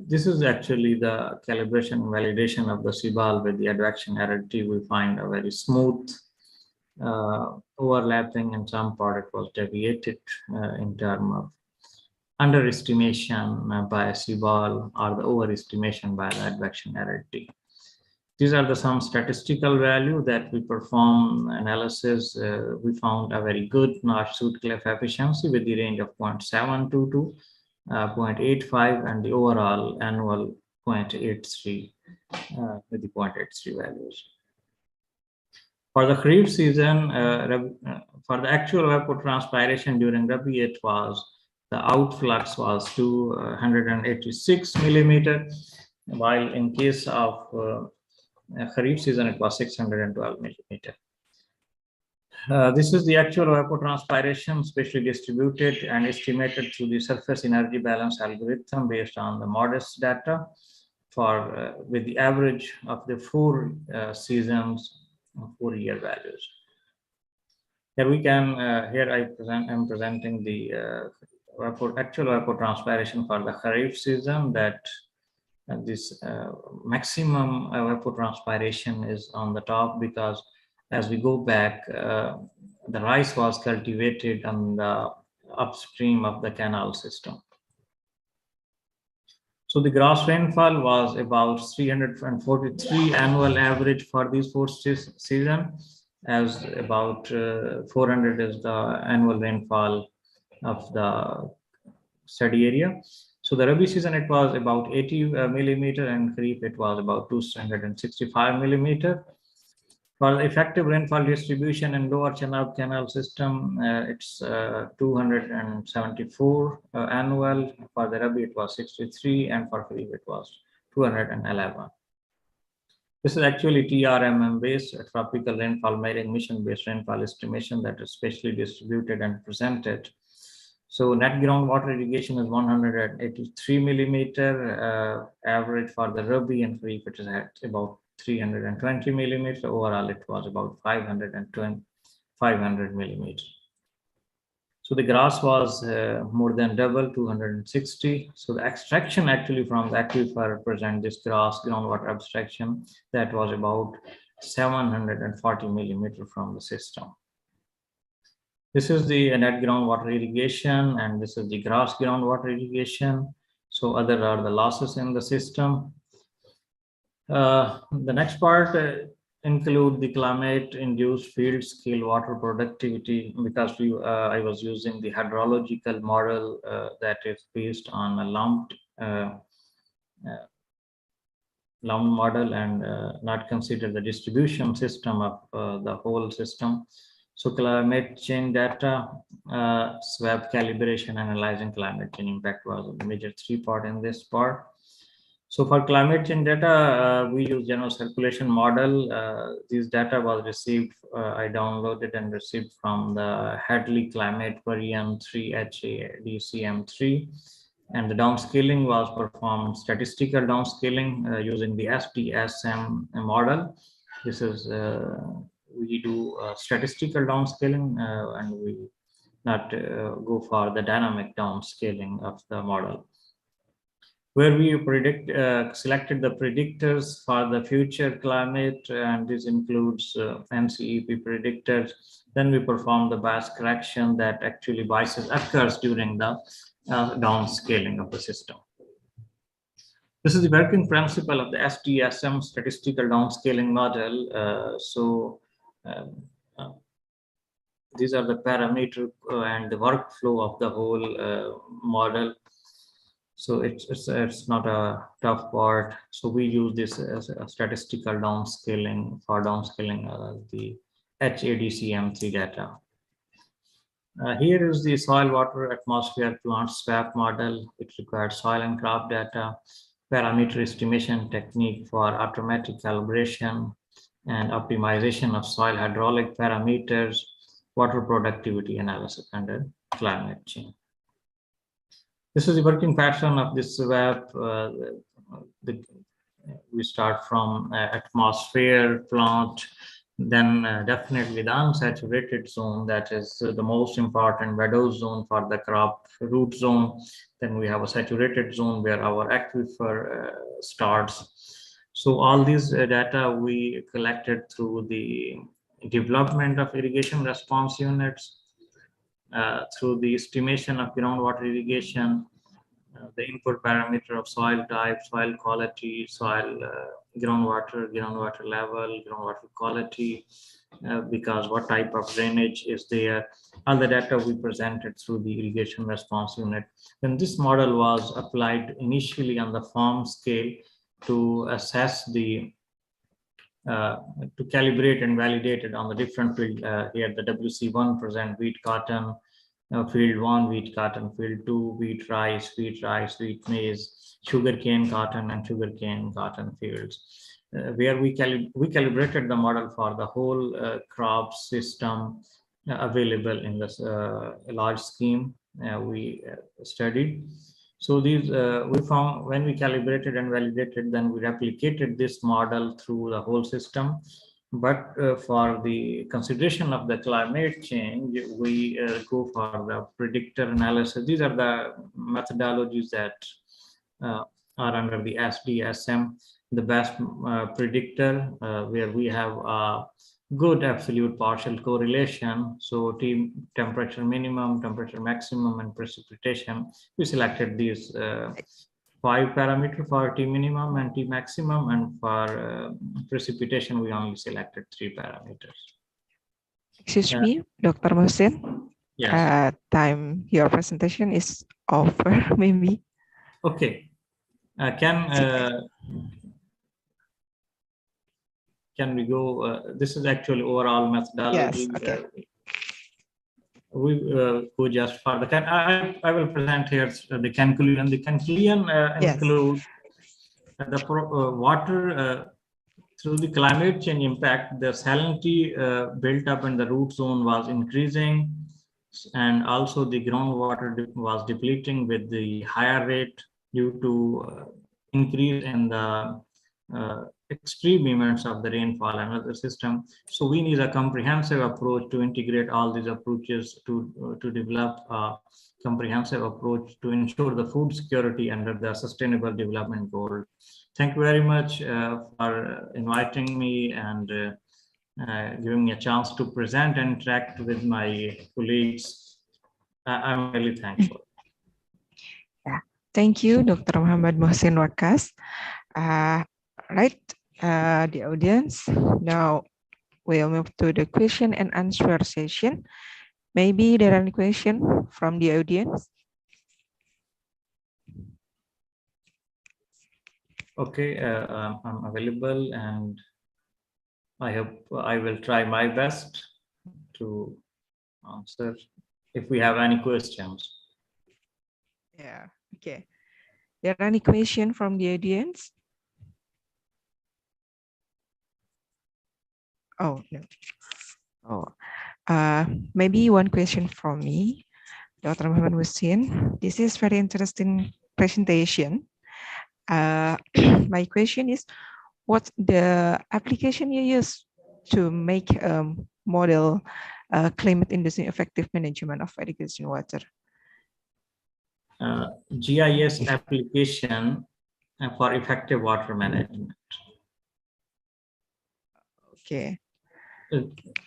This is actually the calibration and validation of the CBAL with the advection error T. We find a very smooth overlapping, and some part it was deviated in terms of underestimation by CBAL or the overestimation by the advection error T. These are the some statistical value that we perform analysis. We found a very good North-South cliff efficiency with the range of 0.7 to 0.85, and the overall annual 0.83 with the 0.83 values. For the Kharif season, for the actual evapotranspiration during Rabi, it was the outflux was 286 millimeter, while in case of Kharif season, it was 612 millimeter. This is the actual evapotranspiration, spatially distributed and estimated through the surface energy balance algorithm based on the modest data for with the average of the 4 seasons, 4-year values. Here we can, here I'm presenting the actual evapotranspiration for the Kharif season, that this maximum evapotranspiration is on the top, because as we go back, the rice was cultivated on the upstream of the canal system. So the gross rainfall was about 343 annual average for these 4 seasons, as about 400 is the annual rainfall of the study area. So the Rabi season, it was about 80 millimeter, and Kharif it was about 265 millimeter. For the effective rainfall distribution in lower Chenab canal system, it's 274 annual. For the Rabi, it was 63, and for Kharif, it was 211. This is actually TRMM based, a tropical rainfall measuring mission based rainfall estimation that is spatially distributed and presented. So net groundwater irrigation is 183 millimeter average for the Rabi, and Kharif it is at about 320 millimeter. Overall, it was about 500 millimeters. So the grass was more than double, 260. So the extraction actually from the aquifer represent this grass groundwater abstraction that was about 740 millimeter from the system. This is the net groundwater irrigation, and this is the grass groundwater irrigation. So other are the losses in the system. The next part include the climate-induced field scale water productivity, because I was using the hydrological model that is based on a lumped model and not consider the distribution system of the whole system. So climate change data, SWAP calibration, analyzing climate change impact was a major 3 part in this part. So for climate change data, we use general circulation model. This data was received, I downloaded and received from the Hadley Climate Variant 3 HADCM3. And the downscaling was performed, statistical downscaling using the SDSM model. This is, we do statistical downscaling and we not go for the dynamic downscaling of the model, where we selected the predictors for the future climate, and this includes NCEP predictors. Then we perform the bias correction that actually biases occurs during the downscaling of the system. This is the working principle of the SDSM statistical downscaling model. These are the parameter and the workflow of the whole model. So it's not a tough part. So we use this as a statistical downscaling for downscaling the HADCM3 data. Here is the soil, water, atmosphere, plant SWAP model. It requires soil and crop data, parameter estimation technique for automatic calibration and optimization of soil hydraulic parameters, water productivity analysis under climate change. This is the working pattern of this SWAP. We start from atmosphere, plant, then definitely the unsaturated zone, that is the most important meadow zone for the crop root zone. Then we have a saturated zone where our aquifer starts. So all these data we collected through the development of irrigation response units, through the estimation of groundwater irrigation, the input parameter of soil type, soil quality, soil groundwater level, groundwater quality, because what type of drainage is there. All the data we presented through the irrigation response unit. Then this model was applied initially on the farm scale to assess the to calibrate and validate it on the different field. Here the WC1 present wheat, cotton, field 1 wheat, cotton, field 2 wheat, rice, wheat, maize, sugarcane, cotton, and sugarcane, cotton fields, where we calibrated the model for the whole crop system available in this large scheme we studied. So these we found when we calibrated and validated, then we replicated this model through the whole system. But for the consideration of the climate change, we go for the predictor analysis. These are the methodologies that are under the SDSM, the best predictor, where we have a good absolute partial correlation. So temperature minimum, temperature maximum, and precipitation. We selected these 5 parameters for T minimum and T maximum, and for precipitation we only selected 3 parameters. Excuse me, Dr. Mohsin. Yes. Time your presentation is over, maybe. Okay. Can we go? This is actually overall methodology. Yes. Okay. We go just for the I will present here the conclusion. The conclusion include the water through the climate change impact. The salinity built up in the root zone was increasing, and also the groundwater was depleting with the higher rate due to increase in the extreme events of the rainfall and other system. So we need a comprehensive approach to integrate all these approaches to develop a comprehensive approach to ensure the food security under the Sustainable Development Goal. Thank you very much for inviting me and giving me a chance to present and interact with my colleagues. I'm really thankful. Yeah, thank you, Dr. Muhammad Mohsin Wakas. Right, the audience. Now we'll move to the question and answer session. Maybe there are any questions from the audience. Okay, I'm available and I hope I will try my best to answer if we have any questions. Yeah, okay. There are any questions from the audience? Oh, no. Oh, maybe one question from me, Dr. Muhammad Hussein. This is very interesting presentation. My question is, what's the application you use to make a model climate-inducing effective management of irrigation water? GIS application for effective water management. Okay.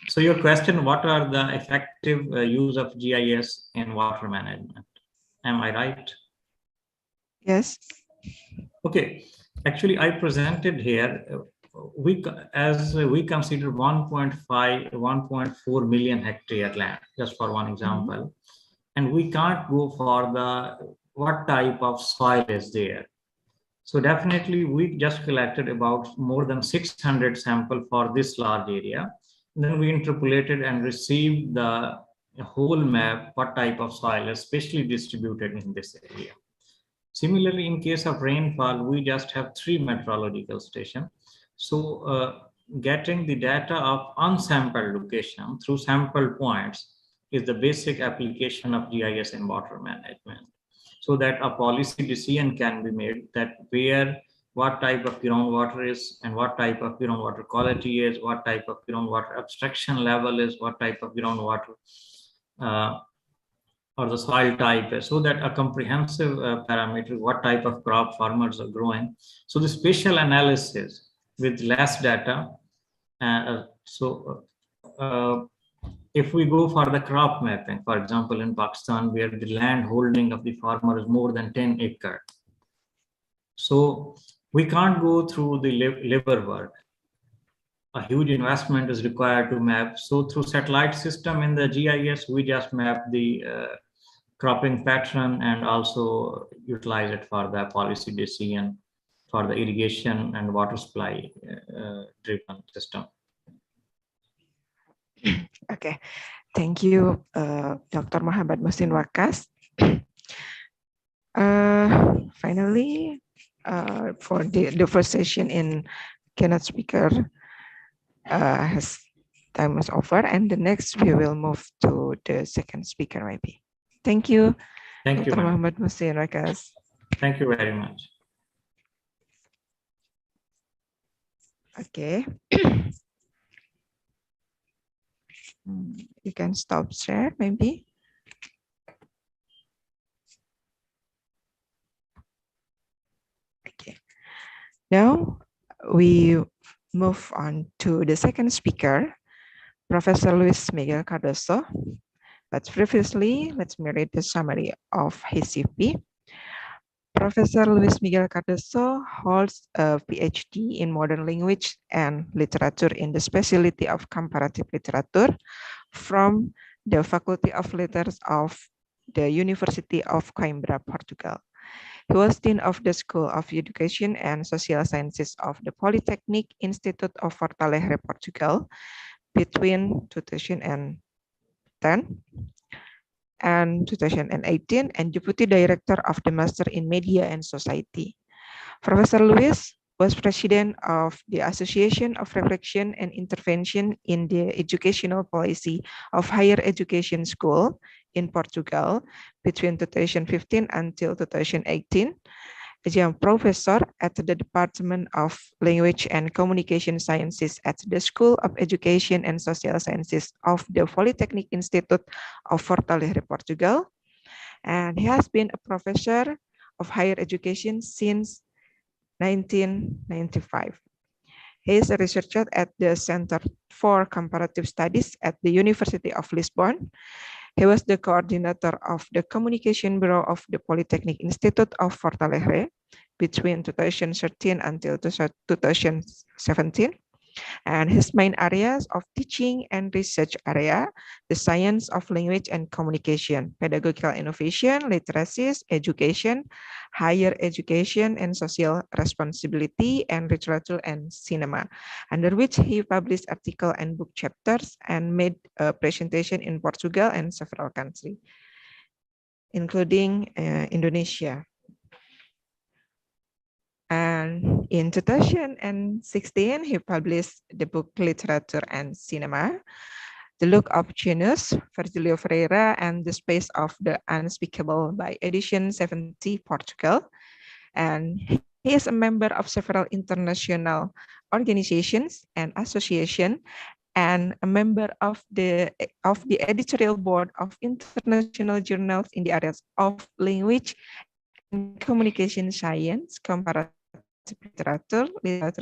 So your question, what are the effective use of GIS in water management? Am I right? Yes. Okay. Actually, I presented here, we consider 1.4 million hectare land, just for one example. And we can't go for what type of soil is there. So definitely we just collected about more than 600 samples for this large area. And then we interpolated and received the whole map, what type of soil is spatially distributed in this area. Similarly, in case of rainfall, we just have 3 meteorological stations. So getting the data of unsampled location through sample points is the basic application of GIS in water management, so that a policy decision can be made that what type of groundwater is and what type of groundwater quality is, what type of groundwater abstraction level is, what type of groundwater or the soil type is, so that a comprehensive parameter, what type of crop farmers are growing. So the spatial analysis with less data. If we go for the crop mapping, for example, in Pakistan, where the land holding of the farmer is more than 10 acres. So we can't go through the labor work. A huge investment is required to map. So through satellite system in the GIS, we just map the cropping pattern and also utilize it for the policy decision for the irrigation and water supply driven system. Okay, thank you, Dr. Muhammad Mohsin Wakas. Finally, for the first session in keynote speaker time is over, and the next we will move to the second speaker maybe. Thank you, Thank Dr. you, Muhammad Mohsin Wakas. Thank you very much. Okay. You can stop share maybe. Okay. Now we move on to the second speaker, Professor Luis Miguel Cardoso. But previously, let's read the summary of his CV. Professor Luis Miguel Cardoso holds a PhD in Modern Language and Literature in the specialty of Comparative Literature from the Faculty of Letters of the University of Coimbra, Portugal. He was Dean of the School of Education and Social Sciences of the Polytechnic Institute of Porto Alegre, Portugal, between 2010 and 2018, and Deputy Director of the Master in Media and Society. Professor Luis was President of the Association of Reflection and Intervention in the Educational Policy of Higher Education School in Portugal between 2015 until 2018, adjunct professor at the Department of Language and Communication Sciences at the School of Education and Social Sciences of the Polytechnic Institute of Fortaleza, Portugal. And he has been a professor of higher education since 1995. He is a researcher at the Center for Comparative Studies at the University of Lisbon. He was the coordinator of the Communication Bureau of the Polytechnic Institute of Fortaleza between 2013 until 2017. And his main areas of teaching and research area, the science of language and communication, pedagogical innovation, literacies, education, higher education and social responsibility, and literature and cinema, under which he published article and book chapters and made a presentation in Portugal and several countries, including Indonesia. And in 2016, he published the book Literature and Cinema, The Look of Genius, Virgilio Ferreira, and The Space of the Unspeakable by Edition 70 Portugal. And he is a member of several international organizations and associations, and a member of the editorial board of international journals in the areas of language and communication science, comparative literature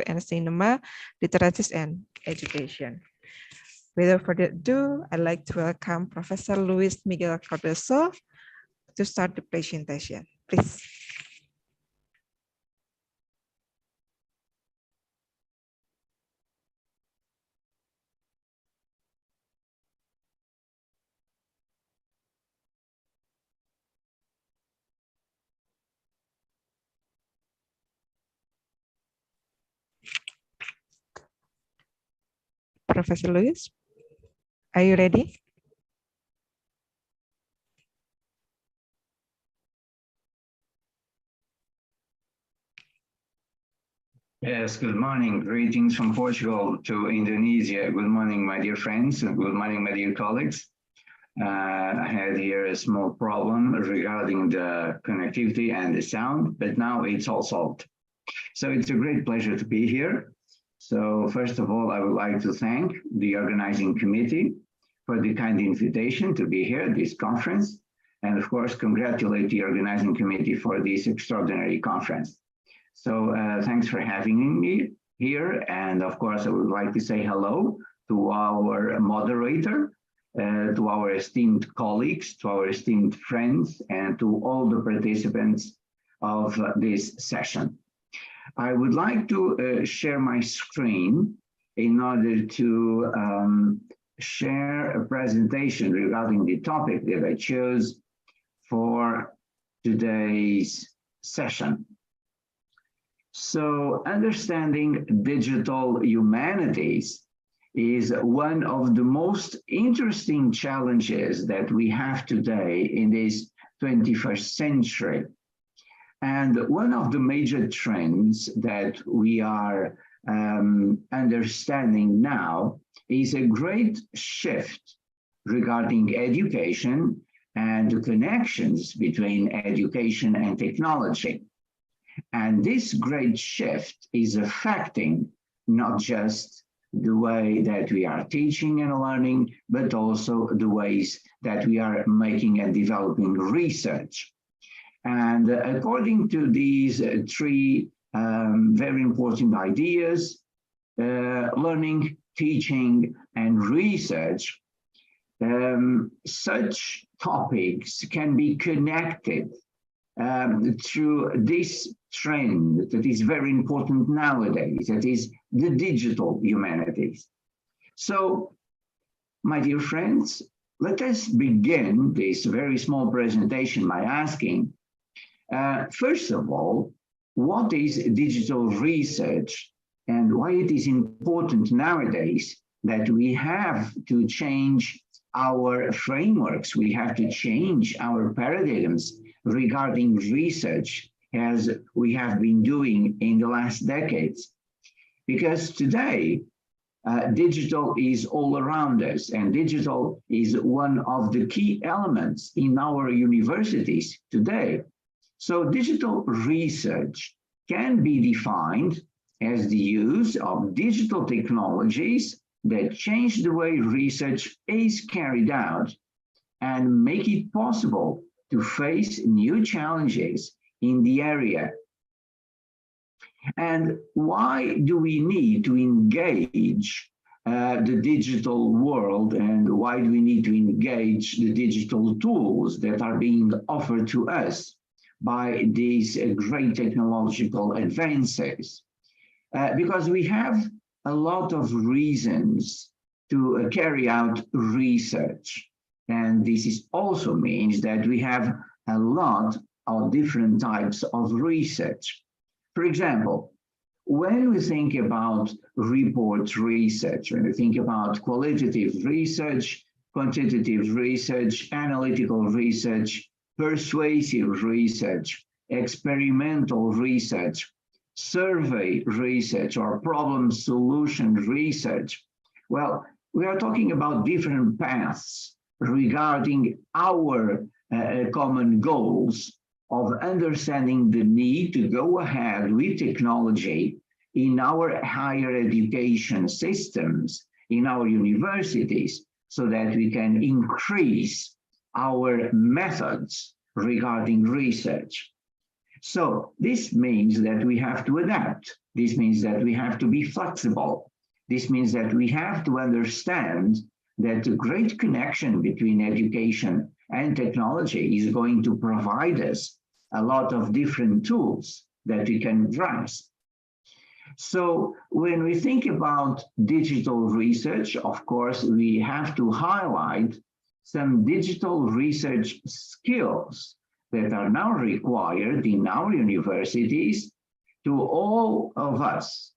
and cinema, literature and education. Without further ado, I'd like to welcome Professor Luis Miguel Cardoso to start the presentation. Please. Professor Luis, are you ready? Yes, good morning. Greetings from Portugal to Indonesia. Good morning, my dear friends, and good morning, my dear colleagues. I had here a small problem regarding the connectivity and the sound, but now it's all solved. So it's a great pleasure to be here. So first of all, I would like to thank the organizing committee for the kind invitation to be here at this conference, and of course, congratulate the organizing committee for this extraordinary conference. So thanks for having me here. And of course, I would like to say hello to our moderator, to our esteemed colleagues, to our esteemed friends, and to all the participants of this session. I would like to share my screen in order to share a presentation regarding the topic that I chose for today's session. So understanding digital humanities is one of the most interesting challenges that we have today in this 21st century. And one of the major trends that we are understanding now is a great shift regarding education and the connections between education and technology. And this great shift is affecting not just the way that we are teaching and learning, but also the ways that we are making and developing research. And according to these three very important ideas, learning, teaching, and research, such topics can be connected through this trend that is very important nowadays, that is the digital humanities. So, my dear friends, let us begin this very small presentation by asking, first of all, what is digital research and why it is important nowadays that we have to change our frameworks, we have to change our paradigms regarding research as we have been doing in the last decades. Because today, digital is all around us, and digital is one of the key elements in our universities today. So digital research can be defined as the use of digital technologies that change the way research is carried out and make it possible to face new challenges in the area. And why do we need to engage the digital world, and why do we need to engage the digital tools that are being offered to us by these great technological advances? Because we have a lot of reasons to carry out research. And this also means that we have a lot of different types of research. For example, when we think about report research, when we think about qualitative research, quantitative research, analytical research, persuasive research, experimental research, survey research, or problem solution research, well, we are talking about different paths regarding our common goals of understanding the need to go ahead with technology in our higher education systems, in our universities, so that we can increase our methods regarding research. So this means that we have to adapt. This means that we have to be flexible. This means that we have to understand that the great connection between education and technology is going to provide us a lot of different tools that we can grasp. So when we think about digital research, of course, we have to highlight some digital research skills that are now required in our universities to all of us,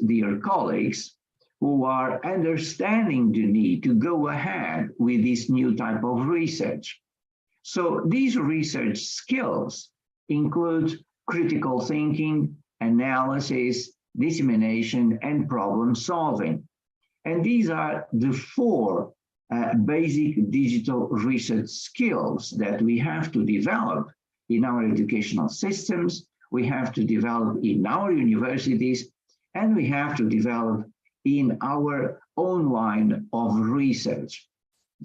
dear colleagues, who are understanding the need to go ahead with this new type of research. So these research skills include critical thinking, analysis, dissemination, and problem solving. And these are the four basic digital research skills that we have to develop in our educational systems, we have to develop in our universities, and we have to develop in our own line of research.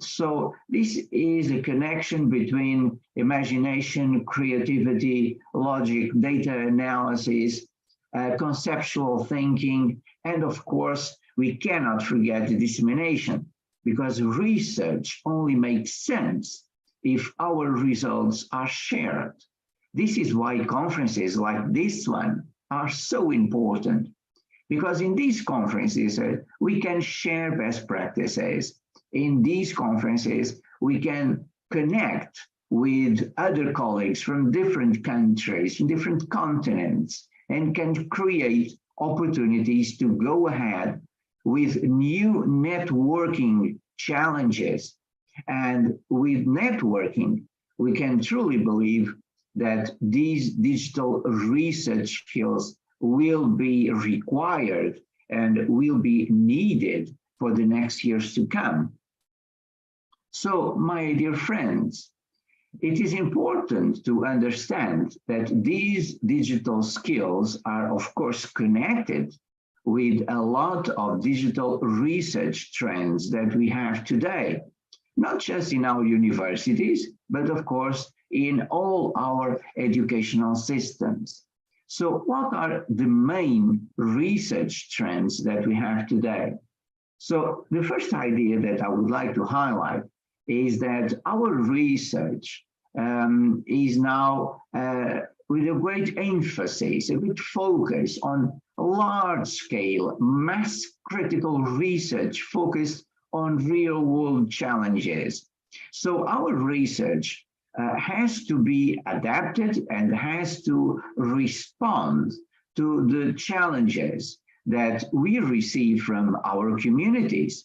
So this is a connection between imagination, creativity, logic, data analysis, conceptual thinking, and of course, we cannot forget the dissemination, because research only makes sense if our results are shared. This is why conferences like this one are so important, because in these conferences, we can share best practices. In these conferences, we can connect with other colleagues from different countries, different continents, and can create opportunities to go ahead with new networking challenges. And with networking, we can truly believe that these digital research skills will be required and will be needed for the next years to come. So, my dear friends, it is important to understand that these digital skills are, of course, connected with a lot of digital research trends that we have today, not just in our universities, but of course, in all our educational systems. So what are the main research trends that we have today? So the first idea that I would like to highlight is that our research is now with a great emphasis, a great focus on large-scale, mass-critical research focused on real-world challenges. So our research has to be adapted and has to respond to the challenges that we receive from our communities,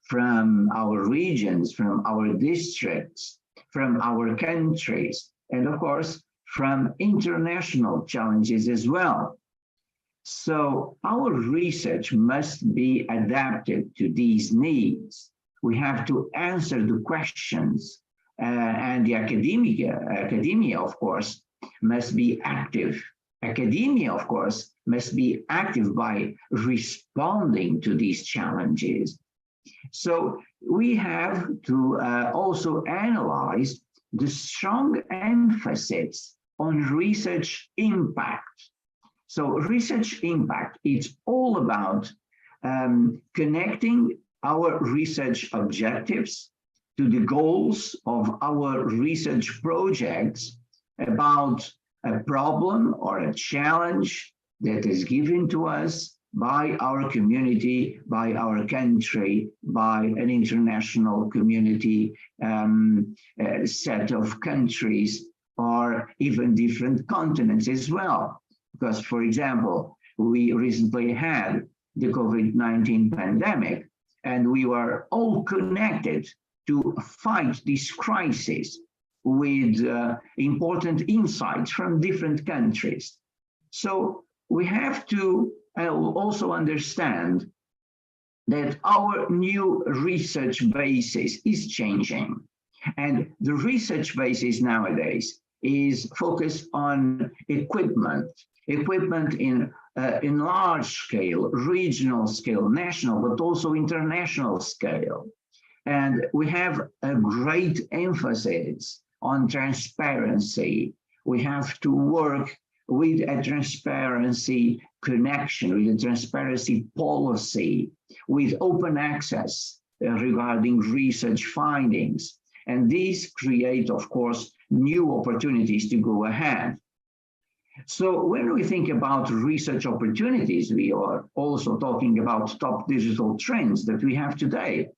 from our regions, from our districts, from our countries, and of course, from international challenges as well. So our research must be adapted to these needs. We have to answer the questions and the academia, of course, must be active. Academia, of course, must be active by responding to these challenges. So we have to also analyze the strong emphasis on research impact. So research impact, it's all about connecting our research objectives to the goals of our research projects about a problem or a challenge that is given to us by our community, by our country, by an international community, set of countries, or even different continents as well. Because, for example, we recently had the COVID-19 pandemic, and we were all connected to fight this crisis with important insights from different countries. So we have to also understand that our new research basis is changing. And the research basis nowadays is focused on equipment in large scale, regional scale, national, but also international scale. And we have a great emphasis on transparency. We have to work with a transparency connection, with a transparency policy, with open access regarding research findings. And these create, of course, new opportunities to go ahead. So when we think about research opportunities, we are also talking about top digital trends that we have today.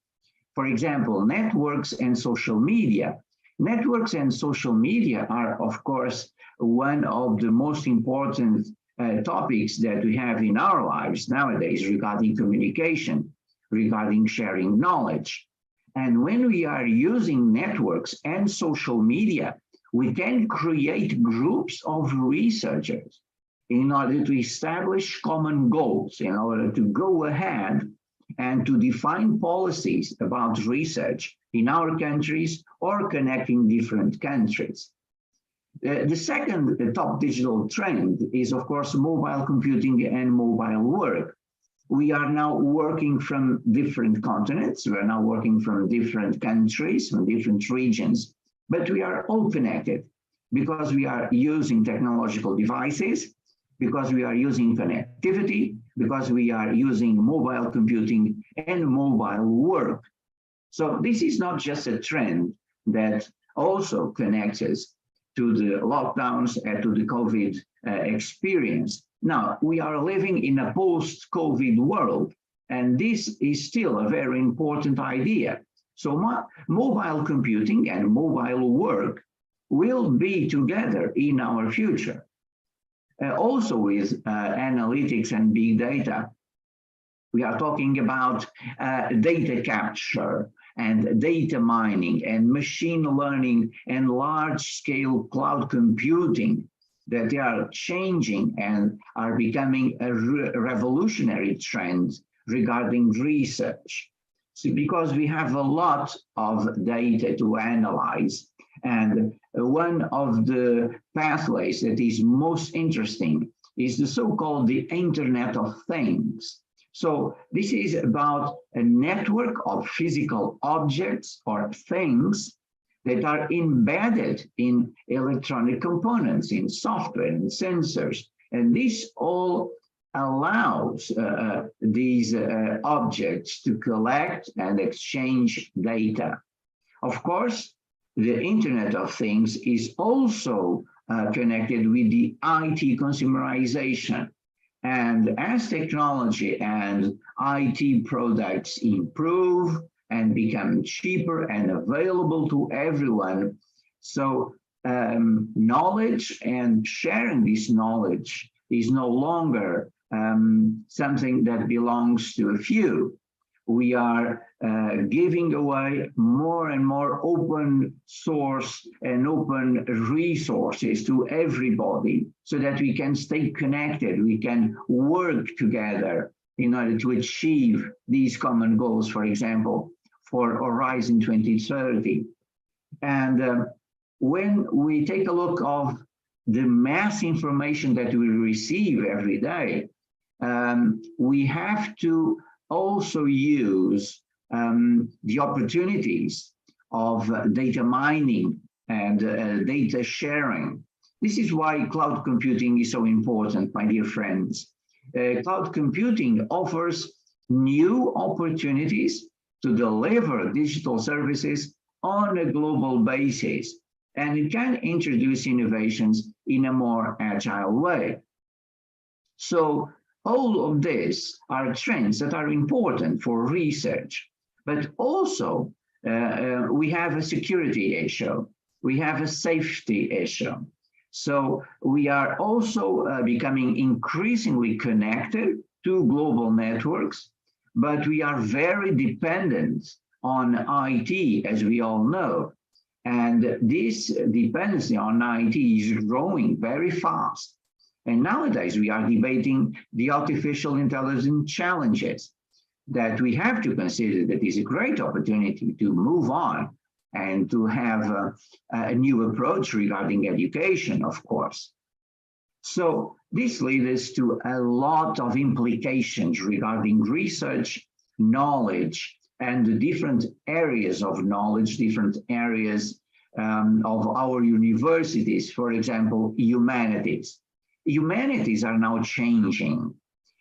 For example, networks and social media. Networks and social media are, of course, one of the most important topics that we have in our lives nowadays regarding communication, regarding sharing knowledge. And when we are using networks and social media, we can create groups of researchers in order to establish common goals, in order to go ahead and to define policies about research in our countries or connecting different countries. The second top digital trend is, of course, mobile computing and mobile work. We are now working from different continents. We are now working from different countries, from different regions, but we are all connected because we are using technological devices, because we are using connectivity, because we are using mobile computing and mobile work. So this is not just a trend that also connects us to the lockdowns and to the COVID experience. Now, we are living in a post-COVID world, and this is still a very important idea. So mobile computing and mobile work will be together in our future. Also with analytics and big data, we are talking about data capture and data mining and machine learning and large-scale cloud computing that they are changing and are becoming a revolutionary trend regarding research. So because we have a lot of data to analyze, and one of the pathways that is most interesting is the so-called the Internet of Things. So this is about a network of physical objects or things that are embedded in electronic components, in software and sensors. And this all allows these objects to collect and exchange data. Of course, the Internet of Things is also connected with the IT consumerization. And as technology and IT products improve and become cheaper and available to everyone, so knowledge and sharing this knowledge is no longer something that belongs to a few. We are giving away more and more open source and open resources to everybody so that we can stay connected, we can work together in order to achieve these common goals, for example, for Horizon 2030. And when we take a look of the mass information that we receive every day, we have to also use the opportunities of data mining and data sharing. This is why cloud computing is so important, my dear friends. Cloud computing offers new opportunities to deliver digital services on a global basis, and it can introduce innovations in a more agile way. So all of these are trends that are important for research, but also we have a security issue, we have a safety issue. So we are also becoming increasingly connected to global networks, but we are very dependent on IT, as we all know. And this dependency on IT is growing very fast. And nowadays we are debating the artificial intelligence challenges that we have to consider that is a great opportunity to move on and to have a new approach regarding education, of course. So this leads us to a lot of implications regarding research, knowledge, and the different areas of knowledge, different areas of our universities, for example, humanities. Humanities are now changing,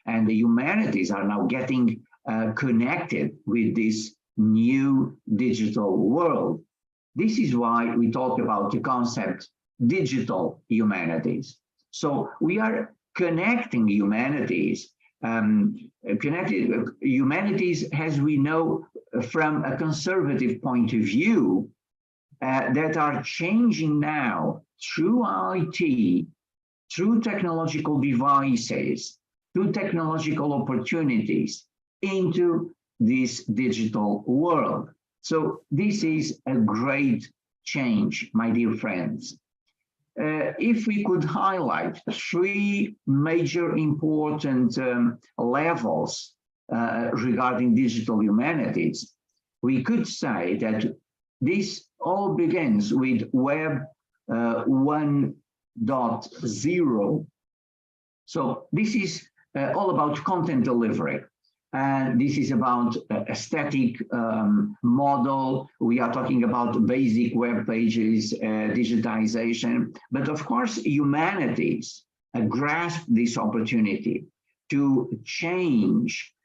and the humanities are now getting connected with this new digital world. This is why we talk about the concept digital humanities. So we are connecting humanities, humanities as we know from a conservative point of view, that are changing now through IT, through technological devices, through technological opportunities into this digital world. So this is a great change, my dear friends. If we could highlight three major important levels regarding digital humanities, we could say that this all begins with Web 1.0. So this is all about content delivery. And this is about a static model. We are talking about basic web pages, digitization. But of course, humanities grasp this opportunity to change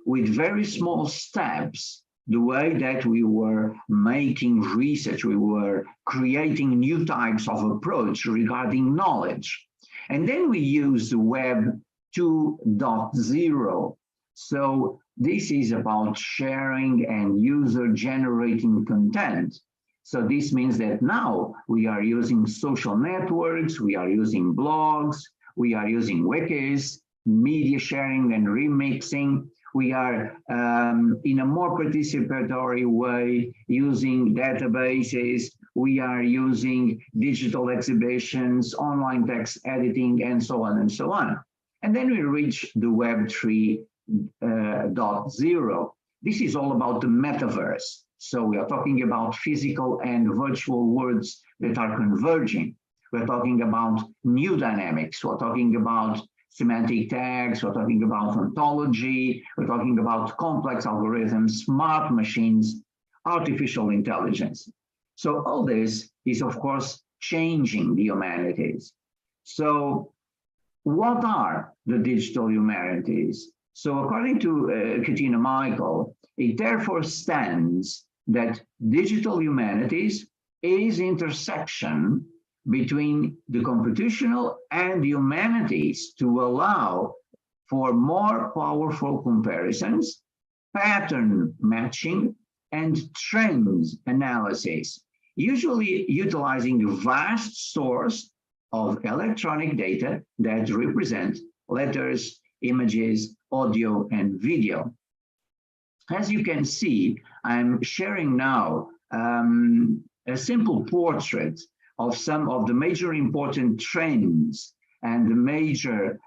with very small steps the way that we were making research, we were creating new types of approach regarding knowledge. And then we use the Web 2.0. So this is about sharing and user-generating content. So this means that now we are using social networks, we are using blogs, we are using wikis, media sharing and remixing. We are in a more participatory way using databases. We are using digital exhibitions, online text editing, and so on and so on. And then we reach the Web 3.0. This is all about the metaverse. So we are talking about physical and virtual worlds that are converging. We're talking about new dynamics. We're talking about semantic tags, we're talking about ontology, we're talking about complex algorithms, smart machines, artificial intelligence. So all this is, of course, changing the humanities. So what are the digital humanities? So according to Katina Michael, it therefore stands that digital humanities is intersection between the computational and the humanities to allow for more powerful comparisons, pattern matching, and trends analysis, usually utilizing a vast source of electronic data that represent letters, images, audio, and video. As you can see, I'm sharing now a simple portrait of some of the major important trends and the major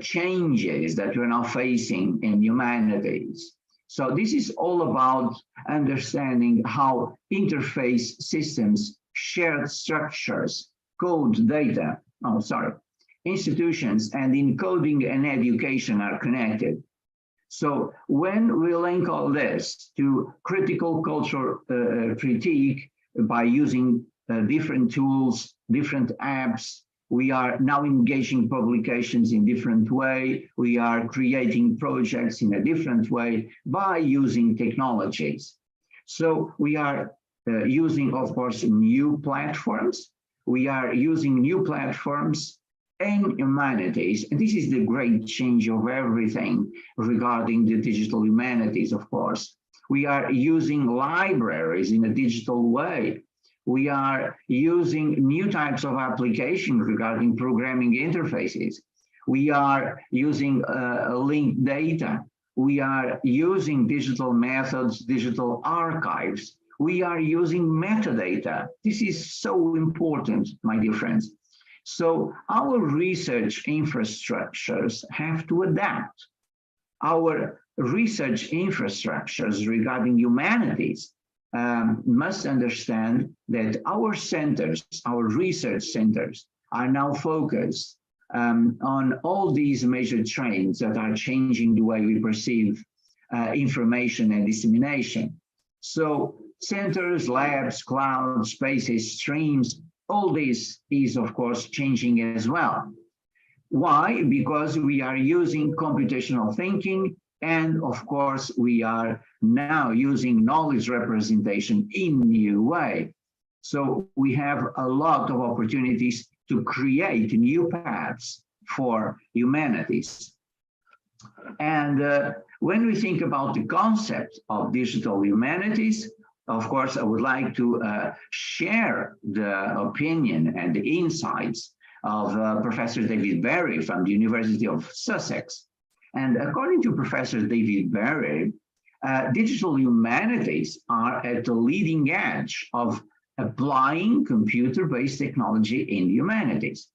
changes that we're now facing in humanities. So this is all about understanding how interface systems, shared structures, code data, institutions, and encoding and education are connected. So when we link all this to critical culture critique by using different tools, different apps, we are now engaging publications in different way. We are creating projects in a different way by using technologies. So we are using, of course, new platforms. We are using new platforms in humanities. And this is the great change of everything regarding the digital humanities, of course. We are using libraries in a digital way. We are using new types of applications regarding programming interfaces. We are using linked data. We are using digital methods, digital archives. We are using metadata. This is so important, my dear friends. So our research infrastructures have to adapt. Our research infrastructures regarding humanities must understand that our centers, our research centers, are now focused on all these major trends that are changing the way we perceive information and dissemination. So centers, labs, clouds, spaces, streams, all this is, of course, changing as well. Why? Because we are using computational thinking, and of course, we are now using knowledge representation in a new way. So we have a lot of opportunities to create new paths for humanities. And when we think about the concept of digital humanities, of course, I would like to share the opinion and the insights of Professor David Barry from the University of Sussex. And according to Professor David Barry, digital humanities are at the leading edge of applying computer-based technology in the humanities.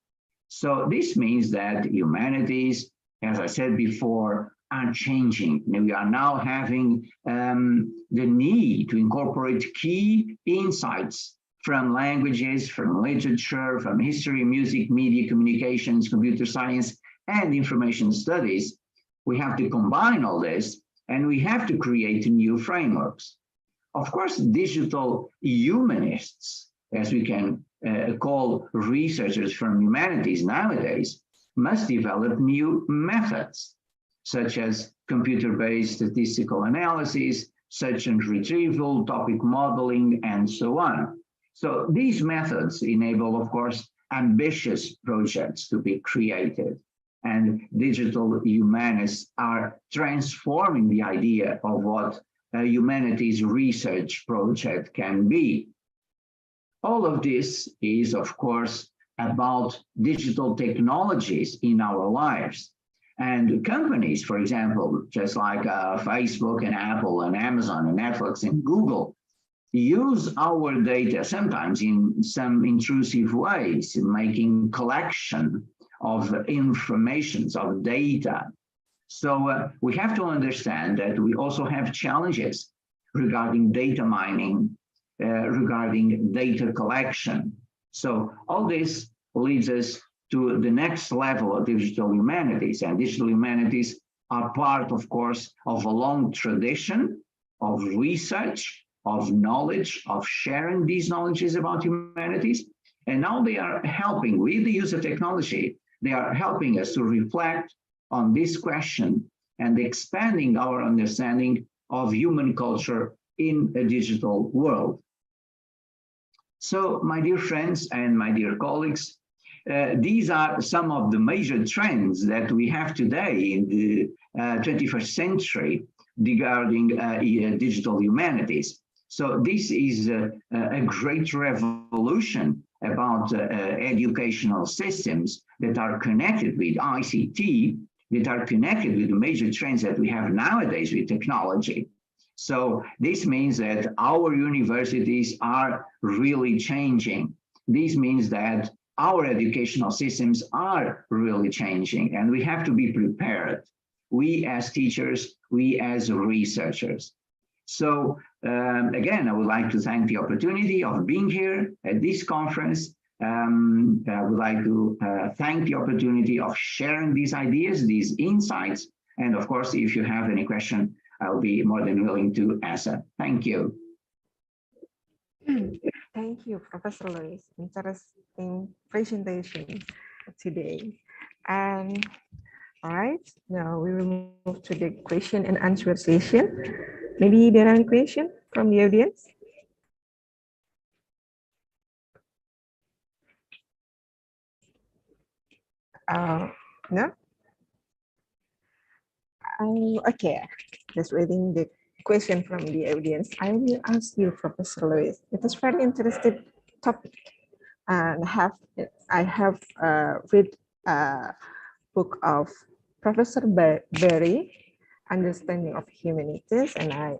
So this means that humanities, as I said before, are changing. We are now having the need to incorporate key insights from languages, from literature, from history, music, media, communications, computer science, and information studies. We have to combine all this, and we have to create new frameworks. Of course, digital humanists, as we can call researchers from humanities nowadays, must develop new methods, such as computer-based statistical analysis, search and retrieval, topic modeling, and so on. So these methods enable, of course, ambitious projects to be created. And digital humanists are transforming the idea of what a humanities research project can be. All of this is, of course, about digital technologies in our lives. And companies, for example, just like Facebook and Apple and Amazon and Netflix and Google, use our data sometimes in some intrusive ways, making collection of information, of data. So we have to understand that we also have challenges regarding data mining, regarding data collection. So all this leads us to the next level of digital humanities, and digital humanities are part, of course, of a long tradition of research, of knowledge, of sharing these knowledges about humanities. And now they are helping, with the use of technology, they are helping us to reflect on this question and expanding our understanding of human culture in a digital world. So, my dear friends and my dear colleagues, these are some of the major trends that we have today in the 21st century regarding digital humanities. So this is a great revolution about educational systems that are connected with ICT, that are connected with the major trends that we have nowadays with technology. So this means that our universities are really changing. This means that our educational systems are really changing, and we have to be prepared we as teachers, we as researchers. So again, I would like to thank the opportunity of being here at this conference. I would like to thank the opportunity of sharing these ideas, these insights. And of course, if you have any question, I'll be more than willing to answer. Thank you. Thank you, Professor Luis. Interesting presentation today. And all right, now we will move to the question and answer session. Maybe there are any questions from the audience? No? Okay, just reading the question from the audience. I will ask you, Professor Luis. It is very interesting topic, and I have read a book of Professor Berry, Understanding of Humanities, and I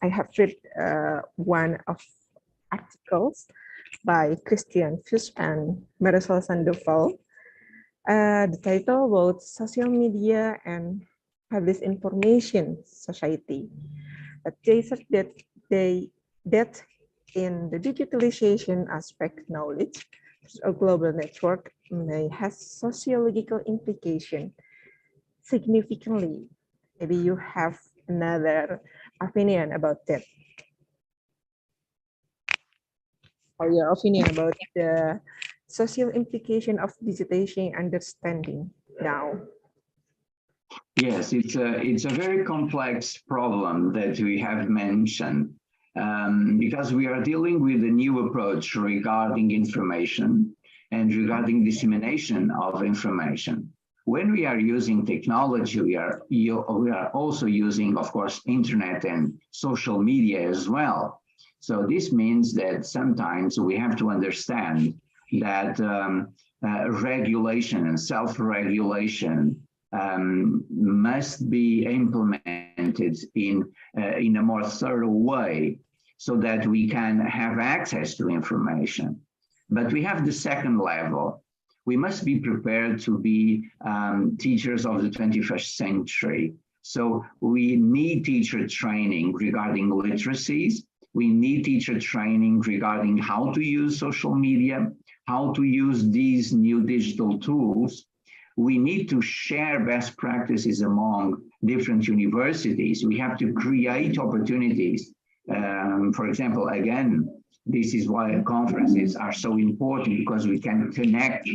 have read one of articles by Christian Fuchs and Marisol Sandoval. The title about social media and public information society. But they said that in the digitalization aspect knowledge, a global network may have sociological implication significantly. Maybe you have another opinion about that. Or your opinion about the social implication of digitization understanding now? Yes, it's a very complex problem that we have mentioned because we are dealing with a new approach regarding information and regarding dissemination of information. When we are using technology, we are also using, of course, internet and social media as well. So this means that sometimes we have to understand that regulation and self-regulation must be implemented in a more thorough way so that we can have access to information. But we have the second level. We must be prepared to be teachers of the 21st century. So we need teacher training regarding literacies. We need teacher training regarding how to use social media, how to use these new digital tools. We need to share best practices among different universities. We have to create opportunities. For example, again, this is why conferences are so important, because we can connect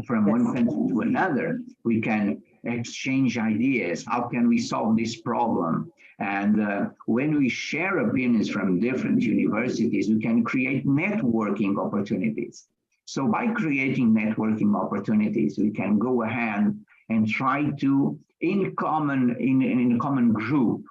from one country to another. We can exchange ideas. How can we solve this problem? And when we share opinions from different universities, we can create networking opportunities. So by creating networking opportunities, we can go ahead and try to, in a common group,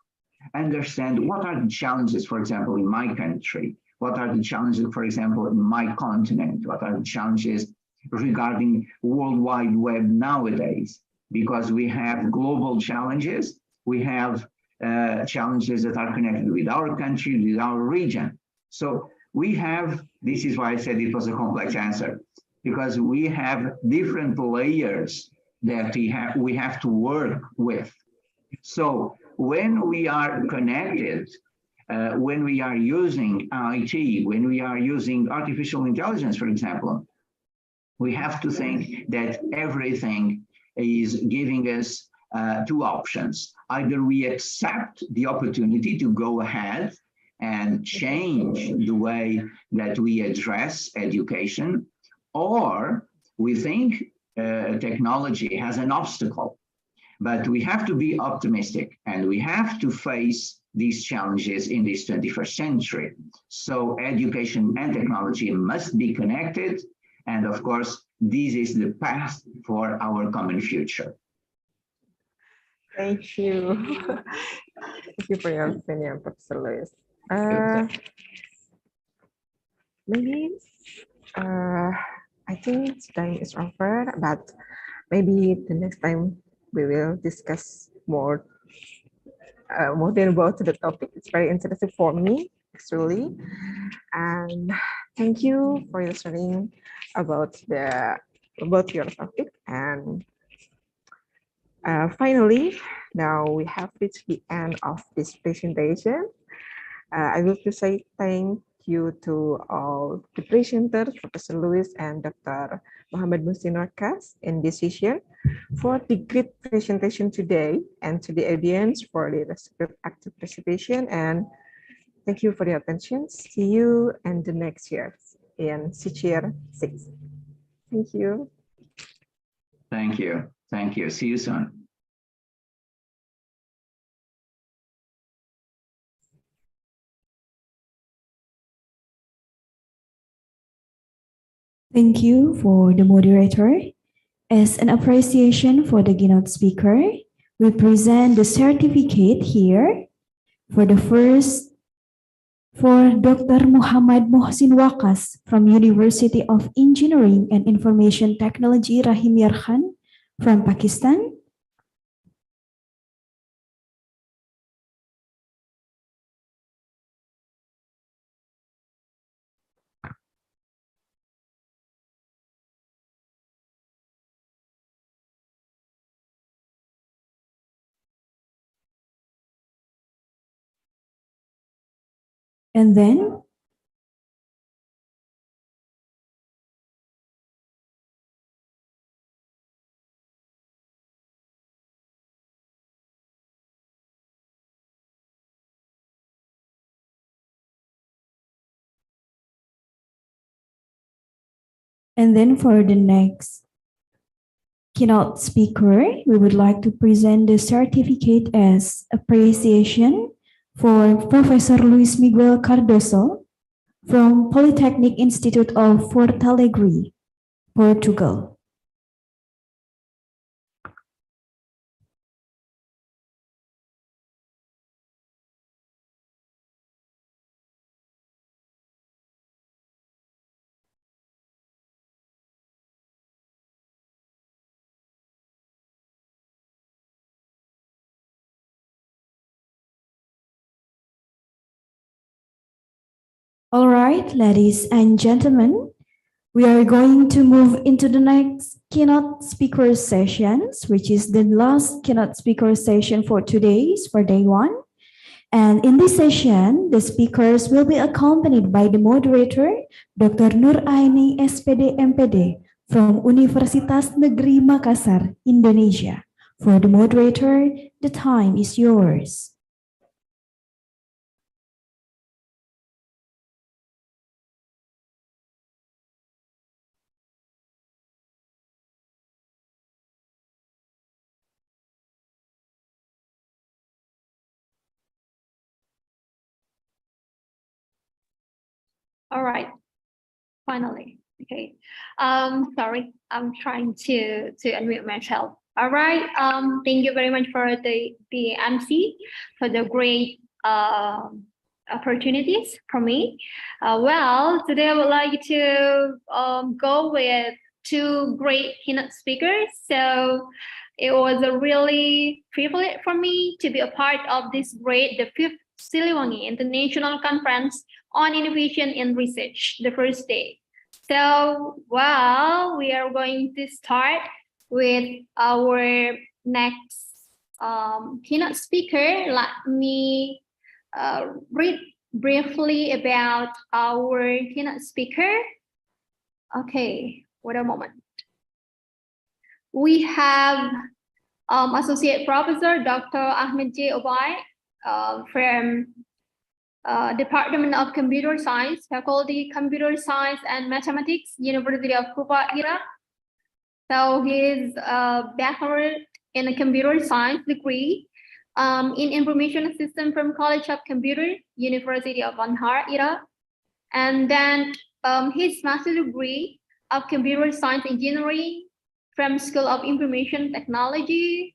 understand what are the challenges, for example, in my country. What are the challenges, for example, in my continent? What are the challenges regarding World Wide Web nowadays? Because we have global challenges, we have challenges that are connected with our country, with our region. So we have, this is why I said it was a complex answer, because we have different layers that we have to work with. So when we are connected, when we are using IT, when we are using artificial intelligence, for example, we have to think that everything is giving us two options. Either we accept the opportunity to go ahead and change the way that we address education, or we think technology has an obstacle. But we have to be optimistic, and we have to face these challenges in this 21st century. So education and technology must be connected. And of course, this is the path for our common future. Thank you. Thank you for your opinion, Professor Luis. Maybe I think time is over, but maybe the next time we will discuss more about the topic. It's very interesting for me, actually. And thank you for listening about your topic. And Finally, now we have reached the end of this presentation. I will to say thank you to all the presenters, Professor Lewis and Dr. Muhammad Muhsin Wakas in this session for the great presentation today, and to the audience for the active participation. And thank you for your attention. See you in the next year in year 6. Thank you. Thank you. Thank you. See you soon. Thank you for the moderator. As an appreciation for the keynote speaker, we present the certificate here for the first for Dr. Muhammad Muhsin Wakas from University of Engineering and Information Technology Rahim Yarkhan from Pakistan. And then for the next keynote speaker, we would like to present the certificate as appreciation for Professor Luis Miguel Cardoso from Polytechnic Institute of Porto Alegre, Portugal. All right, ladies and gentlemen, we are going to move into the next keynote speaker sessions, which is the last keynote speaker session for today's, for day 1. And in this session, the speakers will be accompanied by the moderator, Dr. Nur Aini SPD MPD from Universitas Negeri Makassar, Indonesia. For the moderator, the time is yours. All right, finally. Okay. Sorry, I'm trying to unmute myself. All right. Thank you very much for the MC for the great opportunities for me. Well, today I would like to go with 2 great keynote speakers. So it was a really privilege for me to be a part of this great, the 5th Siliwangi International Conference on Innovation in Research, the first day. So, well, we are going to start with our next keynote speaker. Let me read briefly about our keynote speaker. Okay, wait a moment. We have Associate Professor Dr. Ahmed J. Obai from Department of Computer Science, Faculty Computer Science and Mathematics, University of Kupa, Iraq. So his bachelor in a computer science degree in information system from College of Computer, University of Anhar, Iraq. And then his master degree of computer science engineering from School of Information Technology,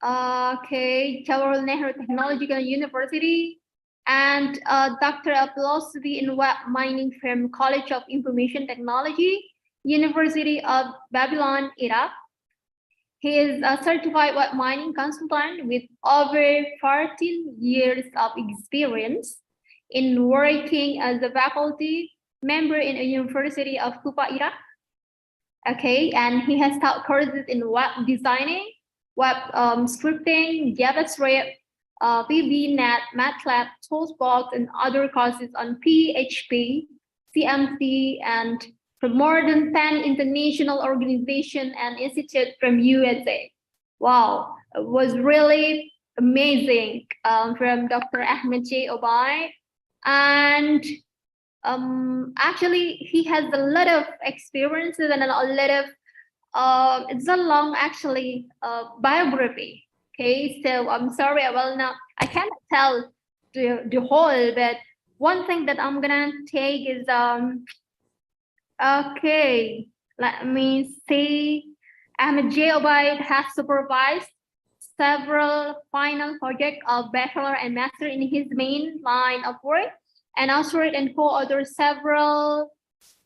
Jawaharlal Nehru Technological University, and Doctor of Philosophy in Web Mining from College of Information Technology, University of Babylon, Iraq. He is a certified web mining consultant with over 14 years of experience in working as a faculty member in a University of Kupa, Iraq. Okay, and he has taught courses in web designing, web scripting, JavaScript, VB.NET, MATLAB, Toolbox, and other courses on PHP, CMC, and from more than 10 international organizations and institutes from USA. Wow, it was really amazing from Dr. Ahmed J. Obaid. And actually, he has a lot of experiences and a lot of it's a long actually biography. Okay, so I'm sorry, I cannot tell the whole, but one thing that I'm gonna take is okay, let me see. Ahmed J. Obaid has supervised several final projects of bachelor and master in his main line of work, and authored and co-authored several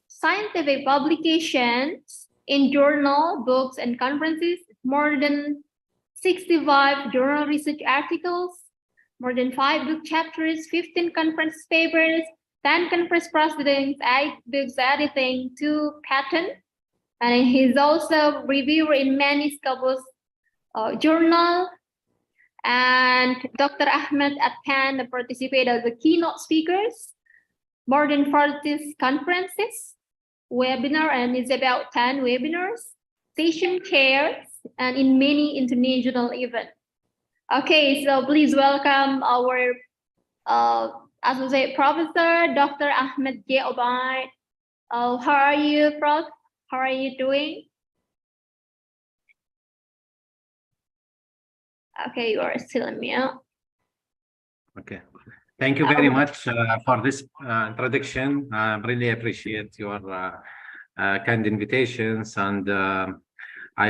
scientific publications in journal, books, and conferences, more than 65 journal research articles, more than 5 book chapters, 15 conference papers, 10 conference proceedings, 8 books editing, 2 patents, and he's also reviewer in many Scopus journal. And Dr. Ahmed Atkan participated as a keynote speakers, more than 40 conferences, webinar, and is about 10 webinars, session chairs, and in many international events. Okay, so please welcome our associate professor, Dr. Ahmed J. Obaid. How are you, Prof? How are you doing? Okay, you are still on mute. Okay. Thank you very much for this introduction. I really appreciate your kind invitations, and I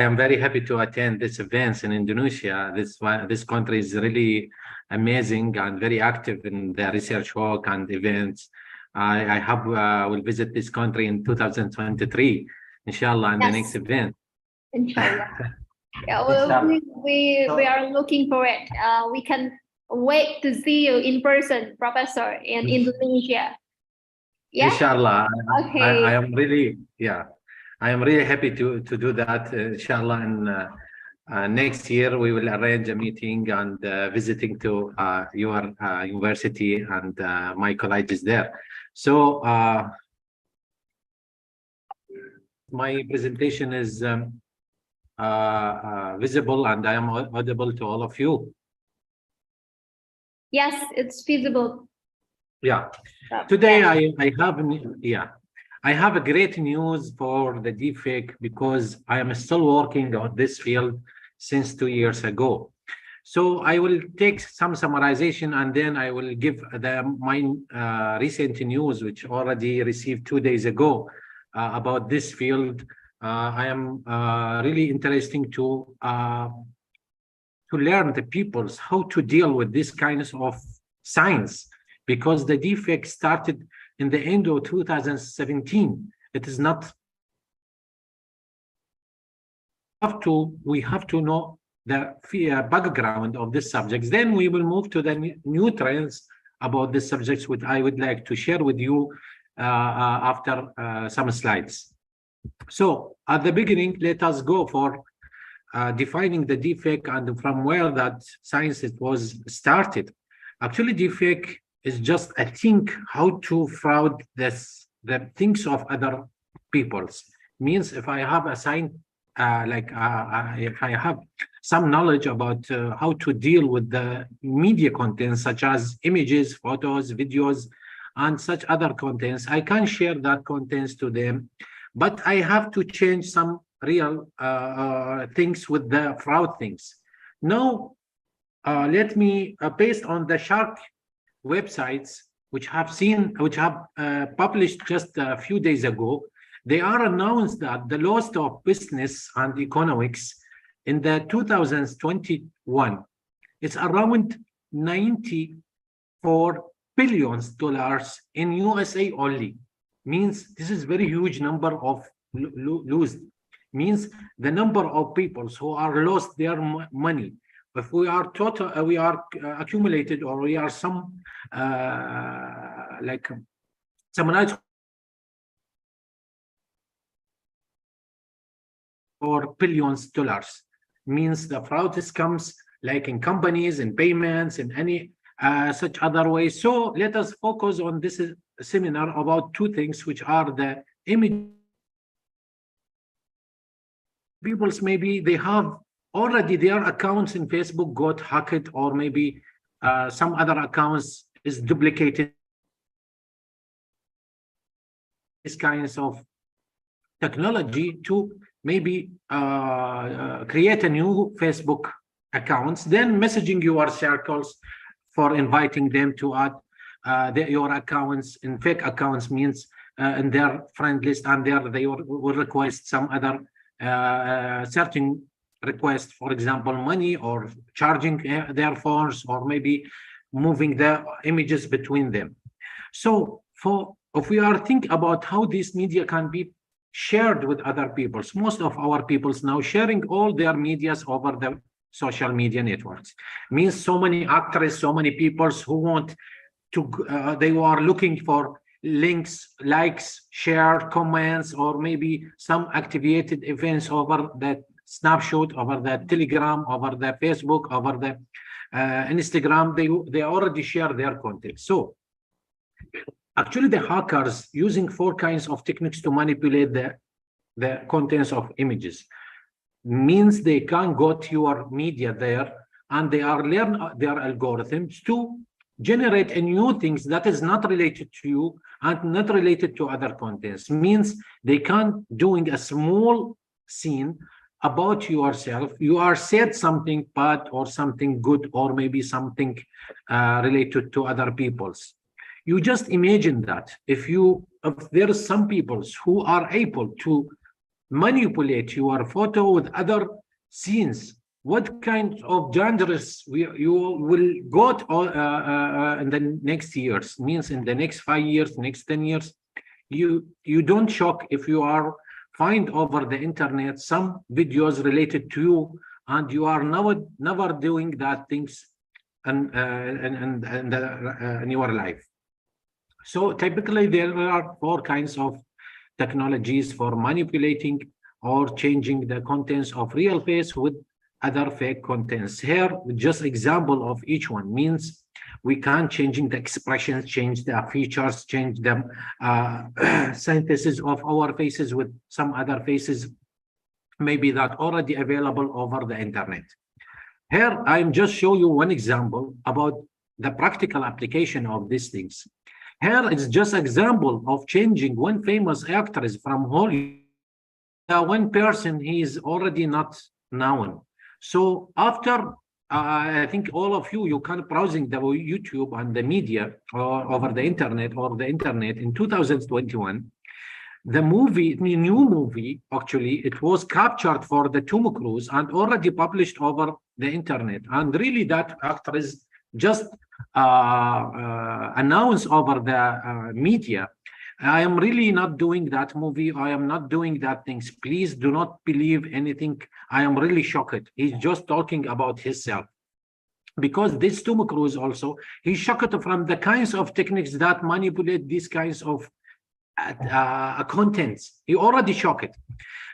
am very happy to attend this events in Indonesia. This country is really amazing and very active in the research work and events. I will visit this country in 2023, inshallah, in the next event. Inshallah. Yeah, well, we are looking for it. We can wait to see you in person, Professor, in Indonesia. Yeah. Inshallah. Okay. I am really happy to do that. Inshallah, and next year we will arrange a meeting and visiting to your university and my colleges there. So my presentation is visible, and I am audible to all of you. Yes, it's feasible. Yeah. Today I have a great news for the DFIC, because I am still working on this field since 2 years ago. So I will take some summarization, and then I will give my recent news, which already received 2 days ago about this field. I am really interesting to learn the peoples how to deal with this kinds of science, because the defect started in the end of 2017. It is not. We have to know the background of this subjects. Then we will move to the new trends about this subjects, which I would like to share with you after some slides. So at the beginning, let us go for defining the defect and from where that science it was started. Actually, defect is just a think how to fraud the things of other peoples. Means if I have a sign if I have some knowledge about how to deal with the media contents such as images, photos, videos, and such other contents, I can share that contents to them, but I have to change some real things with the fraud things. Now, let me, based on the shark websites, which have published just a few days ago, they are announced that the loss of business and economics in the 2021, it's around $94 billion in USA only. Means this is very huge number of lose. Means the number of people who are lost their money. If we are total, we are accumulated, or we are some or billions dollars. means the fraud comes like in companies, in payments, in any such other ways. So let us focus on this seminar about two things, which are the image. People's maybe they have already their accounts in Facebook got hacked, or maybe some other accounts is duplicated. These kinds of technology to maybe create a new Facebook accounts, then messaging your circles for inviting them to add your accounts in fake accounts, means in their friend list, and there they will request some other certain request, for example, money, or charging their phones, or maybe moving the images between them. So if we are thinking about how this media can be shared with other peoples, most of our peoples now sharing all their medias over the social media networks, means so many actors, so many peoples who want to they are looking for links, likes, share, comments, or maybe some activated events over the Snapchat, over the Telegram, over the Facebook, over the Instagram. They already share their content. So actually the hackers using 4 kinds of techniques to manipulate the contents of images, means they can go to your media there, and they are learn their algorithms to generate a new things that is not related to you and not related to other contents, means they can doing a small scene about yourself. You are said something bad or something good, or maybe something related to other people's. You just imagine that if there are some people who are able to manipulate your photo with other scenes, what kind of dangerous you will go to, in the next years, means in the next 5 years, next 10 years, you don't shock if you are find over the internet some videos related to you, and you are never doing that things in your life. So typically there are 4 kinds of technologies for manipulating or changing the contents of real face with other fake contents. Here, just example of each one, means we can changing the expressions, change the features, change the synthesis of our faces with some other faces, maybe that already available over the internet. Here, I'm just show you one example about the practical application of these things. Here is just example of changing one famous actress from Hollywood. One person, he is already not known. So after, I think all of you can browsing the YouTube and the media or over the internet in 2021, the new movie, actually, it was captured for the Tom Cruise and already published over the internet. And really that actress just announced over the media, I am really not doing that movie. I am not doing that things. Please do not believe anything. I am really shocked. He's just talking about himself. Because this Tom Cruise also, he's shocked from the kinds of techniques that manipulate these kinds of contents. He already shocked.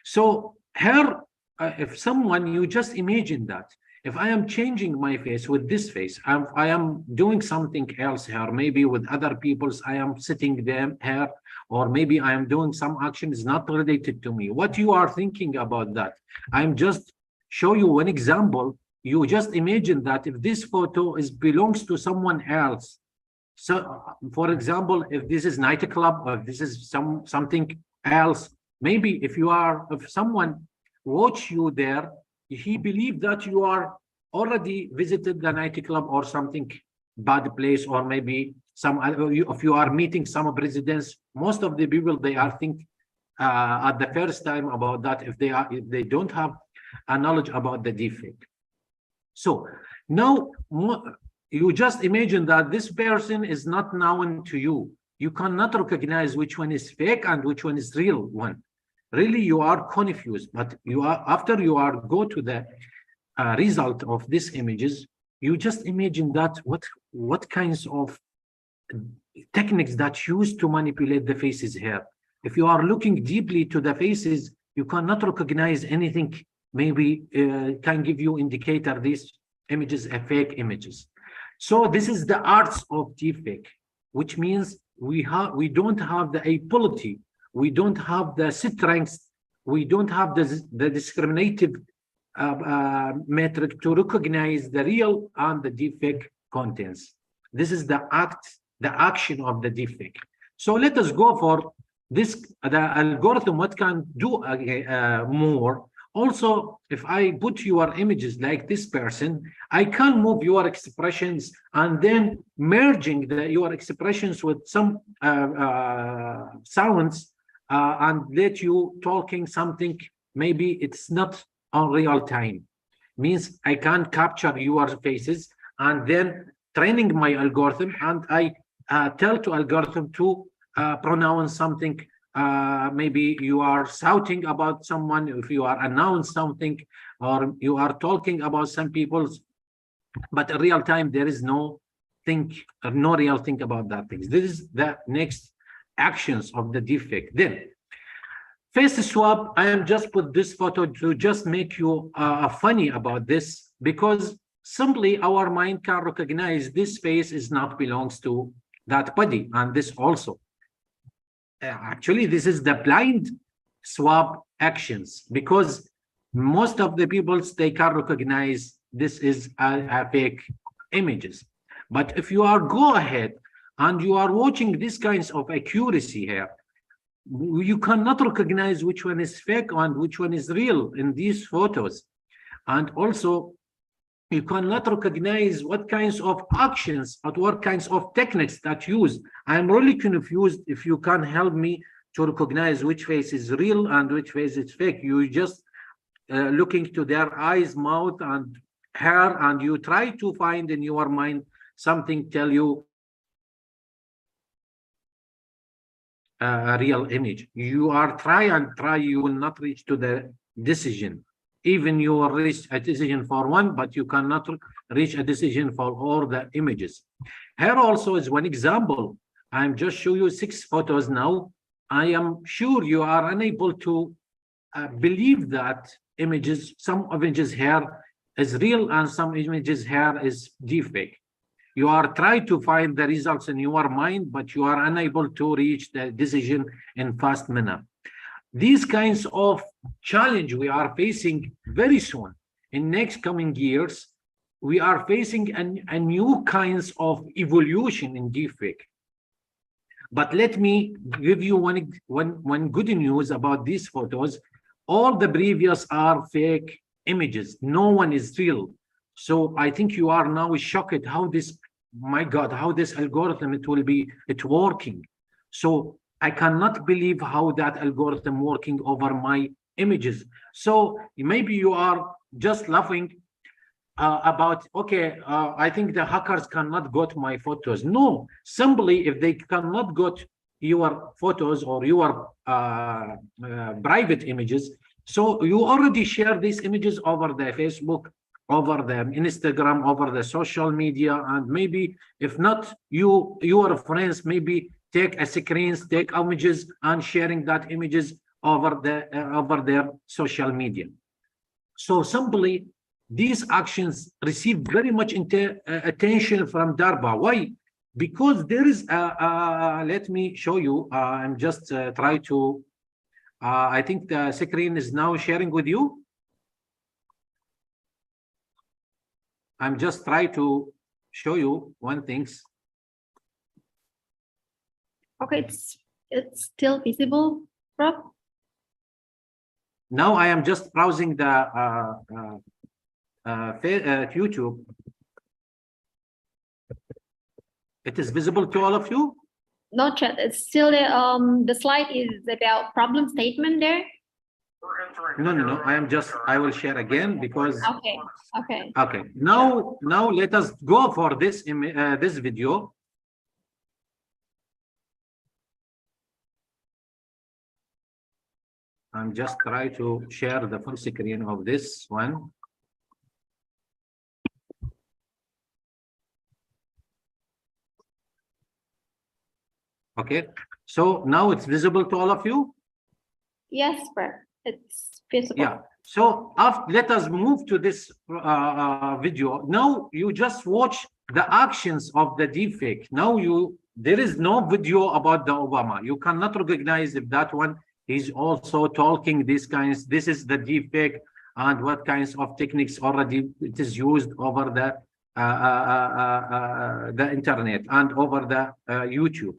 So here, if someone, you just imagine that. If I am changing my face with this face, I am doing something else here, maybe with other people's, I am sitting them here, or maybe I am doing some actions not related to me. What you are thinking about that? I'm just show you one example. You just imagine that if this photo belongs to someone else. So, for example, if this is nightclub, or if this is something else, maybe if someone watch you there, he believed that you are already visited the nightclub or something bad place, or maybe if you are meeting some presidents, most of the people, they are think at the first time about that if they don't have a knowledge about the deepfake. So now you just imagine that this person is not known to you. You cannot recognize which one is fake and which one is real one. Really, you are confused, but after you go to the result of these images, you just imagine that what kinds of techniques that used to manipulate the faces here. If you are looking deeply to the faces, you cannot recognize anything maybe can give you indicator these images are fake images. So this is the arts of deepfake, which means we don't have the ability, we don't have the strength, we don't have the discriminative metric to recognize the real and the deepfake contents. This is the action of the deepfake. So let us go for this, the algorithm, what can do more. Also, if I put your images like this person, I can move your expressions and then merging your expressions with some sounds and let you talking something, maybe it's not on real time. Means I can capture your faces and then training my algorithm, and I tell to algorithm to pronounce something. Maybe you are shouting about someone, if you are announce something, or you are talking about some people, but in real time there is no real thing about that things. This is the next actions of the deepfake. Then face swap, I am just put this photo to just make you funny about this, because simply our mind can recognize this face is not belongs to that body, and this also. Actually, this is the blind swap actions, because most of the people, they can recognize this is a fake images. But if you are go ahead and you are watching these kinds of accuracy here, you cannot recognize which one is fake and which one is real in these photos. And also, you cannot recognize what kinds of actions or what kinds of techniques that use. I'm really confused. If you can help me to recognize which face is real and which face is fake. You just looking to their eyes, mouth, and hair, and you try to find in your mind something tell you a real image. You are try, you will not reach to the decision. Even you will reach a decision for one, but you cannot reach a decision for all the images. Here also is one example. I'm just show you 6 photos now. I am sure you are unable to believe that images, some images here is real and some images here is deepfake. You are trying to find the results in your mind, but you are unable to reach the decision in fast manner. These kinds of challenge we are facing very soon. In next coming years, we are facing a new kinds of evolution in deepfake. But let me give you one good news about these photos. All the previous are fake images. No one is real. So I think you are now shocked how this, my God, how this algorithm it's working. So I cannot believe how that algorithm working over my images. So maybe you are just laughing about, okay, I think the hackers cannot get my photos. No, simply if they cannot get your photos or your private images, so you already share these images over the Facebook, over the Instagram, over the social media, and maybe if not, your friends maybe take a screens, take images and sharing that images over their social media. So simply these actions receive very much attention from DARPA. Why? Because there is let me show you. I'm just try to I think the screen is now sharing with you. I'm just trying to show you one things. Okay, it's still visible, Rob? Now I am just browsing the YouTube. It is visible to all of you? Not yet. It's still the slide is about problem statement there. No. I will share again because. Okay. Okay. Now let us go for this this video. I'm just trying to share the full screen of this one. Okay, so now it's visible to all of you? Yes, sir. it's visible. Yeah. So let us move to this video. Now you just watch the actions of the deepfake. Now there is no video about the Obama. You cannot recognize if that one is also talking these kinds. This is the deepfake and what kinds of techniques already it is used over the internet and over the YouTube.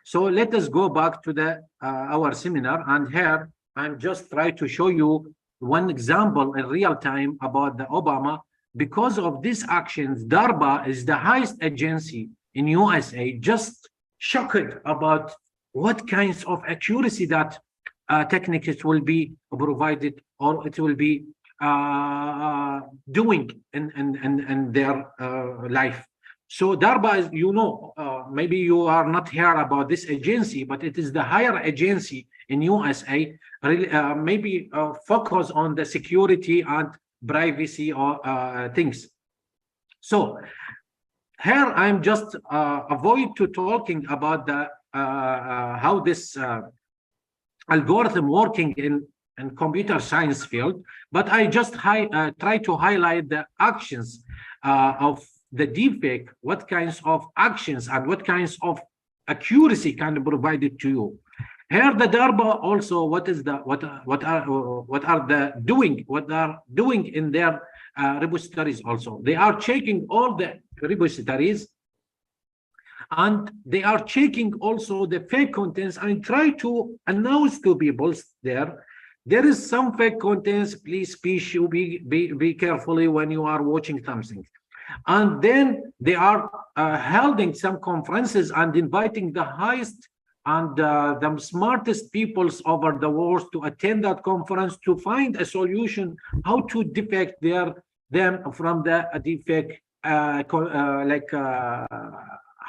So let us go back to the our seminar, and here I'm just trying to show you one example in real time about the Obama. Because of these actions, DARPA is the highest agency in USA, just shocked about what kinds of accuracy that techniques will be provided or it will be doing in their life. So DARPA is, maybe you are not here about this agency, but it is the higher agency in USA, maybe focus on the security and privacy or things. So here I'm just avoid to talking about the how this algorithm working in computer science field, but I just try to highlight the actions of the deepfake, what kinds of actions and what kinds of accuracy can be provided to you. Here the DARPA also what are they doing in their repositories also. They are checking all the repositories and they are checking also the fake contents and try to announce to people there is some fake contents, please be carefully when you are watching something. And then they are holding some conferences and inviting the highest and the smartest peoples over the world to attend that conference to find a solution how to defect them from the defect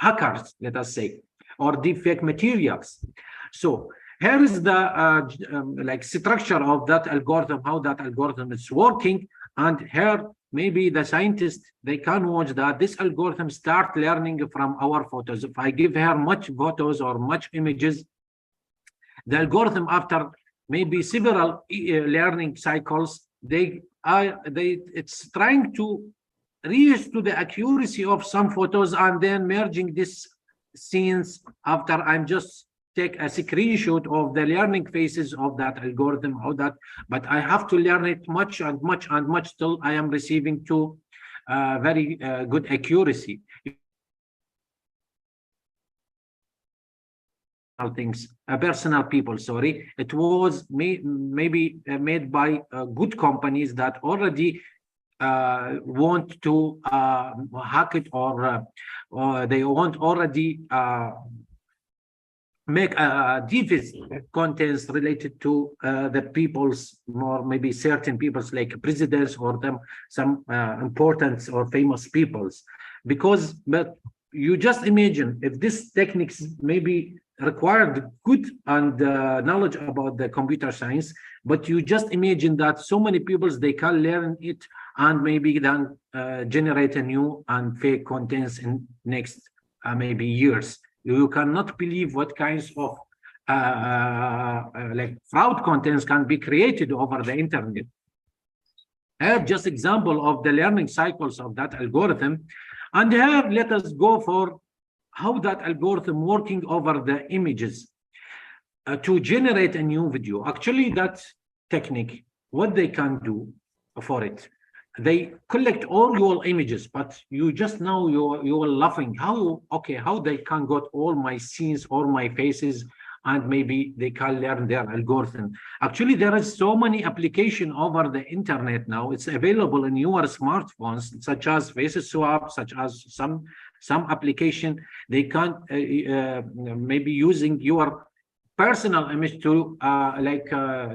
hackers, let us say, or defect materials. So here is the structure of that algorithm, how that algorithm is working. And here maybe the scientists, they can watch that this algorithm start learning from our photos. If I give her much photos or much images, the algorithm after maybe several learning cycles, it's trying to reach to the accuracy of some photos and then merging these scenes after I'm just take a screenshot of the learning phases of that algorithm, but I have to learn it much and much and much till I am receiving to very good accuracy. Things, personal people, sorry, it was maybe made by good companies that already want to hack it or they want already make devious contents related to the people's, more maybe certain people's like presidents or some important or famous peoples. But you just imagine if this techniques maybe required good and knowledge about the computer science, but you just imagine that so many peoples they can learn it and maybe then generate a new and fake contents in next maybe years. You cannot believe what kinds of like fraud contents can be created over the internet. I have just example of the learning cycles of that algorithm. And here, let us go for how that algorithm working over the images to generate a new video. Actually, that technique, what they can do for it, they collect all your images, but you just know you are laughing how they can get all my scenes, all my faces, and maybe they can learn their algorithm. Actually, there is so many applications over the internet now. It's available in your smartphones, such as face swap, such as some application. They can maybe using your personal image to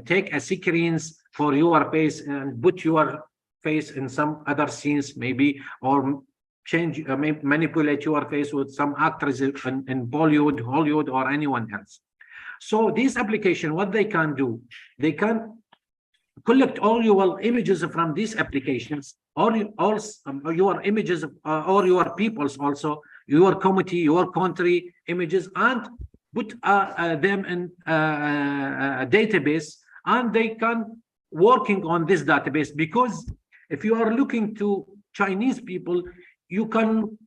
take a screens for your face and put your face in some other scenes, maybe, or change, manipulate your face with some actors in Bollywood, Hollywood, or anyone else. So this application, what they can do, they can collect all your images from these applications, or your images, or your people's also, your community, your country images, and put them in a database and they can working on this database. Because if you are looking to Chinese people, you can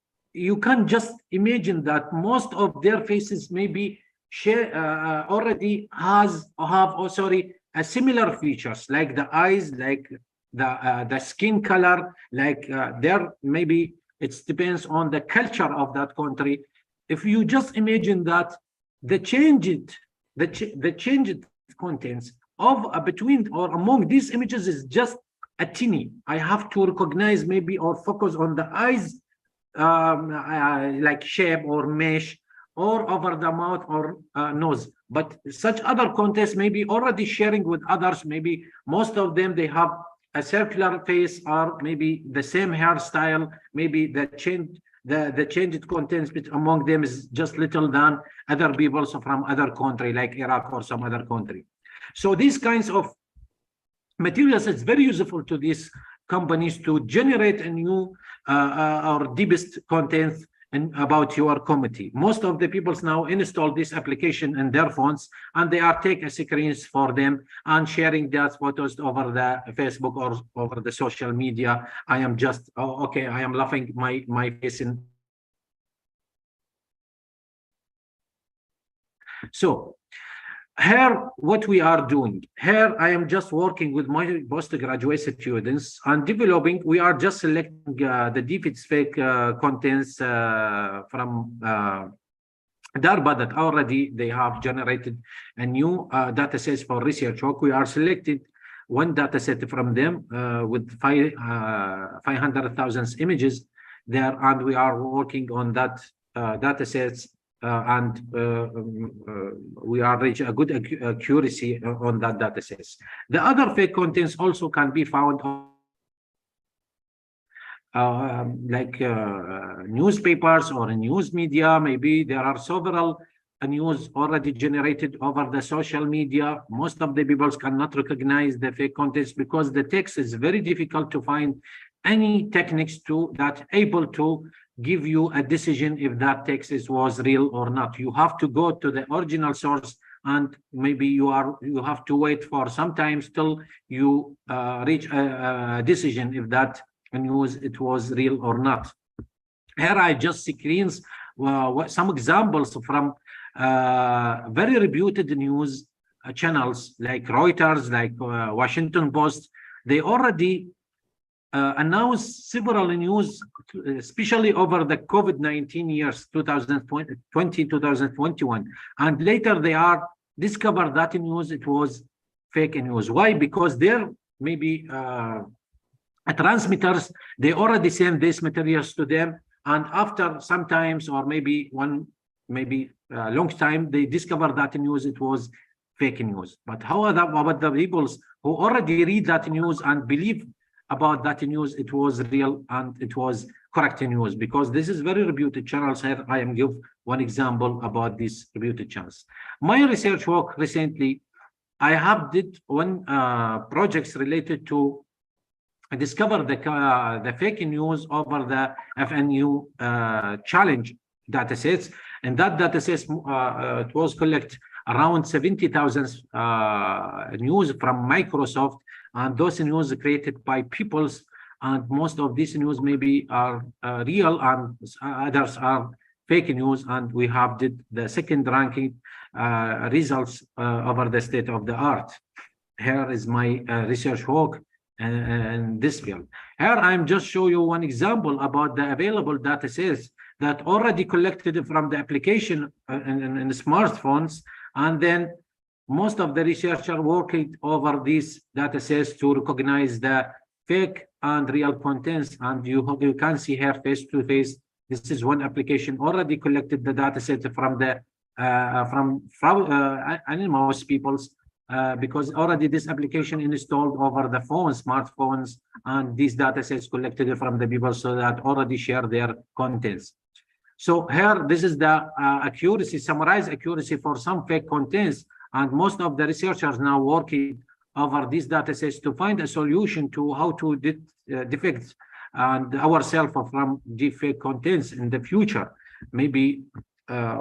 just imagine that most of their faces maybe already have a similar features, like the eyes, like the skin color, like there maybe it depends on the culture of that country. If you just imagine that the changed contents of between or among these images is just a teeny. I have to recognize maybe or focus on the eyes, like shape or mesh, or over the mouth or nose. But such other contests maybe already sharing with others, maybe most of them they have a circular face or maybe the same hairstyle, maybe the changed contents among them is just little than other people from other country like Iraq or some other country. So these kinds of materials is very useful to these companies to generate a new or deepest content and about your committee. Most of the people now install this application in their phones, and they are taking screens for them and sharing those photos over the Facebook or over the social media. I am just, oh, okay, I am laughing my face in. So here, what we are doing here, I am just working with my postgraduate students and developing. We are just selecting the deepfake contents from DARPA that already they have generated a new data set for research work. We are selected one data set from them with 500,000 images there, and we are working on that data sets. We are reaching a good accuracy on that data sets. The other fake contents also can be found like newspapers or news media. Maybe there are several news already generated over the social media. Most of the people cannot recognize the fake contents because the text is very difficult to find any techniques to that able to give you a decision if that text was real or not. You have to go to the original source, and maybe you have to wait for sometimes till you reach a decision if that news it was real or not. Here I just screens some examples from very reputed news channels like Reuters, like Washington Post. They already announced several news, especially over the COVID-19 years, 2020, 2021. And later they are discovered that news, it was fake news. Why? Because there maybe transmitters, they already send these materials to them. And after sometimes, or maybe a long time, they discover that news, it was fake news. But how about the people who already read that news and believe about that news, it was real and it was correct news? Because this is very reputed channels. Here I am give one example about these reputed channels. My research work recently, I have did one projects related to discover the fake news over the FNU challenge datasets, and that datasets it was collect around 70,000 news from Microsoft, and those news created by peoples, and most of these news maybe are real and others are fake news, and we have did the second ranking results over the state of the art. Here is my research work in this field. Here I'm just show you one example about the available data sets that already collected from the application in smartphones, and then most of the researchers working over these data sets to recognize the fake and real contents. And you can see here face to face. This is one application already collected the data set from the animals peoples, because already this application installed over the smartphones, and these data sets collected from the people so that already share their contents. So here, this is the accuracy, summarized accuracy for some fake contents. And most of the researchers now working over these data sets to find a solution to how to defect and ourselves from deepfake contents in the future. Maybe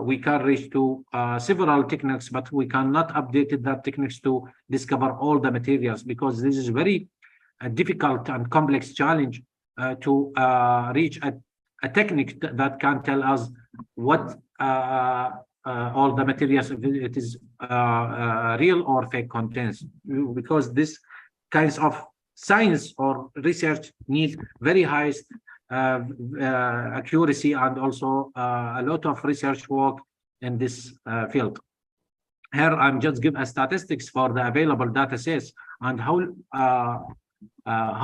we can reach to several techniques, but we cannot update that techniques to discover all the materials, because this is very difficult and complex challenge to reach a technique that can tell us what all the materials, if it is real or fake contents, because this kinds of science or research need very high accuracy and also a lot of research work in this field. Here I'm just give a statistics for the available data sets and how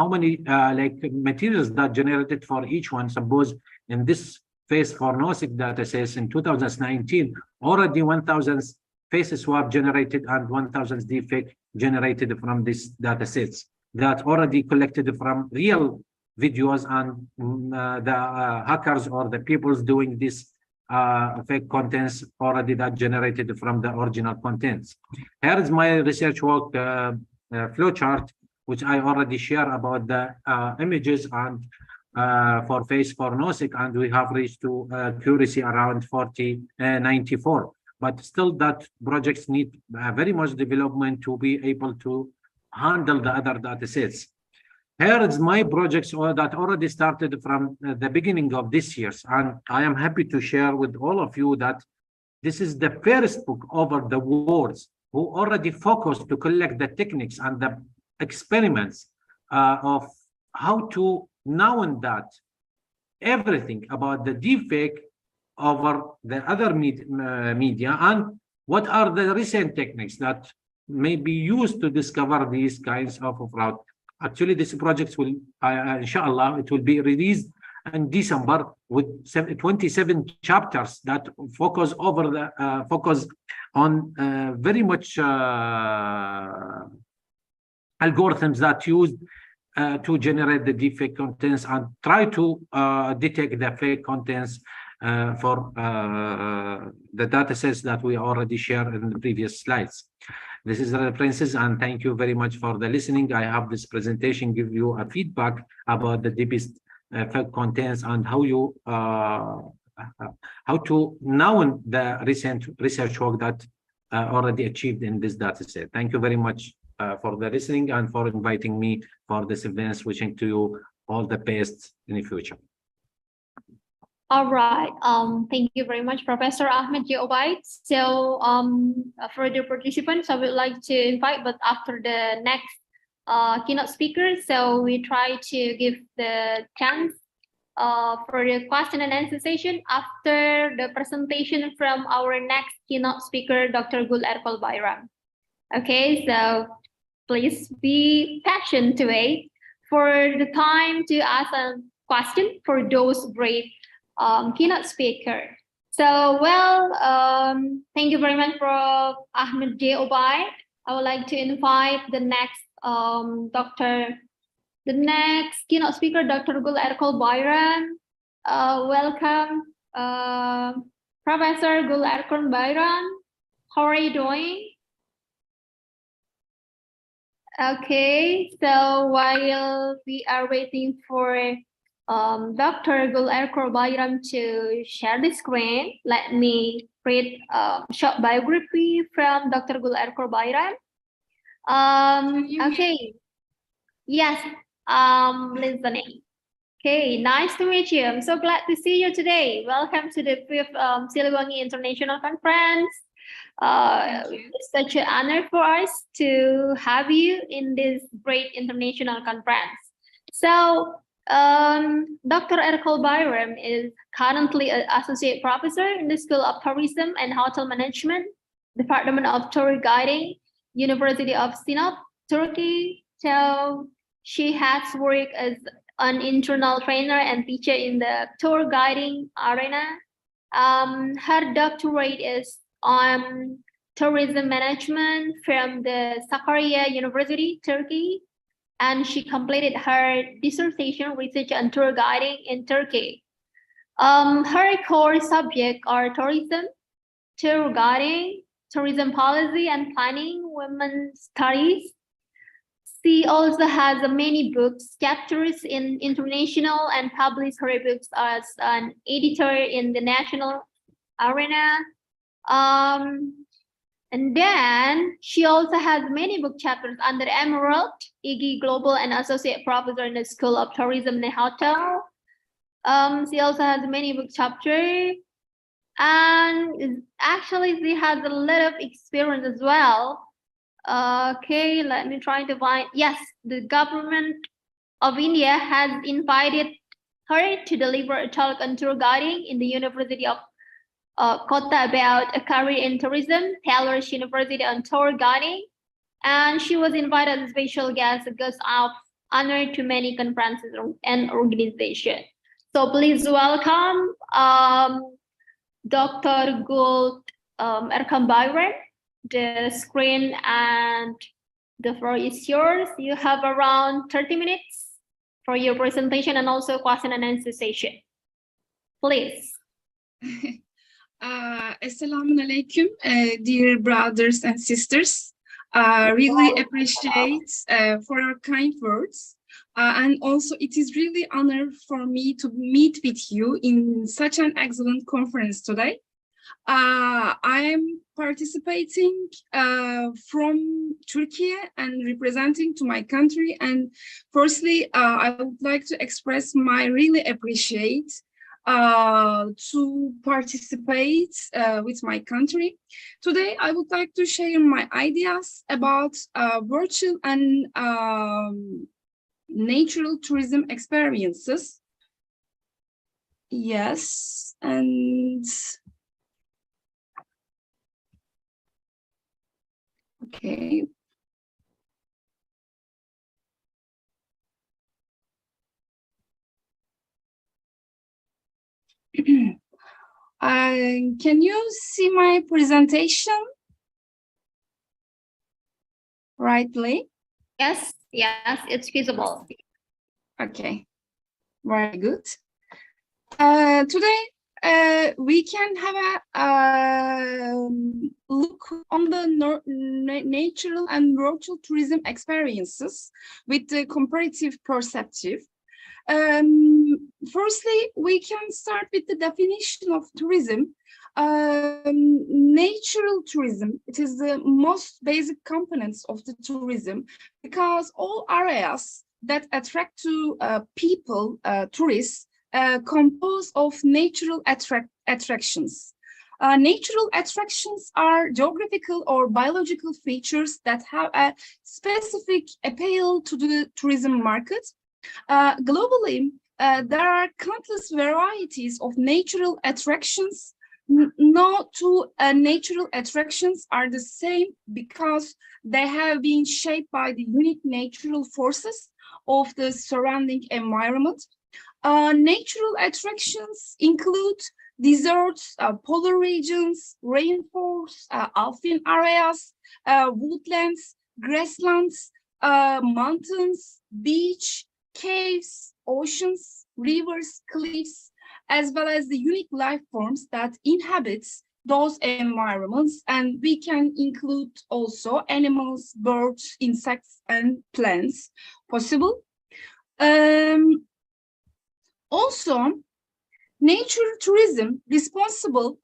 many like materials that generated for each one. Suppose in this phase for NOSIC data sets in 2019, already 1,000 faces swab generated and 1,000 deepfake generated from these data sets that already collected from real videos, and the hackers or the peoples doing this fake contents already that generated from the original contents. Here is my research work flowchart, which I already share about the images and for face for NOSIC, and we have reached to accuracy around 94. But still that projects need very much development to be able to handle the other data sets. Here is my projects that already started from the beginning of this year, and I am happy to share with all of you that this is the first book over the world who already focused to collect the techniques and the experiments of how to know that everything about the deepfake over the other media, and what are the recent techniques that may be used to discover these kinds of fraud. Actually, this project will, inshallah, it will be released in December with 27 chapters that focus over the focus on very much algorithms that used to generate the deepfake contents and try to detect the fake contents for the data sets that we already shared in the previous slides. This is the references, and thank you very much for the listening. I have this presentation give you a feedback about the deepest fake contents and how you how to know the recent research work that already achieved in this data set. Thank you very much for the listening and for inviting me for this event. Wishing to you all the best in the future. All right. Thank you very much, Professor Ahmed J. Obaid. So further participants, I would like to invite, but after the next keynote speaker, so we try to give the chance for the question and answer session after the presentation from our next keynote speaker, Dr. Gul Erkol Bayram. Okay, so please be patient to wait for the time to ask a question for those great keynote speaker. So, well, thank you very much, Prof. Ahmed J. Obaid. I would like to invite the next keynote speaker, Dr. Gul Erkol Bayram. Welcome, Professor Gul Erkol Bayram. How are you doing? Okay, so while we are waiting for Dr. Gul Erkol Bayram to share the screen, let me read a short biography from Dr. Gul Erkol Bayram. Okay, yes, listening. Okay, nice to meet you. I'm so glad to see you today. Welcome to the 5th Siliwangi International Conference. It's such an honor for us to have you in this great international conference. So, Dr. Erkol Bayram is currently an associate professor in the School of Tourism and Hotel Management, Department of Tour Guiding, University of Sinop, Turkey. So she has worked as an internal trainer and teacher in the tour guiding arena. Her doctorate is on tourism management from the Sakarya University, Turkey, and she completed her dissertation research on tour guiding in Turkey. Her core subjects are tourism, tour guiding, tourism policy and planning, women's studies. She also has many books, chapters in international, and published her books as an editor in the National arena. And then she also has many book chapters under Emerald, Iggy Global, and Associate Professor in the School of Tourism and Hotel. She also has many book chapters, and actually she has a lot of experience as well. Okay, let me try to find. Yes, the government of India has invited her to deliver a talk on tour guiding in the University of Kota about a career in tourism, Taylor's University on tour guiding, and she was invited as a special guest of honor to many conferences and organizations. So please welcome Dr. Gould Erkam Byron. The screen and the floor is yours. You have around 30 minutes for your presentation and also question and answer session. Please. Assalamu alaikum, dear brothers and sisters. Really appreciate for your kind words. And also it is really honor for me to meet with you in such an excellent conference today. I am participating from Turkey and representing to my country. And firstly, I would like to express my really appreciate to participate with my country. Today, I would like to share my ideas about virtual and natural tourism experiences. Yes, and okay. Can you see my presentation rightly? Yes, it's visible. Okay, very good. Today, we can have a look on the natural and virtual tourism experiences with the comparative perspective. Firstly, we can start with the definition of tourism. Natural tourism, it is the most basic components of the tourism because all areas that attract to people, tourists, composed of natural attractions. Natural attractions are geographical or biological features that have a specific appeal to the tourism market. Globally, there are countless varieties of natural attractions. No two natural attractions are the same because they have been shaped by the unique natural forces of the surrounding environment. Natural attractions include deserts, polar regions, rainforests, alpine areas, woodlands, grasslands, mountains, beach, caves, oceans, rivers, cliffs, as well as the unique life forms that inhabit those environments. And we can include also animals, birds, insects, and plants possible. Also, nature tourism responsible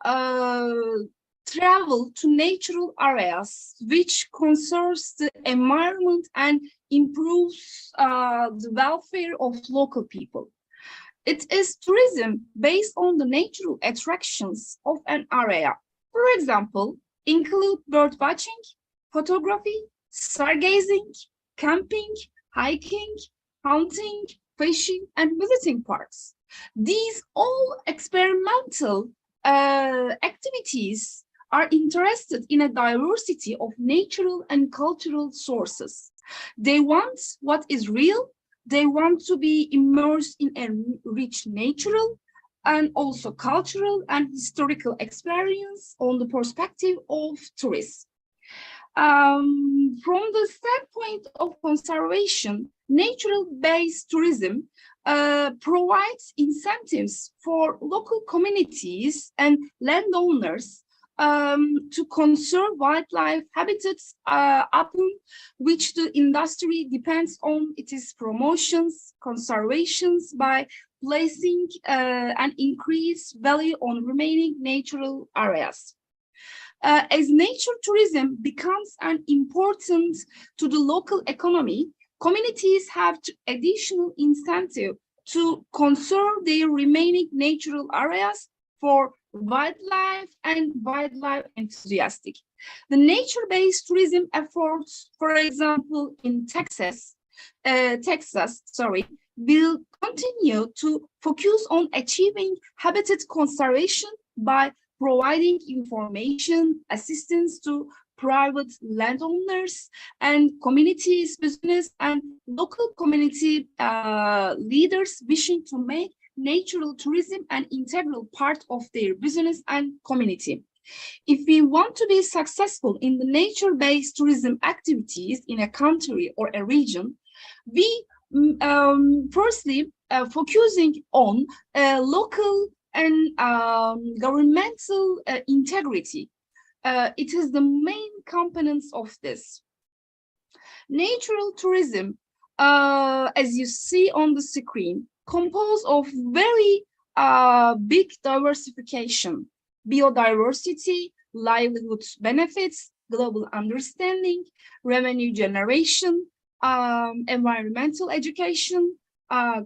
travel to natural areas, which conserves the environment and improves the welfare of local people. It is tourism based on the natural attractions of an area. For example, include bird watching, photography, stargazing, camping, hiking, hunting, fishing, and visiting parks. These all experimental activities are interested in a diversity of natural and cultural sources. They want what is real. They want to be immersed in a rich natural and also cultural and historical experience on the perspective of tourists. From the standpoint of conservation, natural-based tourism provides incentives for local communities and landowners to conserve wildlife habitats upon which the industry depends on its promotions, conservations by placing an increased value on remaining natural areas. As nature tourism becomes an important to the local economy, communities have additional incentive to conserve their remaining natural areas for wildlife and wildlife enthusiastic. The nature-based tourism efforts, for example, in Texas, will continue to focus on achieving habitat conservation by providing information, assistance to private landowners and communities, business, and local community leaders wishing to make natural tourism an integral part of their business and community. If we want to be successful in the nature-based tourism activities in a country or a region, we firstly focusing on local and governmental integrity. It is the main components of this. Natural tourism, as you see on the screen, composed of very big diversification, biodiversity, livelihood benefits, global understanding, revenue generation, environmental education,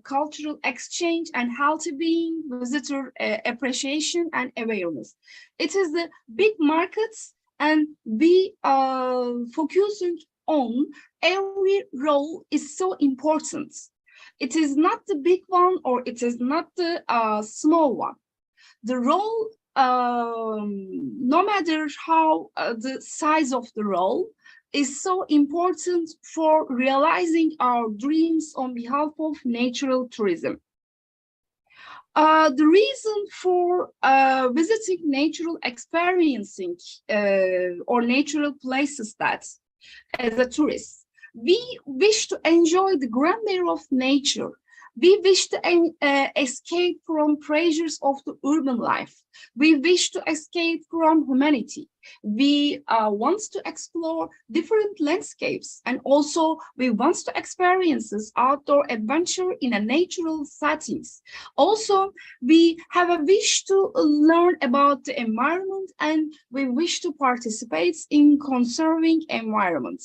cultural exchange and healthy being, visitor appreciation and awareness. It is the big markets, and we focusing on every role is so important. It is not the big one or it is not the small one. The role, no matter how the size of the role, is so important for realizing our dreams on behalf of natural tourism. The reason for visiting natural experiencing or natural places that, as a tourist, we wish to enjoy the grandeur of nature. We wish to escape from pressures of the urban life. We wish to escape from humanity. We want to explore different landscapes, and also we want to experience outdoor adventure in a natural settings. Also, we have a wish to learn about the environment, and we wish to participate in conserving environment.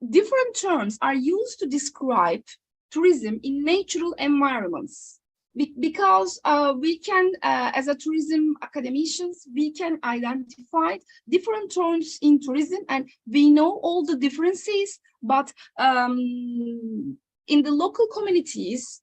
Different terms are used to describe tourism in natural environments, because we can, as a tourism academicians, we can identify different terms in tourism, and we know all the differences, but in the local communities,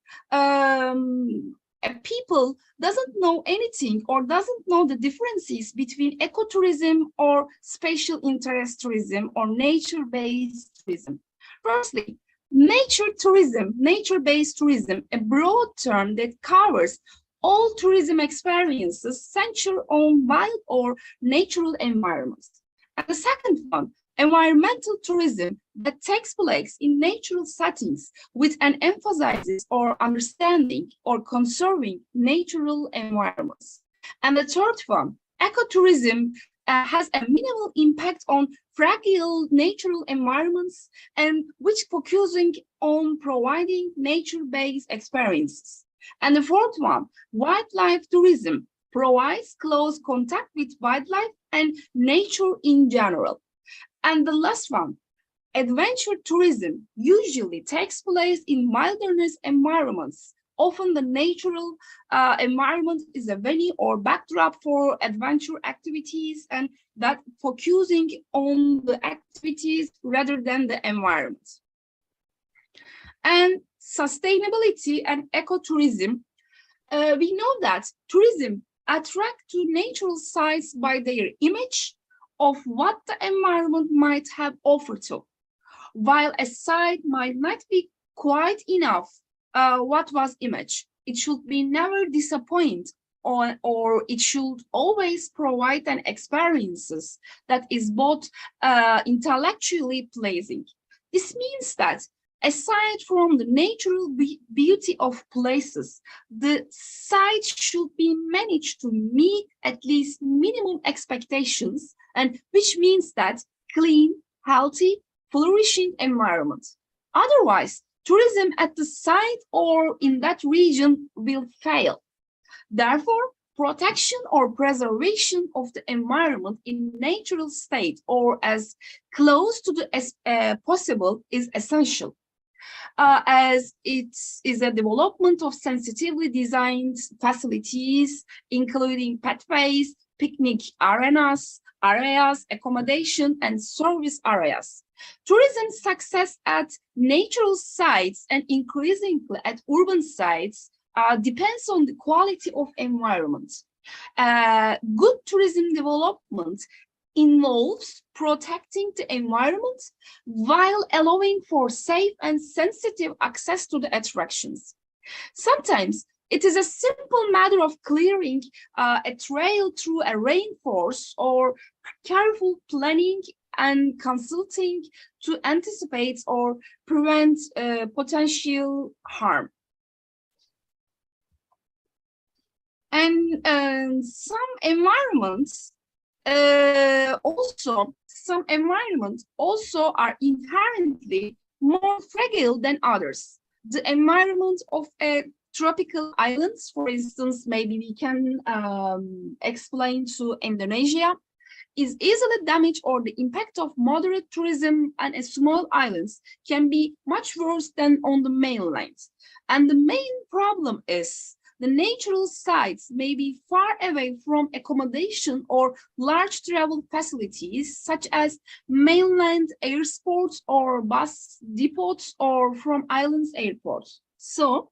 people doesn't know anything or doesn't know the differences between ecotourism or special interest tourism or nature-based tourism. Firstly, nature tourism, nature-based tourism, a broad term that covers all tourism experiences centered on wild or natural environments. And the second one, environmental tourism, that takes place in natural settings with an emphasis or understanding or conserving natural environments. And the third one, ecotourism, has a minimal impact on fragile natural environments and which focusing on providing nature-based experiences. And the fourth one, wildlife tourism, provides close contact with wildlife and nature in general. And the last one, adventure tourism, usually takes place in wilderness environments. Often the natural environment is a venue or backdrop for adventure activities, and that focusing on the activities rather than the environment. And sustainability and ecotourism, we know that tourism attract to natural sites by their image of what the environment might have offered to, while a site might not be quite enough what was image. It should be never disappoint, or it should always provide an experiences that is both intellectually pleasing. This means that Aside from the natural beauty of places, the site should be managed to meet at least minimum expectations, and which means that clean, healthy, flourishing environment. Otherwise, tourism at the site or in that region will fail. Therefore, protection or preservation of the environment in natural state or as close to the as possible is essential. As it is a development of sensitively designed facilities, including pathways, picnic areas, accommodation, and service areas. Tourism success at natural sites and increasingly at urban sites depends on the quality of environment. Good tourism development involves protecting the environment while allowing for safe and sensitive access to the attractions. Sometimes it is a simple matter of clearing a trail through a rainforest or careful planning and consulting to anticipate or prevent potential harm. And some environments also are inherently more fragile than others. The environment of a tropical islands, for instance, maybe we can explain to Indonesia, is easily damaged, or the impact of moderate tourism on a small islands can be much worse than on the mainland. And the main problem is the natural sites may be far away from accommodation or large travel facilities, such as mainland airports or bus depots or from islands airports. So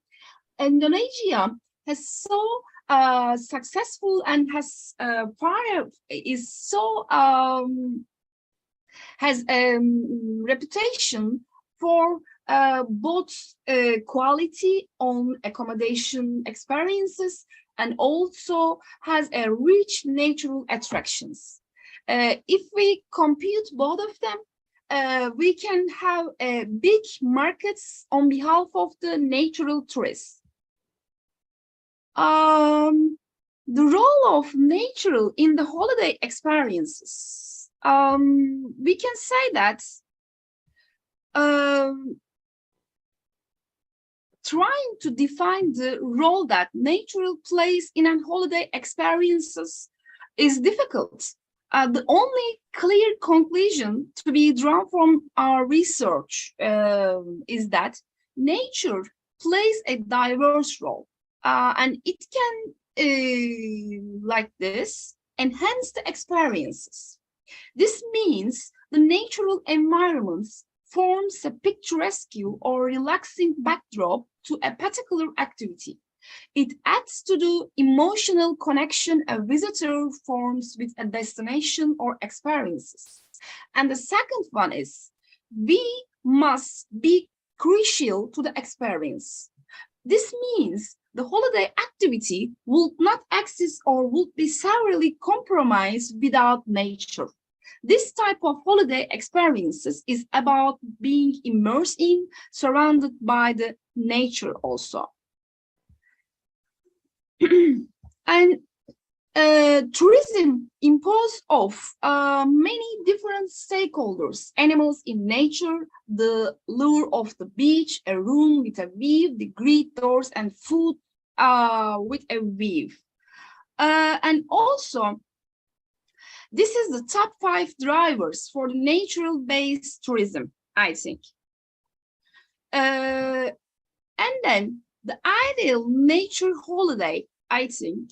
Indonesia has so successful and has has a reputation for both quality on accommodation experiences and also has a rich natural attractions. If we compute both of them, we can have big markets on behalf of the natural tourists. The role of nature in the holiday experiences. We can say that trying to define the role that nature plays in an holiday experiences is difficult. The only clear conclusion to be drawn from our research is that nature plays a diverse role, and it can, like this, enhance the experiences. This means the natural environments forms a picturesque or relaxing backdrop to a particular activity. It adds to the emotional connection a visitor forms with a destination or experiences. And the second one is, we must be crucial to the experience. This means the holiday activity would not exist or would be severely compromised without nature. This type of holiday experiences is about being immersed in, surrounded by the nature also. And tourism imposed of many different stakeholders, animals in nature, the lure of the beach, a room with a view, the great doors, and food with a view. And also, this is the top 5 drivers for natural-based tourism, I think. And then the ideal nature holiday, I think,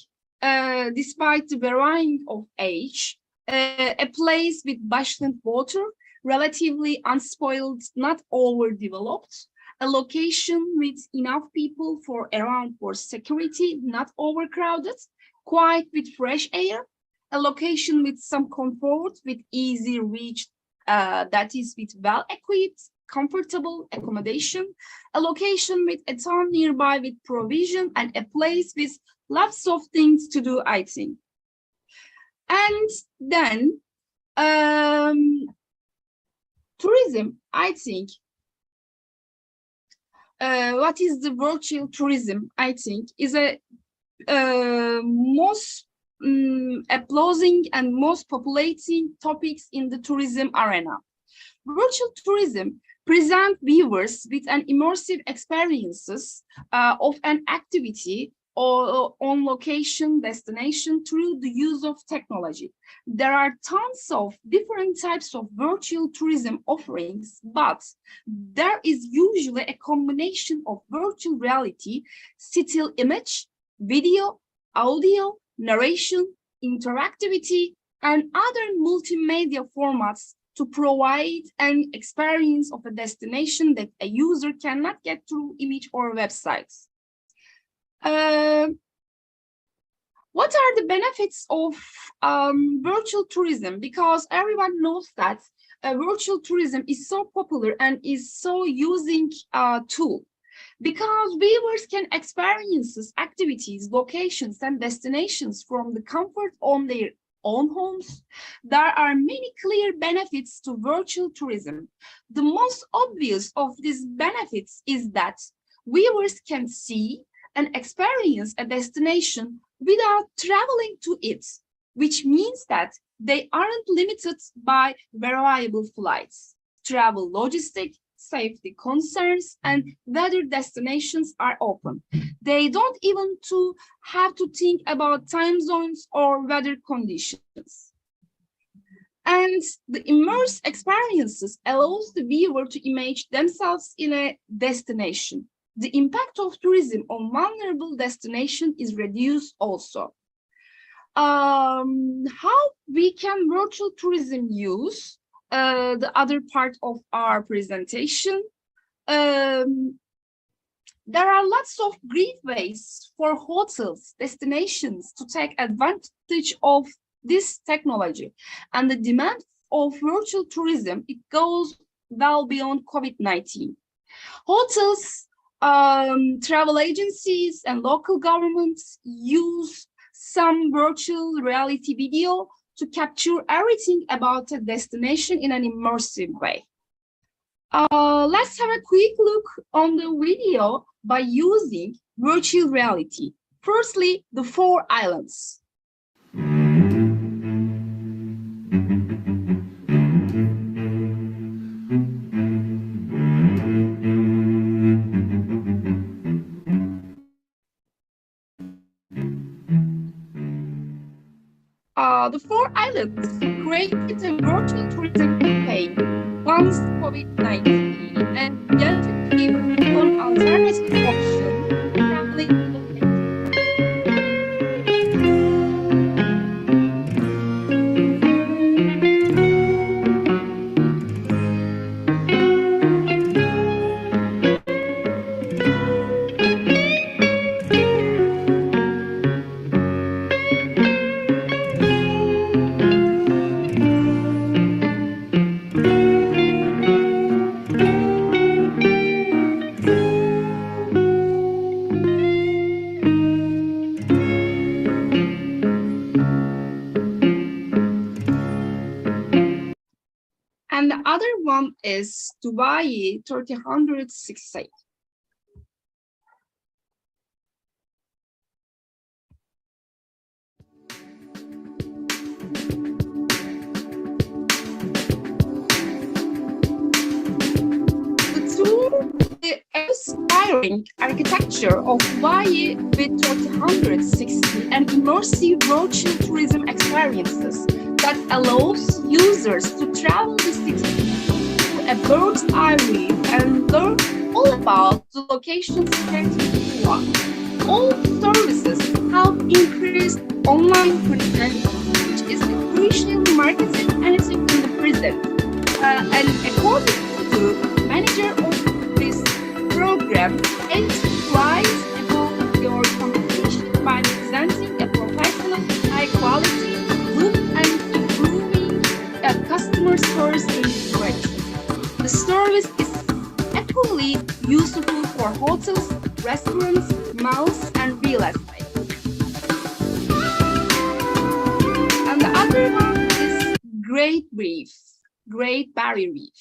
despite the varying of age, a place with abundant water, relatively unspoiled, not overdeveloped, a location with enough people for security, not overcrowded, quiet with fresh air, a location with some comfort, with easy reach, that is with well-equipped, comfortable accommodation, a location with a town nearby with provision, and a place with lots of things to do, I think. And then tourism, I think, what is the virtual tourism, I think, is a most applauding and most populating topics in the tourism arena. Virtual tourism present viewers with an immersive experiences of an activity or on location destination through the use of technology. There are tons of different types of virtual tourism offerings, but there is usually a combination of virtual reality, still image, video, audio, narration, interactivity, and other multimedia formats to provide an experience of a destination that a user cannot get through image or websites. What are the benefits of virtual tourism? Because everyone knows that virtual tourism is so popular and is so using tool. Because viewers can experience activities, locations, and destinations from the comfort on their own homes, there are many clear benefits to virtual tourism. The most obvious of these benefits is that viewers can see and experience a destination without traveling to it, which means that they aren't limited by variable flights, travel logistics, safety concerns, and whether destinations are open. They don't even have to think about time zones or weather conditions. And the immersive experiences allows the viewer to imagine themselves in a destination. The impact of tourism on vulnerable destination is reduced also. How we can virtual tourism use? The other part of our presentation. There are lots of great ways for hotels, destinations to take advantage of this technology. And the demand of virtual tourism, it goes well beyond COVID-19. Hotels, travel agencies, and local governments use some virtual reality video to capture everything about a destination in an immersive way. Let's have a quick look on the video by using virtual reality. Firstly, the 4 islands. The 4 islands created a virtual tourism campaign once COVID-19 and began to give an alternative option traveling. And the other one is Dubai 3068. The inspiring architecture of Dubai with 3060 and immersive virtual tourism experiences that allows users to travel the city to a bird's eye view and learn all about the locations connected. All services help increase online presence, which is a crucial marketing anything in the present. And according to the manager of this program, it flies above your competition by presenting a professional, high quality look and improving customer service interaction. The service is equally useful for hotels, restaurants, malls, and real estate. And the other one is Great Barrier Reef.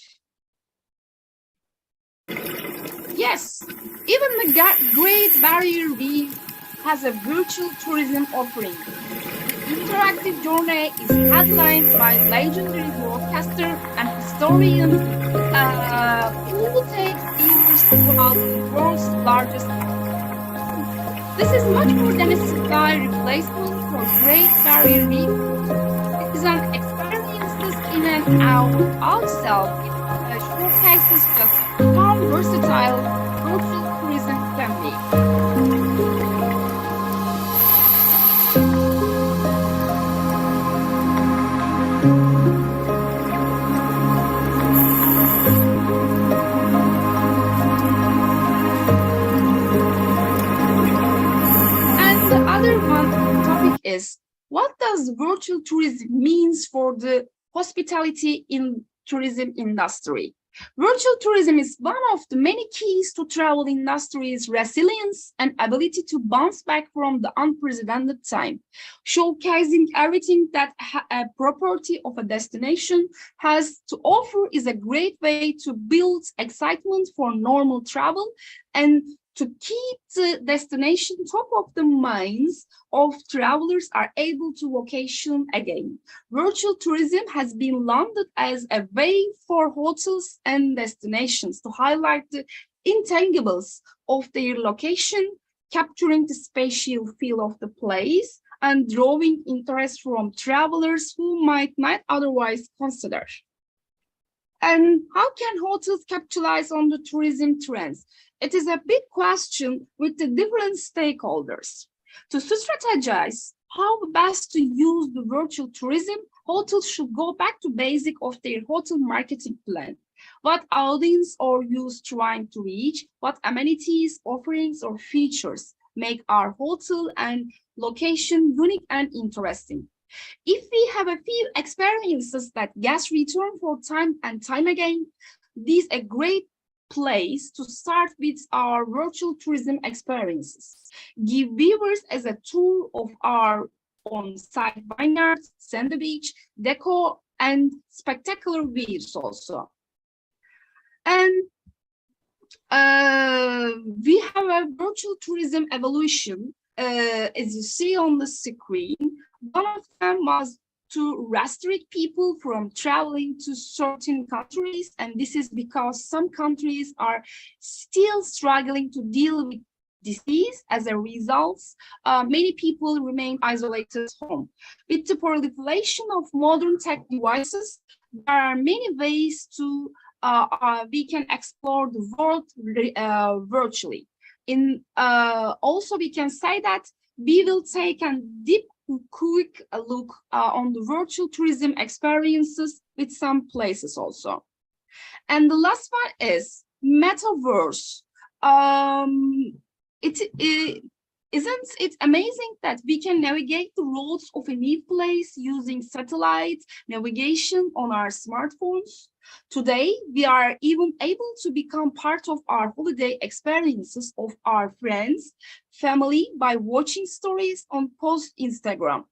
Yes, even the Great Barrier Reef has a virtual tourism offering. The interactive journey is headlined by legendary broadcaster and historian who takes viewers throughout the world's largest island. This is much more than a supply replacement for Great Barrier Reef. It is an experiences in and out itself. It showcases just how versatile virtual tourism can be. And the other one topic is, what does virtual tourism means for the hospitality in tourism industry? Virtual tourism is one of the many keys to travel industry's resilience and ability to bounce back from the unprecedented time, showcasing everything that a property of a destination has to offer is a great way to build excitement for normal travel and to keep the destination top of the minds of travelers are able to vacation again. Virtual tourism has been launched as a way for hotels and destinations to highlight the intangibles of their location, capturing the spatial feel of the place and drawing interest from travelers who might not otherwise consider. And how can hotels capitalize on the tourism trends? It is a big question with the different stakeholders. To strategize how best to use the virtual tourism, hotels should go back to basic of their hotel marketing plan. What audience are you trying to reach? What amenities, offerings, or features make our hotel and location unique and interesting? If we have a few experiences that guests return for time and time again, this is a great place to start with our virtual tourism experiences. Give viewers as a tour of our on-site vineyards, sandy beach, decor, and spectacular views also. And we have a virtual tourism evolution, as you see on the screen. One of them was to restrict people from traveling to certain countries, and this is because some countries are still struggling to deal with disease. As a result, many people remain isolated at home. With the proliferation of modern tech devices, there are many ways to we can explore the world virtually. Also, we can say that we will take a deep quick look on the virtual tourism experiences with some places also. And the last one is metaverse. Isn't it amazing that we can navigate the roads of a new place using satellite navigation on our smartphones? Today, we are even able to become part of our holiday experiences of our friends, family by watching stories on post Instagram.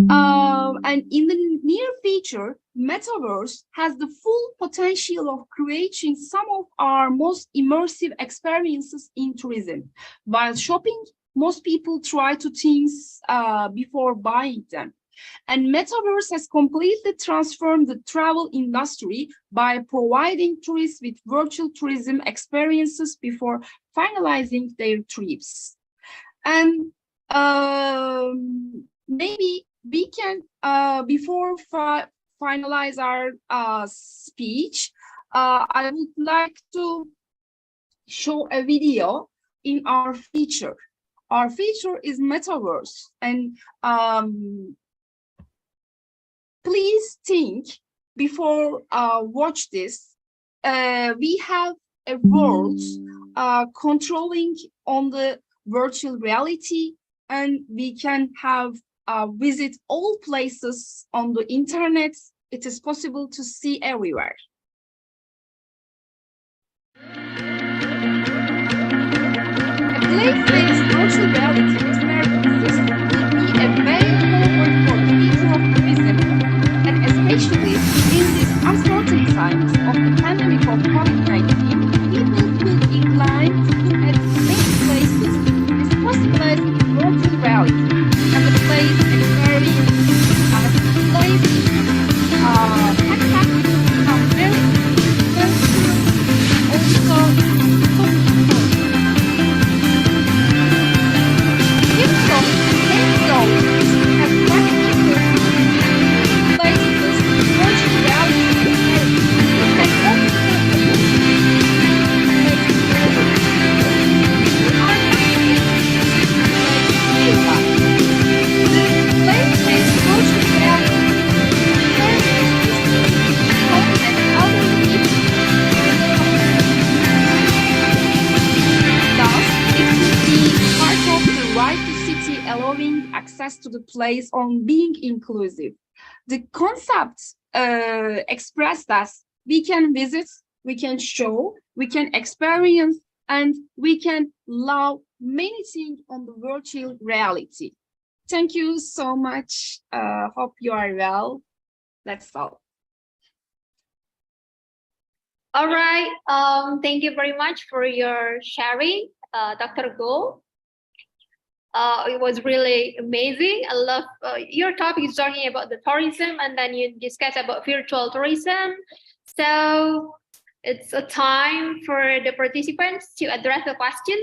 And in the near future, metaverse has the full potential of creating some of our most immersive experiences in tourism. While shopping, most people try to things before buying them. And metaverse has completely transformed the travel industry by providing tourists with virtual tourism experiences before finalizing their trips. And maybe we can, before finalize our speech, I would like to show a video in our feature. Our feature is metaverse, and please think before watch this. We have a world controlling on the virtual reality, and we can have visit all places on the internet. It is possible to see everywhere. A place-based virtual reality experiences will be a way forward for the future of tourism, and especially in these uncertain times of the pandemic of COVID-19, people will be glad us to the place on being inclusive. The concept expressed as we can visit, we can show, we can experience, and we can love many things on the virtual reality. Thank you so much. Hope you are well. That's all. All right. Thank you very much for your sharing, Dr. Go. It was really amazing. I love your topic is talking about the tourism, and then you discuss about virtual tourism. So it's a time for the participants to address the question,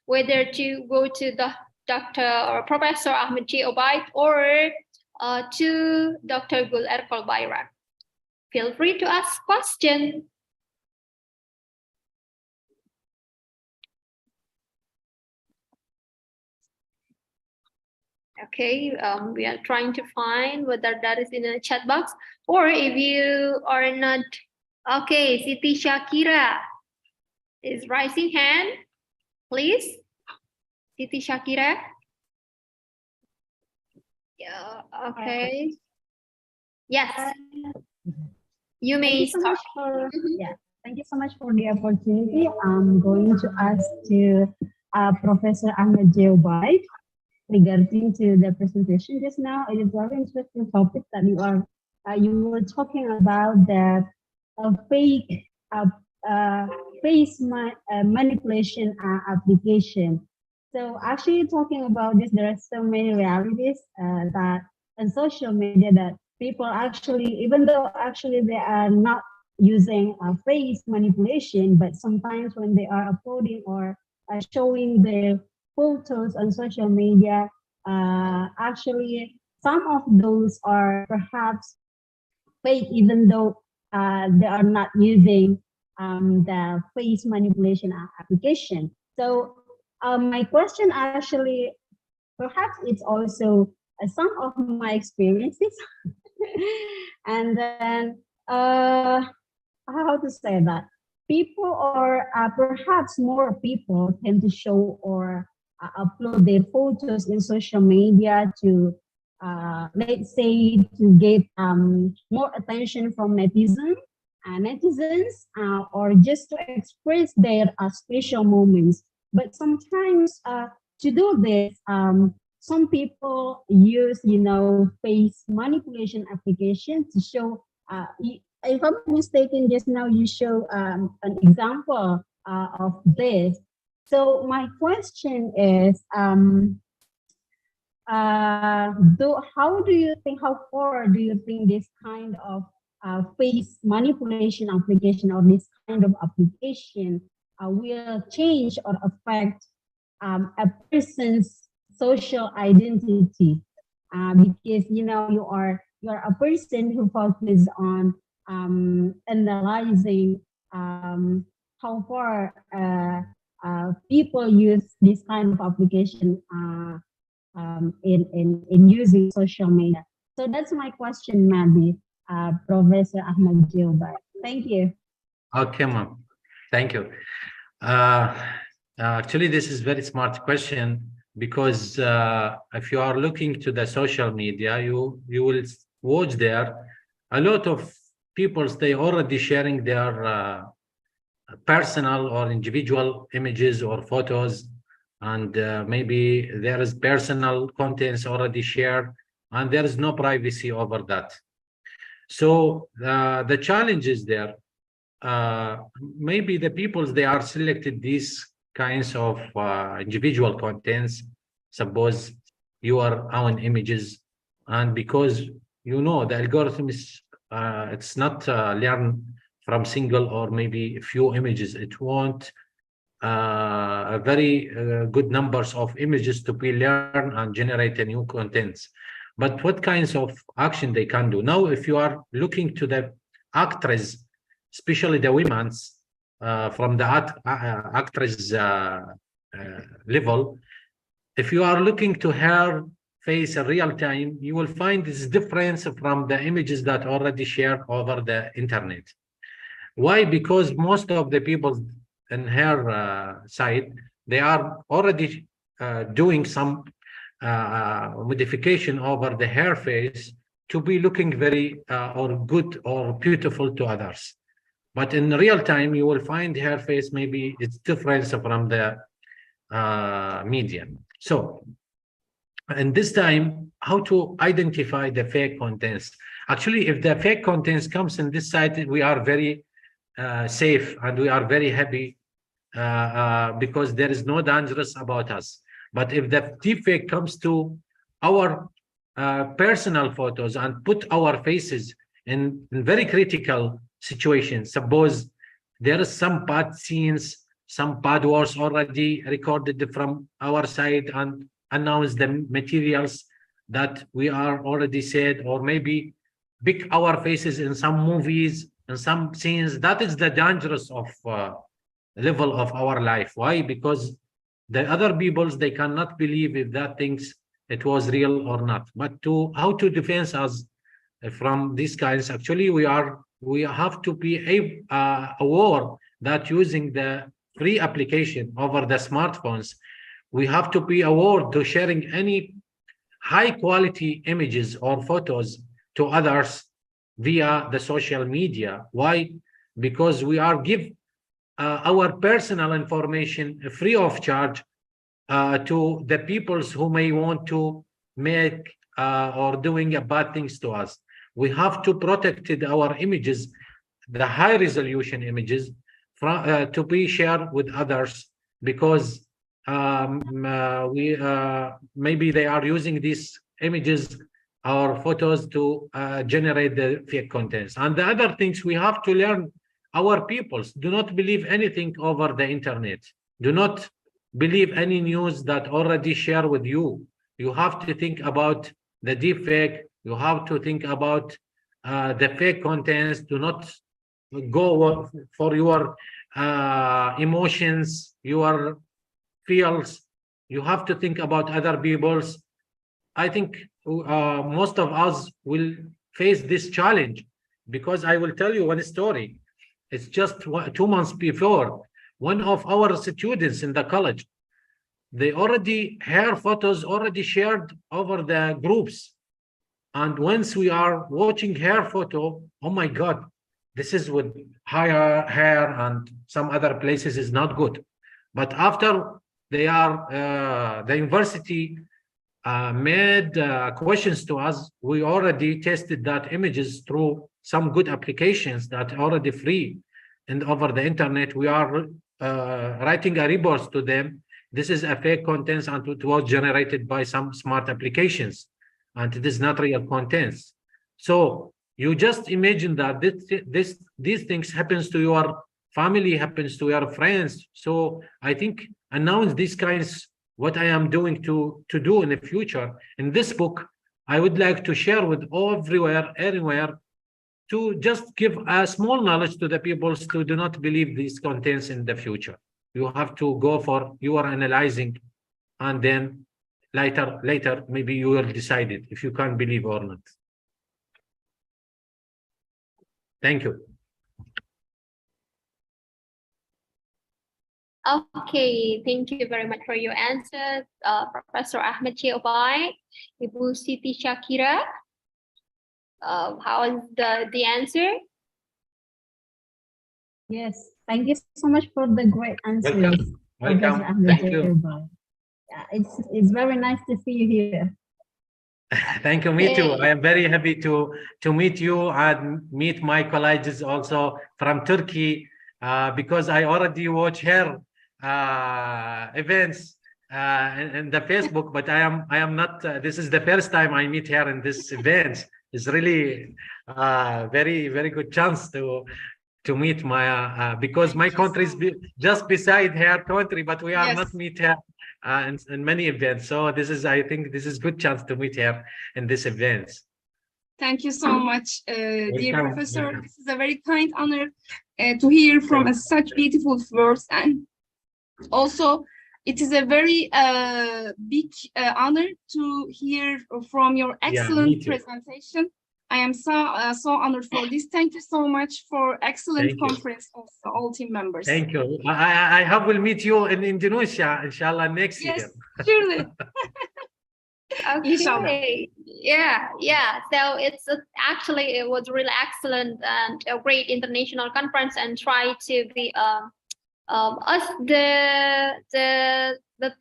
whether to go to the Dr. or Professor Ahmed J. Obaid or to Dr. Gul Erkol Bayrak. Feel free to ask questions. Okay, we are trying to find whether that is in a chat box, or if you are not, okay, Siti Shakira is raising hand, please. Siti Shakira. Yeah, okay. Yes. You may start. Thank you so much for the opportunity. I'm going to ask to Professor Ahmed J. Obaid regarding to the presentation just now. It is a very interesting topic that you were talking about, that fake face manipulation application. So actually talking about this, there are so many realities that on social media that people actually, even though actually they are not using face manipulation, but sometimes when they are uploading or showing their photos on social media, actually some of those are perhaps fake, even though they are not using the face manipulation application. So my question actually, perhaps it's also some of my experiences. And then how to say that? People, or perhaps more people, tend to show or upload their photos in social media to, let's say, to get more attention from netizens, or just to express their special moments. But sometimes to do this, some people use, face manipulation application to show. If I'm not mistaken, just now you show an example of this. So my question is, how far do you think this kind of face manipulation application, or this kind of application will change or affect a person's social identity? Because you are a person who focuses on analyzing how far people use this kind of application in using social media. So that's my question, Maddie, Professor Ahmed J. Obaid. Thank you. Okay, ma'am. Thank you. Actually, this is very smart question, because if you are looking to the social media, you will watch there a lot of people, they already sharing their personal or individual images or photos, and maybe there is personal contents already shared, and there is no privacy over that. So the challenge is there. Maybe the people, they are selected these kinds of individual contents, suppose your own images, and because the algorithm is it's not learn from single or maybe a few images. It want a very good numbers of images to be learned and generate a new contents. But what kinds of action they can do now? If you are looking to the actress, especially the women's from the actress level, if you are looking to her face in real time, you will find this difference from the images that already shared over the internet. Why? Because most of the people in her site, they are already doing some modification over the hair face to be looking very or good or beautiful to others. But in real time, you will find hair face maybe it's different from the media. So, and this time, how to identify the fake contents. Actually, if the fake contents comes in this site, we are very safe and we are very happy because there is no dangerous about us. But if the deepfake comes to our personal photos and put our faces in very critical situations, suppose there is some bad scenes, some bad words already recorded from our side and announce the materials that we are already said, or maybe pick our faces in some movies and some scenes, that is the dangerous of level of our life. Why? Because the other peoples, they cannot believe if that things it was real or not. But to how to defend us from these kinds, actually we have to be aware that using the free application over the smartphones, we have to be aware to sharing any high quality images or photos to others via the social media. Why? Because we are give our personal information free of charge to the peoples who may want to make or doing bad things to us. We have to protect our images, the high resolution images, to be shared with others, because maybe they are using these images or photos to generate the fake contents. And the other things we have to learn, our peoples do not believe anything over the internet. Do not believe any news that already share with you. You have to think about the deep fake. You have to think about the fake contents. Do not go for your emotions, your feels. You have to think about other people's. I think most of us will face this challenge, because I will tell you one story. It's just 2 months before, one of our students in the college, they already hair photos already shared over the groups. And once we are watching hair photo, oh my God, this is with higher hair and some other places is not good. But after they are, the university made questions to us, we already tested that images through some good applications that are already free. And over the internet, we are writing a report to them. This is a fake content and it was generated by some smart applications, and it is not real contents. So you just imagine that these things happens to your family, happens to your friends. So I think announce these kinds, what I am doing to do in the future. In this book, I would like to share with everywhere, to just give a small knowledge to the people to do not believe these contents in the future. You have to go for your analyzing, and then later maybe you will decide it if you can believe or not. Thank you. Okay, thank you very much for your answer, Professor Ahmed Chiobai. Ibu Siti Shakira, how is the answer? Yes, thank you so much for the great answers. Welcome. Thank you. Yeah, it's very nice to see you here. Thank you. Me too. I am very happy to meet you and meet my colleagues also from Turkey, because I already watch her events in the Facebook, but I am not. This is the first time I meet her in this event. It's really very good chance to meet my because my country is just beside her country, but we are not meet her in many events. So I think this is good chance to meet her in this event. Thank you so much, dear Professor. This is a very kind honor to hear from such beautiful words, and also it is a very big honor to hear from your excellent presentation. I am so honored for this. Thank you so much for excellent conference of all team members. Thank you. I hope we'll meet you in Indonesia, inshallah, next year. Yes, surely. Inshallah. Okay. Yeah. So actually it was really excellent and a great international conference, and try to be us the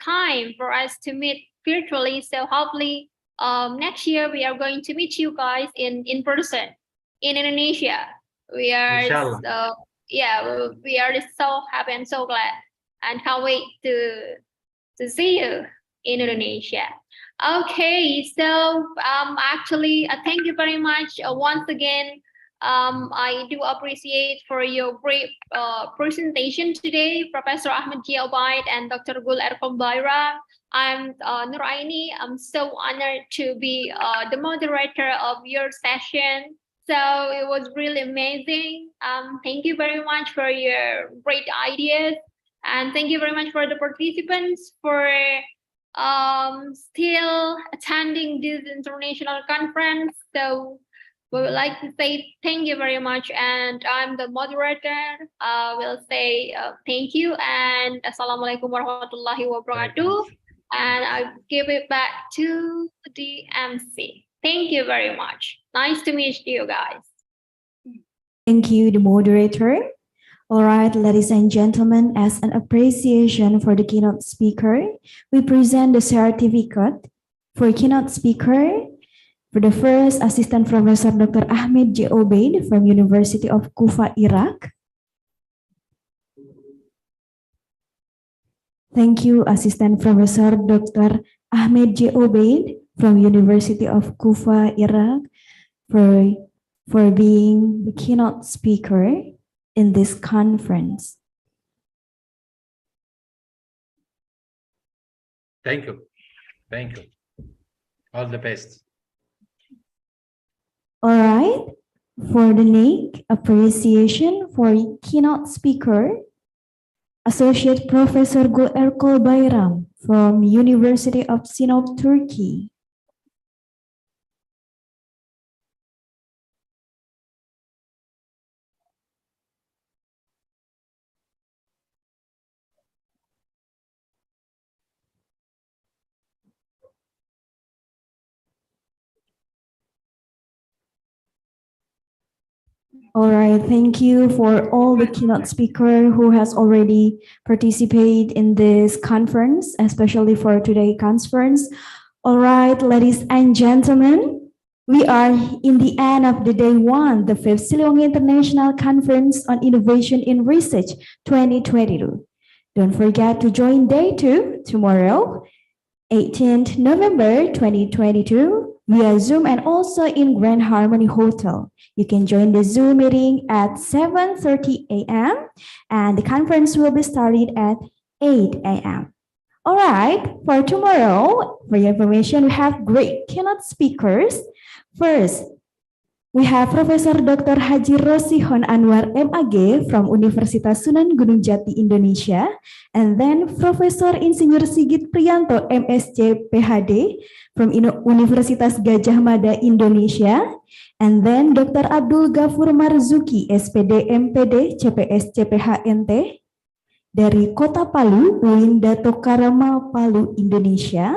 time for us to meet virtually. So hopefully next year we are going to meet you guys in person in Indonesia. We are Inshallah. we are so happy and so glad, and can't wait to see you in Indonesia. Okay, so actually, thank you very much once again. I do appreciate for your great presentation today, Professor Ahmed G. Obaid and Dr. Gul Erkom Baira. I'm Nuraini. I'm so honored to be the moderator of your session. So it was really amazing. Thank you very much for your great ideas. And thank you very much for the participants for still attending this international conference. So we would like to say thank you very much. And I'm the moderator. Will say thank you and Assalamualaikum warahmatullahi wabarakatuh. And I give it back to the MC. Thank you very much. Nice to meet you guys. Thank you, the moderator. All right, ladies and gentlemen, as an appreciation for the keynote speaker, we present the certificate for keynote speaker for the first Assistant Professor Dr. Ahmed J. Obaid from University of Kufa, Iraq. Thank you, Assistant Professor Dr. Ahmed J. Obaid from University of Kufa, Iraq, for being the keynote speaker in this conference. Thank you. Thank you. All the best. All right. For the next appreciation for keynote speaker, Associate Professor Gul Erkol Bayram from University of Sinop, Turkey. All right, thank you for all the keynote speaker who has already participated in this conference, especially for today's conference. All right, ladies and gentlemen, we are in the end of the day one, the 5th Siliwangi International Conference on Innovation in Research 2022. Don't forget to join day 2 tomorrow, 18th November 2022, via Zoom and also in Grand Harmony Hotel. You can join the Zoom meeting at 7:30 a.m. and the conference will be started at 8 a.m. All right, for tomorrow, for your information, we have great keynote speakers. First, we have Professor Dr. Haji Rosihon Anwar MAG from Universitas Sunan Gunung Jati, Indonesia, and then Professor Insinyur Sigit Priyanto MSc PhD from Universitas Gajah Mada, Indonesia, and then Dr. Abdul Ghafur Marzuki SPD MPD CPS CPHNT dari Kota Palu, UIN Dato Karama Palu, Indonesia,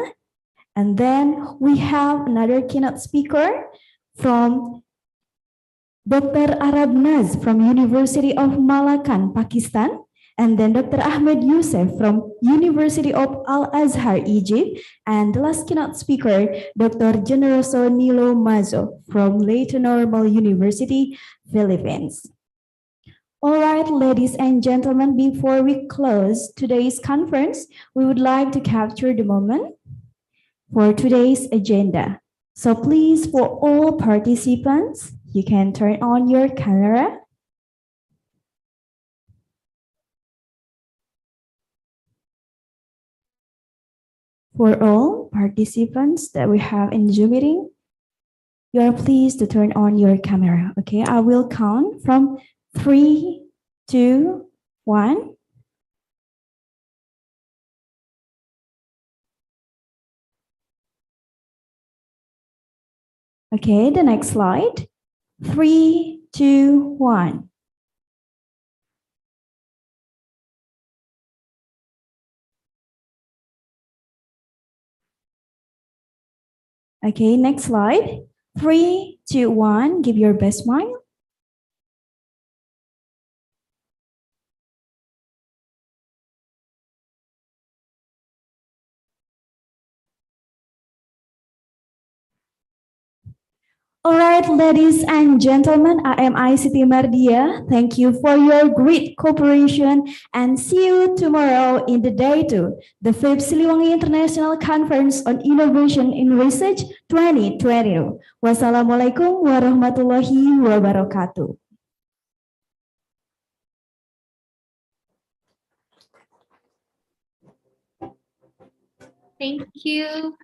and then we have another keynote speaker from Dr. Arab Naz from University of Malakand, Pakistan, and then Dr. Ahmed Youssef from University of Al-Azhar, Egypt, and the last keynote speaker, Dr. Generoso Nilo Mazo from Leyte Normal University, Philippines. All right, ladies and gentlemen, before we close today's conference, we would like to capture the moment for today's agenda. So please, for all participants, you can turn on your camera. For all participants that we have in Zoom meeting, you are pleased to turn on your camera. Okay, I will count from 3, 2, 1. Okay, the next slide. 3, 2, 1. Okay, next slide. 3, 2, 1, give your best smile. All right, ladies and gentlemen, I am ICT Mardia. Thank you for your great cooperation and see you tomorrow in the day 2, the 5th Siliwangi International Conference on Innovation in Research 2022. Wassalamualaikum warahmatullahi wabarakatuh. Thank you.